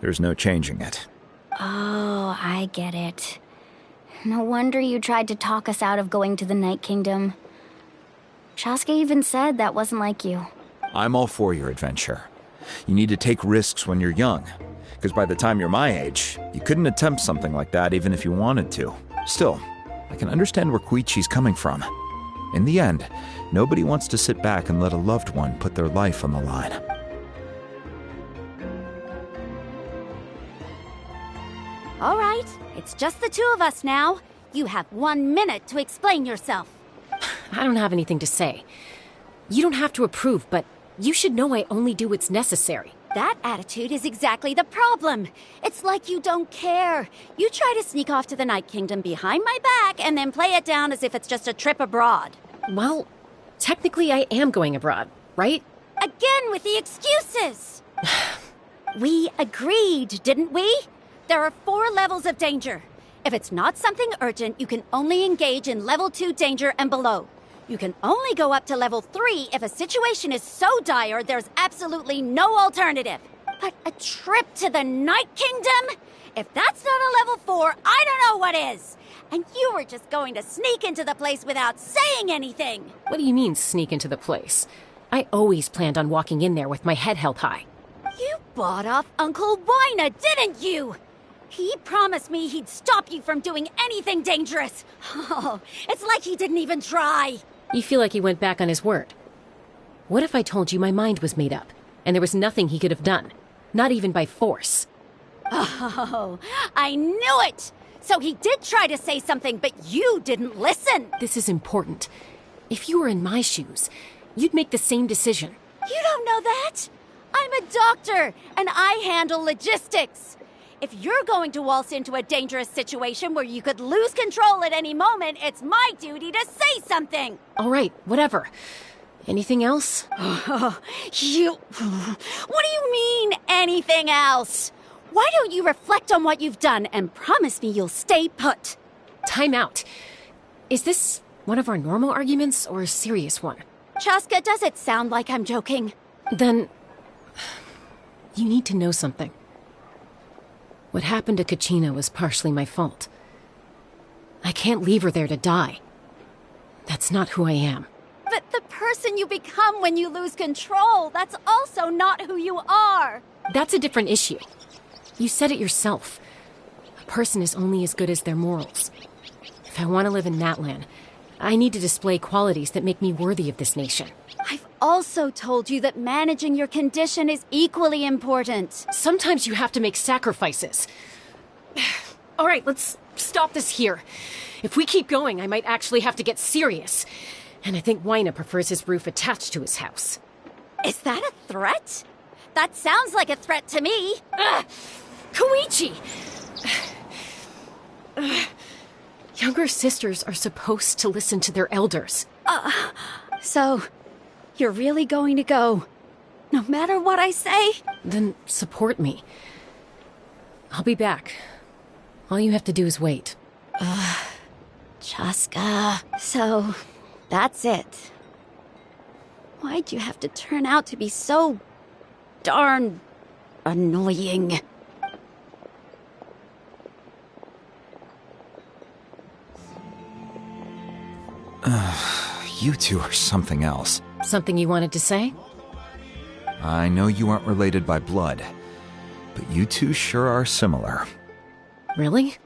there's no changing it. Oh, I get it. No wonder you tried to talk us out of going to the Night Kingdom. Chaska even said that wasn't like you. I'm all for your adventure. You need to take risks when you're young, because by the time you're my age, you couldn't attempt something like that even if you wanted to. Still, I can understand where Koichi's coming from. In the end, nobody wants to sit back and let a loved one put their life on the line. All right, it's just the two of us now. You have 1 minute to explain yourself. I don't have anything to say. You don't have to approve, but you should know I only do what's necessary. That attitude is exactly the problem. It's like you don't care. You try to sneak off to the Night Kingdom behind my back and then play it down as if it's just a trip abroad. Well, technically I am going abroad, right? Again with the excuses! We agreed, didn't we? There are 4 levels of danger. If it's not something urgent, you can only engage in level 2 danger and below. You can only go up to level 3 if a situation is so dire there's absolutely no alternative. But a trip to the Night Kingdom? If that's not a level 4, I don't know what is. And you were just going to sneak into the place without saying anything. What do you mean, sneak into the place? I always planned on walking in there with my head held high. You bought off Uncle Wina, didn't you? He promised me he'd stop you from doing anything dangerous. Oh, it's like he didn't even try. You feel like he went back on his word. What if I told you my mind was made up, and there was nothing he could have done? Not even by force. Oh, I knew it! So he did try to say something, but you didn't listen. This is important. If you were in my shoes, you'd make the same decision. You don't know that? I'm a doctor, and I handle logistics. If you're going to waltz into a dangerous situation where you could lose control at any moment, it's my duty to say something. All right, whatever. Anything else? What do you mean, anything else? Why don't you reflect on what you've done and promise me you'll stay put? Time out. Is this one of our normal arguments or a serious one? Chaska, does it sound like I'm joking? Then you need to know something. What happened to Kachina was partially my fault. I can't leave her there to die. That's not who I am. But the person you become when you lose control, that's also not who you are. That's a different issue. You said it yourself. A person is only as good as their morals. If I want to live in Natlan, I need to display qualities that make me worthy of this nation. I've also told you that managing your condition is equally important. Sometimes you have to make sacrifices. All right, let's stop this here. If we keep going, I might actually have to get serious. And I think Wina prefers his roof attached to his house. Is that a threat? That sounds like a threat to me. Koichi! Younger sisters are supposed to listen to their elders. So, you're really going to go, no matter what I say? Then support me. I'll be back. All you have to do is wait. Chaska. So, that's it. Why'd you have to turn out to be so darn annoying? You two are something else. Something you wanted to say? I know you aren't related by blood, but you two sure are similar. Really?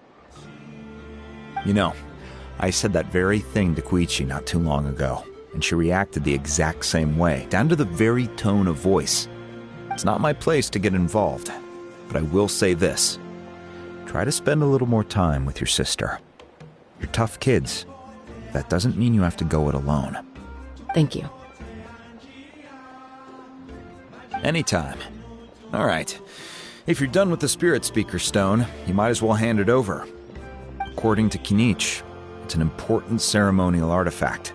You know, I said that very thing to Koichi not too long ago, and she reacted the exact same way, down to the very tone of voice. It's not my place to get involved, but I will say this. Try to spend a little more time with your sister. You're tough kids. That doesn't mean you have to go it alone. Thank you. Anytime. All right. If you're done with the Spirit Speaker Stone, you might as well hand it over. According to Kinich, it's an important ceremonial artifact,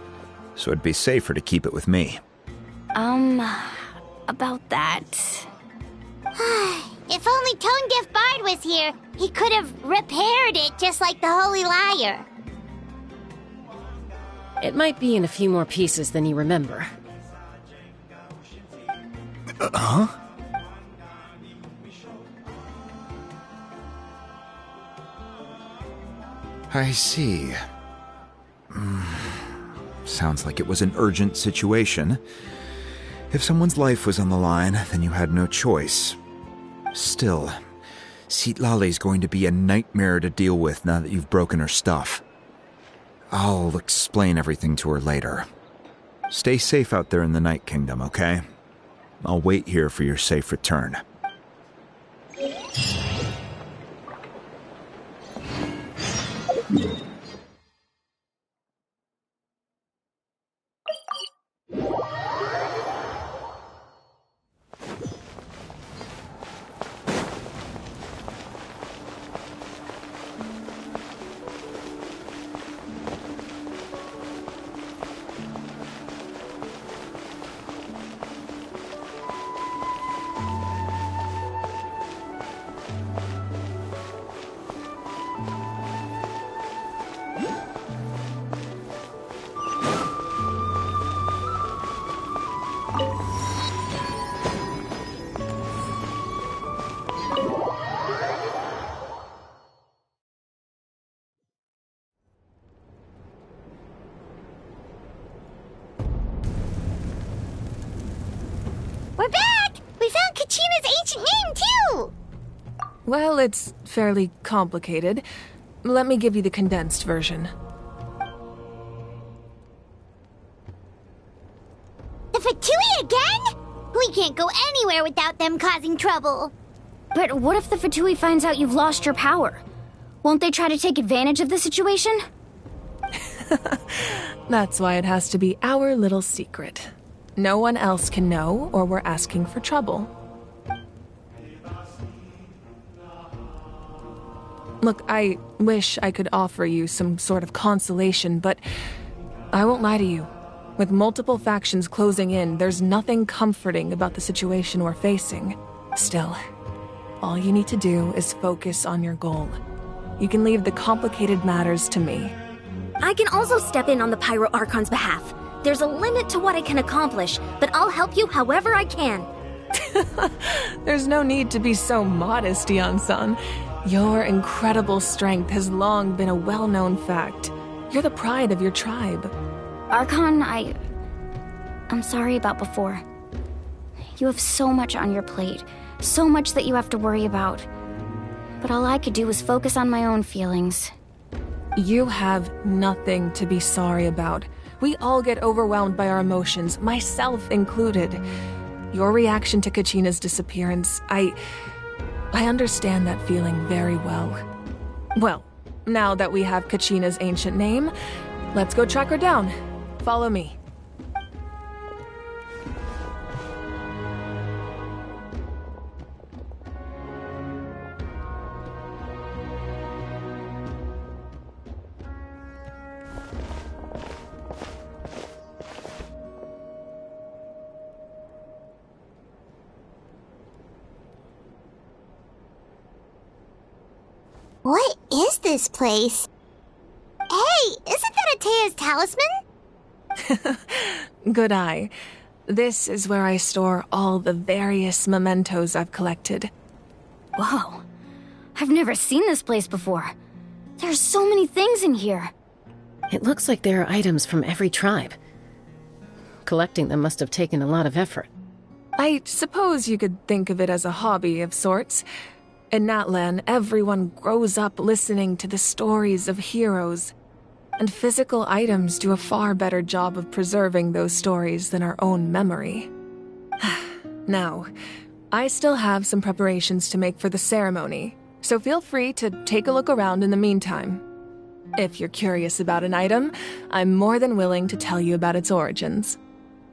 so it'd be safer to keep it with me. About that. If only Tone Deaf Bard was here, he could have repaired it just like the Holy Liar. It might be in a few more pieces than you remember. Huh? I see. Sounds like it was an urgent situation. If someone's life was on the line, then you had no choice. Still, Citlali's going to be a nightmare to deal with now that you've broken her stuff. I'll explain everything to her later. Stay safe out there in the Night Kingdom, okay? I'll wait here for your safe return. We're back! We found Kachina's ancient name, too! Well, it's fairly complicated. Let me give you the condensed version. The Fatui again? We can't go anywhere without them causing trouble. But what if the Fatui finds out you've lost your power? Won't they try to take advantage of the situation? That's why it has to be our little secret. No one else can know, or we're asking for trouble. Look, I wish I could offer you some sort of consolation, but I won't lie to you. With multiple factions closing in, there's nothing comforting about the situation we're facing. Still, all you need to do is focus on your goal. You can leave the complicated matters to me. I can also step in on the Pyro Archon's behalf. There's a limit to what I can accomplish, but I'll help you however I can. There's no need to be so modest, Yan-san. Your incredible strength has long been a well-known fact. You're the pride of your tribe. Archon, I'm sorry about before. You have so much on your plate, so much that you have to worry about. But all I could do was focus on my own feelings. You have nothing to be sorry about. We all get overwhelmed by our emotions, myself included. Your reaction to Kachina's disappearance, I understand that feeling very well. Well, now that we have Kachina's ancient name, let's go track her down. Follow me. What is this place? Hey, isn't that Atea's talisman? Good eye. This is where I store all the various mementos I've collected. Whoa. I've never seen this place before. There's so many things in here. It looks like there are items from every tribe. Collecting them must have taken a lot of effort. I suppose you could think of it as a hobby of sorts. In Natlan, everyone grows up listening to the stories of heroes, and physical items do a far better job of preserving those stories than our own memory. Now, I still have some preparations to make for the ceremony, so feel free to take a look around in the meantime. If you're curious about an item, I'm more than willing to tell you about its origins.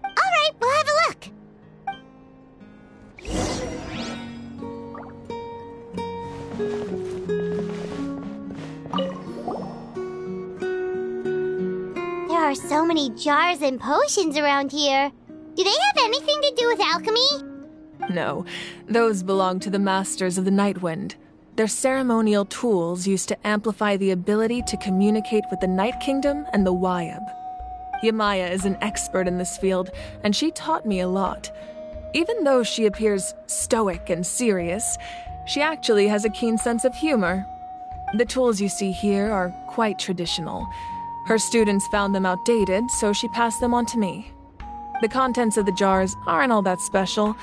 All right, we'll have a look. There are so many jars and potions around here. Do they have anything to do with alchemy? No, those belong to the Masters of the Nightwind. They're ceremonial tools used to amplify the ability to communicate with the Night Kingdom and the Wyab. Yamaya is an expert in this field, and she taught me a lot. Even though she appears stoic and serious, she actually has a keen sense of humor. The tools you see here are quite traditional. Her students found them outdated, so she passed them on to me. The contents of the jars aren't all that special.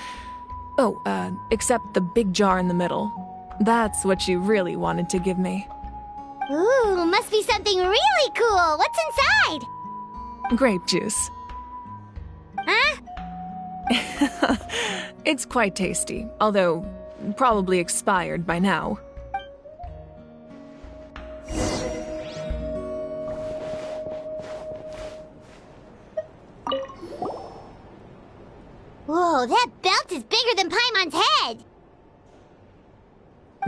Oh, except the big jar in the middle. That's what she really wanted to give me. Ooh, must be something really cool. What's inside? Grape juice. Huh? It's quite tasty, although probably expired by now. Whoa, that belt is bigger than Paimon's head!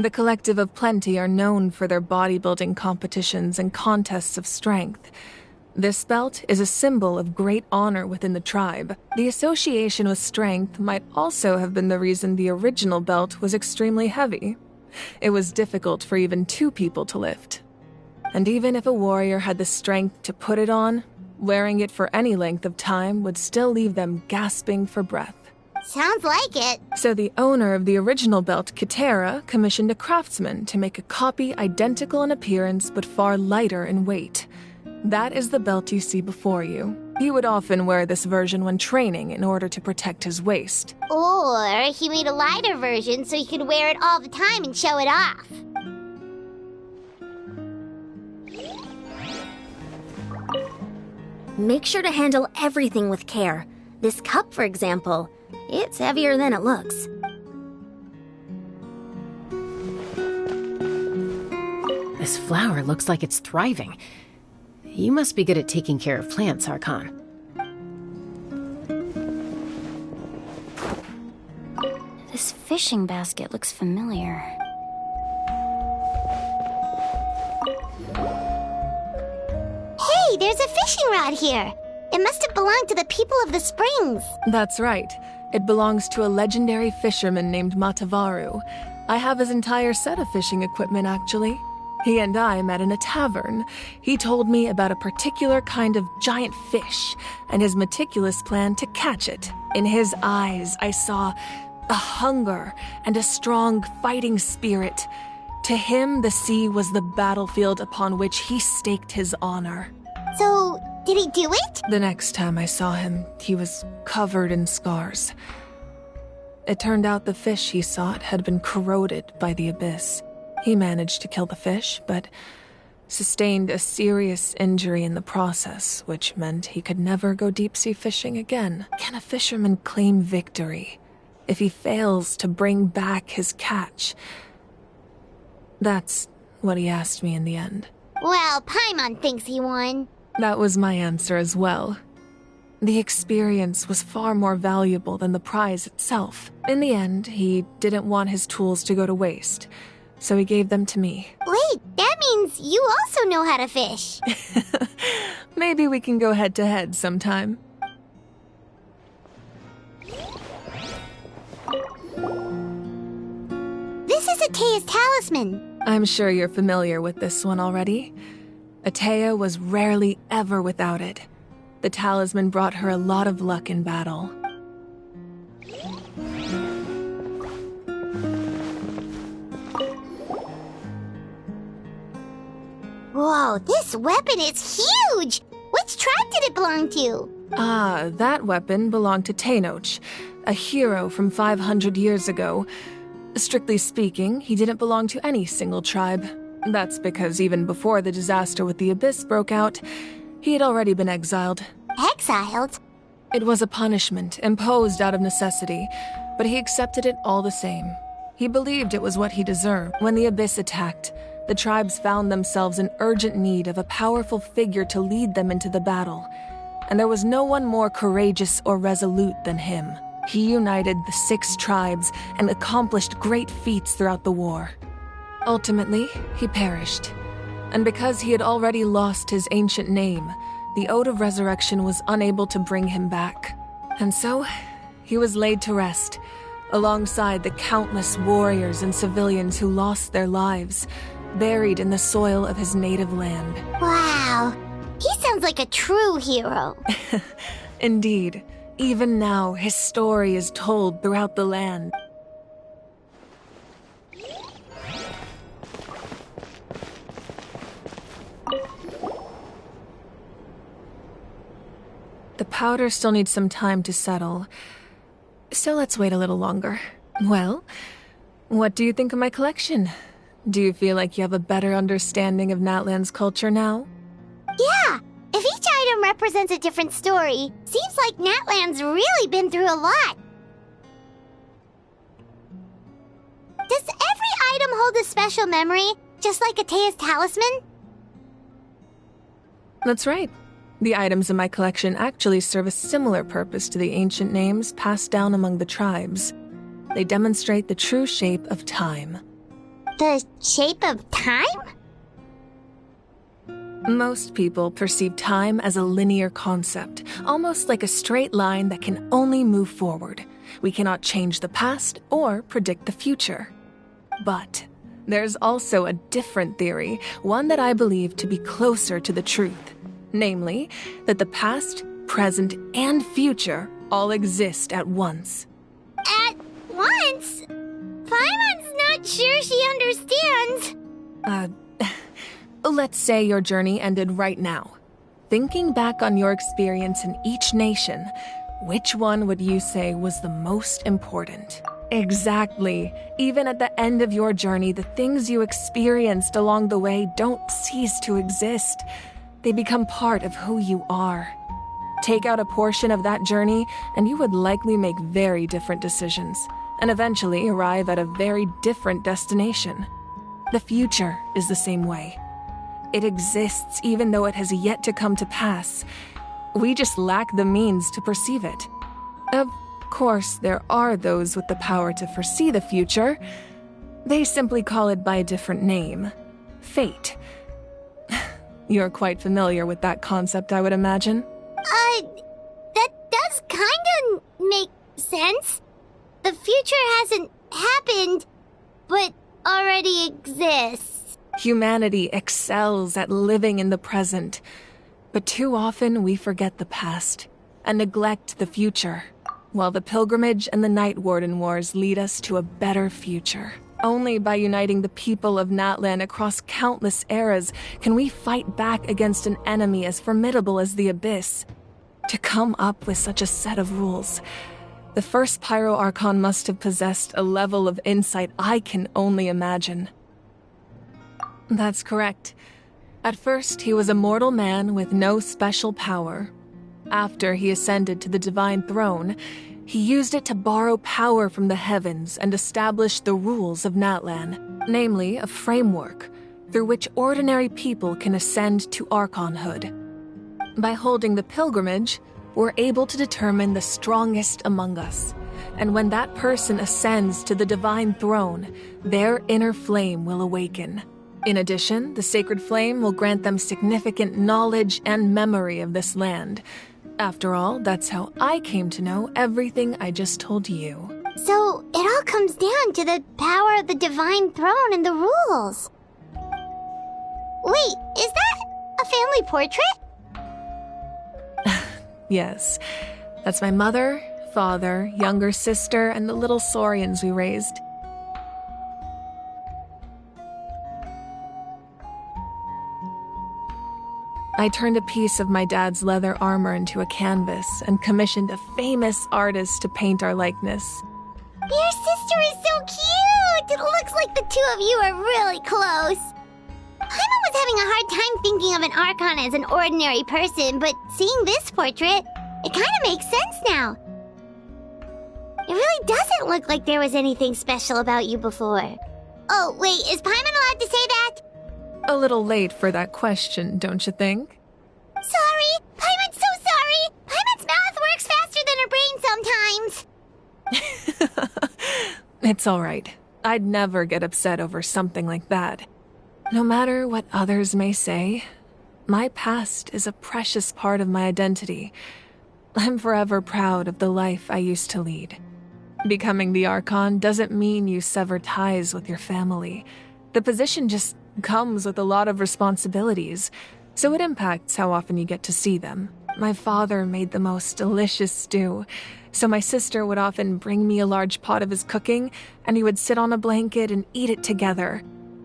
The Collective of Plenty are known for their bodybuilding competitions and contests of strength. This belt is a symbol of great honor within the tribe. The association with strength might also have been the reason the original belt was extremely heavy. It was difficult for even 2 people to lift. And even if a warrior had the strength to put it on, wearing it for any length of time would still leave them gasping for breath. Sounds like it. So the owner of the original belt, Kitera, commissioned a craftsman to make a copy identical in appearance but far lighter in weight. That is the belt you see before you. He would often wear this version when training in order to protect his waist. Or he made a lighter version so he could wear it all the time and show it off. Make sure to handle everything with care. This cup, for example, it's heavier than it looks. This flower looks like it's thriving. You must be good at taking care of plants, Archon. This fishing basket looks familiar. Hey, there's a fishing rod here. It must have belonged to the people of the springs. That's right. It belongs to a legendary fisherman named Matavaru. I have his entire set of fishing equipment, actually. He and I met in a tavern. He told me about a particular kind of giant fish and his meticulous plan to catch it. In his eyes, I saw a hunger and a strong fighting spirit. To him, the sea was the battlefield upon which he staked his honor. So, did he do it? The next time I saw him, he was covered in scars. It turned out the fish he sought had been corroded by the abyss. He managed to kill the fish, but sustained a serious injury in the process, which meant he could never go deep-sea fishing again. Can a fisherman claim victory if he fails to bring back his catch? That's what he asked me in the end. Well, Paimon thinks he won. That was my answer as well. The experience was far more valuable than the prize itself. In the end, he didn't want his tools to go to waste, so he gave them to me. Wait, that means you also know how to fish. Maybe we can go head-to-head sometime. This is Atea's talisman. I'm sure you're familiar with this one already. Atea was rarely ever without it. The talisman brought her a lot of luck in battle. Whoa, this weapon is huge! Which tribe did it belong to? Ah, that weapon belonged to Tenoch. a hero from 500 years ago. Strictly speaking, he didn't belong to any single tribe. That's because even before the disaster with the Abyss broke out, he had already been exiled. Exiled? It was a punishment imposed out of necessity, but he accepted it all the same. He believed it was what he deserved. When the Abyss attacked, the tribes found themselves in urgent need of a powerful figure to lead them into the battle, and there was no one more courageous or resolute than him. He united the 6 tribes and accomplished great feats throughout the war. Ultimately, he perished, and because he had already lost his ancient name, the Ode of Resurrection was unable to bring him back. And so, he was laid to rest, alongside the countless warriors and civilians who lost their lives, buried in the soil of his native land. Wow, he sounds like a true hero. Indeed, even now his story is told throughout the land. The powder still needs some time to settle, so let's wait a little longer. Well, what do you think of my collection? Do you feel like you have a better understanding of Natlan's culture now? Yeah, if each item represents a different story, seems like Natlan's really been through a lot. Does every item hold a special memory, just like Atea's talisman? That's right. The items in my collection actually serve a similar purpose to the ancient names passed down among the tribes. They demonstrate the true shape of time. The shape of time? Most people perceive time as a linear concept, almost like a straight line that can only move forward. We cannot change the past or predict the future. But there's also a different theory, one that I believe to be closer to the truth. Namely, that the past, present, and future all exist at once. At once? Paimon's not sure she understands. Let's say your journey ended right now. Thinking back on your experience in each nation, which one would you say was the most important? Exactly. Even at the end of your journey, the things you experienced along the way don't cease to exist. They become part of who you are. Take out a portion of that journey, and you would likely make very different decisions, and eventually arrive at a very different destination. The future is the same way. It exists even though it has yet to come to pass. We just lack the means to perceive it. Of course, there are those with the power to foresee the future. They simply call it by a different name. Fate. You're quite familiar with that concept, I would imagine. That does kinda make sense. The future hasn't happened, but already exists. Humanity excels at living in the present, but too often we forget the past and neglect the future, while the pilgrimage and the Night Warden Wars lead us to a better future. Only by uniting the people of Natlan across countless eras can we fight back against an enemy as formidable as the Abyss. To come up with such a set of rules, the first Pyro Archon must have possessed a level of insight I can only imagine. That's correct. At first, he was a mortal man with no special power. After he ascended to the divine throne, he used it to borrow power from the heavens and establish the rules of Natlan, namely a framework through which ordinary people can ascend to Archonhood. By holding the pilgrimage, we're able to determine the strongest among us, and when that person ascends to the divine throne, their inner flame will awaken. In addition, the sacred flame will grant them significant knowledge and memory of this land. After all, that's how I came to know everything I just told you. So, it all comes down to the power of the divine throne and the rules. Wait, is that a family portrait? Yes, that's my mother, father, younger sister, and the little saurians we raised. I turned a piece of my dad's leather armor into a canvas and commissioned a famous artist to paint our likeness. Your sister is so cute! It looks like the two of you are really close. Paimon was having a hard time thinking of an Archon as an ordinary person, but seeing this portrait, it kind of makes sense now. It really doesn't look like there was anything special about you before. Oh, wait, is Paimon allowed to say that? A little late for that question, don't you think? Sorry! Paimon's so sorry! Paimon's mouth works faster than her brain sometimes! It's all right. I'd never get upset over something like that. No matter what others may say, my past is a precious part of my identity. I'm forever proud of the life I used to lead. Becoming the Archon doesn't mean you sever ties with your family. The position just comes with a lot of responsibilities, so it impacts how often you get to see them. My father made the most delicious stew, so my sister would often bring me a large pot of his cooking, and we would sit on a blanket and eat it together.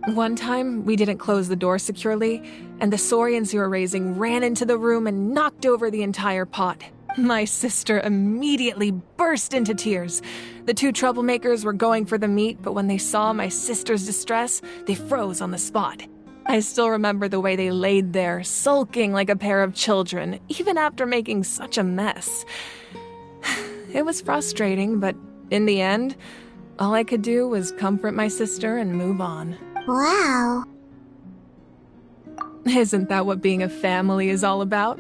One time, we didn't close the door securely, and the Saurians you were raising ran into the room and knocked over the entire pot. My sister immediately burst into tears. The two troublemakers were going for the meat, but when they saw my sister's distress, they froze on the spot. I still remember the way they laid there, sulking like a pair of children, even after making such a mess. It was frustrating, but in the end, all I could do was comfort my sister and move on. Wow. Isn't that what being a family is all about?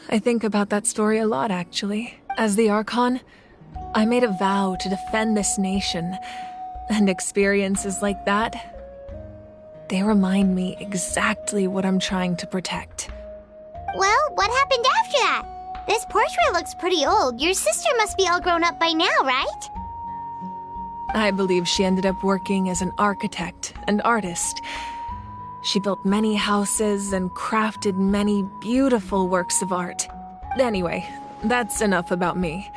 I think about that story a lot, actually. As the Archon, I made a vow to defend this nation, and experiences like that, they remind me exactly what I'm trying to protect. Well, what happened after that? This portrait looks pretty old. Your sister must be all grown up by now, right? I believe she ended up working as an architect and artist. She built many houses and crafted many beautiful works of art. Anyway, that's enough about me.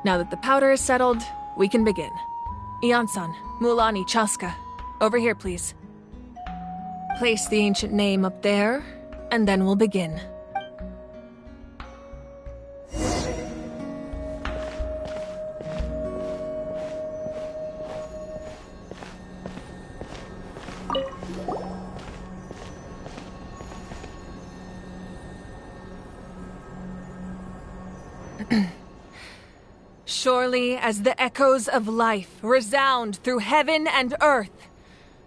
Now that the powder is settled, we can begin. Iansan, Mulani, Chaska, over here, please. Place the ancient name up there, and then we'll begin. Surely as the echoes of life resound through heaven and earth,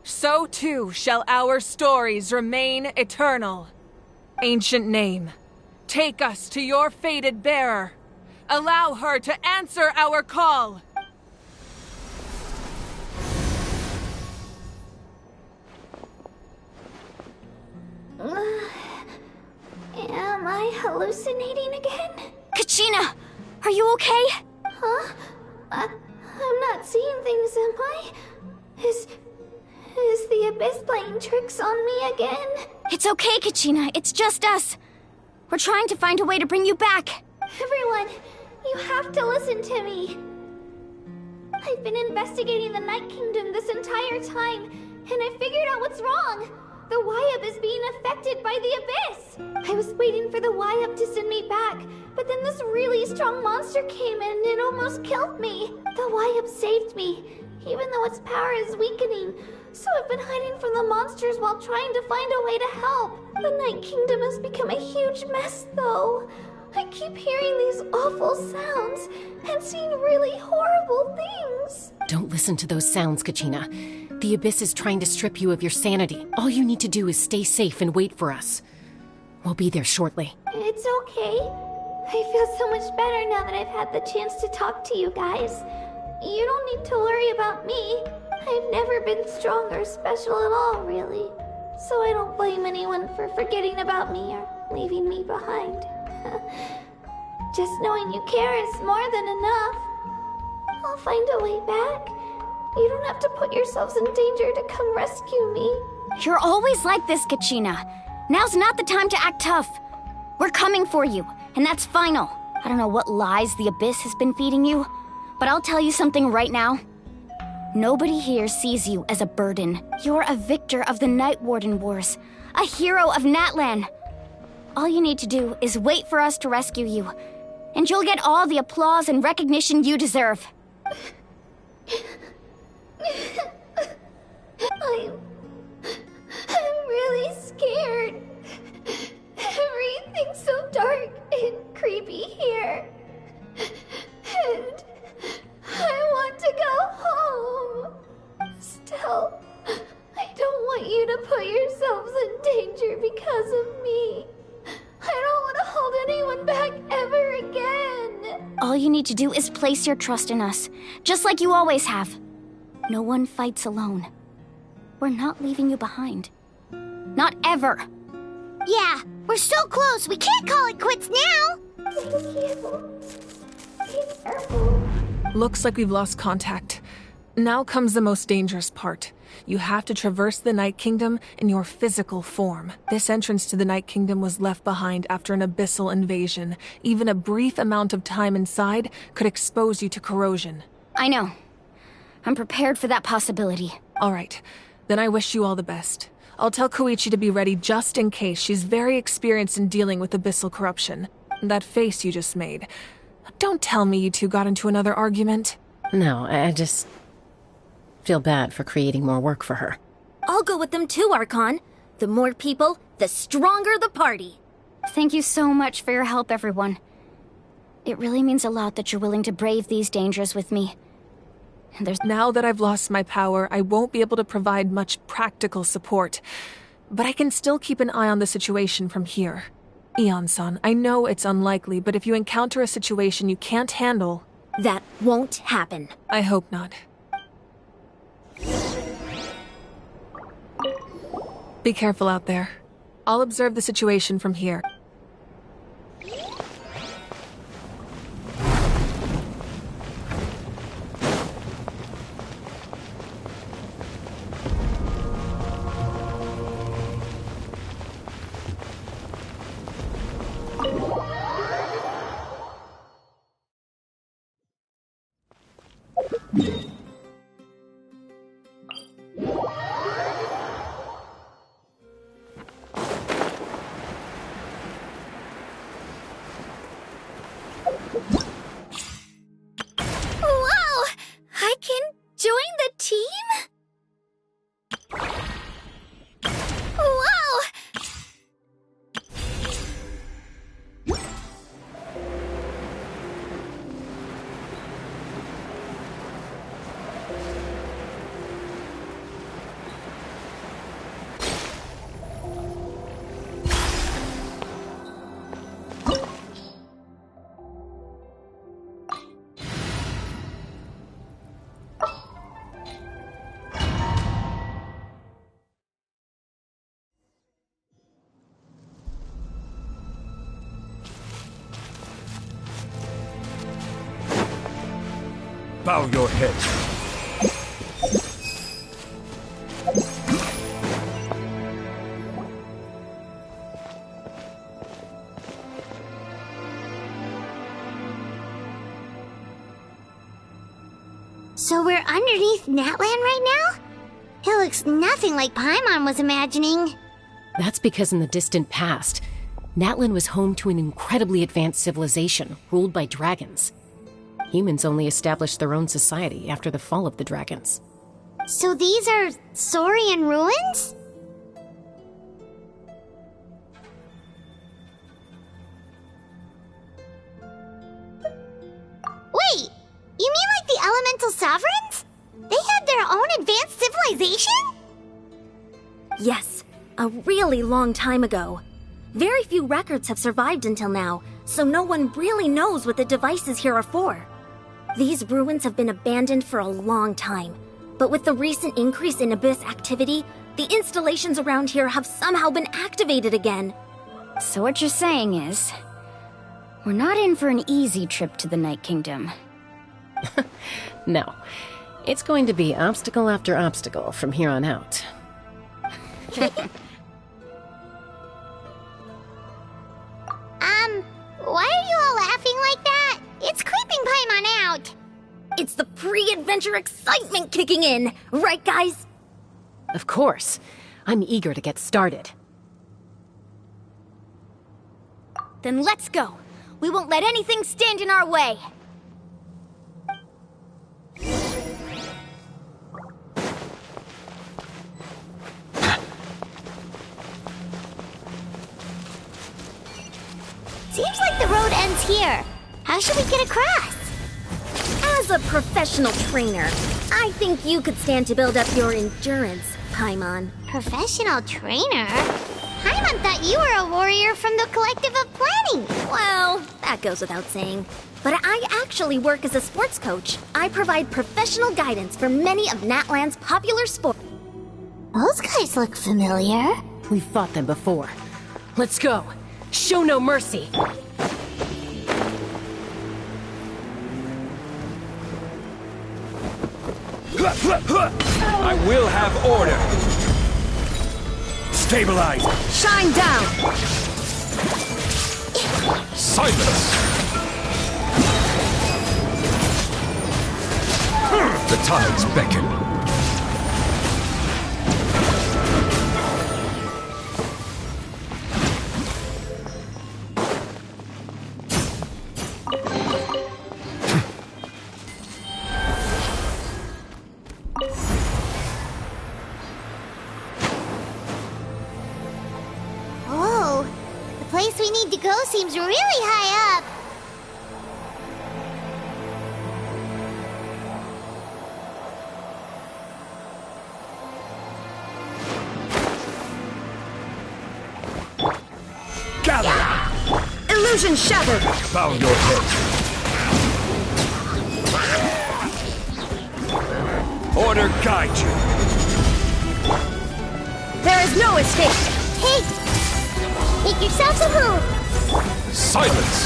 so too shall our stories remain eternal. Ancient name, take us to your fated bearer. Allow her to answer our call. Am I hallucinating again? Kachina! Are you okay? Huh? I'm not seeing things, am I? Is the Abyss playing tricks on me again? It's okay, Kachina. It's just us. We're trying to find a way to bring you back. Everyone, you have to listen to me. I've been investigating the Night Kingdom this entire time, and I figured out what's wrong. The Wyup is being affected by the Abyss. I was waiting for the Wyup to send me back, but then this really strong monster came in and it almost killed me. The Wyup saved me, even though its power is weakening. So I've been hiding from the monsters while trying to find a way to help. The Night Kingdom has become a huge mess, though. I keep hearing these awful sounds and seeing really horrible things. Don't listen to those sounds, Kachina. The Abyss is trying to strip you of your sanity. All you need to do is stay safe and wait for us. We'll be there shortly. It's okay. I feel so much better now that I've had the chance to talk to you guys. You don't need to worry about me. I've never been strong or special at all, really. So I don't blame anyone for forgetting about me or leaving me behind. Just knowing you care is more than enough. I'll find a way back. You don't have to put yourselves in danger to come rescue me. You're always like this, Kachina. Now's not the time to act tough. We're coming for you, and that's final. I don't know what lies the Abyss has been feeding you, but I'll tell you something right now. Nobody here sees you as a burden. You're a victor of the Night Warden Wars, a hero of Natlan. All you need to do is wait for us to rescue you, and you'll get all the applause and recognition you deserve. I'm really scared. Everything's so dark and creepy here. And I want to go home. Still, I don't want you to put yourselves in danger because of me. I don't want to hold anyone back ever again. All you need to do is place your trust in us, just like you always have. No one fights alone. We're not leaving you behind. Not ever. Yeah, we're so close, we can't call it quits now! Be careful. Looks like we've lost contact. Now comes the most dangerous part. You have to traverse the Night Kingdom in your physical form. This entrance to the Night Kingdom was left behind after an abyssal invasion. Even a brief amount of time inside could expose you to corrosion. I know. I'm prepared for that possibility. All right. Then I wish you all the best. I'll tell Koichi to be ready just in case. She's very experienced in dealing with abyssal corruption. That face you just made. Don't tell me you two got into another argument. No, I just feel bad for creating more work for her. I'll go with them too, Archon. The more people, the stronger the party. Thank you so much for your help, everyone. It really means a lot that you're willing to brave these dangers with me. Now that I've lost my power, I won't be able to provide much practical support. But I can still keep an eye on the situation from here. Eon-san, I know it's unlikely, but if you encounter a situation you can't handle... That won't happen. I hope not. Be careful out there. I'll observe the situation from here. Bow your head. So we're underneath Natlan right now? It looks nothing like Paimon was imagining. That's because in the distant past, Natlan was home to an incredibly advanced civilization ruled by dragons. Humans only established their own society after the fall of the dragons. So these are Saurian ruins? Wait, you mean like the elemental sovereigns? They had their own advanced civilization? Yes, a really long time ago. Very few records have survived until now, so no one really knows what the devices here are for. These ruins have been abandoned for a long time, but with the recent increase in Abyss activity, the installations around here have somehow been activated again. So what you're saying is, we're not in for an easy trip to the Night Kingdom. No, it's going to be obstacle after obstacle from here on out. Why are you all laughing like that? It's creeping Paimon out. It's the pre-adventure excitement kicking in, right guys? Of course. I'm eager to get started. Then let's go. We won't let anything stand in our way. Seems like the road ends here. How should we get across? As a professional trainer, I think you could stand to build up your endurance, Paimon. Professional trainer? Paimon thought you were a warrior from the Collective of Planning. Well, that goes without saying. But I actually work as a sports coach. I provide professional guidance for many of Natlan's popular sports. Those guys look familiar. We've fought them before. Let's go. Show no mercy. I will have order. Stabilize. Shine down. Silence. The tides beckon. Oh, the place we need to go seems really high up. Gather! Illusion shattered! Bow your head. Order guide you. There is no escape! Hey! Make yourself a move! Silence!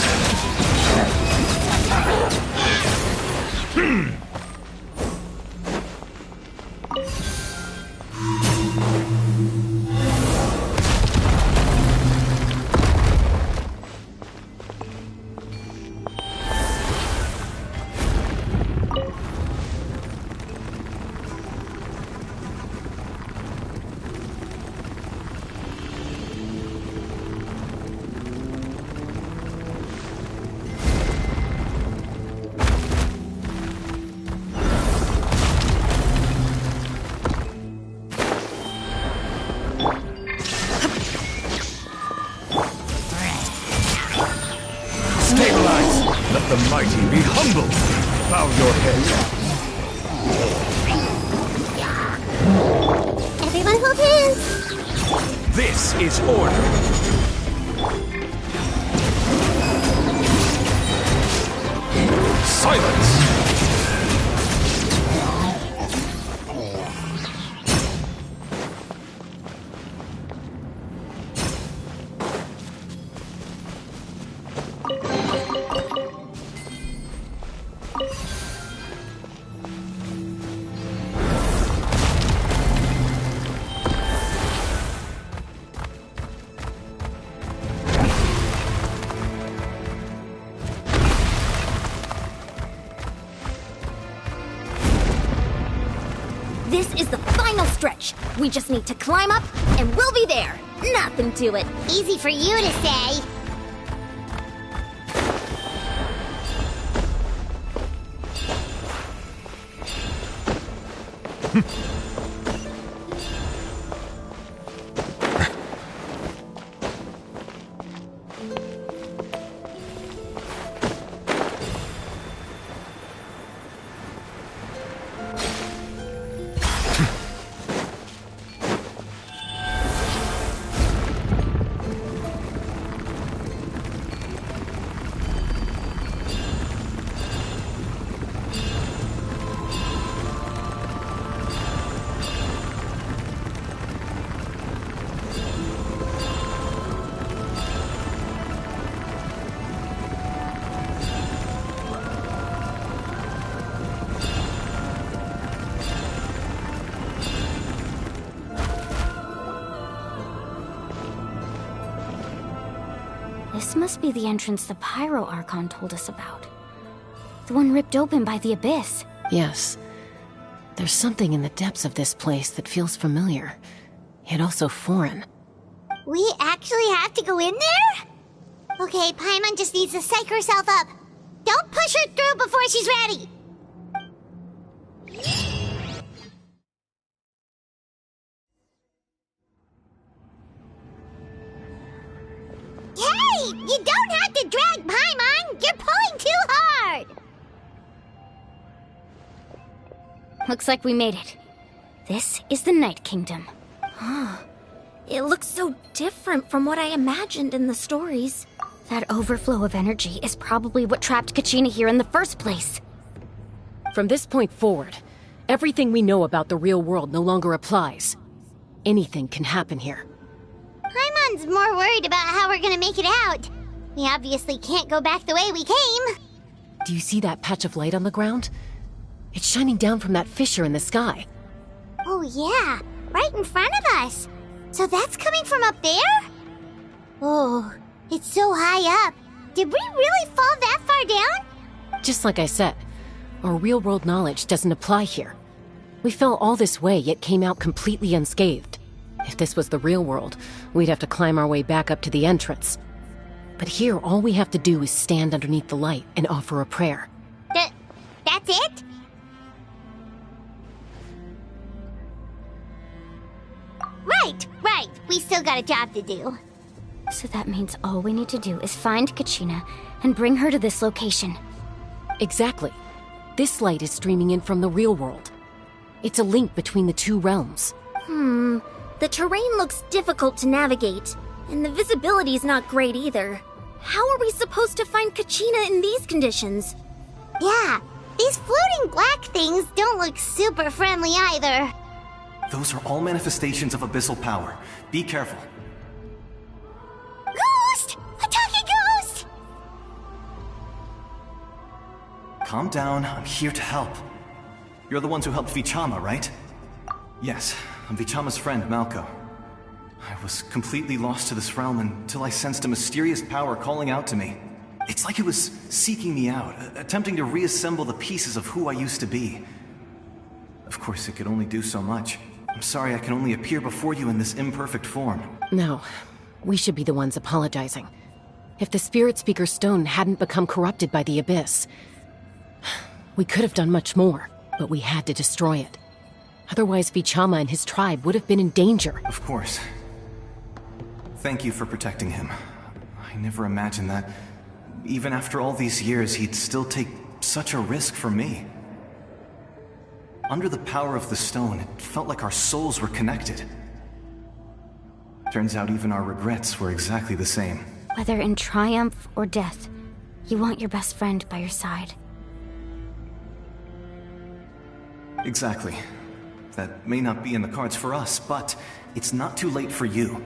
Stabilize! Let the mighty be humble! Bow your head. Everyone hold hands! This is order. Silence! This is the final stretch. We just need to climb up, and we'll be there. Nothing to it. Easy for you to say. This must be the entrance the Pyro Archon told us about. The one ripped open by the Abyss. Yes. There's something in the depths of this place that feels familiar, yet also foreign. We actually have to go in there? Okay, Paimon just needs to psych herself up. Don't push her through before she's ready. Hey! You don't have to drag Paimon! You're pulling too hard! Looks like we made it. This is the Night Kingdom. It looks so different from what I imagined in the stories. That overflow of energy is probably what trapped Kachina here in the first place. From this point forward, everything we know about the real world no longer applies. Anything can happen here. Paimon's more worried about how we're gonna make it out. We obviously can't go back the way we came. Do you see that patch of light on the ground? It's shining down from that fissure in the sky. Oh yeah, right in front of us. So that's coming from up there? Oh, it's so high up. Did we really fall that far down? Just like I said, our real-world knowledge doesn't apply here. We fell all this way, yet came out completely unscathed. If this was the real world, we'd have to climb our way back up to the entrance. But here, all we have to do is stand underneath the light and offer a prayer. That's it? Right. We still got a job to do. So that means all we need to do is find Kachina and bring her to this location. Exactly. This light is streaming in from the real world. It's a link between the two realms. The terrain looks difficult to navigate, and the visibility's not great either. How are we supposed to find Kachina in these conditions? Yeah, these floating black things don't look super friendly either. Those are all manifestations of abyssal power. Be careful. Ghost! A talking ghost! Calm down, I'm here to help. You're the ones who helped Vichama, right? Yes, I'm Vichama's friend, Malko. I was completely lost to this realm until I sensed a mysterious power calling out to me. It's like it was seeking me out, attempting to reassemble the pieces of who I used to be. Of course, it could only do so much. I'm sorry I can only appear before you in this imperfect form. No, we should be the ones apologizing. If the Spirit Speaker's stone hadn't become corrupted by the Abyss, we could have done much more, but we had to destroy it. Otherwise, Vichama and his tribe would have been in danger. Of course. Thank you for protecting him. I never imagined that, even after all these years, he'd still take such a risk for me. Under the power of the stone, it felt like our souls were connected. Turns out even our regrets were exactly the same. Whether in triumph or death, you want your best friend by your side. Exactly. That may not be in the cards for us, but it's not too late for you.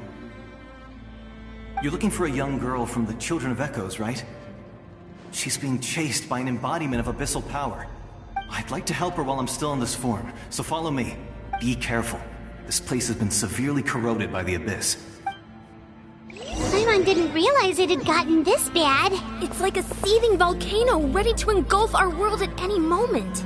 You're looking for a young girl from the Children of Echoes, right? She's being chased by an embodiment of abyssal power. I'd like to help her while I'm still in this form, so follow me. Be careful. This place has been severely corroded by the Abyss. Paimon didn't realize it had gotten this bad. It's like a seething volcano ready to engulf our world at any moment.